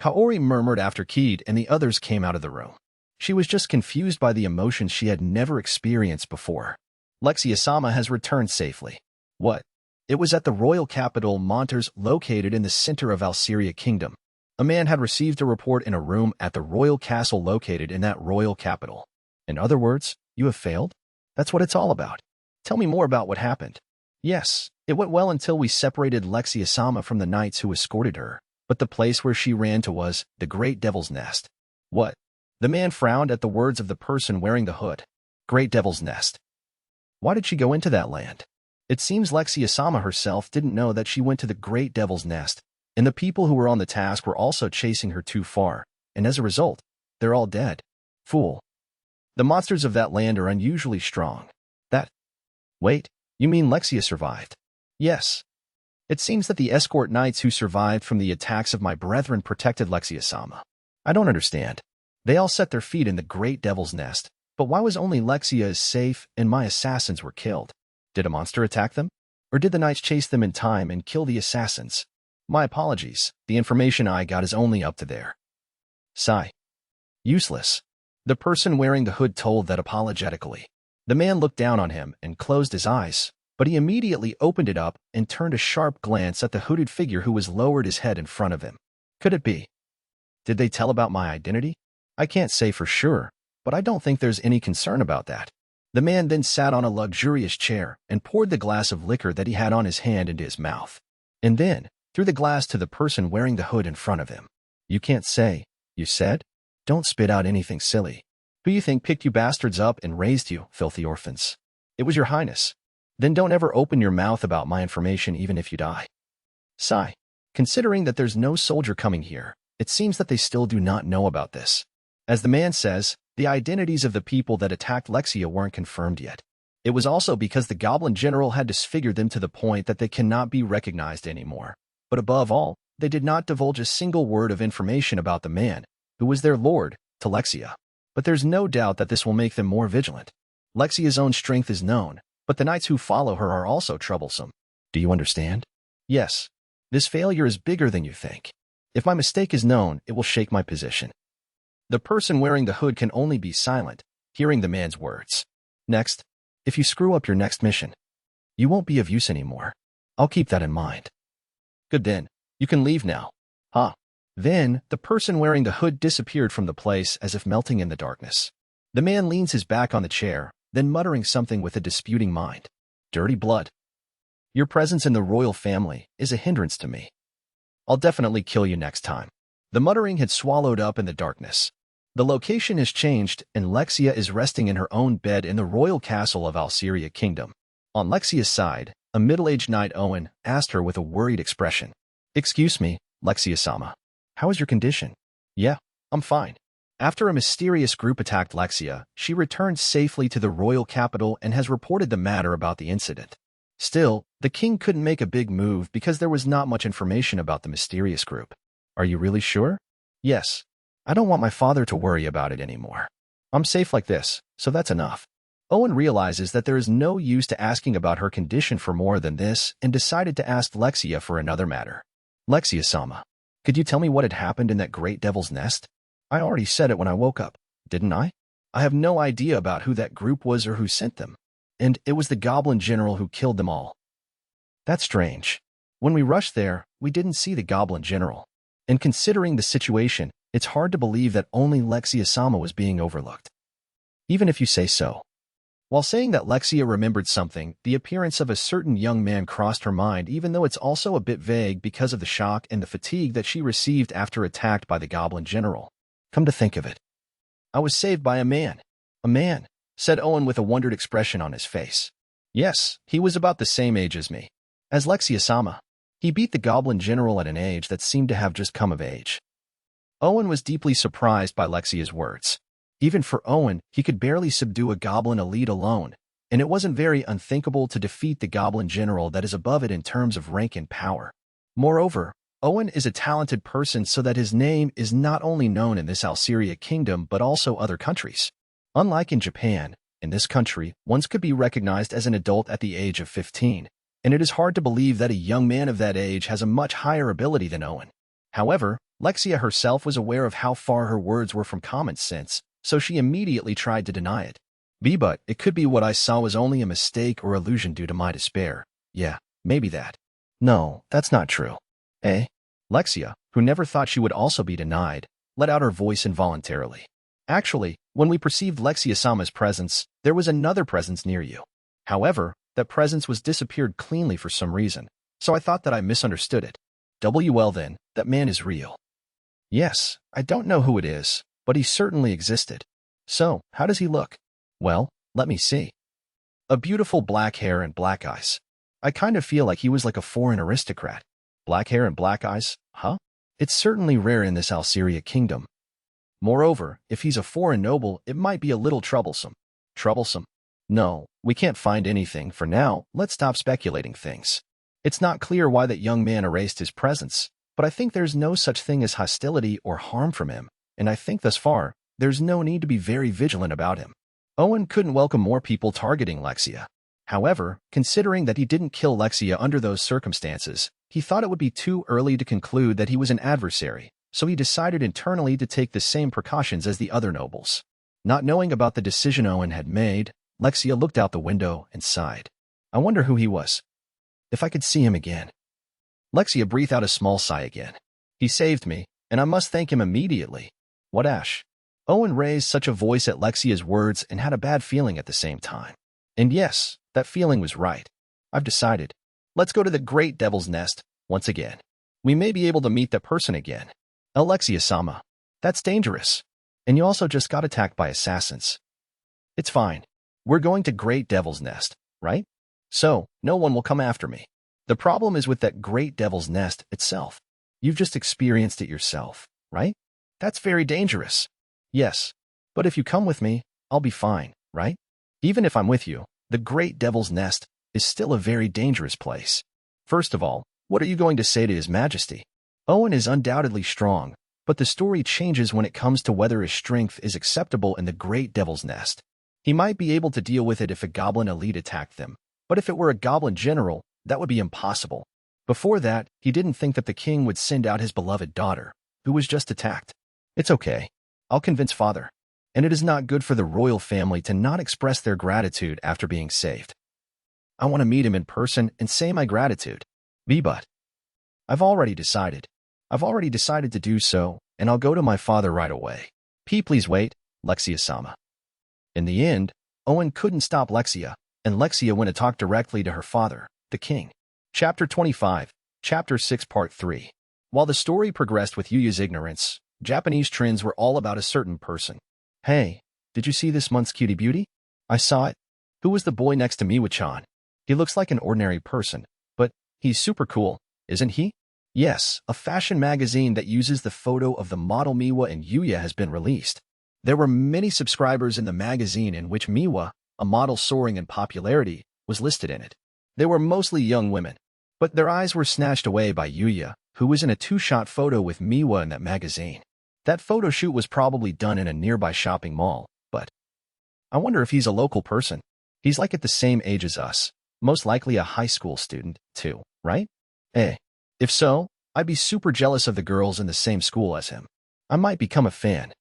Kaori murmured after Keed and the others came out of the room. She was just confused by the emotions she had never experienced before. Lexia-sama has returned safely. What? It was at the royal capital Montes located in the center of Alceria Kingdom. A man had received a report in a room at the royal castle located in that royal capital. In other words, you have failed? That's what it's all about. Tell me more about what happened. Yes, it went well until we separated Lexia-sama from the knights who escorted her, but the place where she ran to was the Great Devil's Nest. What? The man frowned at the words of the person wearing the hood. Great Devil's Nest. Why did she go into that land? It seems Lexia-sama herself didn't know that she went to the Great Devil's Nest, and the people who were on the task were also chasing her too far, and as a result, they're all dead. Fool. The monsters of that land are unusually strong. Wait, you mean Lexia survived? Yes. It seems that the escort knights who survived from the attacks of my brethren protected Lexia-sama. I don't understand. They all set their feet in the Great Devil's Nest, but why was only Lexia safe and my assassins were killed? Did a monster attack them? Or did the knights chase them in time and kill the assassins? My apologies, the information I got is only up to there. Sigh. Useless. The person wearing the hood told that apologetically. The man looked down on him and closed his eyes, but he immediately opened it up and turned a sharp glance at the hooded figure who was lowered his head in front of him. Could it be? Did they tell about my identity? I can't say for sure, but I don't think there's any concern about that. The man then sat on a luxurious chair and poured the glass of liquor that he had on his hand into his mouth, and then threw the glass to the person wearing the hood in front of him. You can't say, you said? Don't spit out anything silly. Who you think picked you bastards up and raised you, filthy orphans? It was your highness. Then don't ever open your mouth about my information even if you die. Sigh. Considering that there's no soldier coming here, it seems that they still do not know about this. As the man says, the identities of the people that attacked Lexia weren't confirmed yet. It was also because the Goblin General had disfigured them to the point that they cannot be recognized anymore. But above all, they did not divulge a single word of information about the man, who was their lord, to Lexia. But there's no doubt that this will make them more vigilant. Lexia's own strength is known, but the knights who follow her are also troublesome. Do you understand? Yes. This failure is bigger than you think. If my mistake is known, it will shake my position. The person wearing the hood can only be silent, hearing the man's words. Next, if you screw up your next mission, you won't be of use anymore. I'll keep that in mind. Good then, you can leave now. Huh. Then, the person wearing the hood disappeared from the place as if melting in the darkness. The man leans his back on the chair, then muttering something with a disputing mind. Dirty blood. Your presence in the royal family is a hindrance to me. I'll definitely kill you next time. The muttering had swallowed up in the darkness. The location has changed, and Lexia is resting in her own bed in the royal castle of Alceria Kingdom. On Lexia's side, a middle-aged knight Owen asked her with a worried expression. Excuse me, Lexia-sama. How is your condition? Yeah, I'm fine. After a mysterious group attacked Lexia, she returned safely to the royal capital and has reported the matter about the incident. Still, the king couldn't make a big move because there was not much information about the mysterious group. Are you really sure? Yes. I don't want my father to worry about it anymore. I'm safe like this, so that's enough. Owen realizes that there is no use to asking about her condition for more than this and decided to ask Lexia for another matter. Lexia-sama, could you tell me what had happened in that great devil's nest? I already said it when I woke up, didn't I? I have no idea about who that group was or who sent them. And it was the Goblin General who killed them all. That's strange. When we rushed there, we didn't see the Goblin General. And considering the situation, it's hard to believe that only Lexia-sama was being overlooked. Even if you say so. While saying that Lexia remembered something, the appearance of a certain young man crossed her mind, even though it's also a bit vague because of the shock and the fatigue that she received after attacked by the Goblin General. Come to think of it, I was saved by a man. A man, said Owen with a wondered expression on his face. Yes, he was about the same age as me. As Lexia-sama. He beat the Goblin General at an age that seemed to have just come of age. Owen was deeply surprised by Lexia's words. Even for Owen, he could barely subdue a Goblin elite alone, and it wasn't very unthinkable to defeat the Goblin General that is above it in terms of rank and power. Moreover, Owen is a talented person so that his name is not only known in this Alceria Kingdom but also other countries. Unlike in Japan, in this country, one could be recognized as an adult at the age of 15, and it is hard to believe that a young man of that age has a much higher ability than Owen. However, Lexia herself was aware of how far her words were from common sense, so she immediately tried to deny it. But it could be what I saw was only a mistake or illusion due to my despair. Yeah, maybe that. No, that's not true. Eh? Lexia, who never thought she would also be denied, let out her voice involuntarily. Actually, when we perceived Lexia-sama's presence, there was another presence near you. However, that presence was disappeared cleanly for some reason, so I thought that I misunderstood it. Well then, that man is real. Yes, I don't know who it is, but he certainly existed. So, how does he look? Well, let me see. A beautiful black hair and black eyes. I kind of feel like he was like a foreign aristocrat. Black hair and black eyes, huh? It's certainly rare in this Alceria Kingdom. Moreover, if he's a foreign noble, it might be a little troublesome. Troublesome? No, we can't find anything for now. Let's stop speculating things. It's not clear why that young man erased his presence, but I think there's no such thing as hostility or harm from him, and I think thus far, there's no need to be very vigilant about him. Owen couldn't welcome more people targeting Lexia. However, considering that he didn't kill Lexia under those circumstances, he thought it would be too early to conclude that he was an adversary, so he decided internally to take the same precautions as the other nobles. Not knowing about the decision Owen had made, Lexia looked out the window and sighed. I wonder who he was. If I could see him again. Lexia breathed out a small sigh again. He saved me, and I must thank him immediately. What Ash? Owen raised such a voice at Lexia's words and had a bad feeling at the same time. And yes, that feeling was right. I've decided. Let's go to the Great Devil's Nest once again. We may be able to meet that person again. Alexia-sama. That's dangerous. And you also just got attacked by assassins. It's fine. We're going to Great Devil's Nest, right? So, no one will come after me. The problem is with that Great Devil's Nest itself. You've just experienced it yourself, right? That's very dangerous. Yes, but if you come with me, I'll be fine, right? Even if I'm with you, the Great Devil's Nest is still a very dangerous place. First of all, what are you going to say to His Majesty? Owen is undoubtedly strong, but the story changes when it comes to whether his strength is acceptable in the Great Devil's Nest. He might be able to deal with it if a goblin elite attacked them, but if it were a goblin general, that would be impossible. Before that, he didn't think that the king would send out his beloved daughter, who was just attacked. It's okay. I'll convince father. And it is not good for the royal family to not express their gratitude after being saved. I want to meet him in person and say my gratitude. But I've already decided. To do so, and I'll go to my father right away. Please wait, Lexia-sama. In the end, Owen couldn't stop Lexia, and Lexia went to talk directly to her father, the king. Chapter 25, Chapter 6, Part 3. While the story progressed with Yuuya's ignorance, Japanese trends were all about a certain person. Hey, did you see this month's Cutie Beauty? I saw it. Who was the boy next to Miwa-chan? He looks like an ordinary person, but he's super cool, isn't he? Yes, a fashion magazine that uses the photo of the model Miwa and Yuuya has been released. There were many subscribers in the magazine in which Miwa, a model soaring in popularity, was listed in it. They were mostly young women, but their eyes were snatched away by Yuuya, who was in a two-shot photo with Miwa in that magazine. That photo shoot was probably done in a nearby shopping mall, but I wonder if he's a local person. He's like at the same age as us, most likely a high school student, too, right? If so, I'd be super jealous of the girls in the same school as him. I might become a fan.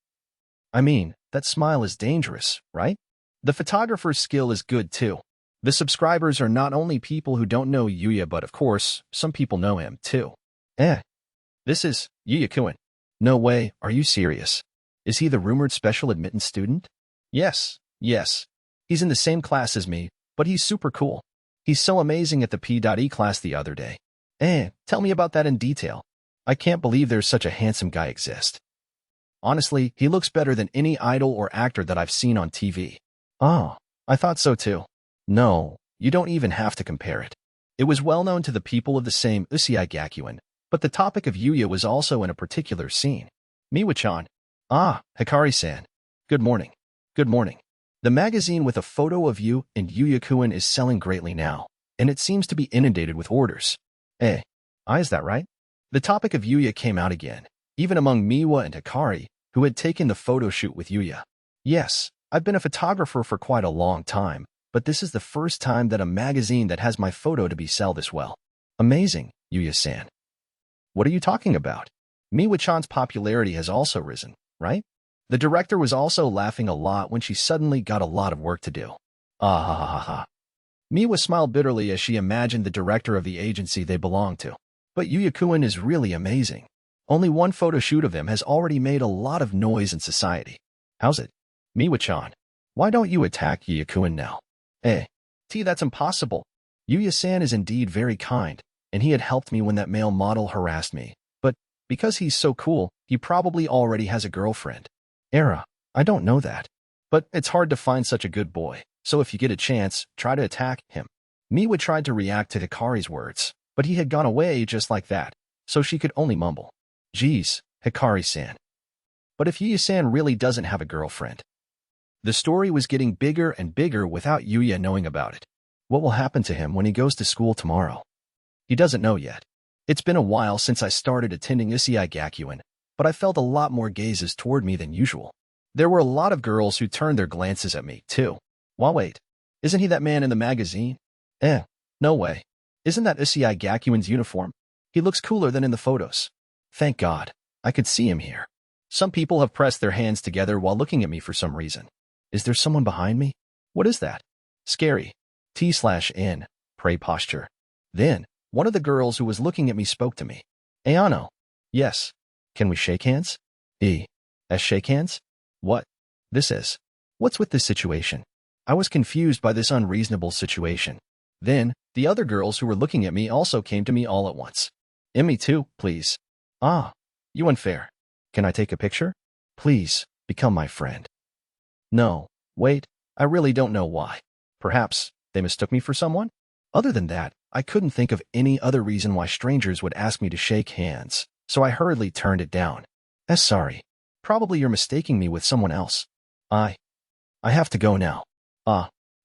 I mean, that smile is dangerous, right? The photographer's skill is good, too. The subscribers are not only people who don't know Yuuya, but of course, some people know him, too. This is Yuuya-kun. No way, are you serious? Is he the rumored special admittance student? Yes. He's in the same class as me, but he's super cool. He's so amazing at the P.E class the other day. Tell me about that in detail. I can't believe there's such a handsome guy exist. Honestly, he looks better than any idol or actor that I've seen on TV. Oh, I thought so too. No, you don't even have to compare it. It was well known to the people of the same Usui Gakuen, but the topic of Yuuya was also in a particular scene. Miwa-chan. Ah, Hikari-san. Good morning. The magazine with a photo of you and Yuuya-kun is selling greatly now, and it seems to be inundated with orders. Is that right? The topic of Yuuya came out again, even among Miwa and Hikari, who had taken the photo shoot with Yuuya. Yes, I've been a photographer for quite a long time, but this is the first time that a magazine that has my photo to be sell this well. Amazing, Yuuya-san. What are you talking about? Miwa-chan's popularity has also risen, right? The director was also laughing a lot when she suddenly got a lot of work to do. Ah ha ha ha ha. Miwa smiled bitterly as she imagined the director of the agency they belonged to. But Yuuya-kun is really amazing. Only one photo shoot of him has already made a lot of noise in society. How's it? Miwa-chan, why don't you attack Yuuya-kun now? That's impossible. Yuuya-san is indeed very kind, and he had helped me when that male model harassed me. But because he's so cool, he probably already has a girlfriend. I don't know that. But it's hard to find such a good boy, so if you get a chance, try to attack him. Miwa tried to react to Hikari's words, but he had gone away just like that, so she could only mumble. Geez, Hikari-san. But if Yuuya-san really doesn't have a girlfriend? The story was getting bigger and bigger without Yuuya knowing about it. What will happen to him when he goes to school tomorrow? He doesn't know yet. It's been a while since I started attending Usui Gakuen, but I felt a lot more gazes toward me than usual. There were a lot of girls who turned their glances at me, too. Well, wait. Isn't he that man in the magazine? No way. Isn't that Usui Gakuen's uniform? He looks cooler than in the photos. Thank God. I could see him here. Some people have pressed their hands together while looking at me for some reason. Is there someone behind me? What is that? Scary. T/N. pray posture. Then, one of the girls who was looking at me spoke to me. Ayano. Yes. Can we shake hands? Shake hands? What? What's with this situation? I was confused by this unreasonable situation. Then, the other girls who were looking at me also came to me all at once. Me too, please. Ah, you unfair. Can I take a picture? Please, become my friend. No, wait, I really don't know why. Perhaps they mistook me for someone? Other than that, I couldn't think of any other reason why strangers would ask me to shake hands, so I hurriedly turned it down. Sorry. Probably you're mistaking me with someone else. I have to go now.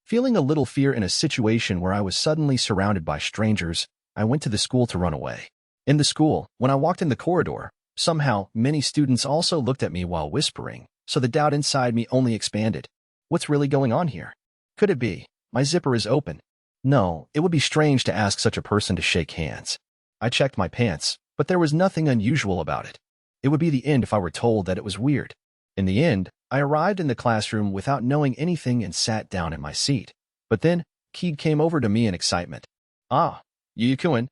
Feeling a little fear in a situation where I was suddenly surrounded by strangers, I went to the school to run away. In the school, when I walked in the corridor, somehow many students also looked at me while whispering, so the doubt inside me only expanded. What's really going on here? Could it be my zipper is open? No, it would be strange to ask such a person to shake hands. I checked my pants, but there was nothing unusual about it. It would be the end if I were told that it was weird. In the end, I arrived in the classroom without knowing anything and sat down in my seat. But then, Keed came over to me in excitement. Yuuya-kun.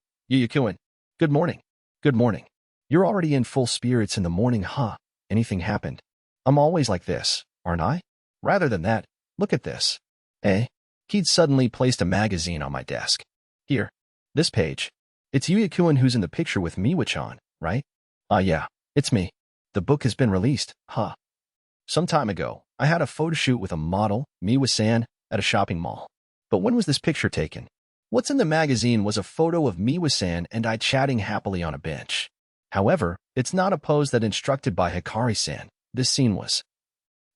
Good morning. Good morning. You're already in full spirits in the morning, huh? Anything happened? I'm always like this, aren't I? Rather than that, look at this. Keed suddenly placed a magazine on my desk. Here. This page. It's Yuuya-kun who's in the picture with Miwa-chan, right? Yeah, it's me. The book has been released, huh? Some time ago, I had a photo shoot with a model, Miwa-san, at a shopping mall. But when was this picture taken? What's in the magazine was a photo of Miwa-san and I chatting happily on a bench. However, it's not a pose that instructed by Hikari-san. This scene was.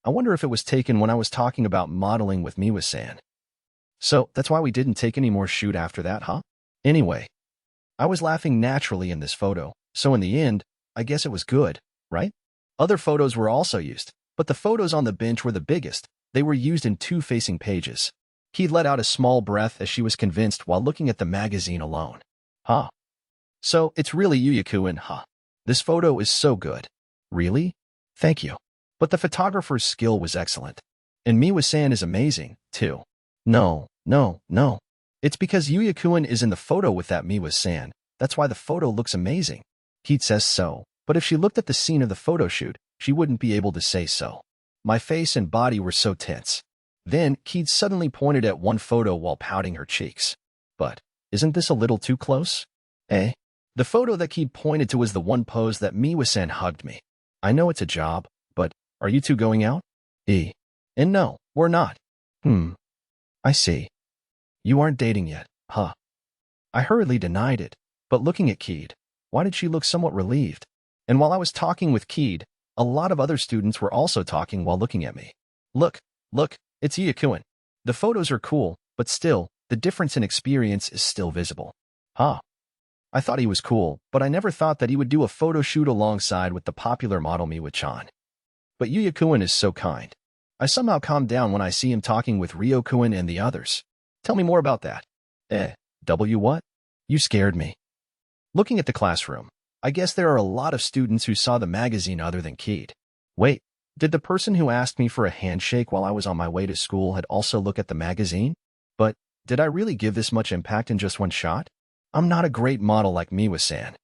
I wonder if it was taken when I was talking about modeling with Miwa-san. So, that's why we didn't take any more shoot after that, huh? Anyway, I was laughing naturally in this photo, so in the end, I guess it was good, right? Other photos were also used, but the photos on the bench were the biggest. They were used in 2 facing pages. He let out a small breath as she was convinced while looking at the magazine alone. So, it's really Yuuya-kun, huh? This photo is so good. Really? Thank you. But the photographer's skill was excellent. And Miwa-san is amazing, too. No. It's because Yuuya-kun is in the photo with that Miwa-san. That's why the photo looks amazing. Keed says so, but if she looked at the scene of the photo shoot, she wouldn't be able to say so. My face and body were so tense. Then, Keed suddenly pointed at one photo while pouting her cheeks. But, isn't this a little too close? The photo that Keed pointed to was the one pose that Miwa-san hugged me. I know it's a job, but are you two going out? And no, we're not. I see. You aren't dating yet, huh? I hurriedly denied it, but looking at Keed, why did she look somewhat relieved? And while I was talking with Keed, a lot of other students were also talking while looking at me. Look, it's Yuuya-kun. The photos are cool, but still, the difference in experience is still visible. I thought he was cool, but I never thought that he would do a photo shoot alongside with the popular model Miwa-chan. But Yuuya-kun is so kind. I somehow calm down when I see him talking with Ryo-kun and the others. Tell me more about that. What? You scared me. Looking at the classroom, I guess there are a lot of students who saw the magazine other than Keed. Wait, did the person who asked me for a handshake while I was on my way to school had also look at the magazine? But did I really give this much impact in just one shot? I'm not a great model like Miwa-san.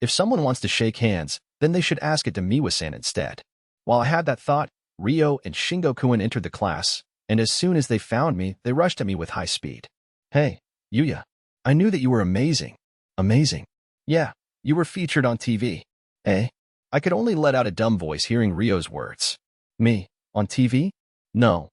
If someone wants to shake hands, then they should ask it to Miwa-san instead. While I had that thought, Ryo and Shingo-kun entered the class, and as soon as they found me, they rushed at me with high speed. Hey, Yuuya, I knew that you were amazing. Amazing. Yeah, you were featured on TV. I could only let out a dumb voice hearing Ryo's words. Me? On TV? No,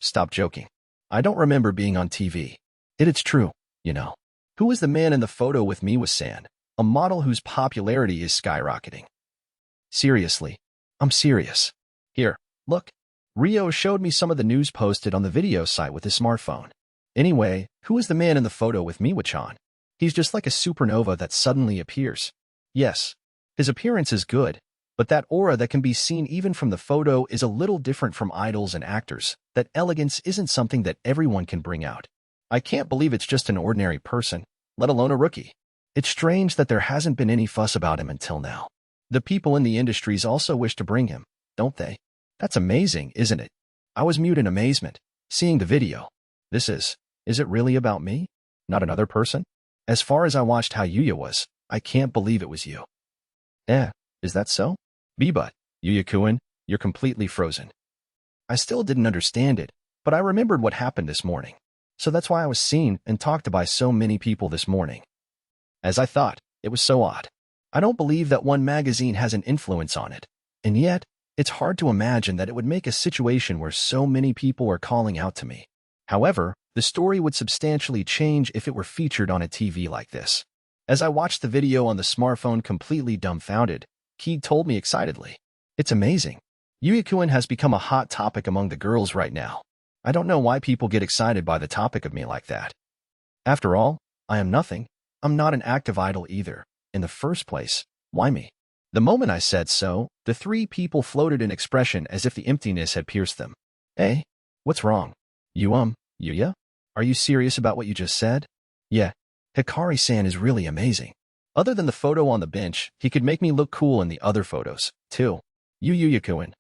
stop joking. I don't remember being on TV. It's true, you know. Who was the man in the photo with Miwa-san, a model whose popularity is skyrocketing? Seriously, I'm serious. Here, look. Ryo showed me some of the news posted on the video site with his smartphone. Anyway, who is the man in the photo with Miwa-chan? He's just like a supernova that suddenly appears. Yes, his appearance is good, but that aura that can be seen even from the photo is a little different from idols and actors. That elegance isn't something that everyone can bring out. I can't believe it's just an ordinary person, let alone a rookie. It's strange that there hasn't been any fuss about him until now. The people in the industries also wish to bring him, don't they? That's amazing, isn't it? I was mute in amazement, seeing the video. Is it really about me? Not another person? As far as I watched how Yuuya was, I can't believe it was you. Is that so? But, Yuuya-kun, you're completely frozen. I still didn't understand it, but I remembered what happened this morning. So that's why I was seen and talked to by so many people this morning. As I thought, it was so odd. I don't believe that one magazine has an influence on it. And yet, it's hard to imagine that it would make a situation where so many people are calling out to me. However, the story would substantially change if it were featured on a TV like this. As I watched the video on the smartphone completely dumbfounded, Keed told me excitedly, "It's amazing. Yuuya-kun has become a hot topic among the girls right now. I don't know why people get excited by the topic of me like that. After all, I am nothing. I'm not an active idol either. In the first place, why me?" The moment I said so, the three people floated an expression as if the emptiness had pierced them. What's wrong? Yuuya? Are you serious about what you just said? Yeah, Hikari-san is really amazing. Other than the photo on the bench, he could make me look cool in the other photos, too. Yuuya-kun,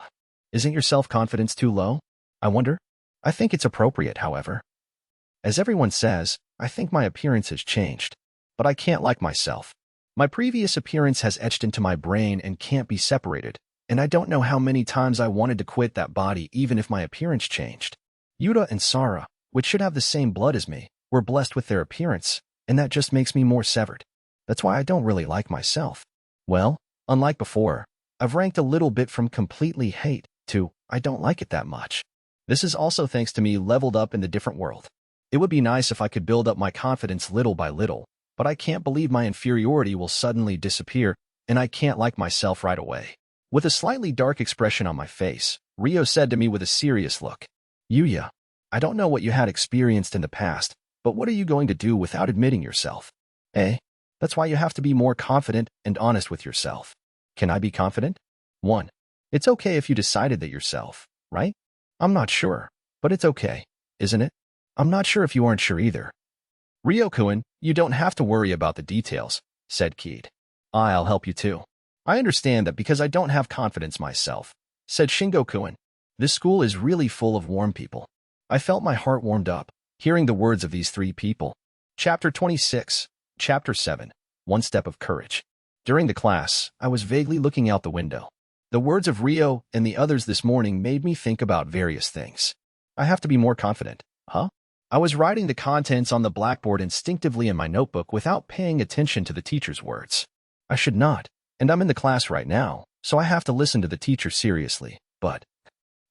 isn't your self-confidence too low? I wonder. I think it's appropriate, however. As everyone says, I think my appearance has changed. But I can't like myself. My previous appearance has etched into my brain and can't be separated, and I don't know how many times I wanted to quit that body even if my appearance changed. Yuta and Sara, which should have the same blood as me, were blessed with their appearance, and that just makes me more severed. That's why I don't really like myself. Well, unlike before, I've ranked a little bit from completely hate to I don't like it that much. This is also thanks to me leveled up in the different world. It would be nice if I could build up my confidence little by little, but I can't believe my inferiority will suddenly disappear, and I can't like myself right away. With a slightly dark expression on my face, Rio said to me with a serious look, "Yuuya, I don't know what you had experienced in the past, but what are you going to do without admitting yourself? That's why you have to be more confident and honest with yourself. Can I be confident? 1. It's okay if you decided that yourself, right? I'm not sure, but it's okay, isn't it? I'm not sure if you aren't sure either." "Rio-kun, you don't have to worry about the details," said Keed. "I'll help you too. I understand that because I don't have confidence myself," said Shingo-kun. "This school is really full of warm people." I felt my heart warmed up, hearing the words of these three people. Chapter 26, Chapter 7, One Step of Courage. During the class, I was vaguely looking out the window. The words of Rio and the others this morning made me think about various things. I have to be more confident, huh? I was writing the contents on the blackboard instinctively in my notebook without paying attention to the teacher's words. I should not, and I'm in the class right now, so I have to listen to the teacher seriously, but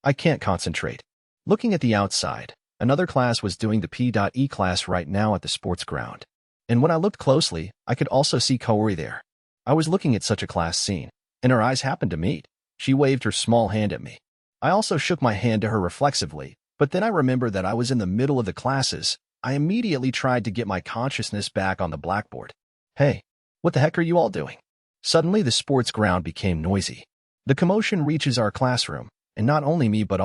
I can't concentrate. Looking at the outside, another class was doing the P.E class right now at the sports ground. And when I looked closely, I could also see Kaori there. I was looking at such a class scene, and our eyes happened to meet. She waved her small hand at me. I also shook my hand to her reflexively, but then I remembered that I was in the middle of the classes. I immediately tried to get my consciousness back on the blackboard. "Hey, what the heck are you all doing?" Suddenly the sports ground became noisy. The commotion reaches our classroom, and not only me but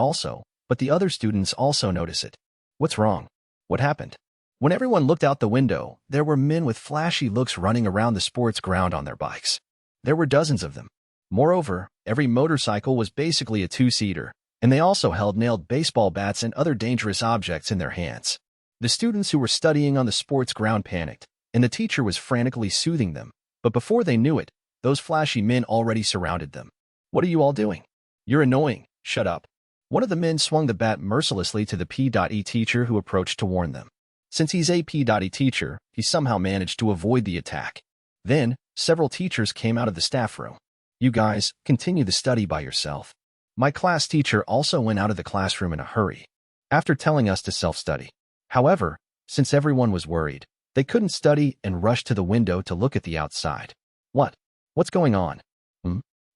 the other students also notice it. What's wrong? What happened? When everyone looked out the window, there were men with flashy looks running around the sports ground on their bikes. There were dozens of them. Moreover, every motorcycle was basically a two-seater, and they also held nailed baseball bats and other dangerous objects in their hands. The students who were studying on the sports ground panicked, and the teacher was frantically soothing them, but before they knew it, those flashy men already surrounded them. "What are you all doing? You're annoying, shut up." One of the men swung the bat mercilessly to the P.E teacher who approached to warn them. Since he's a P.E teacher, he somehow managed to avoid the attack. Then, several teachers came out of the staff room. "You guys, continue the study by yourself." My class teacher also went out of the classroom in a hurry, after telling us to self-study. However, since everyone was worried, they couldn't study and rushed to the window to look at the outside. What's going on?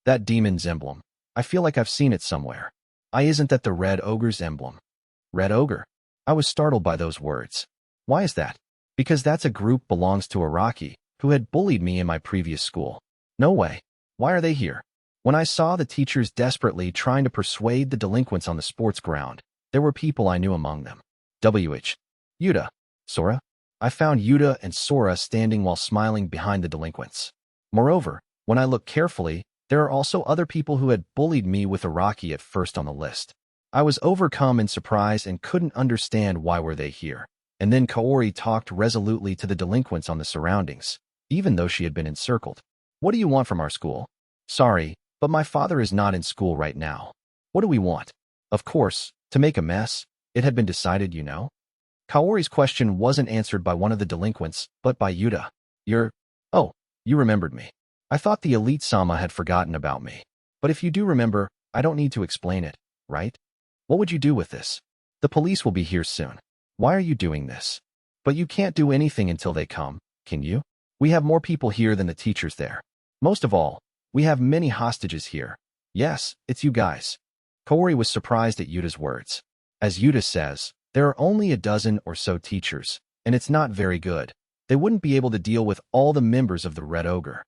That demon's emblem. I feel like I've seen it somewhere. Isn't that the Red Ogre's emblem? Red Ogre? I was startled by those words. Why is that? Because that's a group belongs to Araki, who had bullied me in my previous school. No way. Why are they here? When I saw the teachers desperately trying to persuade the delinquents on the sports ground, there were people I knew among them. Yuta, Sora. I found Yuta and Sora standing while smiling behind the delinquents. Moreover, when I looked carefully, there are also other people who had bullied me with Araki at first on the list. I was overcome in surprise and couldn't understand why were they here. And then Kaori talked resolutely to the delinquents on the surroundings, even though she had been encircled. What do you want from our school? Sorry, but my father is not in school right now. What do we want? Of course, to make a mess. It had been decided, you know. Kaori's question wasn't answered by one of the delinquents, but by Yuta. Oh, you remembered me. I thought the elite Sama had forgotten about me. But if you do remember, I don't need to explain it, right? What would you do with this? The police will be here soon. Why are you doing this? But you can't do anything until they come, can you? We have more people here than the teachers there. Most of all, we have many hostages here. Yes, it's you guys. Kaori was surprised at Yuta's words. As Yuta says, there are only a dozen or so teachers, and it's not very good. They wouldn't be able to deal with all the members of the Red Ogre.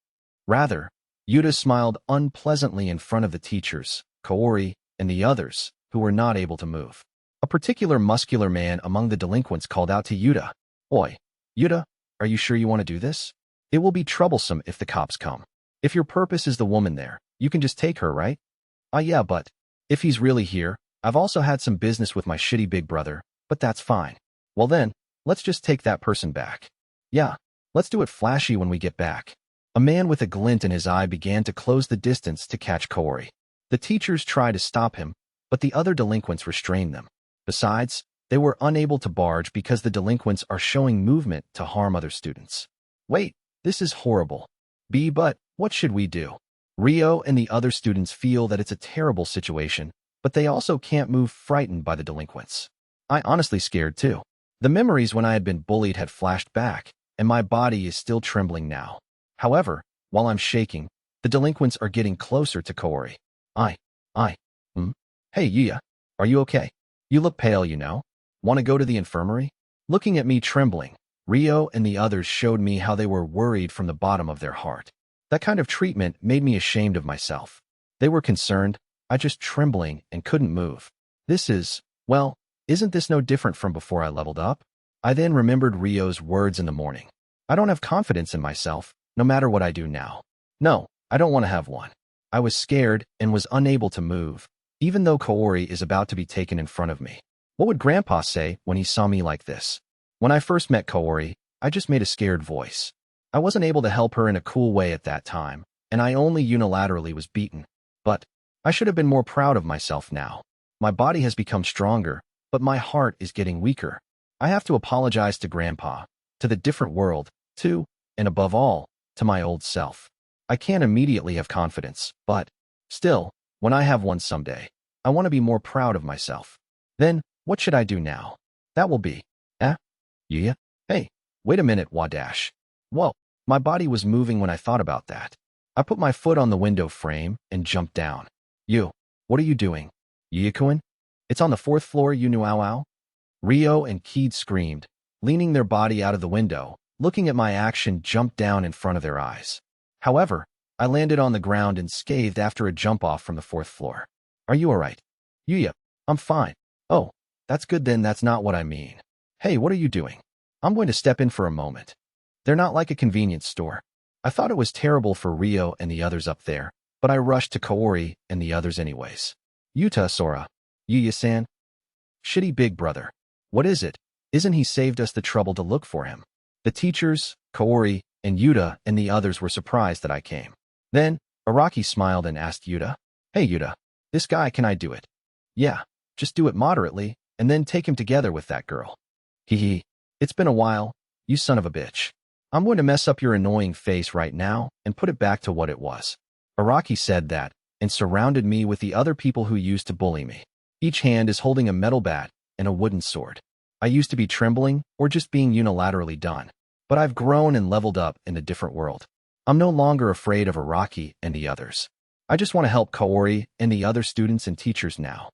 Rather, Yuta smiled unpleasantly in front of the teachers, Kaori, and the others, who were not able to move. A particular muscular man among the delinquents called out to Yuta. Oi, Yuta, are you sure you want to do this? It will be troublesome if the cops come. If your purpose is the woman there, you can just take her, right? Yeah, but if he's really here, I've also had some business with my shitty big brother, but that's fine. Well then, let's just take that person back. Yeah, let's do it flashy when we get back. A man with a glint in his eye began to close the distance to catch Kaori. The teachers tried to stop him, but the other delinquents restrained them. Besides, they were unable to barge because the delinquents are showing movement to harm other students. Wait, this is horrible. But what should we do? Rio and the other students feel that it's a terrible situation, but they also can't move frightened by the delinquents. I honestly scared too. The memories when I had been bullied had flashed back, and my body is still trembling now. However, while I'm shaking, the delinquents are getting closer to Kaori. Hey, Yuuya, are you okay? You look pale, you know. Want to go to the infirmary? Looking at me trembling, Rio and the others showed me how they were worried from the bottom of their heart. That kind of treatment made me ashamed of myself. They were concerned, I just trembling and couldn't move. Isn't this no different from before I leveled up? I then remembered Rio's words in the morning. I don't have confidence in myself, no matter what I do now. No, I don't want to have one. I was scared and was unable to move, even though Kaori is about to be taken in front of me. What would Grandpa say when he saw me like this? When I first met Kaori, I just made a scared voice. I wasn't able to help her in a cool way at that time, and I only unilaterally was beaten. But I should have been more proud of myself now. My body has become stronger, but my heart is getting weaker. I have to apologize to Grandpa, to the different world, and above all, to my old self. I can't immediately have confidence, but still, when I have one someday, I want to be more proud of myself. Then, what should I do now? That will be, Yuuya? Hey, wait a minute, Wadash. Whoa, my body was moving when I thought about that. I put my foot on the window frame and jumped down. What are you doing? Yuuya-kun? It's on the 4th floor, you knew ow. Rio and Keed screamed, leaning their body out of the window, looking at my action jump down in front of their eyes. However, I landed on the ground and scathed after a jump off from the 4th floor. Are you alright? Yuuya, I'm fine. Oh, that's good then, that's not what I mean. Hey, what are you doing? I'm going to step in for a moment. They're not like a convenience store. I thought it was terrible for Rio and the others up there, but I rushed to Kaori and the others anyways. Yuta, Sora. Yuuya-san? Shitty big brother. What is it? Isn't he saved us the trouble to look for him? The teachers, Kaori, and Yuta and the others were surprised that I came. Then, Araki smiled and asked Yuta, Hey Yuta, this guy, can I do it? Yeah, just do it moderately, and then take him together with that girl. Hee. It's been a while, you son of a bitch. I'm going to mess up your annoying face right now and put it back to what it was. Araki said that, and surrounded me with the other people who used to bully me. Each hand is holding a metal bat and a wooden sword. I used to be trembling or just being unilaterally done, but I've grown and leveled up in a different world. I'm no longer afraid of Araki and the others. I just want to help Kaori and the other students and teachers now.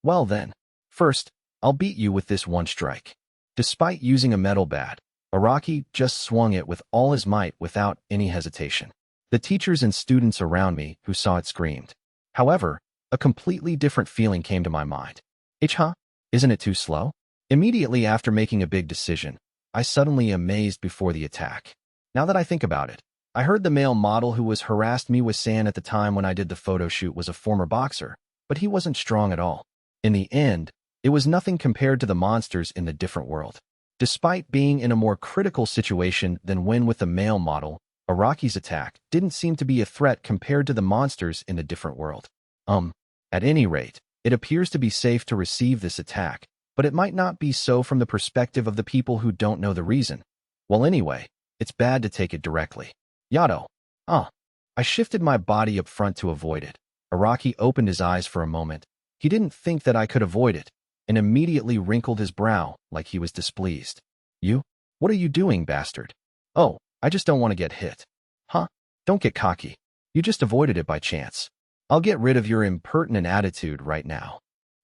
Well then, first, I'll beat you with this one strike. Despite using a metal bat, Araki just swung it with all his might without any hesitation. The teachers and students around me who saw it screamed. However, a completely different feeling came to my mind. Isn't it too slow? Immediately after making a big decision, I suddenly amazed before the attack. Now that I think about it, I heard the male model who was harassed me with sand at the time when I did the photo shoot was a former boxer, but he wasn't strong at all. In the end, it was nothing compared to the monsters in the different world. Despite being in a more critical situation than when with the male model, Araki's attack didn't seem to be a threat compared to the monsters in the different world. At any rate, it appears to be safe to receive this attack, but it might not be so from the perspective of the people who don't know the reason. Well, anyway, it's bad to take it directly. Yato. I shifted my body up front to avoid it. Araki opened his eyes for a moment. He didn't think that I could avoid it, and immediately wrinkled his brow like he was displeased. You? What are you doing, bastard? Oh, I just don't want to get hit. Huh? Don't get cocky. You just avoided it by chance. I'll get rid of your impertinent attitude right now.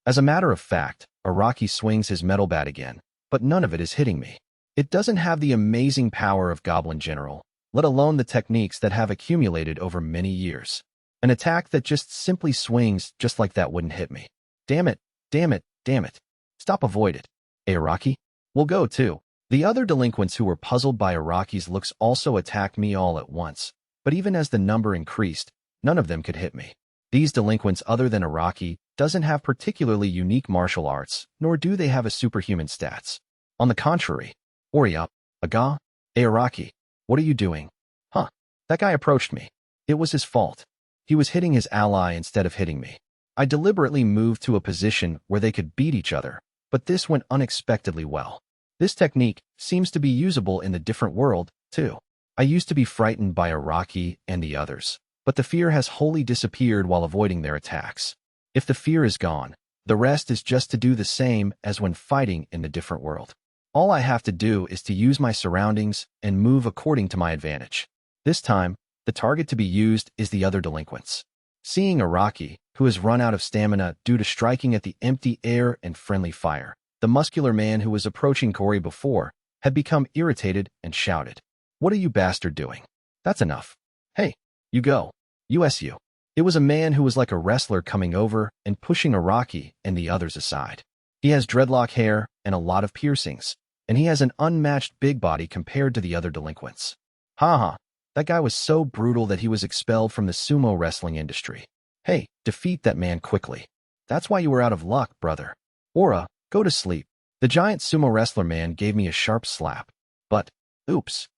As a matter of fact, Araki swings his metal bat again, but none of it is hitting me. It doesn't have the amazing power of Goblin General, let alone the techniques that have accumulated over many years. An attack that just simply swings just like that wouldn't hit me. Damn it, damn it, damn it. Stop, avoid it. Hey, Araki? We'll go too. The other delinquents who were puzzled by Araki's looks also attacked me all at once, but even as the number increased, none of them could hit me. These delinquents other than Araki doesn't have particularly unique martial arts, nor do they have a superhuman stats. On the contrary, Oriup, Aga, hey Araki, what are you doing? Huh, that guy approached me. It was his fault. He was hitting his ally instead of hitting me. I deliberately moved to a position where they could beat each other, but this went unexpectedly well. This technique seems to be usable in the different world, too. I used to be frightened by Araki and the others, but the fear has wholly disappeared while avoiding their attacks. If the fear is gone, the rest is just to do the same as when fighting in the different world. All I have to do is to use my surroundings and move according to my advantage. This time, the target to be used is the other delinquents. Seeing Araki, who has run out of stamina due to striking at the empty air and friendly fire, the muscular man who was approaching Cory before had become irritated and shouted, "What are you bastard doing? That's enough. Hey, you go. USU." It was a man who was like a wrestler coming over and pushing Araki and the others aside. He has dreadlock hair and a lot of piercings, and he has an unmatched big body compared to the other delinquents. Haha, that guy was so brutal that he was expelled from the sumo wrestling industry. Hey, defeat that man quickly. That's why you were out of luck, brother. Aura, go to sleep. The giant sumo wrestler man gave me a sharp slap. But, oops.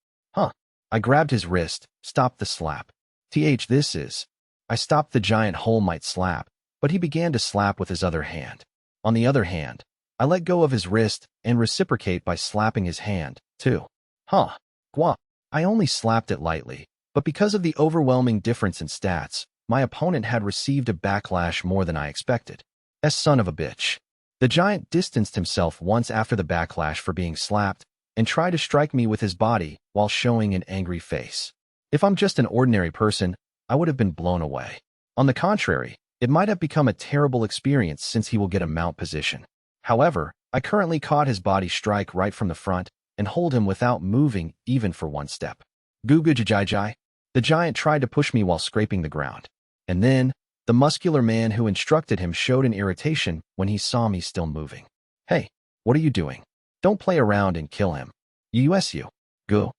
I grabbed his wrist, stopped the slap. This is. I stopped the giant whole might slap, but he began to slap with his other hand. On the other hand, I let go of his wrist and reciprocate by slapping his hand, too. Gua. I only slapped it lightly, but because of the overwhelming difference in stats, my opponent had received a backlash more than I expected. Son of a bitch. The giant distanced himself once after the backlash for being slapped and tried to strike me with his body while showing an angry face. If I'm just an ordinary person, I would have been blown away. On the contrary, it might have become a terrible experience since he will get a mount position. However, I currently caught his body strike right from the front and hold him without moving even for one step. Gugujajai. The giant tried to push me while scraping the ground. And then, the muscular man who instructed him showed an irritation when he saw me still moving. Hey, what are you doing? Don't play around and kill him. USU. Go.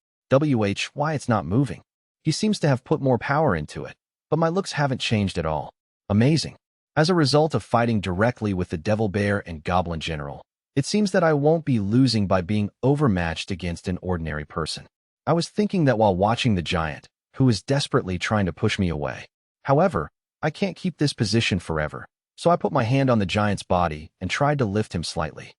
Why it's not moving. He seems to have put more power into it, but my looks haven't changed at all. Amazing. As a result of fighting directly with the Devil Bear and Goblin General, it seems that I won't be losing by being overmatched against an ordinary person. I was thinking that while watching the giant, who is desperately trying to push me away. However, I can't keep this position forever, so I put my hand on the giant's body and tried to lift him slightly.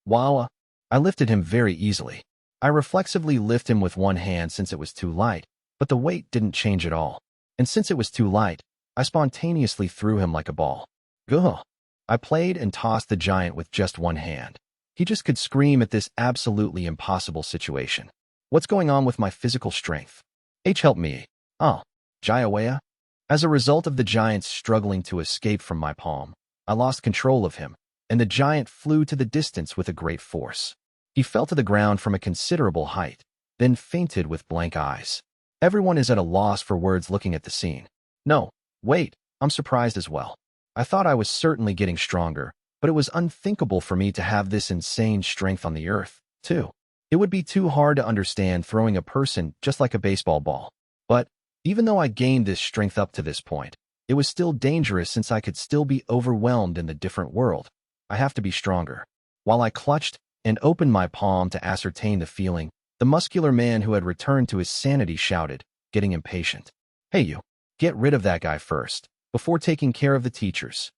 Wow. I lifted him very easily. I reflexively lift him with one hand since it was too light, but the weight didn't change at all. And since it was too light, I spontaneously threw him like a ball. I played and tossed the giant with just one hand. He just could scream at this absolutely impossible situation. What's going on with my physical strength? Help me. Jayawaya? As a result of the giant struggling to escape from my palm, I lost control of him, and the giant flew to the distance with a great force. He fell to the ground from a considerable height, then fainted with blank eyes. Everyone is at a loss for words looking at the scene. No, wait, I'm surprised as well. I thought I was certainly getting stronger, but it was unthinkable for me to have this insane strength on the earth, too. It would be too hard to understand throwing a person just like a baseball ball. But, even though I gained this strength up to this point, it was still dangerous since I could still be overwhelmed in the different world. I have to be stronger. While I clutched and opened my palm to ascertain the feeling, the muscular man who had returned to his sanity shouted, getting impatient. Hey you, get rid of that guy first, before taking care of the teachers.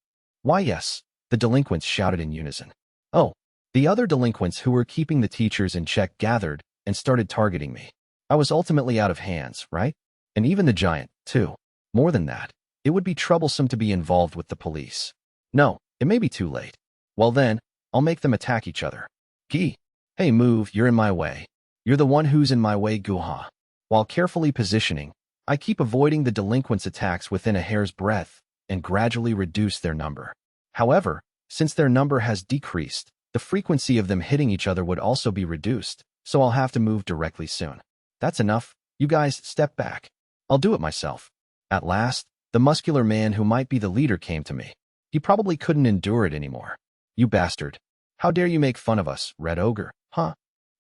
Why yes, the delinquents shouted in unison. Oh, the other delinquents who were keeping the teachers in check gathered and started targeting me. I was ultimately out of hands, right? And even the giant, too. More than that, it would be troublesome to be involved with the police. No, it may be too late. Well then, I'll make them attack each other. Gee. Hey move, you're in my way. You're the one who's in my way, Guha. While carefully positioning, I keep avoiding the delinquents' attacks within a hair's breadth and gradually reduce their number. However, since their number has decreased, the frequency of them hitting each other would also be reduced, so I'll have to move directly soon. That's enough. You guys step back. I'll do it myself. At last, the muscular man who might be the leader came to me. He probably couldn't endure it anymore. You bastard. How dare you make fun of us, Red Ogre, huh?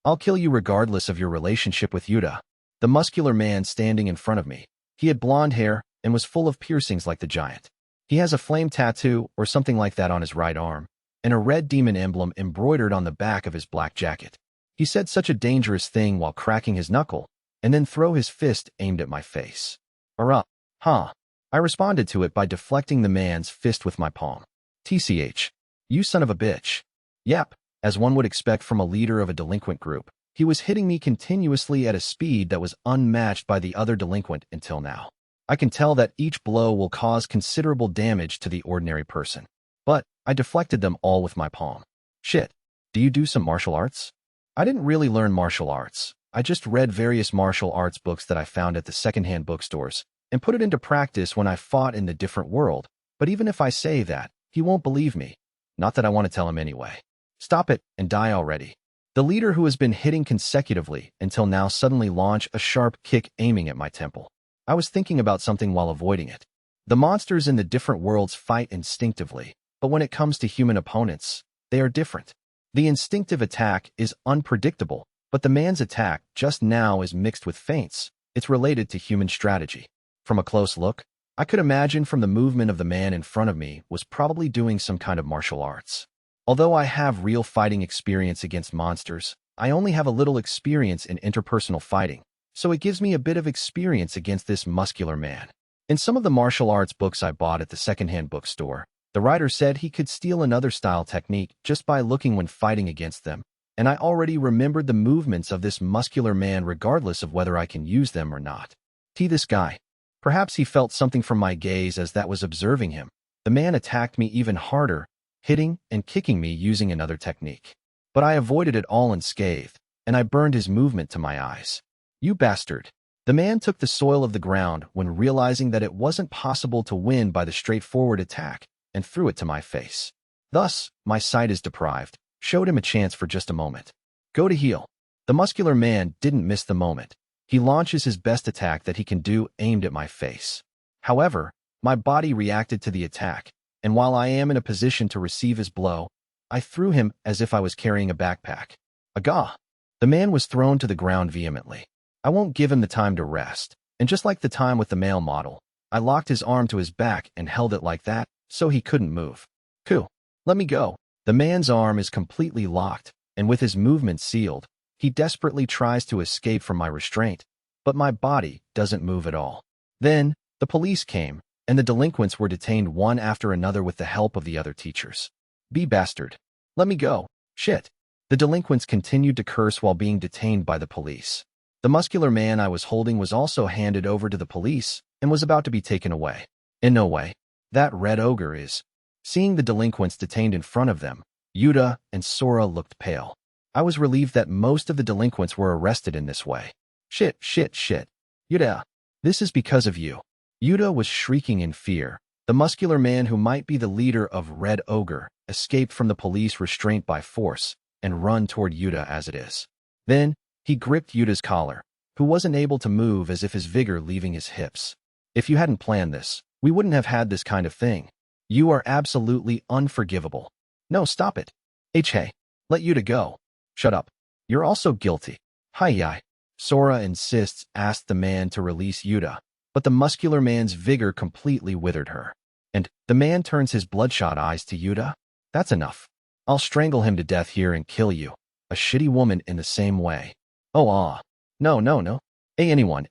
I'll kill you regardless of your relationship with Yuuya. The muscular man standing in front of me. He had blonde hair and was full of piercings like the giant. He has a flame tattoo or something like that on his right arm, and a red demon emblem embroidered on the back of his black jacket. He said such a dangerous thing while cracking his knuckle, and then throw his fist aimed at my face. Huh. I responded to it by deflecting the man's fist with my palm. TCH. You son of a bitch. Yep, as one would expect from a leader of a delinquent group. He was hitting me continuously at a speed that was unmatched by the other delinquent until now. I can tell that each blow will cause considerable damage to the ordinary person. But I deflected them all with my palm. Shit. Do you do some martial arts? I didn't really learn martial arts. I just read various martial arts books that I found at the secondhand bookstores and put it into practice when I fought in the different world. But even if I say that, he won't believe me. Not that I want to tell him anyway. Stop it and die already. The leader who has been hitting consecutively until now suddenly launched a sharp kick aiming at my temple. I was thinking about something while avoiding it. The monsters in the different worlds fight instinctively, but when it comes to human opponents, they are different. The instinctive attack is unpredictable, but the man's attack just now is mixed with feints. It's related to human strategy. From a close look, I could imagine from the movement of the man in front of me was probably doing some kind of martial arts. Although I have real fighting experience against monsters, I only have a little experience in interpersonal fighting, so it gives me a bit of experience against this muscular man. In some of the martial arts books I bought at the secondhand bookstore, the writer said he could steal another style technique just by looking when fighting against them, and I already remembered the movements of this muscular man regardless of whether I can use them or not. This guy. Perhaps he felt something from my gaze as that was observing him. The man attacked me even harder, hitting and kicking me using another technique. But I avoided it all unscathed, and I burned his movement to my eyes. You bastard. The man took the soil of the ground when realizing that it wasn't possible to win by the straightforward attack, and threw it to my face. Thus, my sight is deprived, showed him a chance for just a moment. Go to heal. The muscular man didn't miss the moment. He launches his best attack that he can do aimed at my face. However, my body reacted to the attack, and while I am in a position to receive his blow, I threw him as if I was carrying a backpack. Agah! The man was thrown to the ground vehemently. I won't give him the time to rest, and just like the time with the male model, I locked his arm to his back and held it like that, so he couldn't move. Cool. Let me go. The man's arm is completely locked, and with his movement sealed, he desperately tries to escape from my restraint, but my body doesn't move at all. Then, the police came, and the delinquents were detained one after another with the help of the other teachers. Be bastard. Let me go. Shit. The delinquents continued to curse while being detained by the police. The muscular man I was holding was also handed over to the police and was about to be taken away. In no way. That red ogre is. Seeing the delinquents detained in front of them, Yuuya and Sora looked pale. I was relieved that most of the delinquents were arrested in this way. Shit. Yuuya. This is because of you. Yuuya was shrieking in fear. The muscular man who might be the leader of Red Ogre escaped from the police restraint by force and run toward Yuuya as it is. Then, he gripped Yuda's collar, who wasn't able to move as if his vigor leaving his hips. If you hadn't planned this, we wouldn't have had this kind of thing. You are absolutely unforgivable. No, stop it. Hey, let Yuda go. Shut up. You're also guilty. Hi. Sora insists, asked the man to release Yuda, but the muscular man's vigor completely withered her. And the man turns his bloodshot eyes to Yuda. That's enough. I'll strangle him to death here and kill you. a shitty woman in the same way. Oh, ah. No, no, no. Hey, anyone.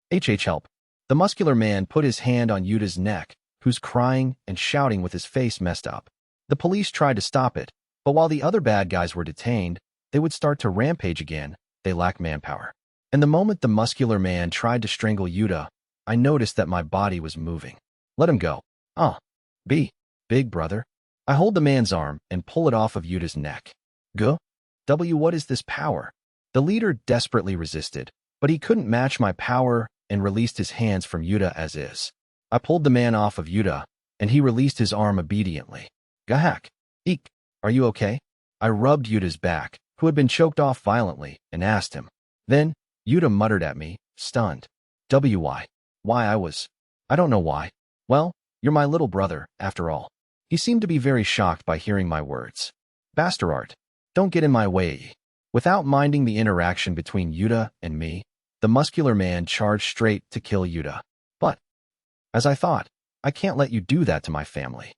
Help. The muscular man put his hand on Yuta's neck, who's crying and shouting with his face messed up. The police tried to stop it, but while the other bad guys were detained, they would start to rampage again. They lack manpower. And the moment the muscular man tried to strangle Yuta, I noticed that my body was moving. Let him go. Big brother. I hold the man's arm and pull it off of Yuta's neck. What is this power? The leader desperately resisted, but he couldn't match my power and released his hands from Yuta as is. I pulled the man off of Yuta, and he released his arm obediently. Gahak. Eek. Are you okay? I rubbed Yuta's back, who had been choked off violently, and asked him. Then, Yuta muttered at me, stunned. Why? I don't know why. Well, you're my little brother, after all. He seemed to be very shocked by hearing my words. Bastard. Don't get in my way. Without minding the interaction between Yuta and me, the muscular man charged straight to kill Yuta. But, as I thought, I can't let you do that to my family.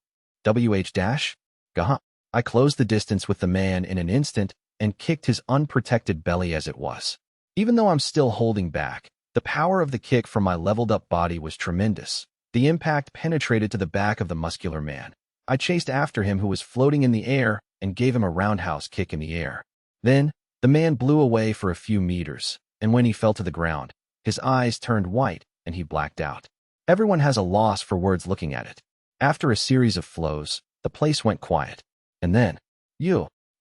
Gaha. I closed the distance with the man in an instant and kicked his unprotected belly as it was. Even though I'm still holding back, the power of the kick from my leveled-up body was tremendous. The impact penetrated to the back of the muscular man. I chased after him, who was floating in the air, and gave him a roundhouse kick in the air. Then, the man blew away for a few meters, and when he fell to the ground, his eyes turned white and he blacked out. Everyone has a loss for words looking at it. After a series of flows, the place went quiet. And then,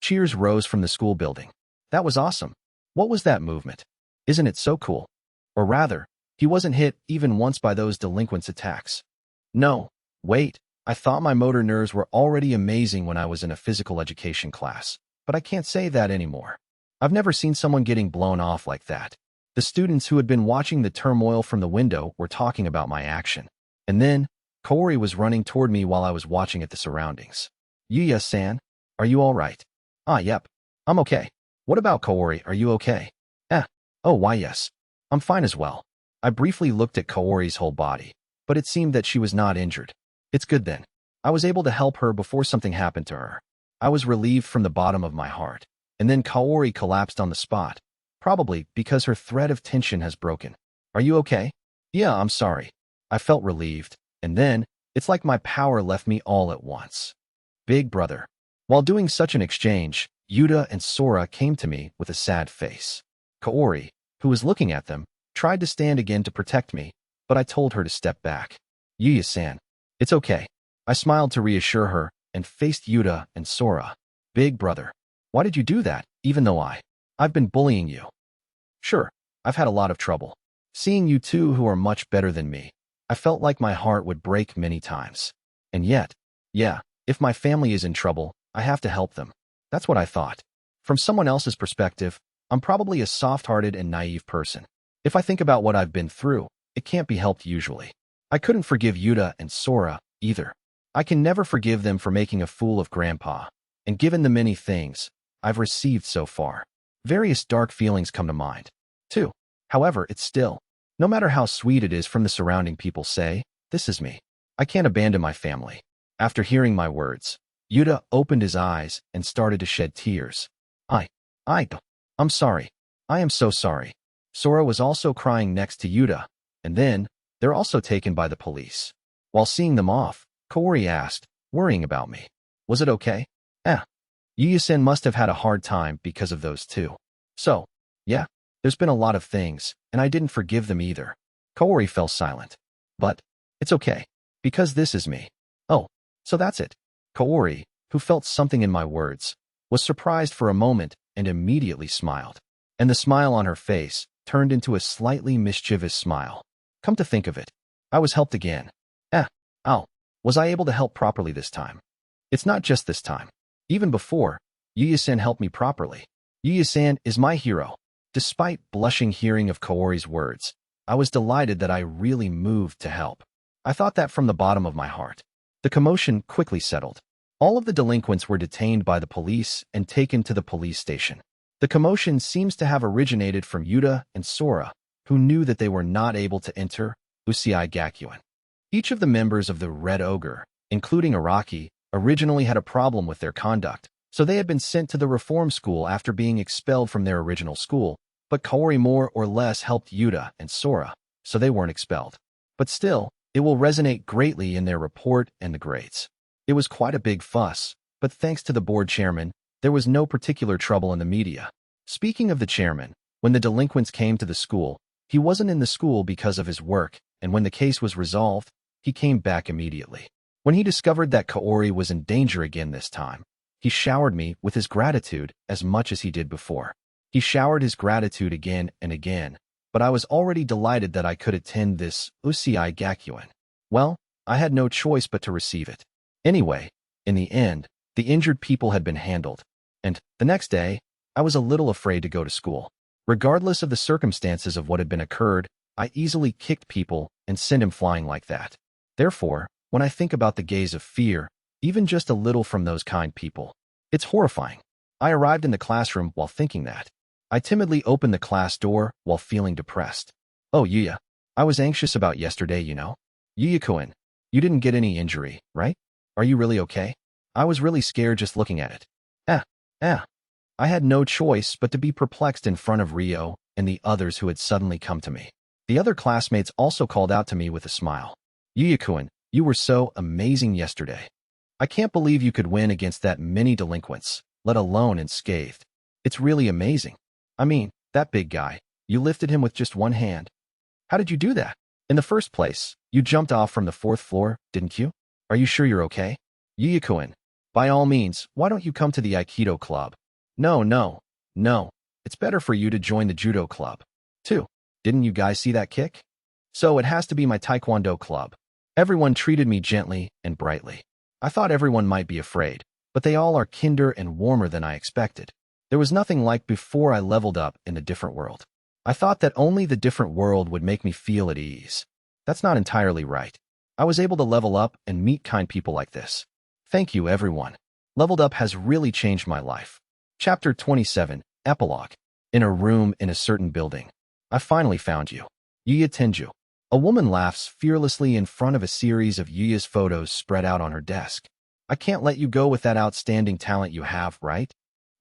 cheers rose from the school building. That was awesome. What was that movement? Isn't it so cool? Or rather, he wasn't hit even once by those delinquents' attacks. No, wait, I thought my motor nerves were already amazing when I was in a physical education class, but I can't say that anymore. I've never seen someone getting blown off like that. The students who had been watching the turmoil from the window were talking about my action. And then, Kaori was running toward me while I was watching at the surroundings. Yuuya-san, are you all right? Yep. I'm okay. What about Kaori? Are you okay? Oh, why yes. I'm fine as well. I briefly looked at Kaori's whole body, but it seemed that she was not injured. It's good then. I was able to help her before something happened to her. I was relieved from the bottom of my heart. And then Kaori collapsed on the spot, probably because her thread of tension has broken. Are you okay? Yeah, I'm sorry. I felt relieved, and then, it's like my power left me all at once. Big brother. While doing such an exchange, Yuta and Sora came to me with a sad face. Kaori, who was looking at them, tried to stand again to protect me, but I told her to step back. Yuuya-san. It's okay. I smiled to reassure her and faced Yuta and Sora. Big brother. Why did you do that, even though I've been bullying you? Sure, I've had a lot of trouble. Seeing you two who are much better than me, I felt like my heart would break many times. And yet, if my family is in trouble, I have to help them. That's what I thought. From someone else's perspective, I'm probably a soft-hearted and naive person. If I think about what I've been through, it can't be helped usually. I couldn't forgive Yuta and Sora, either. I can never forgive them for making a fool of Grandpa. And given the many things I've received so far, various dark feelings come to mind, too. However, it's still, no matter how sweet it is from the surrounding people say, this is me. I can't abandon my family. After hearing my words, Yuta opened his eyes and started to shed tears. I'm sorry. I am so sorry. Sora was also crying next to Yuta, and then, they're also taken by the police. While seeing them off, Kaori asked, worrying about me. Was it okay? Yuuya-san must have had a hard time because of those two. So, yeah, there's been a lot of things, and I didn't forgive them either. Kaori fell silent. But, it's okay, because this is me. Oh, so that's it. Kaori, who felt something in my words, was surprised for a moment and immediately smiled. And the smile on her face turned into a slightly mischievous smile. Come to think of it, I was helped again. Was I able to help properly this time? It's not just this time. Even before, Yuuya-san helped me properly. Yuuya-san is my hero. Despite blushing hearing of Kaori's words, I was delighted that I really moved to help. I thought that from the bottom of my heart. The commotion quickly settled. All of the delinquents were detained by the police and taken to the police station. The commotion seems to have originated from Yuta and Sora, who knew that they were not able to enter Usui Gakuen. Each of the members of the Red Ogre, including Araki, originally had a problem with their conduct, So they had been sent to the reform school after being expelled from their original school, but Kaori more or less helped Yuta and Sora, so they weren't expelled. But still, it will resonate greatly in their report and the grades. It was quite a big fuss, but thanks to the board chairman, there was no particular trouble in the media. Speaking of the chairman, when the delinquents came to the school, he wasn't in the school because of his work, and when the case was resolved, he came back immediately. When he discovered that Kaori was in danger again this time, he showered me with his gratitude as much as he did before. He showered his gratitude again and again, but I was already delighted that I could attend this Usui Gakuen. Well, I had no choice but to receive it. Anyway, in the end, the injured people had been handled, and the next day, I was a little afraid to go to school. Regardless of the circumstances of what had been occurred, I easily kicked people and sent him flying like that. Therefore, when I think about the gaze of fear, even just a little from those kind people, it's horrifying. I arrived in the classroom while thinking that. I timidly opened the class door while feeling depressed. Oh, Yuuya, I was anxious about yesterday, you know. Yuuya-kun, you didn't get any injury, right? Are you really okay? I was really scared just looking at it. I had no choice but to be perplexed in front of Rio and the others who had suddenly come to me. The other classmates also called out to me with a smile. Yuuya-kun, you were so amazing yesterday. I can't believe you could win against that many delinquents, let alone unscathed. It's really amazing. I mean, that big guy, you lifted him with just one hand. How did you do that? In the first place, you jumped off from the 4th floor, didn't you? Are you sure you're okay? Yuuya-kun, by all means, why don't you come to the Aikido club? No. It's better for you to join the judo club. Too. Didn't you guys see that kick? So it has to be my taekwondo club. Everyone treated me gently and brightly. I thought everyone might be afraid, but they all are kinder and warmer than I expected. There was nothing like before I leveled up in the different world. I thought that only the different world would make me feel at ease. That's not entirely right. I was able to level up and meet kind people like this. Thank you, everyone. Leveled up has really changed my life. Chapter 27, Epilogue. In a room in a certain building. I finally found you. Yuuya Tenjou. A woman laughs fearlessly in front of a series of Yuuya's photos spread out on her desk. I can't let you go with that outstanding talent you have, right?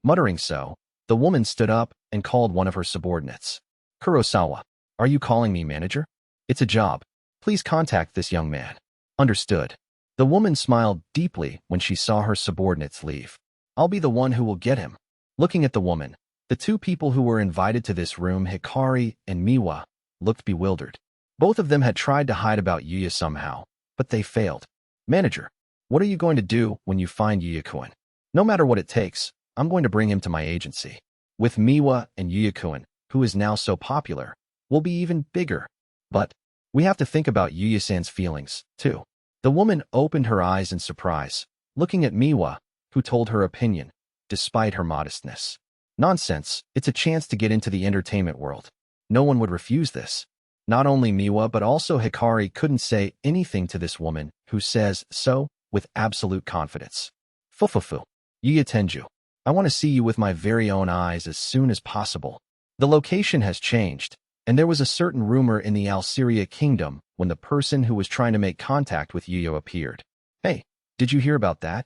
Muttering so, the woman stood up and called one of her subordinates. Kurosawa, are you calling me manager? It's a job. Please contact this young man. Understood. The woman smiled deeply when she saw her subordinates leave. I'll be the one who will get him. Looking at the woman, the two people who were invited to this room, Hikari and Miwa, looked bewildered. Both of them had tried to hide about Yuuya somehow, but they failed. Manager, what are you going to do when you find Yuuya-kun? No matter what it takes, I'm going to bring him to my agency. With Miwa and Yuuya-kun, who is now so popular, we'll be even bigger. But we have to think about Yuuya-san's feelings, too. The woman opened her eyes in surprise, looking at Miwa, who told her opinion, despite her modestness. Nonsense, it's a chance to get into the entertainment world. No one would refuse this. Not only Miwa but also Hikari couldn't say anything to this woman, who says so with absolute confidence. Fufufu. Yuuya Tenjou. I want to see you with my very own eyes as soon as possible. The location has changed, and there was a certain rumor in the Alceria kingdom when the person who was trying to make contact with Yuuya appeared. Hey, did you hear about that?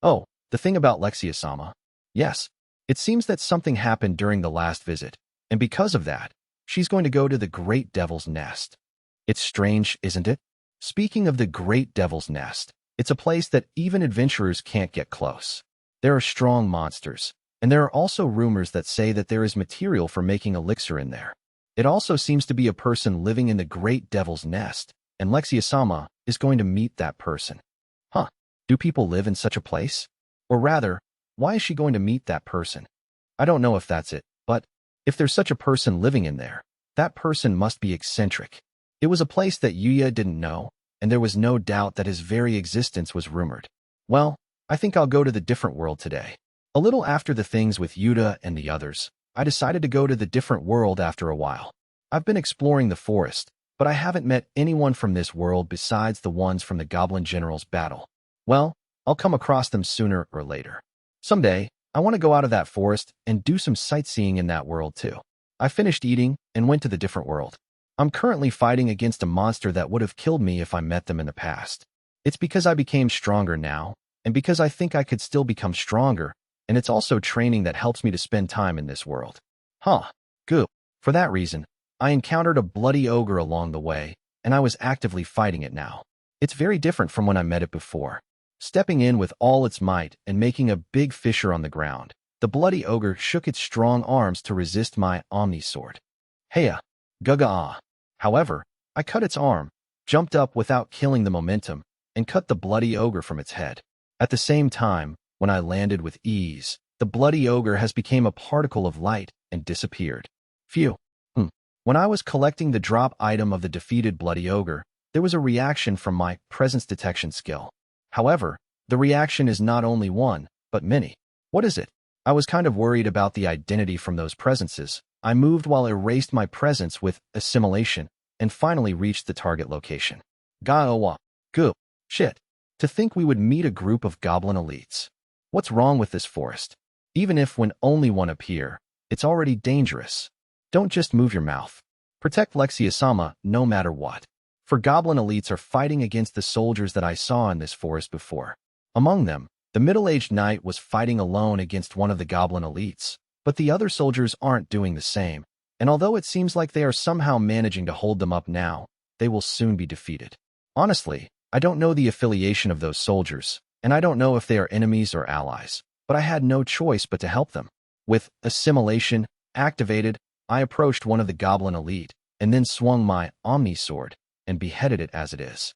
Oh, the thing about Lexia-sama. Yes, it seems that something happened during the last visit, and because of that, she's going to go to the Great Devil's Nest. It's strange, isn't it? Speaking of the Great Devil's Nest, it's a place that even adventurers can't get close. There are strong monsters, and there are also rumors that say that there is material for making elixir in there. It also seems to be a person living in the Great Devil's Nest, and Lexia-sama is going to meet that person. Huh, do people live in such a place? Or rather, why is she going to meet that person? I don't know if that's it, but if there's such a person living in there, that person must be eccentric. It was a place that Yuuya didn't know, and there was no doubt that his very existence was rumored. Well, I think I'll go to the different world today. A little after the things with Yuta and the others, I decided to go to the different world after a while. I've been exploring the forest, but I haven't met anyone from this world besides the ones from the Goblin General's battle. Well, I'll come across them sooner or later. Someday, I want to go out of that forest and do some sightseeing in that world too. I finished eating and went to the different world. I'm currently fighting against a monster that would have killed me if I met them in the past. It's because I became stronger now, and because I think I could still become stronger, and it's also training that helps me to spend time in this world. Huh. Good. For that reason, I encountered a bloody ogre along the way, and I was actively fighting it now. It's very different from when I met it before. Stepping in with all its might and making a big fissure on the ground, the bloody ogre shook its strong arms to resist my Omni Sword. Heya. Guga-ah. However, I cut its arm, jumped up without killing the momentum, and cut the bloody ogre from its head. At the same time, when I landed with ease, the bloody ogre has become a particle of light and disappeared. Phew. When I was collecting the drop item of the defeated bloody ogre, there was a reaction from my presence detection skill. However, the reaction is not only one, but many. What is it? I was kind of worried about the identity from those presences. I moved while erased my presence with assimilation, and finally reached the target location. Gaowa. Goo. Shit. To think we would meet a group of goblin elites. What's wrong with this forest? Even if when only one appear, it's already dangerous. Don't just move your mouth. Protect Lexia-sama no matter what. For goblin elites are fighting against the soldiers that I saw in this forest before. Among them, the middle-aged knight was fighting alone against one of the goblin elites, but the other soldiers aren't doing the same, and although it seems like they are somehow managing to hold them up now, they will soon be defeated. Honestly, I don't know the affiliation of those soldiers, and I don't know if they are enemies or allies, but I had no choice but to help them. With assimilation activated, I approached one of the goblin elite, and then swung my Omni Sword, and beheaded it as it is.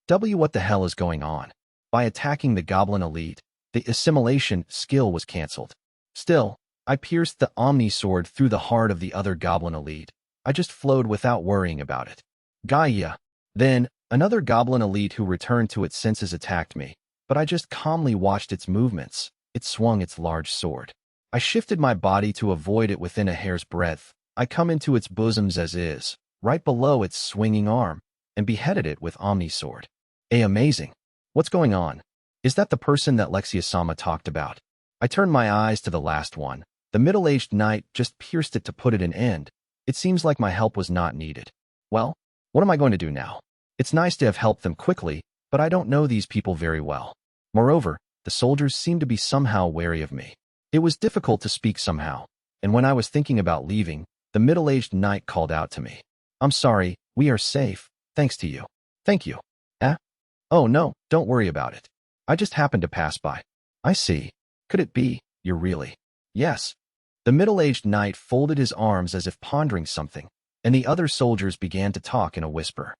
What the hell is going on? By attacking the goblin elite, the assimilation skill was cancelled. Still, I pierced the Omni Sword through the heart of the other goblin elite. I just flowed without worrying about it. Gaia. Then, another goblin elite who returned to its senses attacked me, but I just calmly watched its movements. It swung its large sword. I shifted my body to avoid it within a hair's breadth. I come into its bosoms as is, right below its swinging arm, and beheaded it with Omni Sword. Amazing. What's going on? Is that the person that Lexia-sama talked about? I turned my eyes to the last one. The middle-aged knight just pierced it to put it an end. It seems like my help was not needed. Well, what am I going to do now? It's nice to have helped them quickly, but I don't know these people very well. Moreover, the soldiers seem to be somehow wary of me. It was difficult to speak somehow, and when I was thinking about leaving, the middle-aged knight called out to me. I'm sorry, we are safe, thanks to you. Thank you. Oh no, don't worry about it. I just happened to pass by. I see. Could it be, you're really? Yes. The middle-aged knight folded his arms as if pondering something, and the other soldiers began to talk in a whisper.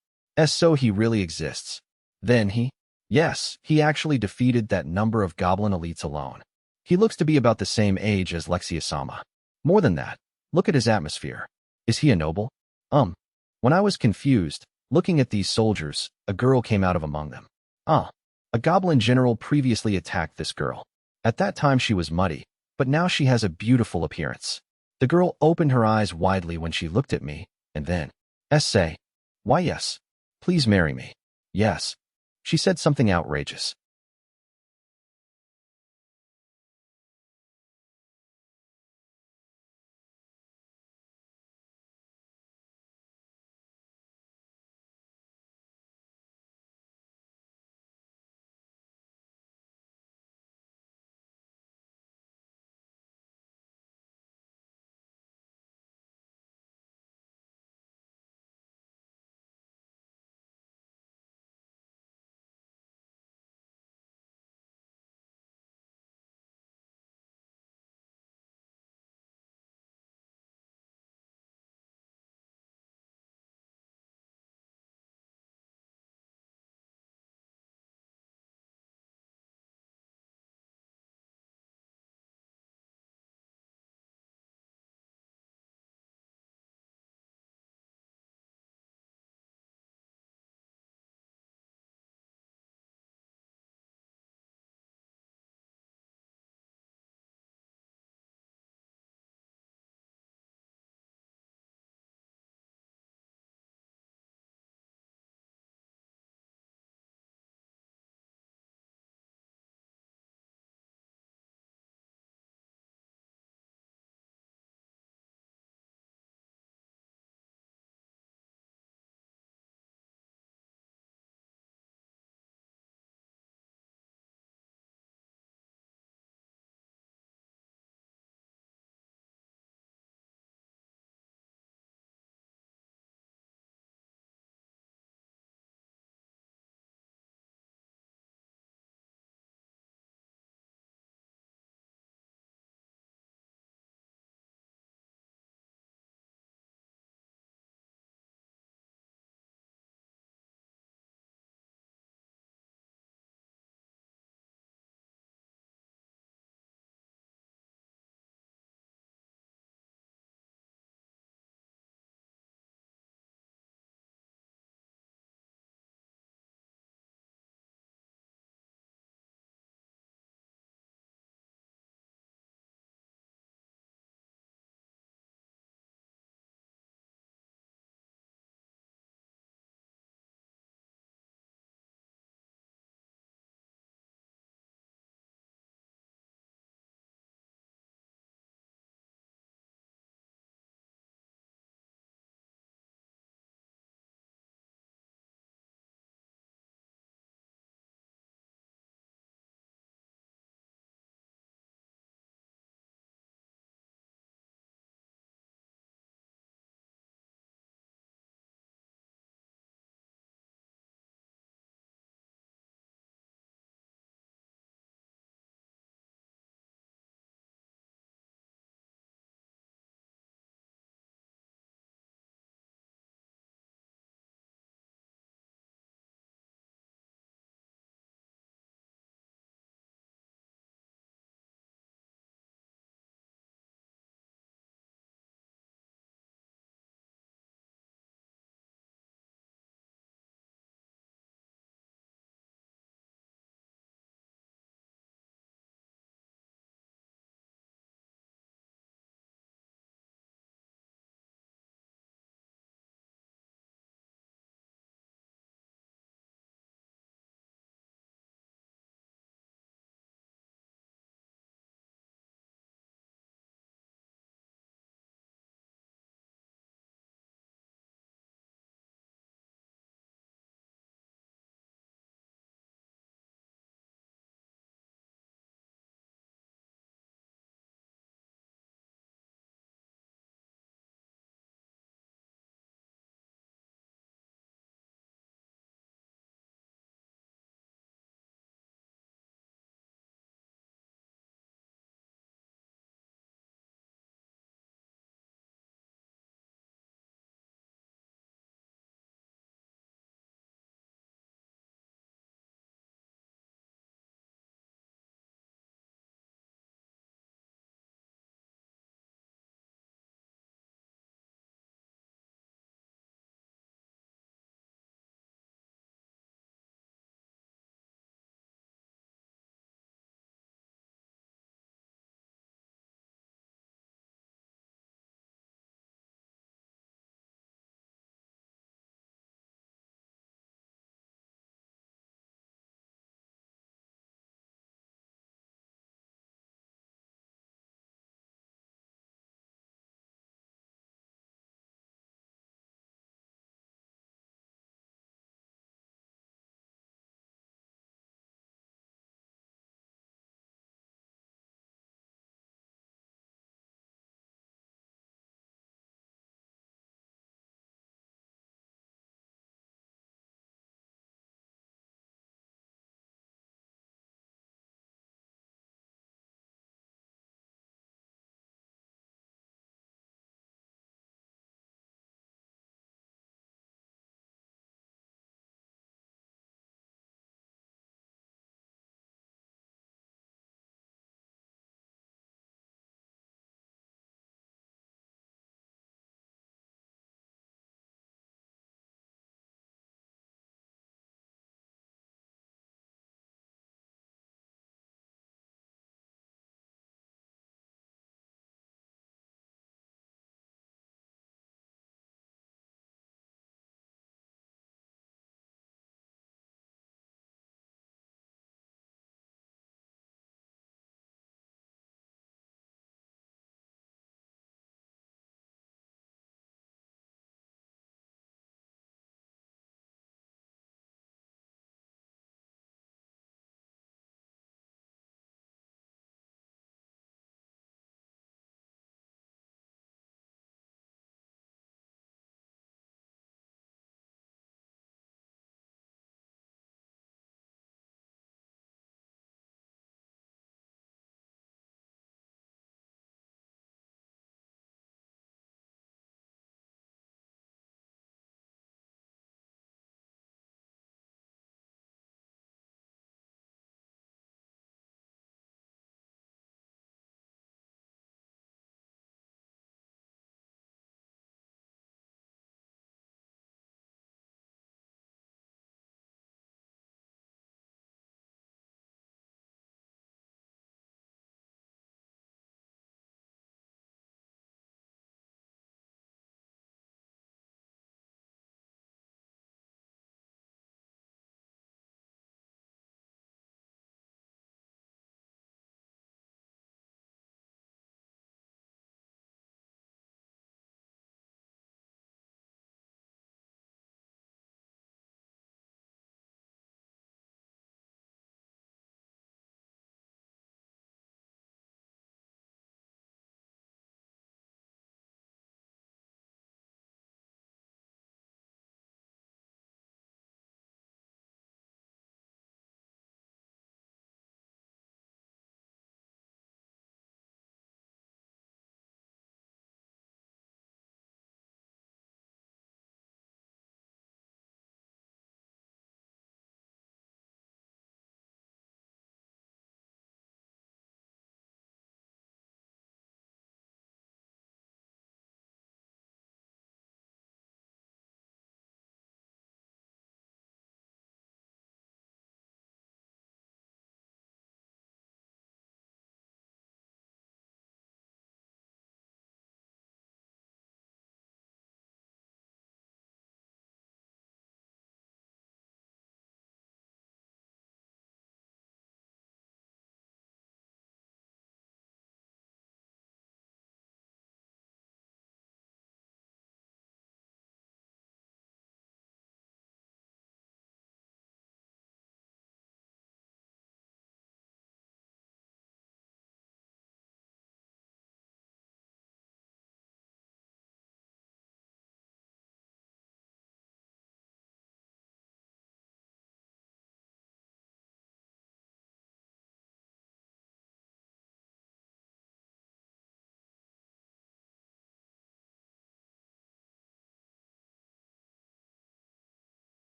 So he really exists. Then he? Yes, he actually defeated that number of goblin elites alone. He looks to be about the same age as Lexia-sama. More than that, look at his atmosphere. Is he a noble? When I was confused, looking at these soldiers, a girl came out of among them. A goblin general previously attacked this girl. At that time she was muddy, but now she has a beautiful appearance. The girl opened her eyes widely when she looked at me, and then, say, why yes, please marry me. Yes. She said something outrageous.